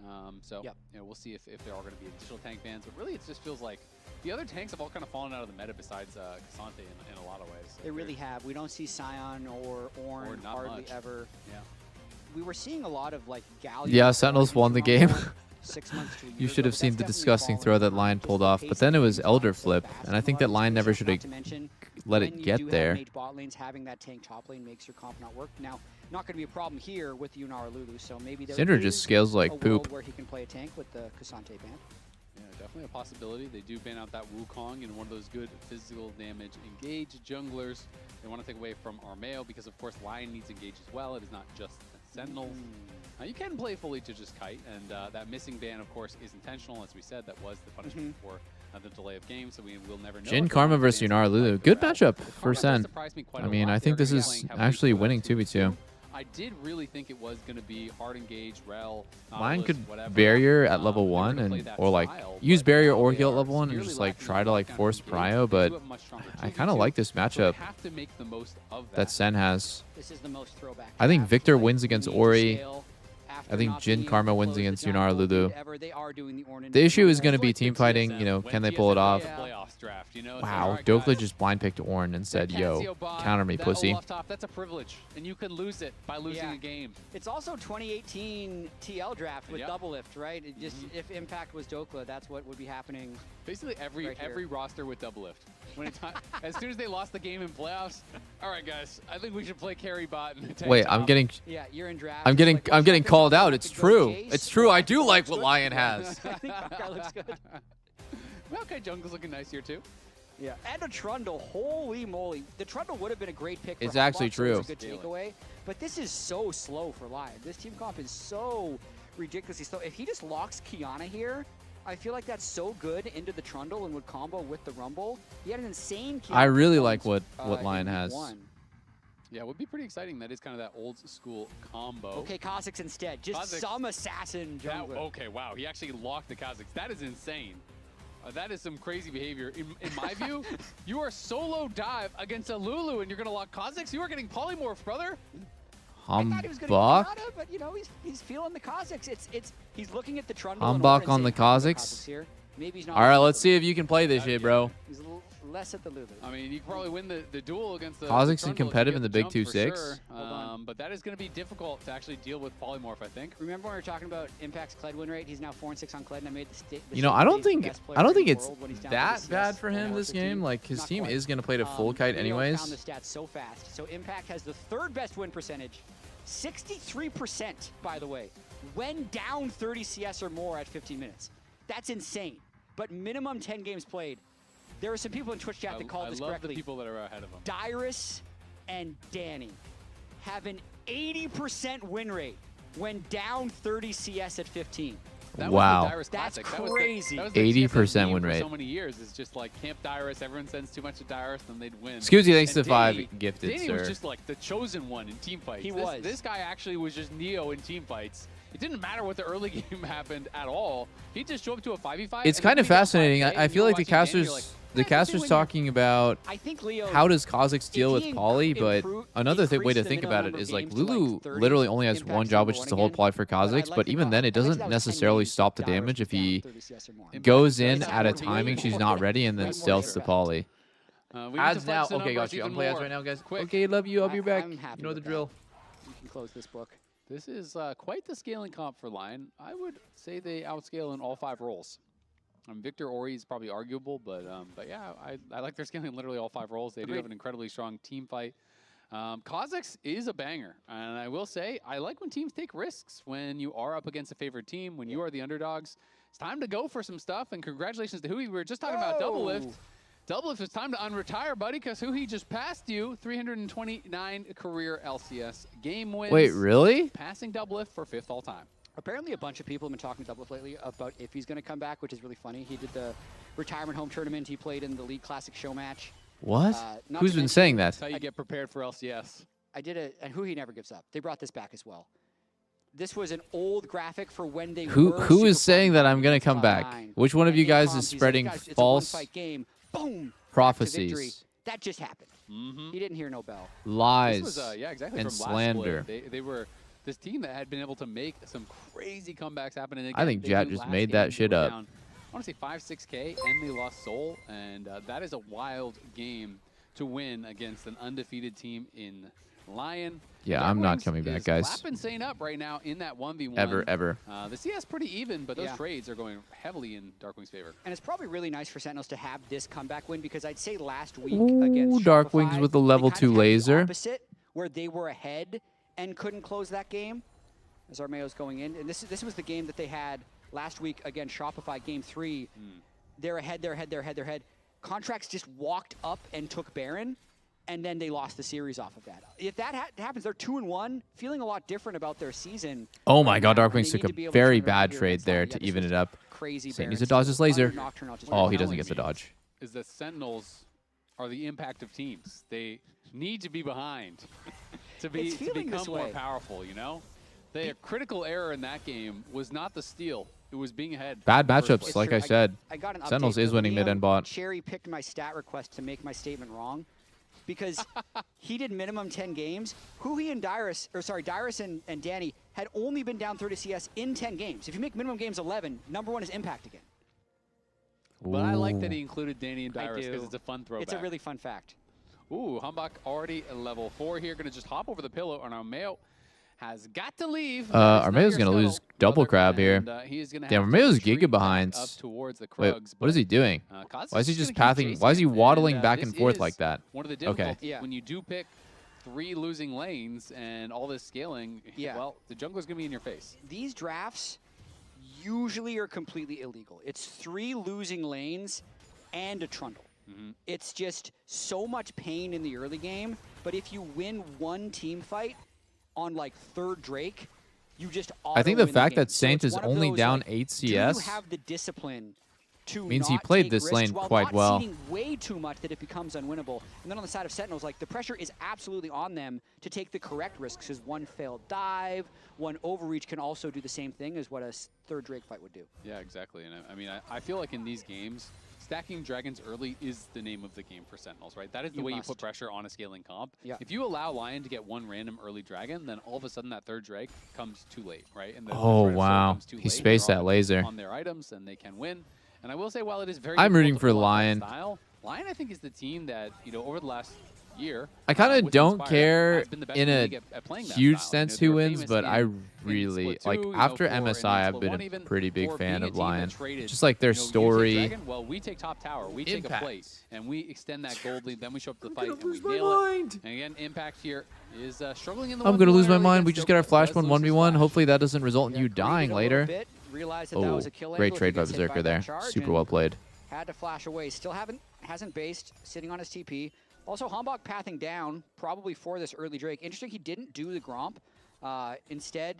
We'll see if there are going to be additional tank bans, but really it just feels like the other tanks have all kind of fallen out of the meta besides Cassante in a lot of ways. They really have. We don't see Sion or Ornn hardly ever. Yeah. We were seeing a lot of like Galio. Yeah, Sentinels won the game. 6 months to a year You should ago, have but seen that's the definitely disgusting throw that Lion pulled off, but then it was Elder Flip, and I think that Lion never should have let it get there. Mage bot lanes, having that tank top lane makes your comp not work. Now, not going to be a problem here with Yunar or Lulu, so maybe there Syndra is just scales like a poop. world where he can play a tank with the Cassante ban. Yeah, definitely a possibility. They do ban out that Wukong in one of those good physical damage engage junglers. They want to take away from Armeo because, of course, Lion needs engage as well. It is not just Sentinels. You can play fully to just kite, and that missing ban, of course, is intentional. As we said, that was the punishment for the delay of game, so we will never know. Jhin Karma versus Yunar Lulu. Good matchup for Sen. I mean, I think this is actually winning 2v2. I did really think it was going to be hard engage, Rel, Lion could barrier at level 1 or like use barrier or heal at level 1 and just like try to like force prio, but I kind of like this matchup that Sen has. This is the most throwback. I think Victor wins against Ori. I think Jhin Karma wins against Yunar Lulu. The issue is going to be team fighting. Can they pull it off? Wow, Dokla just blind picked Ornn and said, "Yo, counter me, pussy." That's a privilege, and you can lose it by losing a game. It's also 2018 TL draft with double lift, right? It just if Impact was Dokla, that's what would be happening. Basically, every roster with double lift. As soon as they lost the game in playoffs, all right, guys, I think we should play carry bot. And Wait, I'm getting. Yeah, you're in draft. I'm getting called out. It's true. It's true. I do like what Lion has. I think that looks good. Okay, jungle's looking nice here too. Yeah, and a Trundle. Holy moly, the Trundle would have been a great pick. It's for actually Hotbox, so it was true. a good takeaway, but this is so slow for Lion. This team comp is so ridiculously slow. If he just locks Kiana here, I feel like that's so good into the Trundle and would combo with the Rumble. He had an insane Kiana. I really like what Lion has. Yeah, it would be pretty exciting. That is kind of that old school combo. Okay, Kha'Zix instead. Just some assassin jungler. Okay, wow. He actually locked the Kha'Zix. That is insane. That is some crazy behavior. In my view, you are solo dive against a Lulu and you're going to lock Kha'Zix? You are getting polymorph, brother. Humbok? But he's feeling the Kha'Zix. He's looking at the Trundle. Humbok on the Kha'Zix? Maybe he's not. All right, let's see if you can play this shit, bro. He's a little less at the Lulu. I mean, you can probably win the duel against the Kha'Zix and competitive in the big 2-6. Sure. But that is going to be difficult to actually deal with polymorph, I think. Remember when we were talking about Impact's Kled win rate? He's now 4-6 on Kled, and I made I don't think it's that bad for him this game. Like his team is going to play to full kite anyways. Found the stats so fast. So Impact has the 3rd best win percentage, 63%, by the way, when down 30 CS or more at 15 minutes. That's insane. But minimum 10 games played. There are some people in Twitch chat that called this correctly. I love the people that are ahead of them. Dyrus and Danny have an 80% win rate when down 30 CS at 15. Wow. That's crazy. That was 80% win rate. For so many years. It's just like Camp Dyrus. Everyone sends too much to Dyrus, then they'd win. Excuse you, thanks to Danny, 5 gifted, Danny sir. was just like the chosen one in team fights. He was. This guy actually was just Neo in team fights. It didn't matter what the early game happened at all. He just showed up to a 5v5. It's kind of fascinating. I feel like the caster's talking about how does Kha'Zix deal with Poly, but another way to think about it is like Lulu literally only has one job, which is to hold Poly for Kha'Zix, but even then it doesn't necessarily stop the damage if he goes in at a timing she's not ready and then stealths the Poly. Ads now. Okay, got you. I'm playing ads right now, guys. Okay, love you. I'll be back. You know the drill. You can close this book. This is quite the scaling comp for Lion. I would say they outscale in all 5 roles. Victor Ori is probably arguable, but yeah, I like their scaling in literally all 5 roles. They do have an incredibly strong team fight. Kha'Zix is a banger, and I will say I like when teams take risks. When you are up against a favorite team, when you are the underdogs, it's time to go for some stuff. And congratulations to Hui. We were just talking about double lift. Doublelift, it's time to unretire, buddy, because who he just passed you, 329 career LCS game wins. Wait, really? Passing Doublelift for 5th all time. Apparently a bunch of people have been talking to Doublelift lately about if he's going to come back, which is really funny. He did the retirement home tournament. He played in the League Classic show match. What? Who's been saying that? That's how you get prepared for LCS. I did it, and who he never gives up. They brought this back as well. This was an old graphic for when they Who is saying that I'm going to come back? Which one of you guys is spreading false Boom, prophecies? That just happened. He didn't hear no bell. Lies This was, yeah, exactly, and from last slander. split. They were this team that had been able to make some crazy comebacks happen. And again, I think they Jat knew just last made game that they shit were up. down, I want to say 5-6K, and they lost Soul, and that is a wild game to win against an undefeated team in LYON. Yeah, Dark I'm not Wings coming back, is guys. Clapping Sane up right now in that 1v1. Ever. The CS pretty even, but those Yeah. trades are going heavily in Darkwing's favor. And it's probably really nice for Sentinels to have this comeback win because I'd say last week Ooh, against Dark Wings Shopify, with a level they 2 kind of had the laser. opposite, where they were ahead and couldn't close that game as Armeo's going in. And this was the game that they had last week against Shopify, game 3. They're ahead. Contracts just walked up and took Baron, and then they lost the series off of that. If that happens, they're 2-1, feeling a lot different about their season. Oh my God, Dark They Wings need took to be a able to very turn around bad here trade against there that. to Yeah, this even was it up. crazy Saint Baron needs to dodge his laser. Under Nocturnal just Oh, went he down. doesn't get the dodge. Is that Sentinels are the impact of teams. They need to be behind to become more powerful, you know? The critical error in that game was not the steal. It was being ahead. Bad in the first matchups, place. like I said. I got an update. Sentinels is winning mid and bot. Cherry picked my stat request to make my statement wrong because he did minimum 10 games. Huhi and Dyrus and Danny had only been down 30 CS in 10 games. If you make minimum games 11, #1 is impact again. But I like that he included Danny and I Dyrus because do. it's a fun throwback. It's a really fun fact. Ooh, Humbach already at level 4 here. Going to just hop over the pillow, and Armeo has got to leave. Armeo's going to lose double crab here. He is gonna Damn, have to Armeo's retreat Giga behind. back up towards the Wait, Krugs, what is he doing? Kaz Why is he is just gonna keep pathing? chasing Why is he it, waddling and, back this and forth is like that? One of the Okay. difficulties when you do pick 3 losing lanes and all this scaling, well, the jungler's going to be in your face. These drafts usually are completely illegal. It's 3 losing lanes and a trundle. It's just so much pain in the early game, but if you win one team fight on like 3rd Drake, you just I think the auto-win fact game. that Saint So it's is one of only those, down like, 8 do you CS have the discipline to means he not played take this risks lane while quite not well. ceding way too much that it becomes unwinnable. And then on the side of Sentinels, like the pressure is absolutely on them to take the correct risks, because one failed dive, one overreach can also do the same thing as what a 3rd Drake fight would do. Yeah, exactly. And I mean, I feel like in these games, stacking dragons early is the name of the game for Sentinels, right? That is the way you put pressure on a scaling comp. Yeah. If you allow LYON to get one random early dragon, then all of a sudden that 3rd Drake comes too late, right? And the Oh, threat of Soul wow. comes too He late. spaced They're that on- laser. on their items, and they can win. And I will say, while it is very I'm difficult rooting to for pull off that LYON. style, LYON, I think, is the team that, you know, over the last year, I kind of with don't Inspired, care has been the best in the a league at playing that huge style. sense You know, who they were wins, famous but I in really, Split 2, like, you know, after for- MSI, and in I've Split been 1 a even, pretty big for fan being a of team that LYON. traded, Just like their you know, you take story. Dragon, well, we take top tower, we take a Impact. plate, and we extend that gold lead, then we show up to the fight and we nail it. And again, Impact here is struggling in the I'm going to lose my 1v1 mind. early We against just get our Joker. flash Does one lose his 1v1. flash. Hopefully that doesn't result in you dying a little later. bit, realized that that Oh, was a kill great angle if trade he by gets hit by Berserker that there. charge, Super and well played. Had to flash away. Still hasn't based, sitting on his TP. Also, Humbach pathing down, probably for this early Drake. Interesting, he didn't do the Gromp. Instead,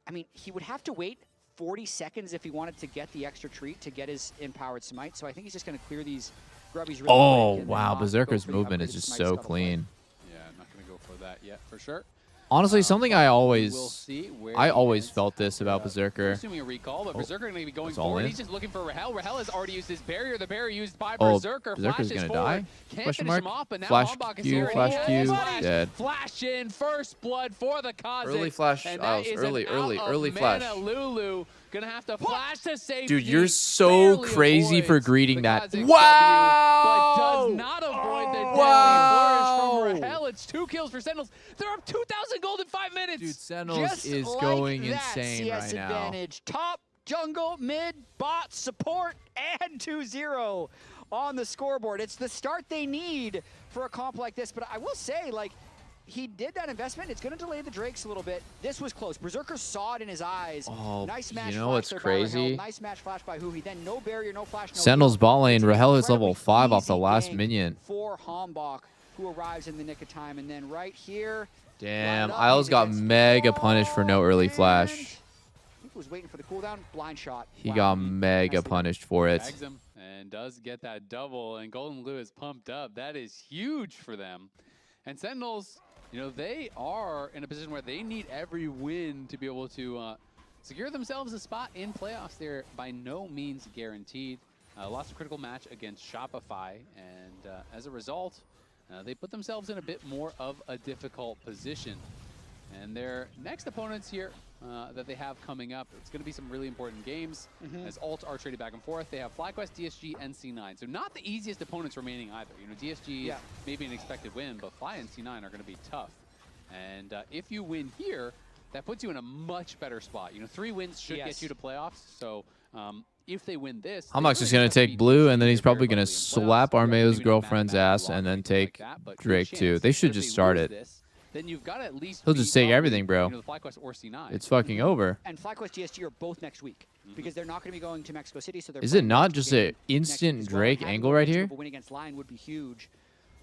I mean, he would have to wait 40 seconds if he wanted to get the extra treat to get his empowered smite. So I think he's just going to clear these grubbies really Oh, quick and wow. not Berserker's go for the movement is upgraded just smite so scuttle clean. Yeah, I'm not going to go for that yet, for sure. Honestly, something I always see where I he always ends. felt this about Berserker. Assuming a recall, but Berserker going to be going it's all forward. in. He's just looking for Rahel. Rahel has already used his barrier. The barrier used by Oh, Berserker. Berserker's Flashes gonna forward. die? Can't Question finish mark? him off, but now Flash Humbach is Q, here. and flash he Q, has flash. dead. Flash in, first blood for the Kazik. Early flash, and that Isles, is early, an early, out of early mana flash. Lulu gonna have to flash to safety. Dude, you're so Barely crazy for avoids greeting the that. Kazik Wow! W, but does not avoid the deadly Wow! flourish from Rahel. It's 2 kills for Sentinels. They're up 2,000 gold in 5 minutes. Dude, Sentinels Just is like going that, insane CS right now. advantage. Top, jungle, mid, bot, support, and 2-0 on the scoreboard. It's the start they need for a comp like this. But I will say, like, he did that investment. It's going to delay the Drakes a little bit. This was close. Berserker saw it in his eyes. Oh, nice match you know flash what's there by crazy? Rahel. Nice match flash by Huhi. Then no barrier, no flash, no Sentinel's heal. bot lane. It's an Rahel is level incredibly 5 off the easy last game minion. for Hambach, who arrives in the nick of time. And then right here, Damn, Isles got mega punished for no early flash. I think was waiting for the cooldown. Blind shot. He got mega punished for it. Tags him and does get that double, and Golden Blue is pumped up. That is huge for them. And Sentinels, you know, they are in a position where they need every win to be able to secure themselves a spot in playoffs. They're by no means guaranteed. Lost a critical match against Shopify, and as a result, they put themselves in a bit more of a difficult position. And their next opponents here that they have coming up, it's going to be some really important games as alts are traded back and forth. They have FlyQuest, DSG, and C9. So not the easiest opponents remaining either. You know, DSG maybe an expected win, but Fly and C9 are going to be tough. And if you win here, that puts you in a much better spot. You know, 3 wins should get you to playoffs. So if they win this, Hambach's just going to take blue, and then he's probably going to slap Armeo's girlfriend's ass and then take Drake too. They should just start it. Then you've got to at least He'll just take everything, bro. You know, the FlyQuest or C9. It's fucking over. And FlyQuest GSG are both next week because they're not going to be going to Mexico City. So they're Is it not just an instant Drake angle right here? A win against LYON would be huge.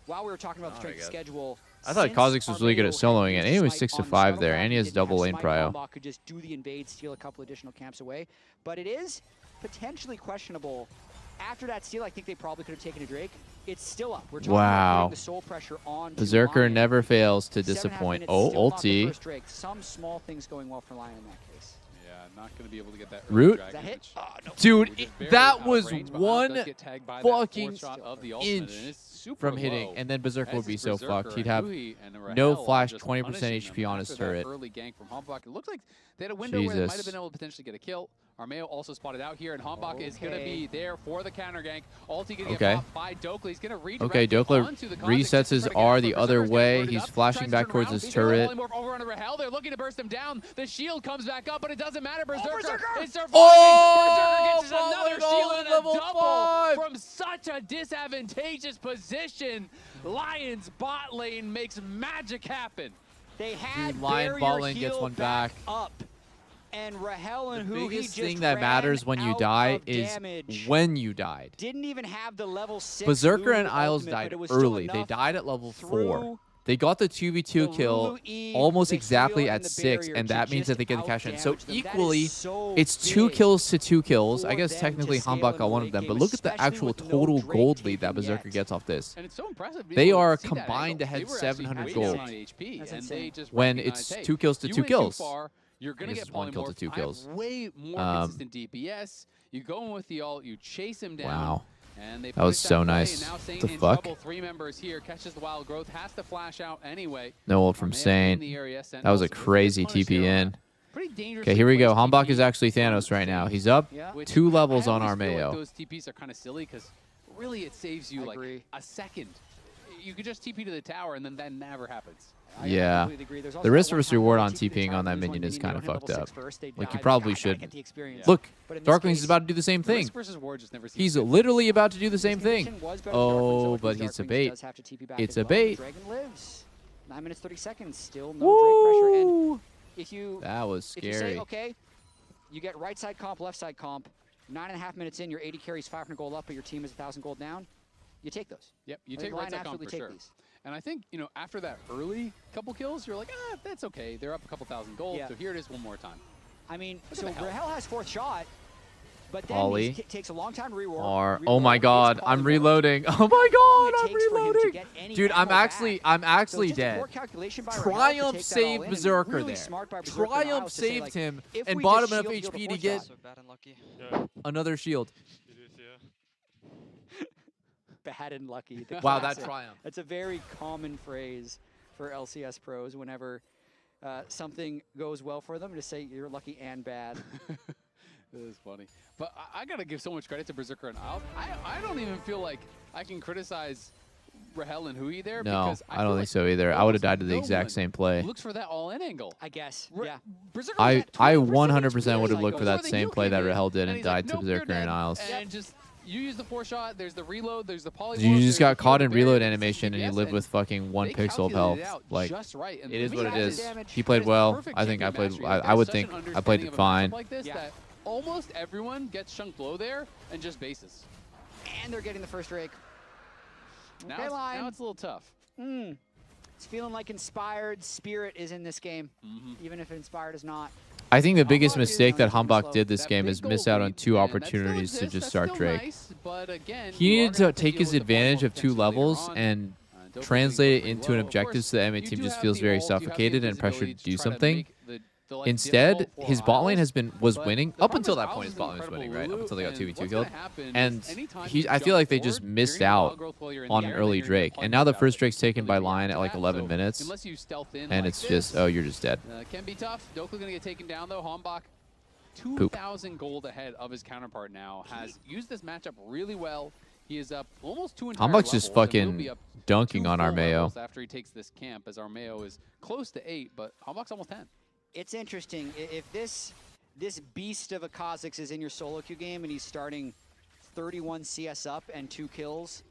While we were talking about the strength of schedule, I thought Kha'Zix was really good at soloing it. And he was 6-5 there, and he has double lane prio. Hambach could just do the invade, steal a couple additional camps away. But it is potentially questionable. After that steal, I think they probably could have taken a Drake. It's still up. We're talking about putting the soul pressure on Berserker never fails to disappoint. Oh, ulti. Some small things going well for LYON in that case. Yeah, not going to be able to get that root. Is that hit? Dude, that was one fucking inch from hitting, and then Berserker would be so fucked. He'd have no flash, 20% HP on his turret. Early gank from Hambach. It looked like they had a window where they might have been able to potentially get a kill. Armeo also spotted out here, and Hambach is going to be there for the counter gank. Ulti going to get popped by Dokla. He's going to redirect Dokla resets his R the other way. He's flashing back towards his turret. Over on the Rahel. They're looking to burst him down. The shield comes back up, but it doesn't matter. Berserker is surviving. Berserker gets another shield and a double from such a disadvantageous position. LYON's bot lane makes magic happen. They had LYON bot lane gets one back up. And Rahel and the Huhi biggest just thing that matters when you die is when you died. Didn't even have the level 6 Berserker and Isles died early. They died at level 4. They got the 2v2 kill almost exactly at 6, and that means that they get the cash in. So equally, it's 2 kills to 2 kills. I guess technically Hambach got one of them, but look at the actual total gold lead that Berserker gets off this. And it's so impressive. They are combined ahead 700 gold when it's 2 kills to 2 kills. You're going to get 1 kill to 2 kills. Way more consistent DPS. You go in with the ult, you chase him down. Wow. And they that was so nice. The fuck? Trouble. 3 members here, catches the wild growth, has to flash out anyway. No ult from SEN. That was a crazy TP in. Okay, here we go. Hambach is actually Thanos right now. He's up 2 levels on Armeo. Those TPs are kind of silly because really it saves you like a second. You could just TP to the tower and then that never happens. Yeah, the risk versus reward on TPing on that minion is kind of fucked up. Like, you probably should. Look, Darklings is about to do the same thing. He's literally about to do the same thing. Oh, but it's a bait. It's a bait. 9 minutes 30 seconds, still no Drake pressure. And if you that was scary. If you say, okay, you get right side comp, left side comp, 9.5 minutes in, your 80 carries 500 gold up, but your team is 1,000 gold down. You take those. Yep, you take right side comp for sure. And I think, you know, after that early couple kills, you're like, that's okay. They're up a couple thousand gold, so here it is one more time. I mean, so Rahel has 4th shot, but then he takes a long time to reroll. Oh my god, I'm reloading. Oh my god, I'm reloading. Dude, I'm actually dead. Triumph saved Berserker there. Triumph saved him and bought him enough HP to get another shield. Bad and lucky. Wow, that triumph. That's a very common phrase for LCS pros whenever something goes well for them, to say you're lucky and bad. That is funny. But I got to give so much credit to Berserker and Isles. I don't even feel like I can criticize Rahel and Huhi there. No, because I don't think so either. I would have died to the exact same play. Looks for that all-in angle. I guess, yeah. I 100% would have looked for that same play that Rahel did and died to Berserker and Isles. And just you use the 4-shot, there's the reload, there's the polymorph. You just got caught in reload various animation and you live with fucking 1 pixel of calculated health. it out Like, just right. And it is the what it is. damage He played is well. perfect I think I champion played. mastery. I would There's think such an I played understanding it of a matchup fine. like this that almost everyone gets chunked low there and just bases. And they're getting the first rake. Now, Okay, Lion. now it's a little tough. It's feeling like Inspired Spirit is in this game, even if Inspired is not. I think the biggest mistake that Hambach did this game is miss out on 2 opportunities to just start Drake. Nice, but again, He needed to take his advantage of 2 levels and translate it into an objective so the enemy team just feels very suffocated and pressured to do something. Instead, his bot lane was winning. Up until that point, his bot lane was winning, right? Up until they got 2v2 killed. And I feel like they just missed out on an early Drake. And now the first Drake's taken by Lion at like 11 minutes. And it's just, oh, you're just dead. Can be tough. Dokla going to get taken down, though. Hambach, 2,000 gold ahead of his counterpart now. Has used this matchup really well. He is up almost 2 entire Hambach's just levels and will fucking be up dunking 2 on full Armeo. levels after he takes this camp, as Armeo is close to 8, but Hambach's almost 10. It's interesting. If this beast of a Kha'Zix is in your solo queue game and he's starting 31 CS up and 2 kills,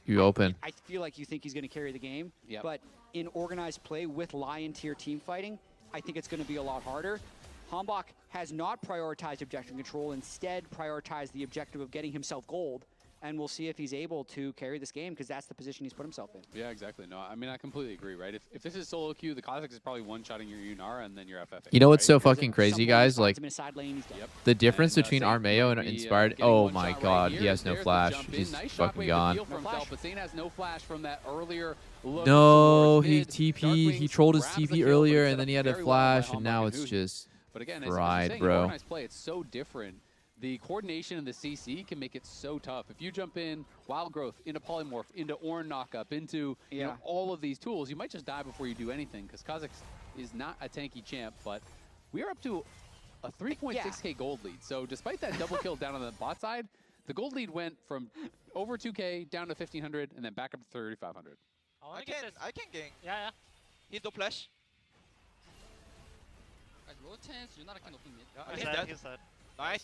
You open. I feel like you think he's going to carry the game. Yep. But in organized play with Lion tier team fighting, I think it's going to be a lot harder. Hambach has not prioritized objective control, instead prioritized the objective of getting himself gold. And we'll see if he's able to carry this game, because that's the position he's put himself in. Yeah, exactly. No, I mean, I completely agree, right? If this is solo queue, the Kha'Zix is probably one-shotting your Yunara and then your FFA. You know what's right? so fucking crazy, guys? Like, the difference between Armeo and Inspired. Oh my god, he has no flash. He's fucking gone. But Zane has no flash from that earlier look No, towards he mid. TP. He trolled his TP earlier, and then he had a flash, and now it's just But again, as fried, you're saying, in bro. organized play, it's so different. The coordination and the CC can make it so tough. If you jump in Wild Growth, into Polymorph, into Ornn Knockup, into you know, all of these tools, you might just die before you do anything, because Kha'Zix is not a tanky champ, but we are up to a 3.6k gold lead. So despite that double kill down on the bot side, the gold lead went from over 2k down to 1500 and then back up to 3500. I can gank. Yeah. He no flash. He's dead. Nice.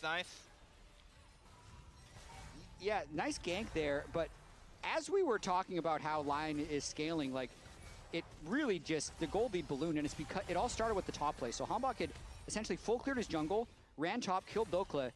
Yeah, nice gank there, but as we were talking about how Lion is scaling, like, it really just, the gold lead ballooned, and it's because it all started with the top play. So Hambach had essentially full cleared his jungle, ran top, killed Dokla,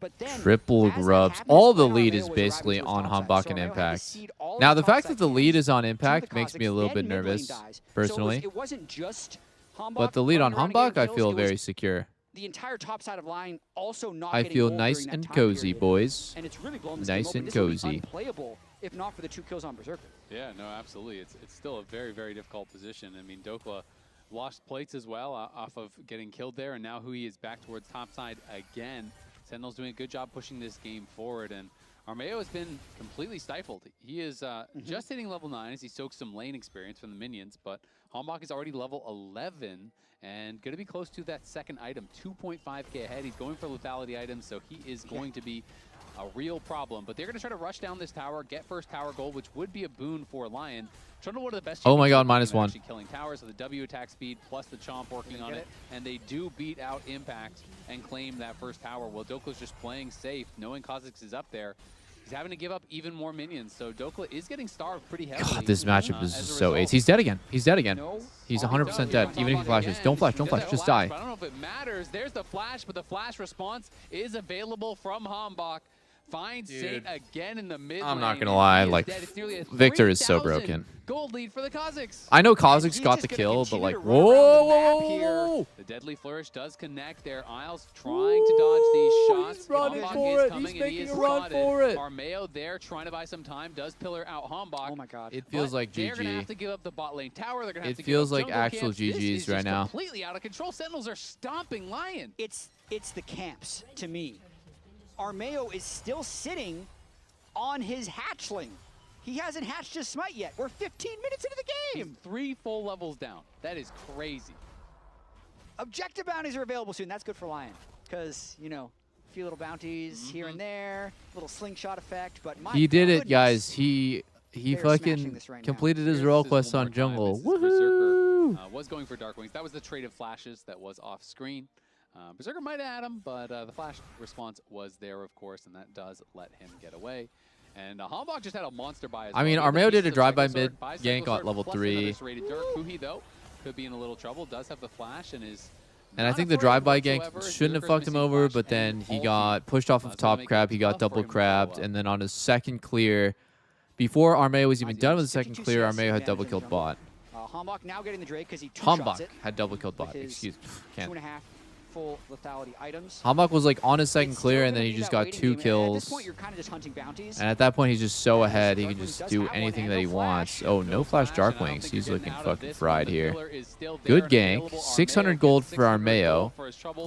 but then triple grubs. All the lead is basically on Hambach and Impact. Now, the fact that the lead is on Impact makes me a little bit nervous, personally. It wasn't just Hambach, But the lead on running around Hambach, I getting feel kills, it was very secure. the entire top side of Lion also not I getting feel gold nice during that and time cozy, period. boys. And it's really blown this Nice game and open. This would cozy. be unplayable if not for the 2 kills on Berserker. Yeah, no, absolutely. It's still a very, very difficult position. I mean, Dokla lost plates as well off of getting killed there, and now Hui is back towards topside again. Sentinel's doing a good job pushing this game forward, and Armeo has been completely stifled. He is just hitting level 9 as he soaks some lane experience from the minions, but Hambach is already level 11 and going to be close to that second item, 2.5k ahead. He's going for lethality items, so he is going to be a real problem. But they're going to try to rush down this tower, get first tower gold, which would be a boon for Lion. Trundle, one of the best. Oh my god, champions -1. actually killing towers, so the W attack speed plus the chomp working on it, and they do beat out Impact and claim that first tower. Well, Dokla's just playing safe, knowing Kha'Zix is up there. He's having to give up even more minions, so Dokla is getting starved pretty heavily. God, this matchup is so AIDS. He's dead again. He's dead again. He's 100% dead, even if he flashes. Don't flash, don't flash, just die. I don't know if it matters. There's the flash, but the flash response is available from Hambach. Finds Saint again in the mid lane. I'm not gonna lie, like, Victor is so broken. Gold lead for the Kha'Zix. I know Kha'Zix got the kill, but like, whoa! The deadly flourish does connect there. Isles trying to dodge these shots. He's running Hambach for is it. coming He's and he making is a run spotted. for it. Armeo there trying to buy some time, does pillar out Hambach. Oh my god. It feels like They're gonna GG. have to give up the bot lane tower. They're gonna have It to feels give up like jungle actual camps. This GGs is right just now. completely out of control. Sentinels are stomping Lion. It's the camps to me. Armeo is still sitting on his hatchling. He hasn't hatched his smite yet. We're 15 minutes into the game. He's 3 full levels down. That is crazy. Objective bounties are available soon. That's good for Lion, because, you know, a few little bounties here and there, little slingshot effect, but my He did it, goodness. guys. He They're smashing fucking this right now. completed his Here's role Sizzle quest one on more time jungle. as this Berserker Woohoo! was going for Dark Wings. That was the trade of flashes that was off screen. Berserker might have had him, but the flash response was there, of course, and that does let him get away. And Hambach just had a monster buy as well. I mean, Armeo did a drive-by mid gank, got level 3. Kuhi, though, could be in a little trouble, does have the flash, and is... And I think the drive-by gank shouldn't have fucked him over, but then he got pushed off of top crab, he got double crabbed, and then on his second clear, before Armeo was even done with the second clear, Armeo had double killed bot. Hambach now getting the Drake because he two-shots it. Hambach had double killed bot, excuse me. Can't. 2.5 full lethality items. Hambach was like on his second clear, and then he just got 2 kills. At this point, you're kind of just hunting bounties. And at that point, he's just so ahead, he can just do anything that he wants. Oh, no flash Dark Wings. He's looking fucking fried here. Good gank. 600 gold for Armeo.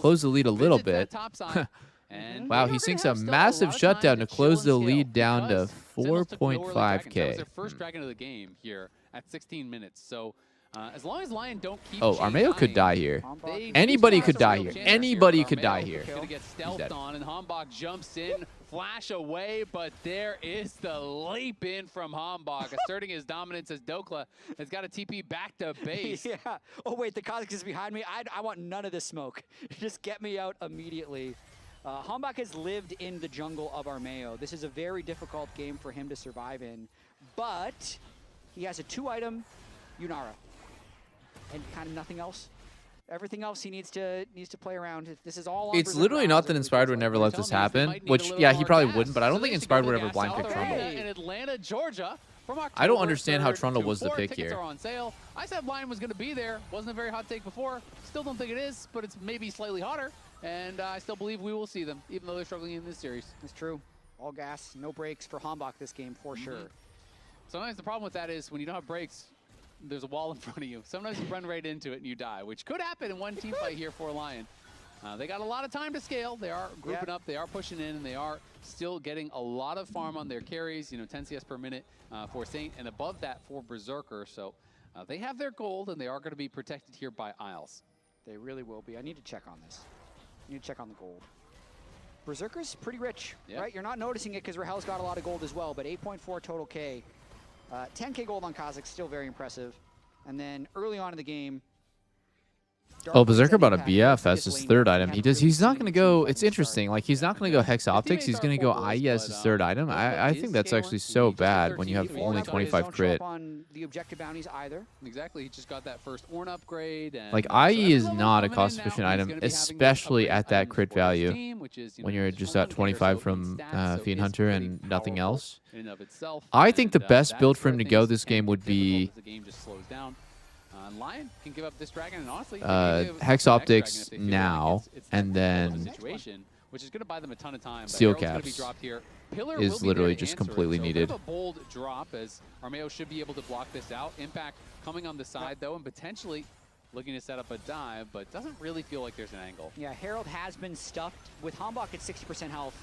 Close the lead a little bit. Wow, he sinks a massive shutdown to close the lead down to 4.5k. That was their first dragon of the game here at 16 minutes. So as long as LYON don't keep Armeo could die here. Anybody could die here. Anybody could die here. Gonna get stealthed on, and Hambach jumps in, flash away, but there is the leap in from Hambach, asserting his dominance as Dokla has got a TP back to base. Yeah. Oh wait, the Kha'Zix is behind me. I want none of this smoke. Just get me out immediately. Hambach has lived in the jungle of Armeo. This is a very difficult game for him to survive in, but he has a 2-item Yunara. And kind of nothing else. Everything else he needs to play around. This is all on It's literally not that Inspired would never let this happen, which, yeah, he probably wouldn't, but I don't think Inspired would ever blind pick Trundle. In Atlanta, Georgia, from October I don't understand how Trundle was the pick tickets here. Are on sale. I said LYON was going to be there. Wasn't a very hot take before. Still don't think it is, but it's maybe slightly hotter. And I still believe we will see them, even though they're struggling in this series. It's true. All gas, no brakes for Hambach this game, for sure. Sometimes the problem with that is when you don't have brakes, there's a wall in front of you. Sometimes you run right into it and you die, which could happen in one team fight here for LYON. They got a lot of time to scale. They are grouping up, they are pushing in, and they are still getting a lot of farm on their carries, 10 CS per minute for Saint, and above that for Berserker. So they have their gold, and they are going to be protected here by Isles. They really will be. I need to check on this. I need to check on the gold. Berserker's pretty rich, right? You're not noticing it because Rahel's got a lot of gold as well, but 8.4 total K. 10k gold on Kha'Zix, still very impressive. And then early on in the game, Oh, Berserker bought a BF as his 3rd item. He's not going to go, it's interesting, like he's not going to go Hex Optics, he's going to go IE as his 3rd item. I think that's actually so bad when you have only 25 crit. On the objective bounties either. Exactly, he just got that first Ornn upgrade. And like IE is not a cost-efficient item, especially at that crit value when you're just at 25 from Fiend Hunter and nothing else. I think the best build for him to go this game would be LYON can give up this dragon, and honestly, Hex Optics now, and then which is going to buy them a ton of time. Steel Caps is literally just completely needed. A bold drop as Armeo should be able to block this out. Impact coming on the side though, and potentially looking to set up a dive, but doesn't really feel like there's an angle. Yeah, Herald has been stuffed with Hambach at 60% health.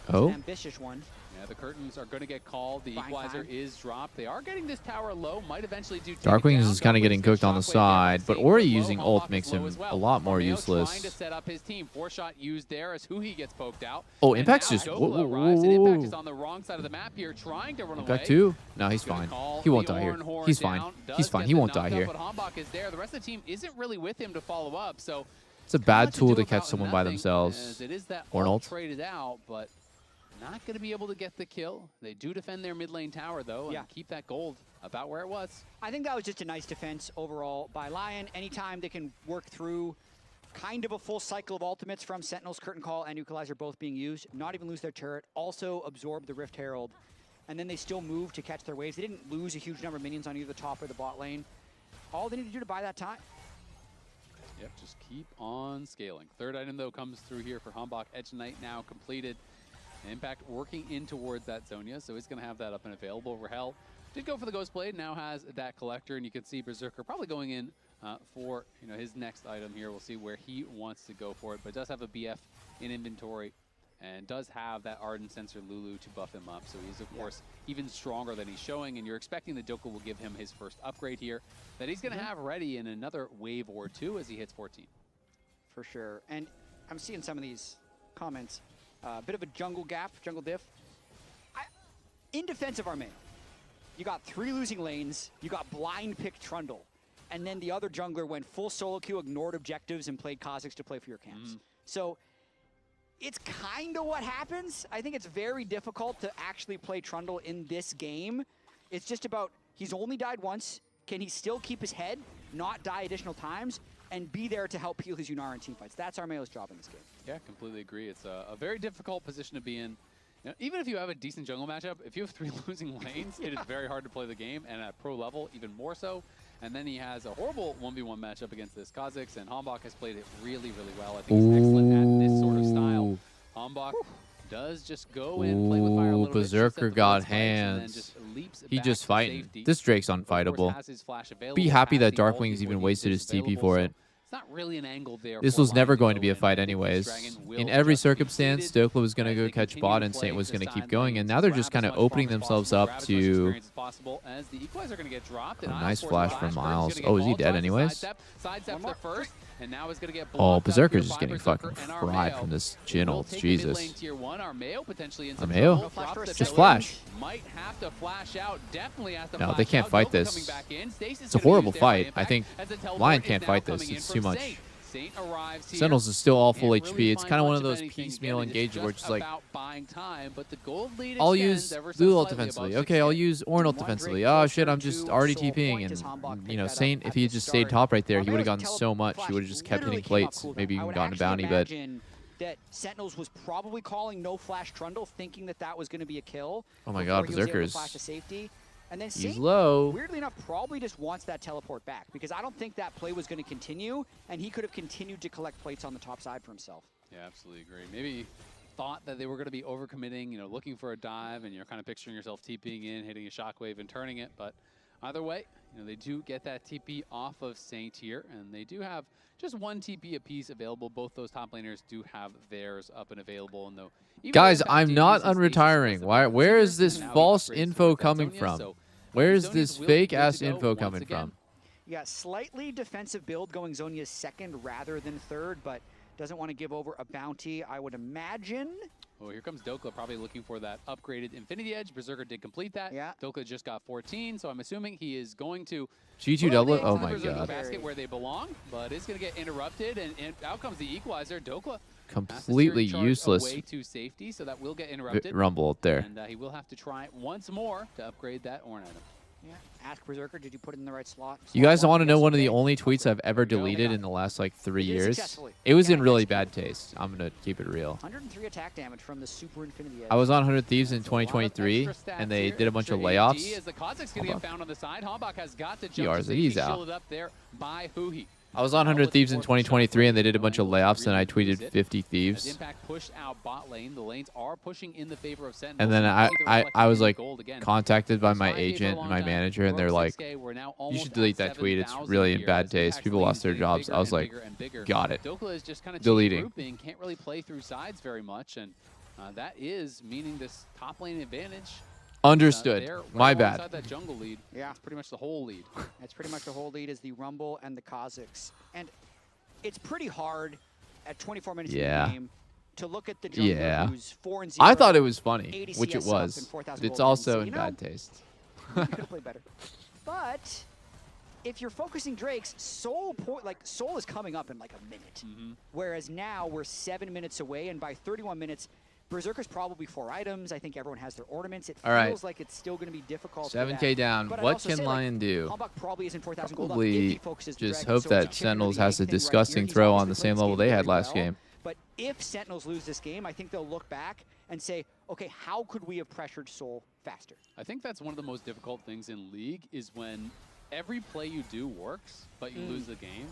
Oh, an ambitious one. Yeah, the curtains are going to get called. The equalizer is dropped. They are getting this tower low. Might eventually do. Darkwings is kind of getting cooked on the side, but Ori using ult makes him a lot more useless. Trying to set up his team. 4-shot used there as Huhi gets poked out. Oh, Impact's just Impact is on the wrong side of the map here, trying to run away. Impact 2? No, he's fine. He won't die here. He's fine. He's fine. He won't die here. But Hambach is there. The rest of the team isn't really with him to follow up, so it's a bad tool to catch someone by themselves. It is that or an ult traded out, but not going to be able to get the kill. They do defend their mid lane tower, though, and keep that gold about where it was. I think that was just a nice defense overall by LYON. Anytime they can work through kind of a full cycle of ultimates from Sentinels, Curtain Call, and Equalizer both being used, not even lose their turret, also absorb the Rift Herald, and then they still move to catch their waves. They didn't lose a huge number of minions on either the top or the bot lane. All they need to do to buy that time. Yep, just keep on scaling. 3rd item, though, comes through here for Hambach. Edge Knight now completed. Impact working in towards that Zonia, so he's going to have that up and available. Rahel did go for the Ghost Blade, now has that Collector, and you can see Berserker probably going in for his next item here. We'll see where he wants to go for it, but does have a BF in inventory and does have that Ardent Sensor Lulu to buff him up, so he's, of course, even stronger than he's showing, and you're expecting the Dokka will give him his first upgrade here that he's going to have ready in another wave or two as he hits 14. For sure, and I'm seeing some of these comments. Bit of a jungle gap, jungle diff. In defense of Armeo, you got 3 losing lanes, you got blind pick Trundle, and then the other jungler went full solo queue, ignored objectives, and played Kha'Zix to play for your camps. So it's kind of what happens. I think it's very difficult to actually play Trundle in this game. It's just about, he's only died once. Can he still keep his head, not die additional times, and be there to help heal his Yunara in teamfights? That's Armeo's job in this game. Yeah, completely agree. It's a very difficult position to be in. You know, even if you have a decent jungle matchup, if you have 3 losing lanes, it is very hard to play the game, and at pro level, even more so. And then he has a horrible 1v1 matchup against this Kha'Zix, and Hanbok has played it really, really well. I think he's excellent at this sort of style. Hanbok does just go in, play with fire a little Berserker bit, got hands. He just fighting. This Drake's unfightable. Be happy that Darkwing's even wasted his TP for it. Not really an angle there. This was never going to be a fight anyways. In every circumstance, Stokely was going to go catch bot and Saint was going to keep going, and now they're just kind of opening themselves up to a nice flash from Miles. Oh, is he dead anyways? Oh, Berserker's just getting fucking fried from this Jhin ult. Jesus. Armeo? Just flash. No, they can't fight this. It's a horrible fight. I think LYON can't fight this. It's too much. Sentinels is still all full HP. It's kind of one of those piecemeal engages where it's just like, I'll use Blue ult defensively. Okay, I'll use Ornn ult defensively. Oh shit, I'm just already TPing. And, you know, Saint, if he had just stayed top right there, he would have gotten so much. He would have just kept hitting plates. Maybe even gotten a bounty, but... that Sentinels was probably calling no flash Trundle, thinking that that was going to be a kill. Oh my god, Berserker's... And then he's Saint, low. Weirdly enough, probably just wants that teleport back because I don't think that play was going to continue, and he could have continued to collect plates on the top side for himself. Yeah, absolutely agree. Maybe thought that they were going to be overcommitting, you know, looking for a dive, and you're kind of picturing yourself TPing in, hitting a shockwave, and turning it. But either way, you know, they do get that TP off of Saint here, and they do have just 1 TP apiece available. Both those top laners do have theirs up and available, and though. Guys, I'm not unretiring. Where is this false info coming from? Where's this fake-ass info coming from? Yeah, slightly defensive build going Zhonya's second rather than third, but doesn't want to give over a bounty, I would imagine. Oh, here comes Dokla, probably looking for that upgraded Infinity Edge. Berserker did complete that. Yeah. Dokla just got 14, so I'm assuming he is going to G2 double. Oh my god. Basket where they belong, but it's going to get interrupted, and out comes the equalizer. Dokla completely useless. Way to safety, so that will get interrupted. Rumble there. And he will have to try once more to upgrade that Ornn item. Yeah. Ask Berserker, did you put it in the right slot? You guys want to know one of the only tweets I've ever deleted in the last like 3 years? It was in really bad taste. I'm going to keep it real. 103 attack damage from the Super Infinity Edge. I was on 100 Thieves in 2023, and they did a bunch of layoffs. He's out. I was on 100 Thieves in 2023, and they did a bunch of layoffs, and I tweeted 50 Thieves. Impact pushed out bot lane. The lanes are pushing in the favor of Sentinels. And then I was like contacted by my agent and my manager, and they're like, you should delete that tweet. It's really in bad taste. People lost their jobs. I was like, got it. Deleting. Can't really play through sides very much, and that is meaning this top lane advantage. Understood. My bad. That jungle lead. Yeah. It's pretty much the whole lead. It's pretty much the whole lead is the Rumble and the Kha'Zix. And it's pretty hard at 24 minutes in the game to look at the jungler who's 4-0. I thought it was funny, which it was. But it's also in bad taste. You could have played better. But if you're focusing Drake's, Soul is coming up in like a minute. Whereas now we're 7 minutes away, and by 31 minutes, Berserker's probably 4 items. I think everyone has their ornaments. It feels like it's still going to be difficult. 7K down. What can LYON do? Hanbok probably isn't 4,000 gold. Probably just hope that Sentinels has a disgusting throw on the same level they had last game. But if Sentinels lose this game, I think they'll look back and say, okay, how could we have pressured Soul faster? I think that's one of the most difficult things in League is when every play you do works, but you lose the game.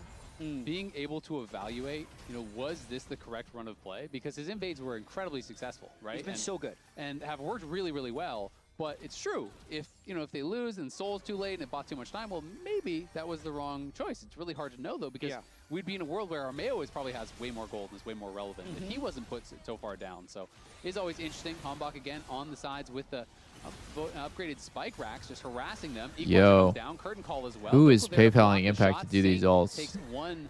Being able to evaluate, you know, was this the correct run of play? Because his invades were incredibly successful, right? He's been so good. And have worked really, really well. But it's true. If, you know, if they lose and Soul's too late and it bought too much time, well, maybe that was the wrong choice. It's really hard to know, though, because we'd be in a world where Armeo probably has way more gold and is way more relevant. If he wasn't put so far down. So it's always interesting. Hanbok again on the sides with the upgraded spike racks, just harassing them. Yo, down, curtain call as well. Who is PayPaling Impact to do these ults? Takes one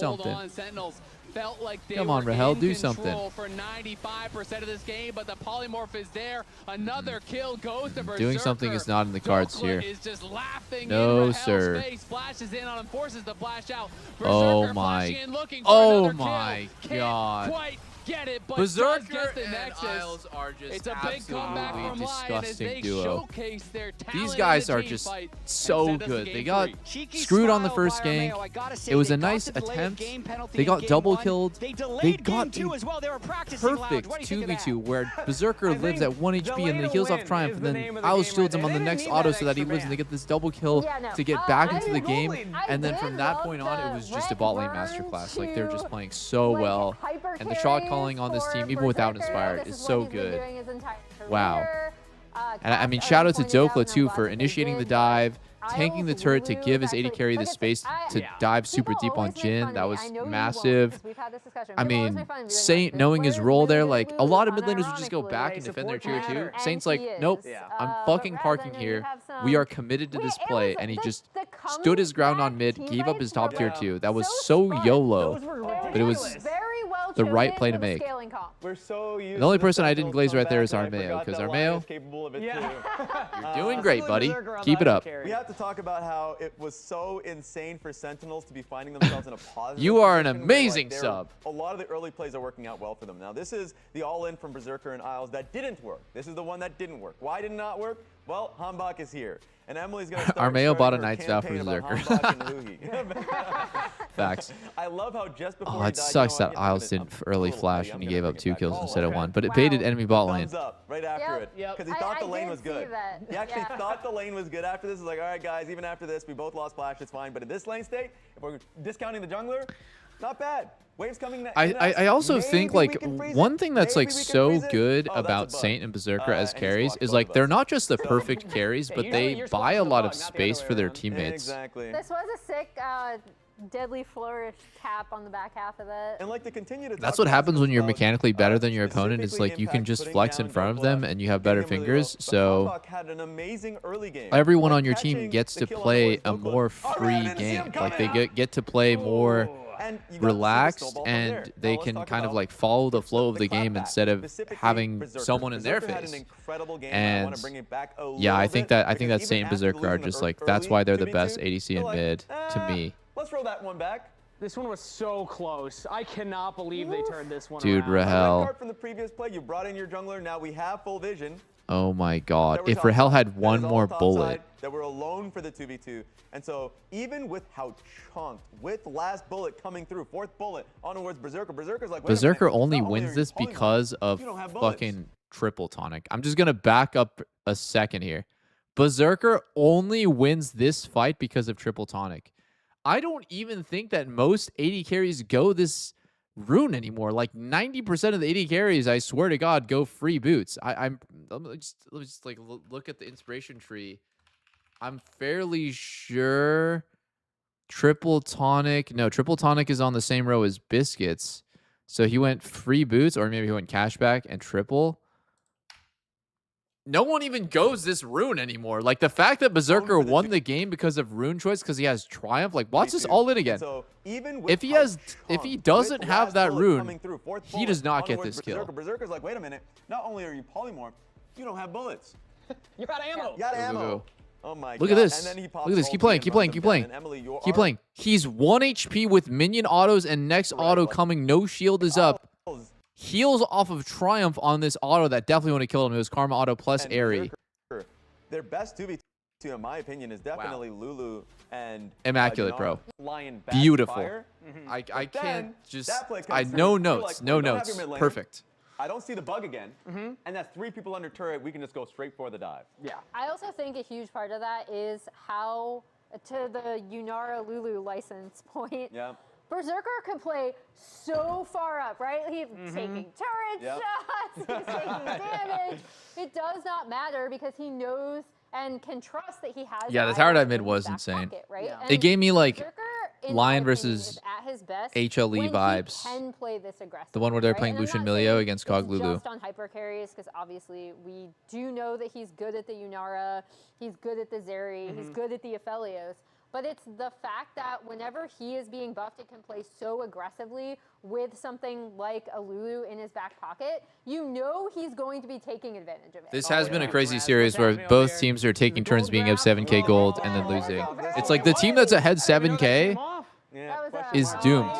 hold something. on. Sentinels felt like they Come on, were Rahel, in do control something. for 95% of this game, but the polymorph is there. Another kill goes to Berserker. Doing something is not in the cards here. Is just laughing No, in Rahel's sir. face. Flashes in on him, forces the flash out. Oh Berserker my. flashing in, looking for Oh another my kill. Can't God. quite get it, but Berserker does get the and Nexus. Isles are just It's a big comeback from disgusting LYON as they duo. showcase their talent. These guys in the are team just fight so and send us to good. game They got 3. screwed on the first game. It was a nice attempt. They got double killed. They got perfect 2v2 where Berserker lives at 1 HP and then heals off Triumph, and then Isles shields him on the next auto so that he lives and they get this double kill to get back into the game. And then from that point on, it was just a bot lane masterclass. Like, they're just playing so well. And the shot calling on this team, even without Inspired, is so good. Wow. And I mean, shout out to Dokla too for initiating the dive, tanking the turret to give his AD carry the space to dive super deep on Jhin. That was massive. I mean, Saint knowing his role there, like a lot of mid laners would just go back and defend their tier 2. Saint's like, nope, I'm fucking parking here. We are committed to this play. And he just stood his ground on mid, gave up his top tier 2. That was so YOLO, but it was the right play to make. The only person I didn't glaze right there is Armeo, because Armeo, you're doing great, buddy. Keep it up. We have to talk about how it was so insane for Sentinels to be finding themselves in a positive You are an position amazing where, sub. A lot of the early plays are working out well for them. Now, this is the all-in from Berserker and Isles that didn't work. This is the one that didn't work. Why did it not work? Well, Hambak is here. And Emily's going to start Armeo bought a her Knight's Vow for campaign about Berserker. Hambak and Huhi. Facts. I love how just before Oh, he it died, sucks you know that what, Isles didn't early flash and he gave up 2 kills instead of 1. But it Wow. baited enemy bot lane. Thumbs up right after it. Because he thought the lane was good. He actually thought the lane was good after this. He's like, all right, guys, even after this, we both lost flash. It's fine. But in this lane state, if we're discounting the jungler, not bad. Waves coming I also think, like, one thing that's, like, so good about Saint and Berserker as carries is, like, they're not just the perfect carries, but they buy a lot of space for their teammates. Exactly. This was a sick deadly flourish cap on the back half of it. And like to continue to That's what happens when you're mechanically better than your opponent, is like you can just flex in front of them and you have better fingers. So had an amazing early game. everyone on your team gets to play a more free game. Like they get to play more relaxed, and they can kind of like follow the flow of the game instead of having someone in their face. And yeah, I think that Saint and Berserker are just like, that's why they're the best ADC in mid to me. Let's roll that one back. This one was so close. I cannot believe they turned this one Dude, around. Rahel. Card from the previous play, you brought in your jungler. Now we have full vision. Oh my god. If Rahel had one more bullet. That we're alone for the 2v2. And so even with how chunked, with last bullet coming through, 4th bullet onwards Berserker. Berserker's like, wait Berserker a minute, only not wins are this you because of fucking triple tonic. I'm just going to back up a second here. Berserker only wins this fight because of triple tonic. I don't even think that most AD carries go this rune anymore. Like 90% of the AD carries, I swear to God, go free boots. Let me just like look at the inspiration tree. I'm fairly sure triple tonic. No, triple tonic is on the same row as biscuits. So he went free boots, or maybe he went cashback and triple. No one even goes this rune anymore. Like the fact that Berserker won the game because of rune choice, because he has Triumph. Like, watch this all in again. If he doesn't have that rune, he does not get this kill. Berserker's like, wait a minute. Not only are you polymorph, you don't have bullets. You're out of ammo. You got ammo. Oh my god. Look at this. And then he Look at this. Keep playing. Keep playing. Keep playing. Keep playing. He's 1 HP with minion autos, and next auto coming. No shield is up. Heals off of Triumph on this auto that definitely would have killed him. It was Karma auto plus Airy. Their best 2v2, in my opinion, is definitely Lulu and Immaculate, bro. Lion Beautiful. I can't just... no notes. No notes. Perfect. I don't see the bug again, and that's 3 people under turret. We can just go straight for the dive. Yeah. I also think a huge part of that is how, to the Yunara Lulu license point, Berserker can play so far up, right? He's taking turret shots, he's taking damage. It does not matter because he knows and can trust that he has. Yeah, the tower dive mid was insane. Pocket, right? It gave me like Berserker, Lion versus at his best HLE vibes. Can play this aggressive, the one where they're right? playing Lucian Milio against Cog Lulu. Just on hyper carries, because obviously we do know that he's good at the Yunara, he's good at the Zeri, he's good at the Aphelios. But it's the fact that whenever he is being buffed, it can play so aggressively with something like a Lulu in his back pocket. You know he's going to be taking advantage of it. This has been a crazy series where both teams are taking turns being up 7k gold and then losing. It's like the team that's ahead 7k is doomed.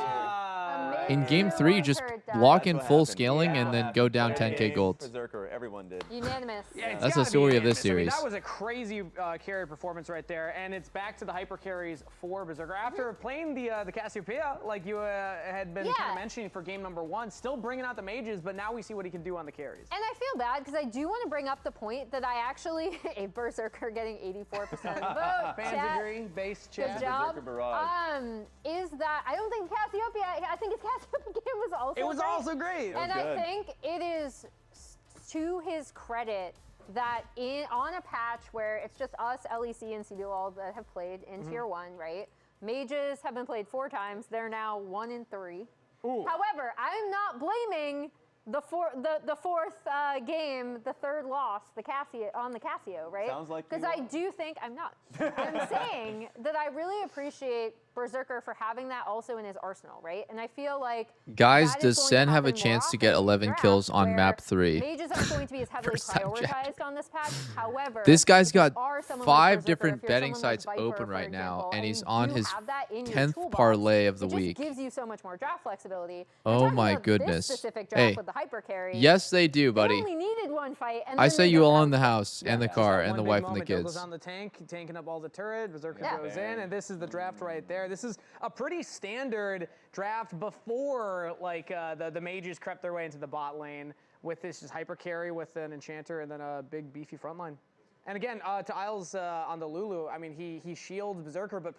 In game 3, just lock in full scaling and then go down 10k gold. Berserker, everyone did. Unanimous. Yeah, it's That's the gotta be story of this unanimous. I mean, series. that was a crazy carry performance right there, and it's back to the hyper carries for Berserker. After playing the Cassiopeia, like you had been kind of mentioning for game number 1, still bringing out the mages, but now we see what he can do on the carries. And I feel bad because I do want to bring up the point that I actually, a Berserker getting 84% of the vote. Fans agree, base chat. Good job. Berserker barrage. Is that, I don't think Cassiopeia, I think his Cassiopeia game was also It was great. also great. And I think it is to his credit that on a patch where it's just us, LEC, and CDLOL that have played in Tier 1, right? Mages have been played 4 times. They're now 1 in 3. However, I'm not blaming the fourth game, the 3rd loss, the Cassio, right? Sounds like because you I do think I'm not. I'm saying that I really appreciate Berserker for having that also in his arsenal, right? And I feel like Guys, that is does going Sen to have a happen more chance to often get in 11 drafts kills on where map 3? Mages aren't going to be as heavily First time prioritized on this patch. However, This guy's if you got are someone 5 like Berserker, different if you're betting someone like sites Viper, open for right now, example, and he's you on do his have that in your 10th toolbox, parlay of the it week. just gives you so much more draft flexibility. And Oh talking my about goodness. This specific draft Hey, with the hyper carry, yes they do, they buddy. only needed 1 fight, and I then say they you got all out. in the house and the car and the One wife big and the moment, Bill kids. goes on the tank, tanking up all the turret. Berserker goes in, and this is the draft right there. This is a pretty standard draft before like the mages crept their way into the bot lane with this just hyper carry with an enchanter and then a big beefy front line. And again, to Isles on the Lulu, I mean, he shields Berserker, but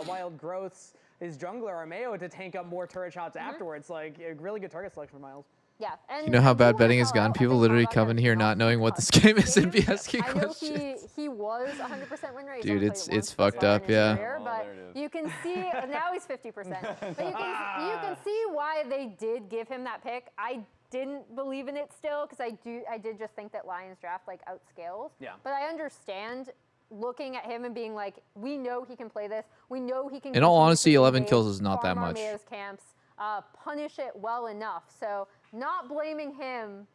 Wild Growths his jungler Armeo to tank up more turret shots afterwards. Like a really good target selection for Miles. Yeah, and You know how bad betting has gone? People literally come in here not knowing what this game is and be asking I know questions. he was 100% win rate. Dude, it's fucked up, yeah. But you can see now he's 50%. But you can see why they did give him that pick. I didn't believe in it still because I did just think that Lions draft like outscales. Yeah. But I understand looking at him and being like, we know he can play this. We know he can. In all honesty, 11 kills is not that much. Armeo's camps, punish it well enough. So not blaming him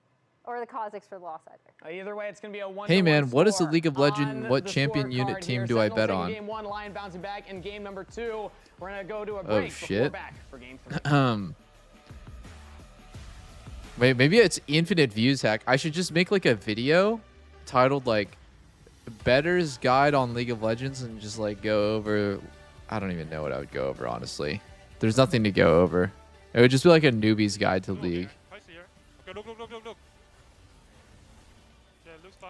or the Kha'Zix for the loss either. Either way, it's going to be a 1-1 Hey man, what is the score League of Legends? on What the champion scorecard unit team here. do I Sentinels bet in on? Game 1, Lion bouncing back in game number 2. We're going to go to a Oh break before we're shit. back for game 3. Wait, maybe it's infinite views hack. I should just make like a video titled like Better's Guide on League of Legends and just like go over. I don't even know what I would go over, honestly. There's nothing to go over. It would just be like a newbie's guide to League.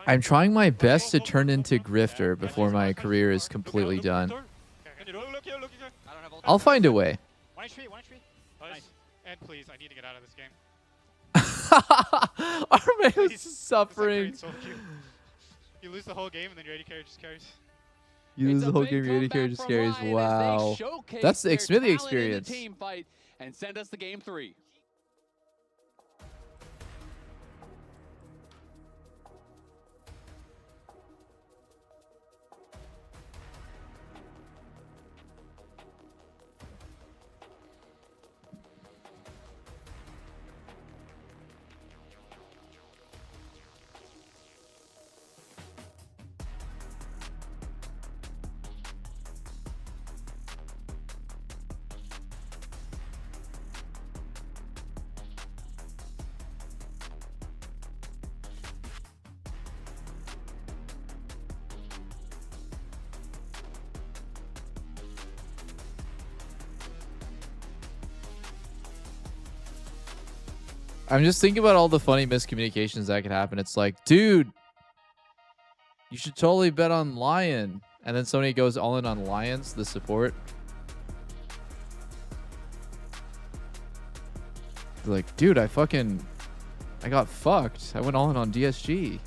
I'm trying my best to turn into Grifter before my career is completely done. I'll find a way. 1 HP, 1 HP. Nice. And please, I need to get out of this game. Armeo's suffering. You lose the whole game and then your AD carry just carries. You lose the whole game, your AD carry just carries. Wow. That's the Smithy experience. Team fight and send us to game 3. I'm just thinking about all the funny miscommunications that could happen. It's like, dude, you should totally bet on Lion. And then somebody goes all in on Lions, the support. They're like, dude, I got fucked. I went all in on DSG.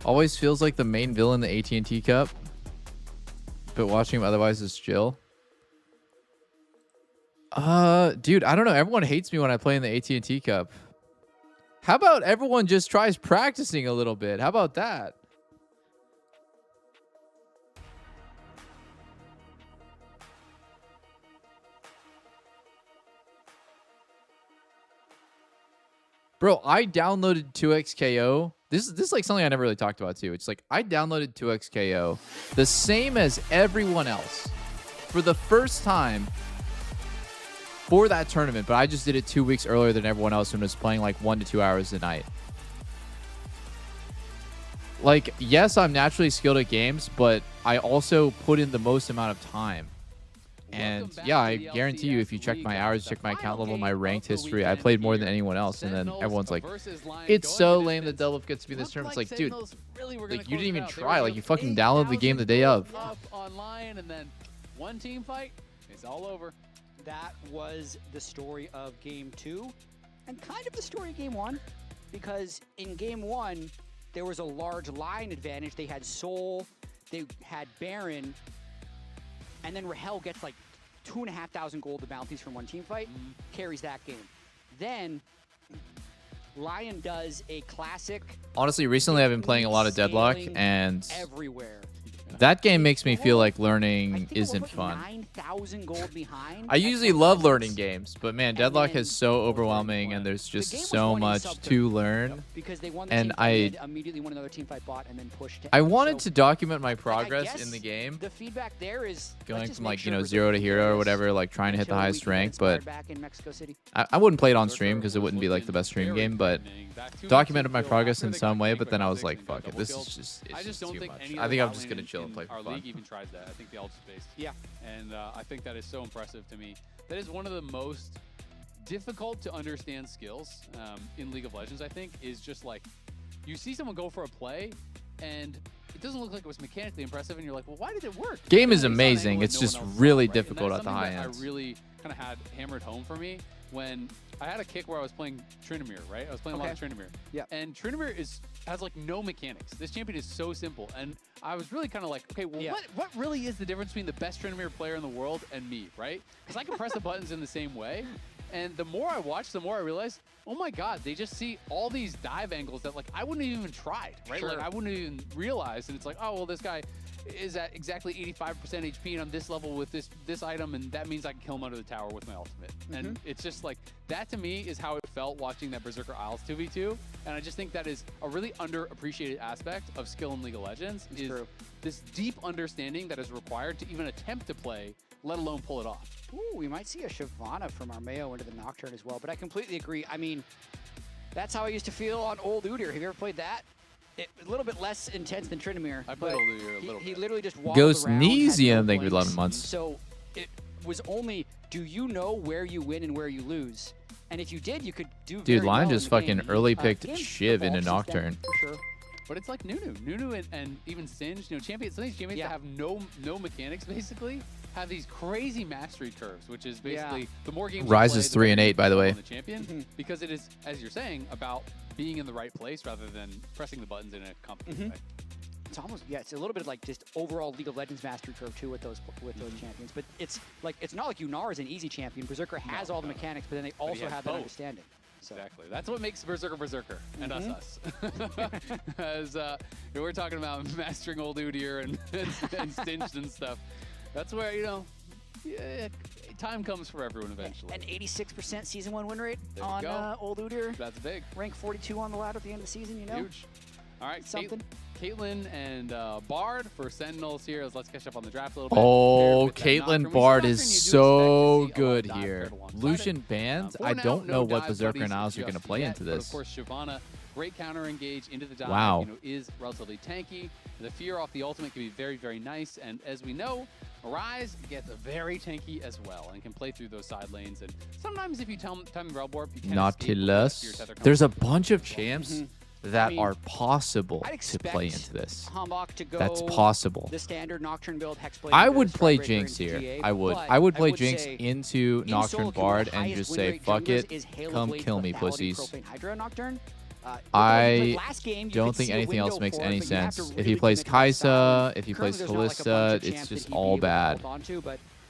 Always feels like the main villain in the AT&T Cup, but watching him otherwise is chill. Dude, I don't know. Everyone hates me when I play in the AT&T Cup. How about everyone just tries practicing a little bit? How about that? Bro, I downloaded 2xKO This is like something I never really talked about too. It's like I downloaded 2xKO the same as everyone else for the first time for that tournament, but I just did it 2 weeks earlier than everyone else and was playing like 1 to 2 hours a night. Like, yes, I'm naturally skilled at games, but I also put in the most amount of time. And yeah, I guarantee you, if you check my hours, check my account level, my ranked history, I played more than anyone else. And then everyone's like, it's so lame that Delve gets to be this tournament. It's like, dude, like, you didn't even try. Like, you fucking downloaded the game the day of. Up online, and then one team fight, it's all over. That was the story of Game 2 and kind of the story of Game 1, because in Game 1, there was a large line advantage. They had Soul, they had Baron, and then Rahel gets like 2,500 gold to bounties from one team fight, carries that game. Then LYON does a classic. Honestly, recently I've been playing a lot of Deadlock, and everywhere. that game makes me feel like learning isn't fun. 9,000 gold behind. I usually love learning games, but man, Deadlock is so overwhelming, and there's just so much to learn. Because they won the and team fight, immediately won another team fight bot and then pushed. I wanted to document my progress in the game. The feedback there is Going from like, you know, 0 to hero or whatever, like trying to hit the highest rank, but I wouldn't play it on stream because it wouldn't be like the best stream game, but documented my progress in some way. But then I was like, fuck it, this is just, it's just too much. I think I'm just gonna chill and play for our fun. league even tries that. I think the ult is based. Yeah. And I think that is so impressive to me. That is one of the most difficult to understand skills in League of Legends, I think, is just like, you see someone go for a play, and it doesn't look like it was mechanically impressive, and you're like, well, why did it work? Game is amazing. It's just really difficult at the high end. ends. I really kind of had hammered home for me when I had a kick where I was playing Tryndamere, right? I was playing a lot of Tryndamere. Yeah. And Tryndamere has like no mechanics. This champion is so simple. And I was really kind of like, okay, well, what really is the difference between the best Tryndamere player in the world and me, right? Because I can press the buttons in the same way. And the more I watched, the more I realized, oh my God, they just see all these dive angles that like I wouldn't have even tried, right? Like I wouldn't even realize. And it's like, oh, well, this guy is at exactly 85% HP and I'm this level with this item, and that means I can kill him under the tower with my ultimate. And it's just like, that to me is how it felt watching that Berserker Isles 2v2. And I just think that is a really underappreciated aspect of skill in League of Legends, is this deep understanding that is required to even attempt to play, let alone pull it off. Ooh, we might see a Shyvana from Armeo into the Nocturne as well, but I completely agree. I mean, that's how I used to feel on Old Udyr. Have you ever played that? A little bit less intense than Tryndamere. I played Old Udyr a little bit. He literally just waddled Ghost around, Neesium, thank you no for 11 months. So it was only, do you know where you win and where you lose? And if you did, you could do Dude, very LYON well just in the fucking game. early picked Game's Shiv into evolved since then, Nocturne. for sure. But it's like Nunu. Nunu and even Singed, you know, some of these champions that have no mechanics, basically, have these crazy mastery curves, which is basically the more games RYZE you is play, 3 and 8, by the way. the champion, because it is, as you're saying, about being in the right place rather than pressing the buttons in a competitive way. It's almost, it's a little bit like just overall League of Legends mastery curve too with those champions. But it's like, it's not like Yunar is an easy champion. Berserker has all the mechanics, but then they also have that understanding. So. Exactly. That's what makes Berserker Berserker, and us. As we're talking about mastering Old Udyr and Singed and stuff. That's where, you know, time comes for everyone eventually. An 86% Season 1 win rate There you on go. Old Udyr. That's big. Rank 42 on the ladder at the end of the season, you know? Huge. All right, Something. Caitlyn and Bard for Sentinels here. Let's catch up on the draft a little bit. Oh, Caitlyn Bard is so good here. Lucian banned? I don't know what Berserker and Isles are going to play into But this. of course, Shyvana, great counter engage into the dive. Wow. You know, is relatively tanky. The fear off the ultimate can be very, very nice. And as we know, RYZE gets very tanky as well and can play through those side lanes. And sometimes if you time the rail warp, you can Nautilus. There's a bunch of champs that are possible to play into this. To go That's possible. The standard Nocturne build, Hexblade. I would play Jinx here. I would play Jinx into Nocturne Bard and just say, fuck it, come kill me, pussies. I don't think anything else makes any sense. If he plays Kaisa, if he plays Kalista, it's just all bad.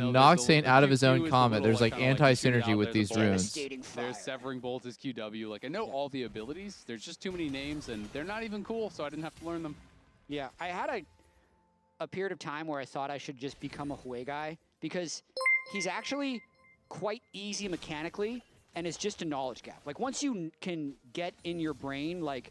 and knocks Saint out of his own Q is the comment. little, There's like kinda you shoot it anti-synergy out with there, these the bolt. runes. There's Severing Bolt is QW. Like, I know all the abilities. There's just too many names, and they're not even cool, so I didn't have to learn them. Yeah, I had a period of time where I thought I should just become a Hwei guy because he's actually quite easy mechanically and is just a knowledge gap. Like once you can get in your brain, like,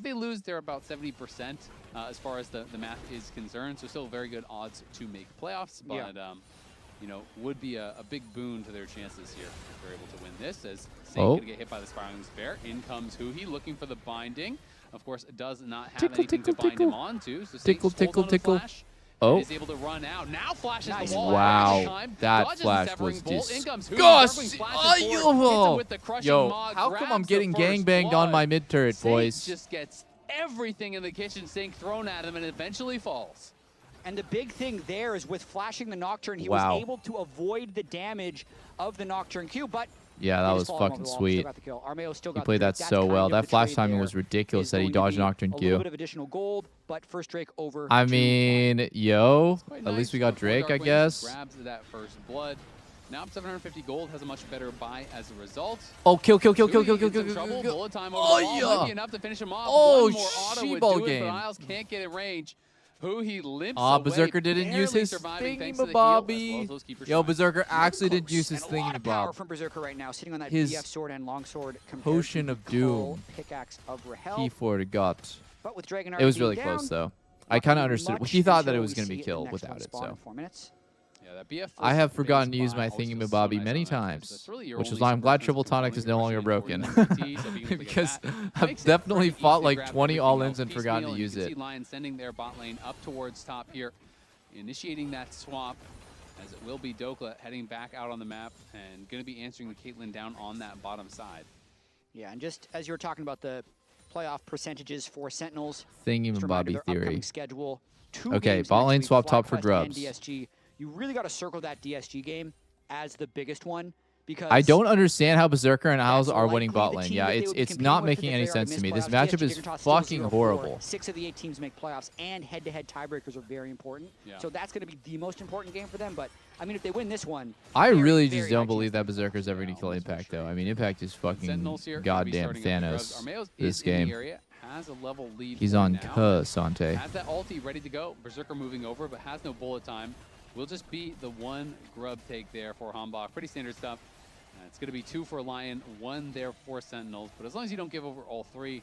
If they lose, they're about 70% as far as the math is concerned. So still very good odds to make playoffs, but you know, would be a big boon to their chances here if they're able to win this. As SEN gonna get hit by the Spiraling Spare. In comes Huhi looking for the binding. Of course, it does not have anything to bind him onto. So tickle. Is able to run out. Now flashes the wall. Wow, that flash was disgusting. Yo, how come I'm getting gangbanged on my mid turret, boys? Just gets everything in the kitchen sink thrown at him and eventually falls. And the big thing there is with flashing the Nocturne, he Wow. was able to avoid the damage of the Nocturne Q, but Yeah, that was fucking sweet. He played that so well. That flash timing was ridiculous that he dodged Nocturne a Q. little bit of additional gold, but first Drake over. I mean, yo, at least we got Drake, I guess. Grabs that first blood. Now 750 gold has a much better buy as a result. Oh, kill. Bullet time Oh, overall yeah. might be enough to finish him off. Oh, One more auto would Sheeple do it, game. but Isles can't get in range. Who he limps Aw, away, Berserker didn't use barely his surviving thanks to the heal, as well as those keeper Yo, Oh, shots. Berserker actually didn't use his And a lot of power thingamabob. from Berserker right now, sitting on that His BF sword and longsword compared Potion to of the Cull Doom. pickaxe of Rahel. He forgot. But with Dragon It was being really down, close, though. not I kind gonna of be understood. much He thought that it until was we going to be see the killed next without one it, spawn in so. 4 minutes. Yeah, that BF I have first forgotten to base use my buy also is so thingamabobby nice many on that too. times, That's really your which is only why I'm glad suppressants Triple for Tonic is no controlling longer your broken. forward and PT, so being able to get Because that I've makes it definitely pretty fought easy to like grab 20 everything all-ins else and forgotten to piecemeal, use and you it. can see LYON sending their bot lane up towards top here, initiating that swap, as it will be Dokla heading back out on the map and going to be answering the Caitlyn down on that bottom side. Yeah, and just as you were talking about the playoff percentages for Sentinels, Thingamabobby just a reminder, their theory. upcoming schedule, 2 Okay, games bot next lane week, swap top for FlyQuest Drubs. and DSG. You really got to circle that DSG game as the biggest one because I don't understand how Berserker and Owls that's are winning likely bot the lane. team Yeah, that they would be it's competing not with if making they any are to sense miss to me. This playoffs. matchup DSG is Dignitas still fucking 0-4. horrible. 6 of the 8 teams make playoffs, and head-to-head tiebreakers are very important. Yeah. So that's going to be the most important game for them. But I mean, if they win this one, I very, really very just high don't chance believe that Berserker's ever going to kill Impact, though. I mean, Impact is fucking Sentinels here, goddamn gonna be starting up the Thanos Grubs. Armeos this is in the game. area, has a level lead He's for on now. Kasante. Has that ulti ready to go. Berserker moving over, but has no bullet time. Will just be the one grub take there for Hambach. Pretty standard stuff. It's going to be 2 for LYON, 1 there for Sentinels. But as long as you don't give over all 3,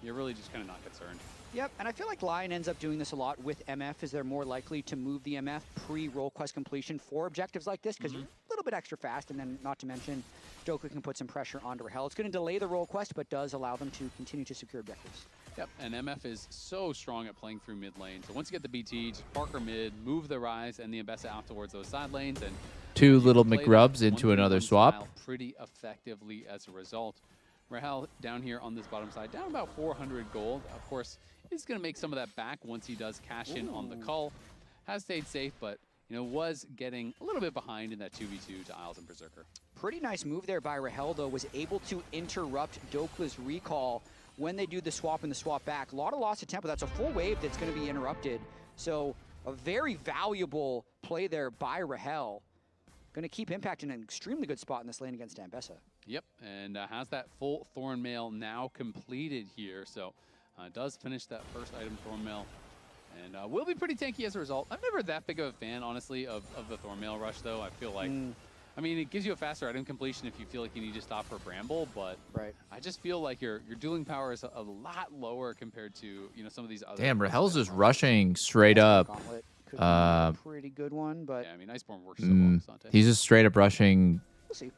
you're really just kind of not concerned. Yep, and I feel like LYON ends up doing this a lot with MF, as they're more likely to move the MF pre-roll quest completion for objectives like this, because you're a little bit extra fast, and then not to mention, Dokka can put some pressure onto Rahel. It's going to delay the roll quest, but does allow them to continue to secure objectives. Yep, and MF is so strong at playing through mid lane. So once you get the BT, just Parker mid, move the Ryze and the Ambessa out towards those side lanes, and 2 little play that McRubs into 1v1 another swap. style pretty effectively as a result. Rahel down here on this bottom side, down about 400 gold. Of course, he's going to make some of that back once he does cash in on the Cull. Has stayed safe, but was getting a little bit behind in that 2v2 to Isles and Berserker. Pretty nice move there by Rahel, though, was able to interrupt Dokla's recall when they do the swap and the swap back. A lot of loss of tempo. That's a full wave that's going to be interrupted. So a very valuable play there by Rahel. Going to keep Impact in an extremely good spot in this lane against Ambessa. Yep, and has that full Thornmail now completed here. So does finish that first item Thornmail. And will be pretty tanky as a result. I'm never that big of a fan, honestly, of the Thornmail rush, though. I feel like, I mean, it gives you a faster item completion if you feel like you need to stop for Bramble, but I just feel like your dueling power is a lot lower compared to, some of these other... Damn, Rahel's just rushing straight up. Pretty good one, but... Yeah, I mean, Iceborne works so well, Sante. He's just straight up rushing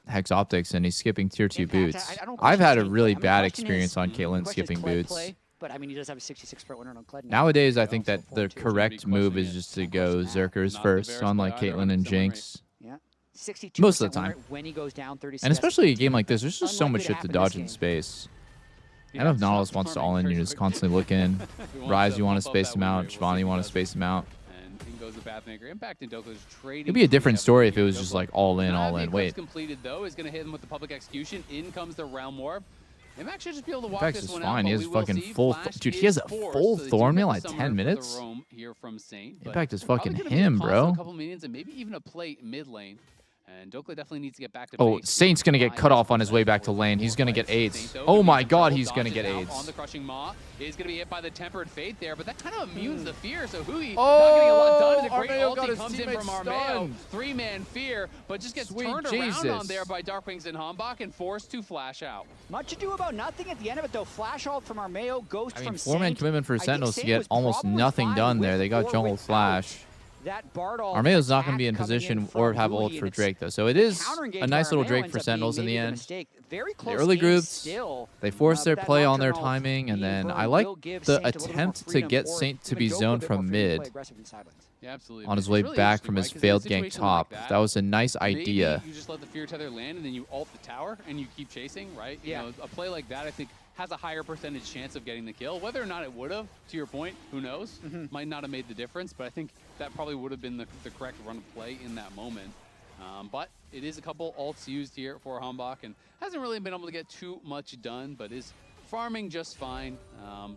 Hex Optics, and he's skipping tier 2 boots. I've had a really bad experience on Caitlyn skipping boots. But I mean, he does have a 66% winner on Kled. Nowadays, I think that the correct move is just to go Zerkers first on like Caitlyn and Jinx. Yeah, 62% most of the time. When he goes down 30 And especially a game like this, there's just so much shit to dodge in space. I don't know if Nautilus wants to all in, you're just constantly looking. RYZE, you want to space him out. Shivani, you want to space him out. And in goes the Pathmaker. Impact and Doka's trading. It'd be a different story if it was just like all in, all in. Wait. Completed though is going to hit him with the public execution. In comes the Realm War. Impact should just be able to walk Impact this is one fine. out. He has fucking full. Dude, he has a full Thornmail at 10 minutes. Impact is fucking him, bro. A couple minions and maybe even a play mid lane. And Dokla definitely needs to get back to Oh, base. Saint's going to get cut off on his way back to lane. He's going to get AIDS. Oh my god, he's going to get AIDS. On the Crushing Maw is going to be hit by the Tempered Fate there, but that kind of immunes the fear. So Hui not getting a lot done. It's a great ulti comes in from Armeo. 3-man fear, but just gets turned around on there by Darkwings and Hambach and forced to flash out. Much ado about nothing at the end of it, though. Flash ult from Armeo, Ghost from Saint. 4-man commitment for Sentinels to get almost nothing done there. They got Jungle Flash. That Bardol Armeo's not going to be in position or have ult for Drake, though. So it is a nice little Drake for Sentinels in the end. The early groups, they force their play on their timing, and then I like the attempt to get Saint to be zoned from mid Yeah, absolutely. on his way back from his failed gank top. That was a nice idea. You just let the Fear Tether land, and then you ult the tower, and you keep chasing, right? Yeah. You know, a play like that, I think, has a higher percentage chance of getting the kill. Whether or not it would have, to your point, who knows? Might not have made the difference, but I think that probably would have been the correct run of play in that moment. But it is a couple ults used here for Hambach, and hasn't really been able to get too much done, but is farming just fine.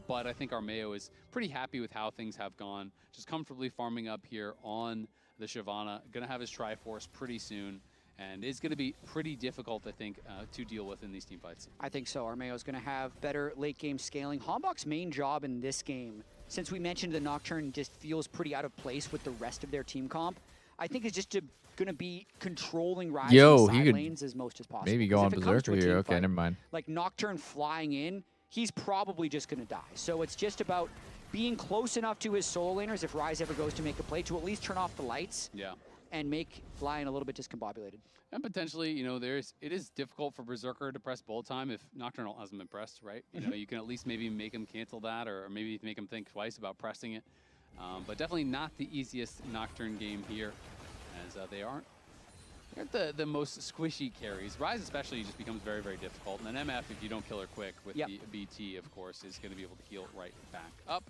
But I think Armeo is pretty happy with how things have gone. Just comfortably farming up here on the Shyvana. Gonna have his Triforce pretty soon, and it's gonna be pretty difficult, I think, to deal with in these team fights. I think so. Armeo's gonna have better late game scaling. Hambach's main job in this game, since we mentioned the Nocturne just feels pretty out of place with the rest of their team comp, I think is just gonna be controlling RYZE Yo, side he could lanes as much as possible. maybe go on Berserker here. Okay, never mind. Like Nocturne flying in, he's probably just gonna die. So it's just about being close enough to his solo laners if RYZE ever goes to make a play to at least turn off the lights. Yeah. And make LYON a little bit discombobulated. And potentially, you know, it is difficult for Berserker to press bolt time if Nocturnal hasn't been pressed, right? You know, you can at least maybe make him cancel that, or maybe make him think twice about pressing it. But definitely not the easiest Nocturne game here, as they aren't the most squishy carries. RYZE especially just becomes very, very difficult. And then MF, if you don't kill her quick with the BT, of course, is going to be able to heal right back up.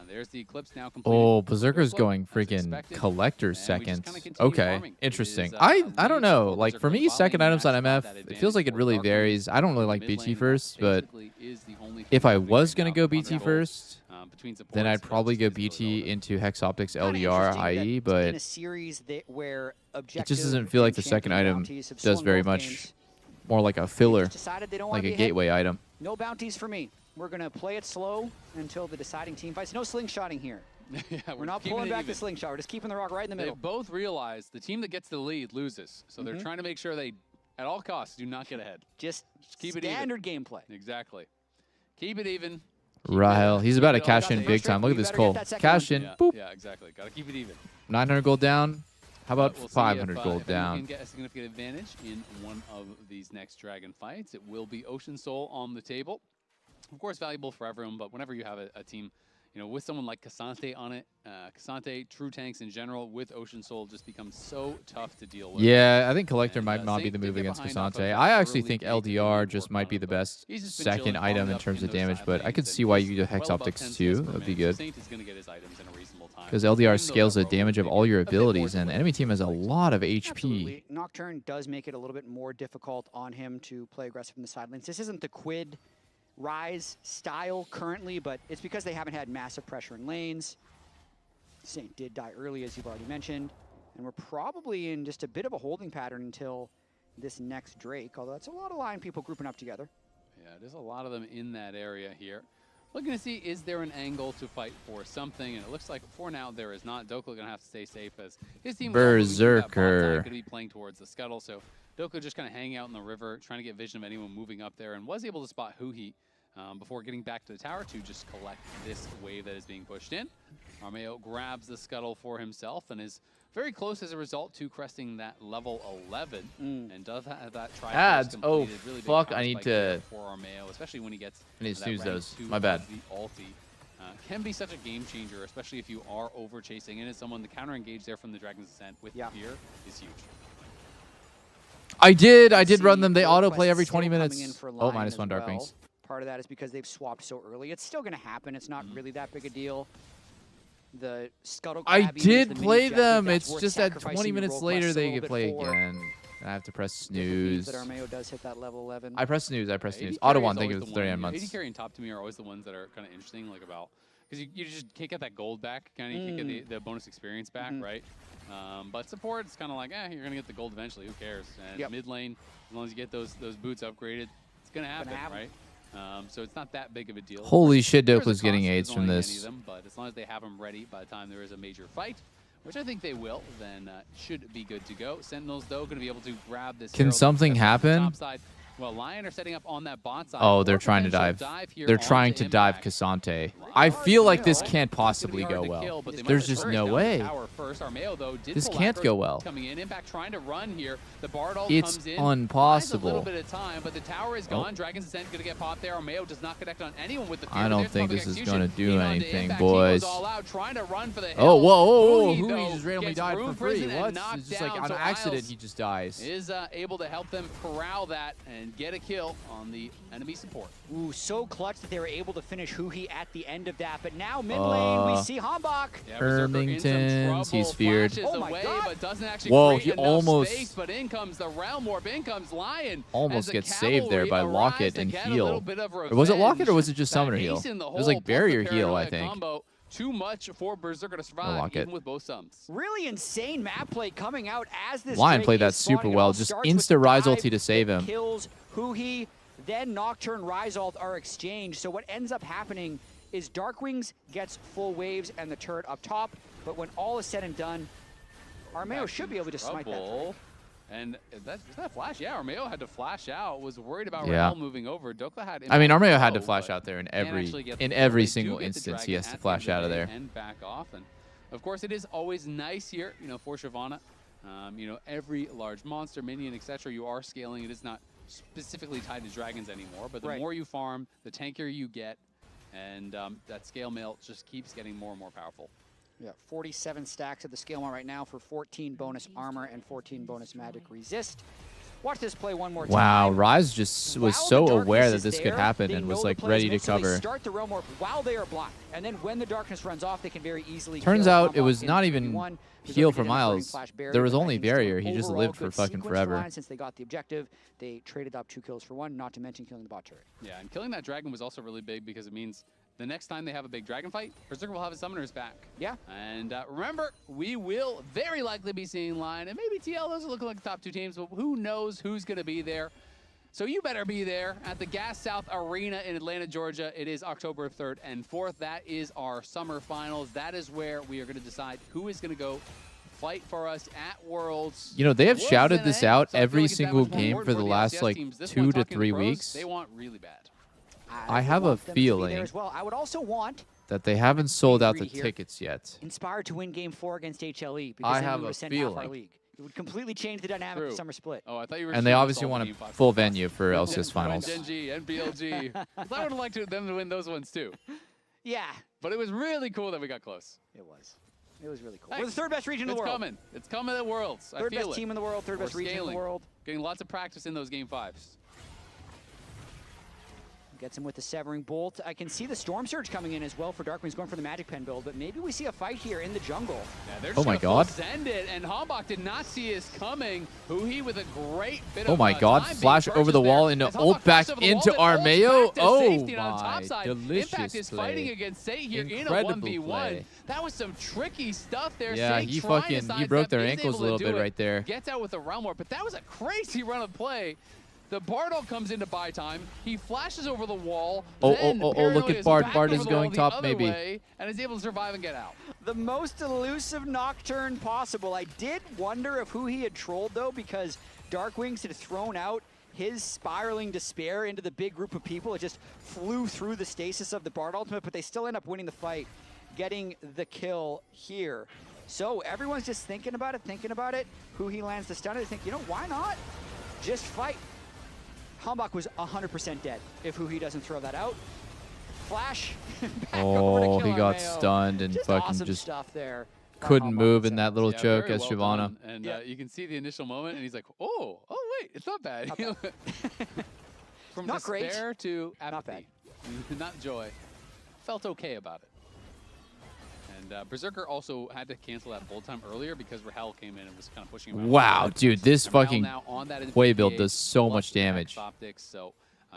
There's the Eclipse now completed. Oh, Berserker's going freaking Collector second. Okay, interesting. I don't know. Like, for me, second items on MF, it feels like it really varies. I don't really like BT first, but if I was going to go BT first, then I'd probably go BT into Hex Optics LDR IE, but in a series where it just doesn't feel like the second item does very much. More like a filler, like a gateway item. No bounties for me. We're going to play it slow until the deciding team fights. No slingshotting here. Yeah, we're not pulling back the slingshot. We're just keeping the rock right in the middle. They both realize the team that gets the lead loses. So they're trying to make sure they, at all costs, do not get ahead. Just keep it even. Standard gameplay. Exactly. Keep it even. Rahel, he's about to cash in big time. Look at this call. Cash in. Boop. Yeah, exactly. Got to keep it even. 900 gold down. How about 500 gold down? Can get a significant advantage in one of these next Dragon fights. It will be Ocean Soul on the table. Of course, valuable for everyone, but whenever you have a team, you know, with someone like Cassante on it, Cassante, true tanks in general, with Ocean Soul just becomes so tough to deal with. Yeah, I think Collector might not be the move against Cassante. I actually think LDR just might be the best second item in terms of damage, but I could see why you do Hex Optics too. That would be good. Because LDR scales the damage of all your abilities, and the enemy team has a lot of HP. Absolutely. Nocturne does make it a little bit more difficult on him to play aggressive from the side lanes. This isn't the Quid RYZE style currently, but it's because they haven't had massive pressure in lanes. Saint did die early, as you've already mentioned, and we're probably in just a bit of a holding pattern until this next Drake, although that's a lot of LYON people grouping up together. Yeah, there's a lot of them in that area here. Looking to see, is there an angle to fight for something? And it looks like for now there is not. Doku gonna have to stay safe as his team Berserker gonna be playing towards the scuttle. So Doku just kind of hanging out in the river, trying to get vision of anyone moving up there, and was able to spot Huhi before getting back to the tower to just collect this wave that is being pushed in. Armeo grabs the scuttle for himself and is very close as a result to cresting that level 11 and does have that try. Ads. Oh, really fuck. I need to. For Armeo, especially when he gets. I need to snooze those. My bad. The ulti can be such a game changer, especially if you are over chasing. And as someone, the counter engage there from the Dragon's Ascent with fear is huge. I did run them. They autoplay every 20 minutes. Oh, -1 Dark Wings. Part of that is because they've swapped so early. It's still going to happen. It's not really that big a deal. The scuttle. I did play them. It's just that 20 minutes later they can play again. I have to press snooze. That Armeo does hit that level 11. I press snooze. Auto one. Thank you for 39 months. AD carry and top to me are always the ones that are kind of interesting, like about because you just can't get that gold back, kind of you can't get the bonus experience back, right? But support, it's kind of like, you're gonna get the gold eventually. Who cares? And mid lane, as long as you get those boots upgraded, it's gonna happen, right? So it's not that big of a deal. Holy shit, Doku's getting aids from this. But as long as they have them ready by the time there is a major fight, which I think they will, then should be good to go. Sentinels, though, going to be able to grab this. Can something happen? Top side. Well, LYON are setting up on that bot side. Oh, they're trying to dive. They're trying to dive Cassante. I feel like this can't possibly go well. There's just no way. This can't go well. Coming in, Impact trying to run here. The Bardol it's comes in. Impossible. A little bit of time, but the tower is gone. Dragon's Ascent going to get popped there. Armeo does not connect on anyone with the fear. I don't think this is going to do anything, boys. Oh, whoa. Huhi just randomly died for free. What? It's just like on accident he just dies. Is able to help them corral that and and get a kill on the enemy support. Ooh, so clutch that they were able to finish Huhi at the end of that. But now mid lane, we see Hambach. Yeah, Ermington, he's feared. Oh my away, God. But doesn't actually Whoa, create he enough almost space, but in comes the Realm Warp, in comes Lion. Almost gets saved there by Locket and heal. Or was it Locket or was it just Summoner heal? It was like barrier heal, I think. Combo. Too much for Berserker to survive, even with both summons. Really insane map play coming out as this Lion played that super well. Just insta-Ryze ulti to save him. Kills Huhi, then Nocturne, RYZE ult are exchanged. So what ends up happening is Darkwings gets full waves and the turret up top. But when all is said and done, Armeo should be able to smite that turret. And is that flash? Yeah, Armeo had to flash out. Was worried about Rael moving over. Dokla had. I mean, Armeo had to flash out there in every single instance. He has to flash out of there. And back off. And of course, it is always nice here, for Shyvana. Every large monster, minion, etc. You are scaling. It is not specifically tied to dragons anymore. But the more you farm, the tankier you get, and that scale mail just keeps getting more and more powerful. Yeah, 47 stacks of the scale one right now for 14 bonus armor and 14 bonus magic resist. Watch this play one more time. Wow, RYZE just was so aware that this could happen and was like ready to cover. They start the Realm Warp while they are blocked, and then when the darkness runs off, they can very easily. Turns out it was not even heal for Miles. There was only barrier. He just lived for fucking forever. Since they got the objective, they traded up 2 kills for 1, not to mention killing the bot turret. Yeah, and killing that dragon was also really big because it means the next time they have a big dragon fight, Berserker will have his summoners back. Yeah. And remember, we will very likely be seeing Lion and maybe TL. Those are looking like the top 2 teams, but who knows who's going to be there. So you better be there at the Gas South Arena in Atlanta, Georgia. It is October 3rd and 4th. That is our summer finals. That is where we are going to decide who is going to go fight for us at Worlds. They have shouted this out every single game for the last like 2 to 3 weeks. They want really bad. I have a feeling I would also want that they haven't sold out the tickets yet. Inspired to win Game 4 against HLE because I then have we a would send half our feeling. league. It would completely change the dynamic of summer split. Oh, I thought you were. And they obviously want a full venue for LCS finals. NG and BLG. I would have liked them to win those ones too. Yeah. But it was really cool that we got close. It was. It was really cool. We're the 3rd best region in the world. It's coming. It's coming at Worlds. I feel it. 3rd best team in the world, 3rd best region in the world. Getting lots of practice in those Game 5s. Gets him with the Severing Bolt. I can see the Storm Surge coming in as well for Darkwings, going for the Magic Pen build, but maybe we see a fight here in the jungle. Yeah, they're just oh my God. Send it, and Hambach did not see us coming. Huhi with a great bit of my God, flash over the wall into ult back into Armeo. Oh my, delicious Impact is play. Fighting against Say here Incredible in a 1v1. play. That was some tricky stuff there. Yeah, Say he broke their ankles a little bit right there. Gets out with a Realm Warp, but that was a crazy run of play. The Bardol comes into buy time. He flashes over the wall. Oh, look at Bard. Bard is going top, maybe. And is able to survive and get out. The most elusive Nocturne possible. I did wonder if who he had trolled, though, because Darkwings had thrown out his spiraling despair into the big group of people. It just flew through the stasis of the Bard ultimate, but they still end up winning the fight, getting the kill here. So everyone's just thinking about it. Who he lands the stunner. They think, why not? Just fight. Hambach was 100% dead if Huhi doesn't throw that out. Flash. Oh, he got stunned and fucking awesome just stuff there. couldn't move in that little choke as Shyvana. And you can see the initial moment, and he's like, oh wait, it's not bad. Not bad. From not despair great. To apathy. Not joy. Felt okay about it. And Berserker also had to cancel that bolt time earlier because Rahel came in and was kind of pushing him out. Wow, dude, this fucking Hwei build PA, does so much damage. Optics, so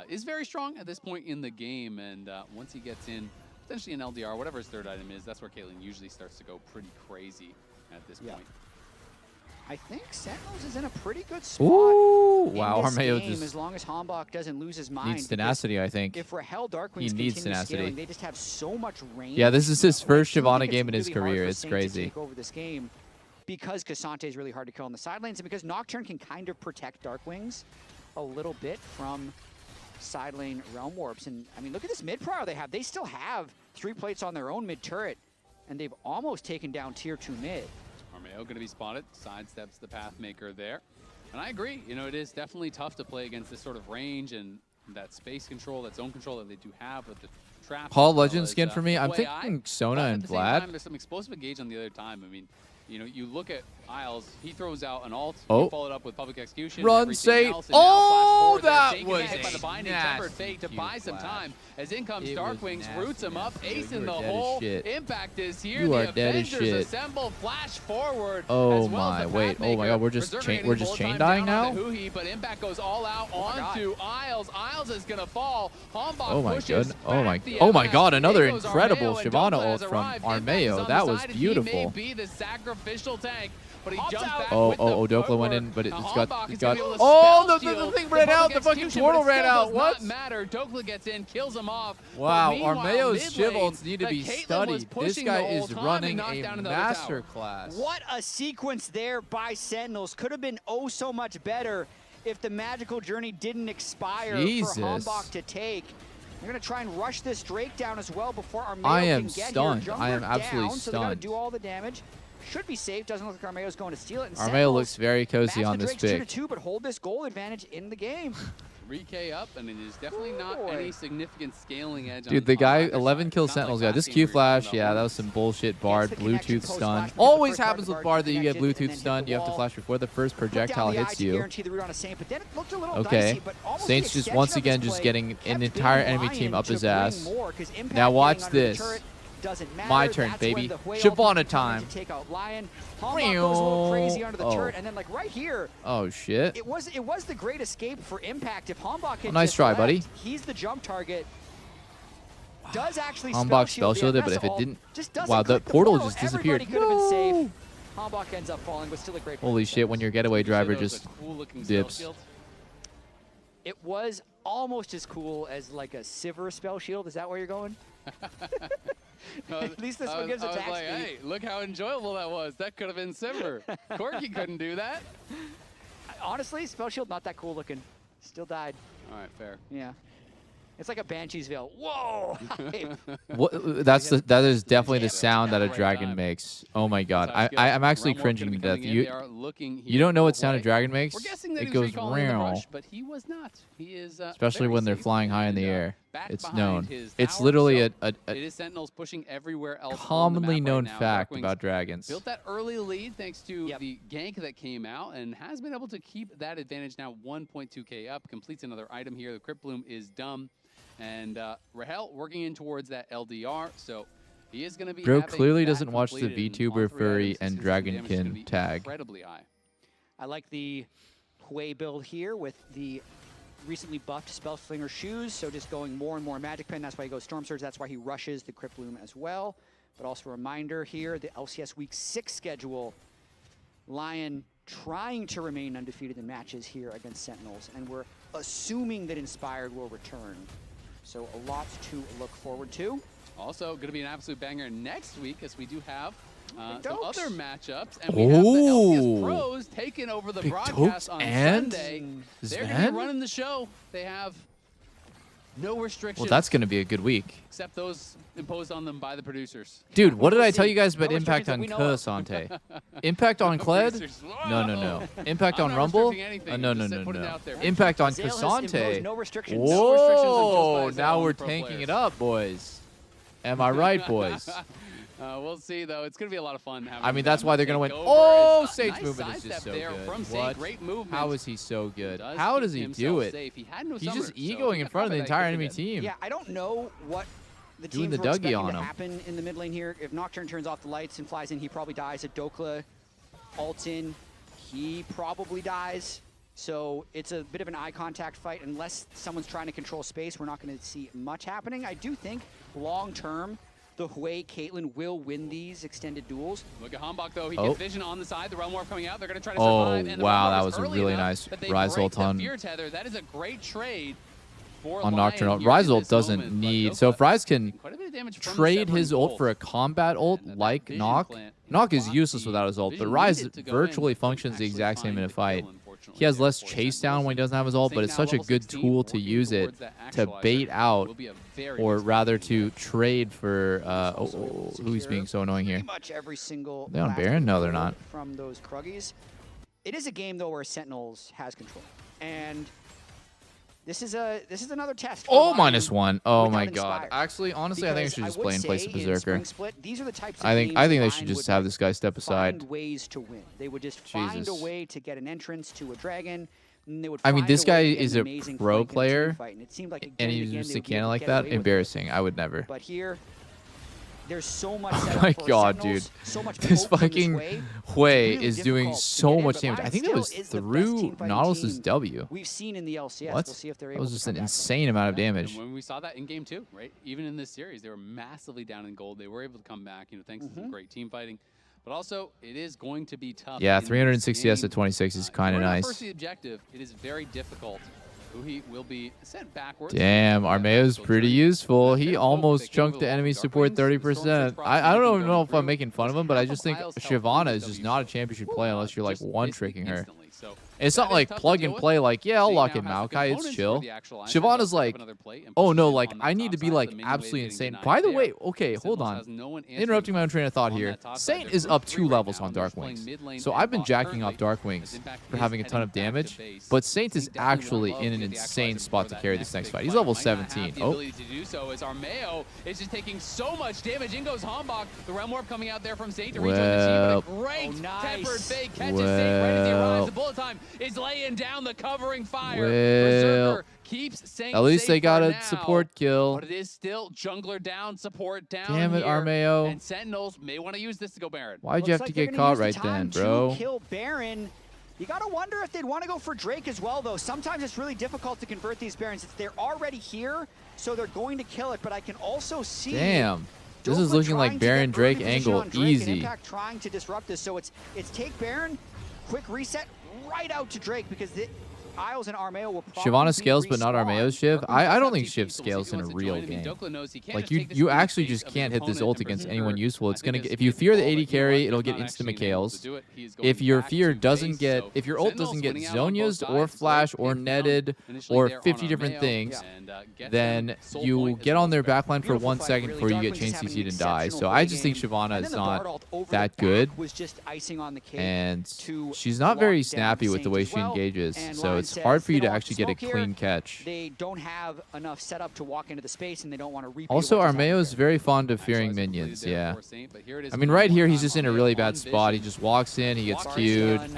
is very strong at this point in the game, and once he gets in, potentially an LDR, whatever his 3rd item is, that's where Caitlyn usually starts to go pretty crazy at this point. I think Sentinels is in a pretty good spot. Ooh, in wow, this Armeo game, just as long as Hambach doesn't lose his mind. needs tenacity, I think. If Rahel Darkwings he needs tenacity. Scaling, they just have so much range. Yeah, this is his first Shyvana game in his career. It's crazy. Take over this game because Cassante is really hard to kill on the side lanes, and because Nocturne can kind of protect Darkwings a little bit from side lane Realm Warps. And I mean, look at this mid prio they have. They still have 3 plates on their own mid turret, and they've almost taken down tier 2 mid. Armeo going to be spotted, sidesteps the Pathmaker there. And I agree, it is definitely tough to play against this sort of range and that space control, that zone control that they do have with the trap. Paul Legend skin for me. I'm thinking Sona and at the same Vlad. time, there's some explosive engage on the other time. I mean, you look at ILS, he throws out an ult. Oh. He followed up with public execution. Run safe. Oh, that was by the binding tempered fake to buy some time. As in comes Darkwings, roots him up, ace in the hole. Impact is here. You are the dead as Avengers shit. assemble, flash forward. Oh as well my, as the wait. Oh my God, we're just chain dying now. But Impact goes all out onto ILS. ILS is gonna fall. Hombach Oh my pushes god. Oh my. back the Oh my MS. God, another There goes incredible Armeo, and Shyvana Dougla ult has from arrived. Impact is Armeo. on That the was side, and beautiful. He may be the sacrificial tank, but he jumps back Oh, with the Dougla went footwork. in, but it's got. Hombach It's is got. gonna be able to Oh, spell the shield thing ran out. The fucking execution, portal but it ran still out. does What? not matter. Dougla gets in, kills him off. Wow, But meanwhile, Armeo's mid Shiv lane, ults need to the be Caitlyn was studied. This pushing guy the whole is time running and knocked a down another tower. masterclass. What a sequence there by Sentinels. Could have been oh so much better if the magical journey didn't expire Jesus. for Hombach to take. They're going to try and rush this Drake down as well before Armeo I am can get stunned. here. I am Jungler absolutely down, so they got to stunned. do all the damage. Should be safe. Doesn't look like Armeo's going to steal it. And Armeo Sentinels looks very cozy match on the this Drake's pick. 2-2, but hold this goal advantage in the game. 3K up, and it is definitely not any significant scaling edge. Dude, the guy 11 kill Sentinels guy. This Q flash, yeah, that was some bullshit. Bard, Bluetooth stun. Always happens with Bard that you get Bluetooth stun. You have to flash before the first projectile hits you. Okay, Saint's just once again just getting an entire enemy team up his ass. Now watch this. My turn, baby. Shyvana time. Hombach goes a little crazy under the turret, and then like right here. Oh shit. It was the great escape for Impact. If Hombach had nice just try, left, buddy. He's the jump target. Does actually Hombach spell shielded, but if it didn't, wow, the portal just disappeared. Everybody could have been safe. Hombach ends up falling, but still a great. Holy shit! When your getaway driver just dips. It was almost as cool as like a Sivir spell shield. Is that where you're going? At least this one gives attack like, speed. hey, look how enjoyable that was. That could have been Sivir. Corky couldn't do that. Honestly, spell shield not that cool looking. Still died. All right, fair. Yeah. It's like a Banshee's Veil. Whoa! That is definitely the sound that a dragon makes. Oh my god, I'm actually cringing to death. You don't know what sound a dragon makes? It goes round. But he was not. He is Especially when they're flying high in the air. It's known. It's tower, literally so a it is Sentinels pushing everywhere else. commonly known now. fact Darkwings about dragons. Built that early lead thanks to the gank that came out and has been able to keep that advantage now 1.2k up. Completes another item here. The Crypt Bloom is dumb. And Rahel working in towards that LDR, so he is going to be. Bro clearly doesn't watch the VTuber Furry and Dragonkin tag. Incredibly high. I like the Hui build here with the recently buffed Spellslinger shoes, so just going more and more Magic Pen. That's why he goes Storm Surge. That's why he rushes the Crypt Bloom as well. But also a reminder here, the LCS Week 6 schedule. LYON trying to remain undefeated in matches here against Sentinels, and we're assuming that Inspired will return. So a lot to look forward to. Also, going to be an absolute banger next week, as we do have some other matchups, and we have the LCS Pros taking over the broadcast on Sunday. They're going to be running the show. They have no restrictions. Well, that's going to be a good week. Except those imposed on them by the producers. Dude, what did I tell you guys about Impact on Kasante? Impact on Kled? No. Impact on Rumble? No. Impact on Kasante? Whoa, now we're tanking it up, boys. Am I right, boys? We'll see, though. It's going to be a lot of fun. I mean, that's why they're going to win. Oh, Sage's nice movement is just so good. What? Great movement. How is he so good? How does he do it? He's just egoing in front of the entire enemy team. Yeah, I don't know what the Doing teams the were Dougie expecting on to him. happen in the mid lane here. If Nocturne turns off the lights and flies in, he probably dies. If Dokla ults in, he probably dies. So it's a bit of an eye contact fight. Unless someone's trying to control space, we're not going to see much happening. I do think long term, the Hui Caitlyn will win these extended duels. Look at Hombach, though. He gets vision on the side. The Realm Warp coming out. They're going to try to survive. And the wow, Realm that Warp was a is really early nice enough that they RYZE break ult the on Fear Tether. That is a great trade for Nocturne ult. Lion here RYZE in ult this doesn't moment, need... So if RYZE can quite a bit of damage from trade the his severing ult bolt. for a combat ult like Vision Nock, plant Nock is useless without his ult, but Vision RYZE needed to go virtually in, functions the exact same in a fight. unfortunately, He has less for chase Sentinels. down when he doesn't have his ult, but Think it's now such a level good 16, tool to working use it towards that to actualizer bait out, will be a very or good rather spot. to trade for... who's being so annoying here? Pretty much every single They on last Baron? No, they're goal not. From those Kruggies. It is a game, though, where Sentinels has control. And This is another test. Oh, -1. Oh my God. Actually, honestly, I think I should just play in place of Berserker. These are the types of I think they should just have this guy step aside. Find ways to win. They would just find a way to get an entrance to a dragon. I mean, this guy is a pro player, and he uses a cannon like that. Embarrassing. I would never. But here, there's so much. Oh my God, dude! This fucking Hui is doing so much damage. I think that was through Nautilus's W. We've seen in the LCS. What? We'll see if they're That able was to just come an back. insane amount of damage. And when we saw that in game 2, right? Even in this series, they were massively down in gold. They were able to come back, thanks to some great team fighting. But also, it is going to be tough. Yeah, in 360 this S at 26 is kind of First First nice. the objective, it is very difficult. He will be sent backwards. Damn, Armeo's pretty useful. He almost chunked the enemy support 30%. I don't know if I'm making fun of him, but I just think Shyvana is just not a champion you should play unless you're like one-tricking her. It's not like plug and play like, yeah, I'll lock in Maokai, it's chill. Shyvana's like, oh no, like I need to be like absolutely insane. By the way, okay, hold on. Interrupting my own train of thought here. Saint is up 2 levels on Dark Wings. So I've been jacking off Dark Wings for having a ton of damage, but Saint is actually in an insane spot to carry this next fight. He's level 17. Oh. To do so is Armeo is just taking so much damage. In goes Hombok. The Realm Warp coming out there from Saint to rejoin the team. But a great tempered fake catches Saint right as he arrives. The bullet time is laying down the covering fire. Berserker keeps Saint at least they got a now, support kill. But it is still jungler down, support down. Damn it, here. Armeo. And Sentinels may want to use this to go Baron. Why'd you have to get caught right then, bro? To kill Baron. You gotta wonder if they'd want to go for Drake as well, though. Sometimes it's really difficult to convert these Barons. They're already here, so they're going to kill it. But I can also see. Damn. This is looking like Baron Drake angle easy. Impact trying to disrupt this, so it's take Baron, quick reset right out to Drake because the Isles and Armeo will probably Shyvana scales, but not Armeo's Shiv. I don't think Shiv scales in a real game. Like you actually just can't hit this ult against anyone useful. It's gonna get, if you fear the 80 carry, it'll get instant McHales. If your ult doesn't get zone used or flash or netted or 50 different things, then you get on their backline for 1 second before you get chain CC'd and die. So I just think Shyvana is not that good, and she's not very snappy with the way she engages. So it's hard for you to actually get a clean catch. They don't have enough setup to walk into the space, and they don't want to repeat. Also, Armeo is very fond of fearing minions. Yeah, I mean, right here he's just in a really bad spot. He just walks in, he gets queued, he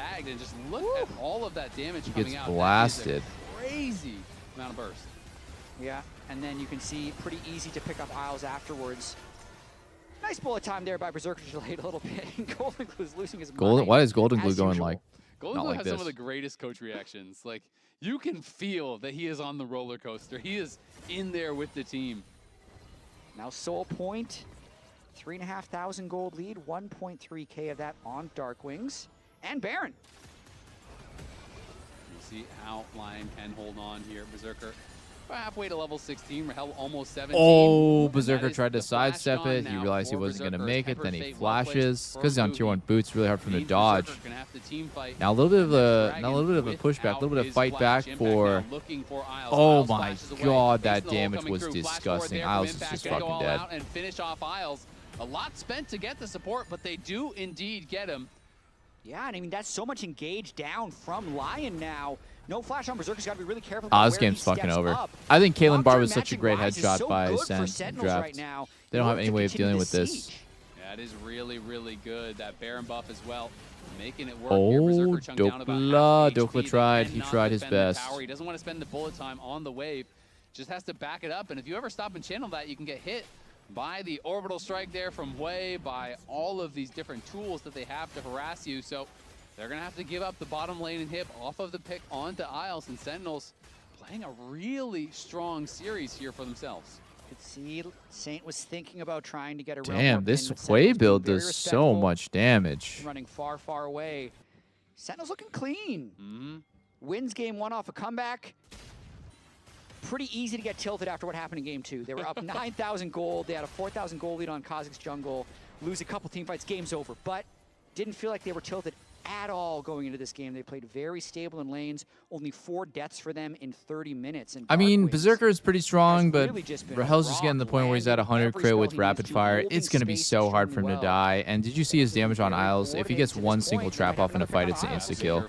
gets blasted. Crazy amount of burst. Yeah, and then you can see pretty easy to pick up Isles afterwards. Nice bullet time there by Berserker, delayed a little bit. Golden Glue is losing his mind. Why is Golden Glue going like? Golden Glue has some of the greatest coach reactions. Like, you can feel that he is on the roller coaster. He is in there with the team. Now Soul Point, 3,500 gold lead, 1.3K of that on Dark Wings, and Baron. You see how Lion can hold on here. Berserker halfway to level 16, Rahel almost 17. Oh, Berserker tried to sidestep it. He realized he wasn't going to make it. Then he flashes. Because he's on tier 1 boots, really hard for him to dodge. Now a little bit of a pushback, a little bit of fight back for. Oh my God, that damage was disgusting. Isles is just fucking dead. And finish off Isles. A lot spent to get the support, but they do indeed get him. Yeah, and I mean that's so much engaged down from Lion now. No flash on Berserker's got to be really careful. This game's fucking over. I think Caitlyn Bar was such a great headshot by SEN draft. They don't have any way of dealing with this. Yeah, it is really, really good. That Baron buff as well, making it work here. Berserker chunked down about half Dokla tried. He tried his best. He doesn't want to spend the bullet time on the wave. Just has to back it up. And if you ever stop and channel that, you can get hit by the orbital strike there from Hui, by all of these different tools that they have to harass you. So they're going to have to give up the bottom lane and hip off of the pick onto Isles, and Sentinels playing a really strong series here for themselves. Could see Saint was thinking about trying to get a damn, this Hui build does so much damage. Running far, far away. Sentinels looking clean. Wins game 1 off a comeback. Pretty easy to get tilted after what happened in game 2. They were up 9,000 gold. They had a 4,000 gold lead on Kha'Zix's jungle. Lose a couple team fights, game's over. But didn't feel like they were tilted at all going into this game. They played very stable in lanes. Only 4 deaths for them in 30 minutes. And I mean, Berserker is pretty strong, but Rahel's just getting to the point where he's at 100 crit with rapid fire. It's going to be so hard for him to die. And did you see his damage on Isles? If he gets one single trap off in a fight, it's an insta-kill.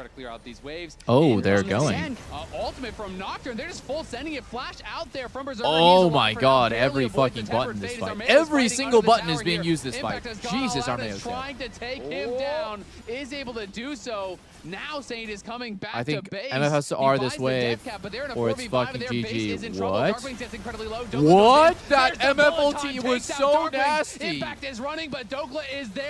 try to clear out these waves. Oh, they're going. Ultimate from Nocturne. They're just full sending it. Flash out there from Berserker. Oh my god, every fucking button this fight. Every single button is being used this fight. Jesus, Armeo's trying to take him down, is able to do so. Now Saint is coming back I think to base. MF has to R this wave, or it's fucking GG. What? What? That MF ulti was so nasty. Impact is running, but Dokla is there.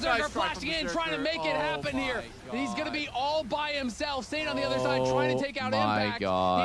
Berserker flashing in, trying to make it happen here. He's going to be all by himself. Sane on the other side trying to take out Impact.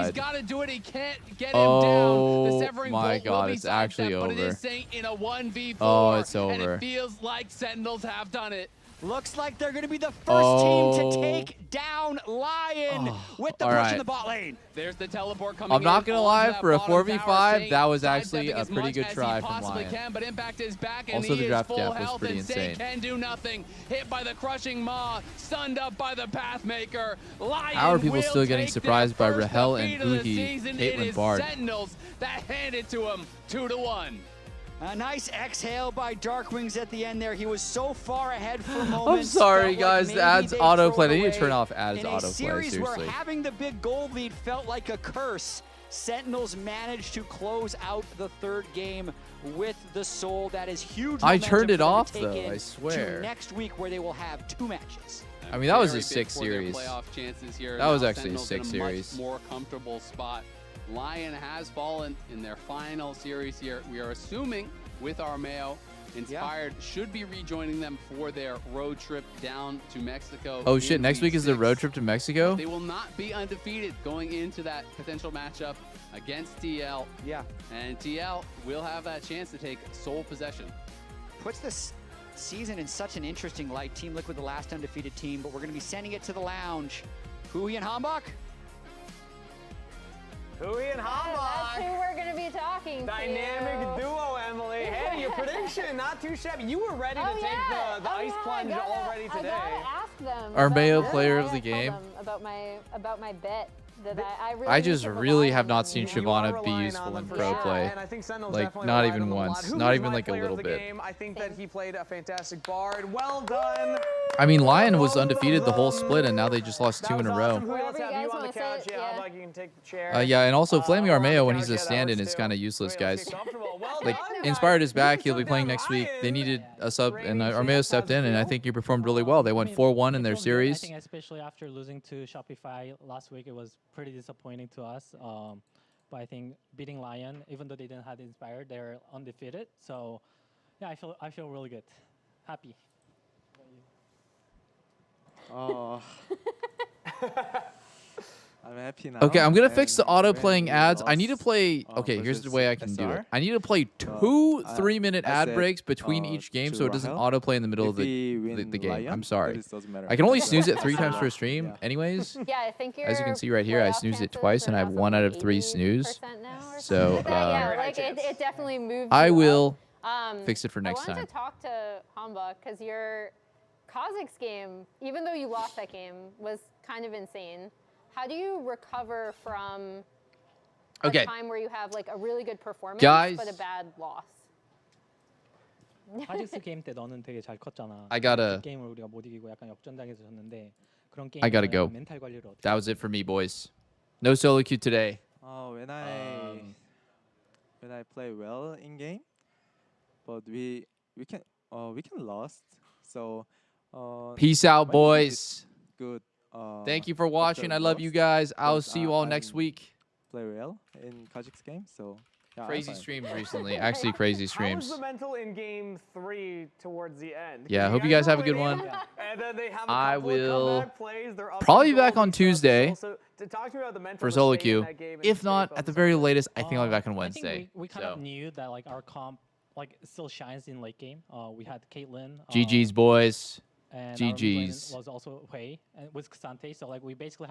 He's got to do it. He can't get him down. The Severing Bolt will be it's actually sidestepped, over. but it is Saint in a 1v4. Oh, it's over. And it feels like Sentinels have done it. Looks like they're going to be the first team to take down LYON with the push in the bot lane. There's the teleport coming I'm not going to lie, for a 4v5, that was Saint actually a pretty good try from LYON. But Impact is back, and Also, he the draft is full gap was health, pretty and Saint insane. can do nothing. Hit by the crushing maw, stunned up by the Pathmaker. LYON How are people will still getting take surprised by their first Rahel and defeat of the Uhi, season. It Caitlyn is Bard? Sentinels that hand it to him 2-1. A nice exhale by Darkwings at the end there. He was so far ahead for moments. I'm sorry, felt guys. like the ads maybe they autoplay. throw it I need to away. turn off ads In a autoplay. series Seriously. where having the big gold lead felt like a curse, Sentinels managed to close out the third game with the soul. That is huge. I momentum turned it for them to off, take though, in I to swear. next week, where they will have 2 matches. I mean, that was a Very big 6 for their series. playoff chances here. That was Now actually a Sentinels 6 in a series. much more comfortable spot. LYON has fallen in their final series here. We are assuming with Armeo, Inspired should be rejoining them for their road trip down to Mexico. Oh shit, in next week is the road trip to Mexico? They will not be undefeated going into that potential matchup against TL. Yeah. And TL will have that chance to take sole possession. Puts this season in such an interesting light. Team Liquid, the last undefeated team, but we're going to be sending it to the lounge. Hui and Hambach? Hui and Hambach. That's who we're going to be talking Dynamic to. duo, Emily. Hey, your prediction, not too shabby. You were ready to take the ice plunge already today. I gotta ask them. Armeo player of the game. About my bet. That I just really have not seen Shyvana be useful in pro play. Like, not even once. Not even like a little bit. I think that he played a fantastic Bard. Well done. I mean, LYON was undefeated the whole split, and now they just lost 2 in a row. Let's have you on the couch. Yeah, like you can take the chair. Yeah, and also Flaming Armeo, when he's a stand-in, is kind of useless, guys. Like, Inspired is back. He'll be playing next week. They needed a sub, and Armeo stepped in, and I think he performed really well. They went 4-1 in their series. I think especially after losing to Shopify last week, it was pretty disappointing to us. But I think beating LYON, even though they didn't have Inspired, they're undefeated. So, yeah, I feel really good, happy. Oh. I'm happy now. Okay, I'm going to fix the auto-playing ads. I need to play... Okay, here's the way I can do it. I need to play 2 3-minute ad breaks between each game so it doesn't auto-play in the middle of the game. I'm sorry. I can only snooze it 3 times per stream anyways. Yeah, I think as you can see right here, I snoozed it twice, and I have 1 out of 3 snooze. So, yeah, like it definitely moved. I will fix it for next I wanted time. to talk to Hamba because your Kazakhs game, even though you lost that game, was kind of insane. How do you recover from a time where you have like a really good performance but a bad loss? 하직스 게임 때 너는 되게 잘 컸잖아. I gotta 게임을 우리가 못 이기고 약간 역전당해서 졌는데 그런 게임 I gotta go. 멘탈 관리를 어떻게? That was it for me, boys. No solo queue today. When I play well in game, but we can lost. So Peace out, boys. Good. Thank you for watching. I love you guys. I'll see you all next week. Play well in Kazakhs game, so yeah, crazy streams recently. Actually, crazy streams. How was the mental in game 3 towards the end? Yeah, hope you guys have a good one. And then they have a I couple of will comeback plays. They're up probably to be back goal on because Tuesday so to talk to me about the mental for solo strain in queue. that game and If stay not, at the very latest, I think I'll be back on I Wednesday. think we kind of knew that like our comp like still shines in late game. We had Caitlyn. GG's, boys. And GG's. was also Hui and with Xante, so like we basically had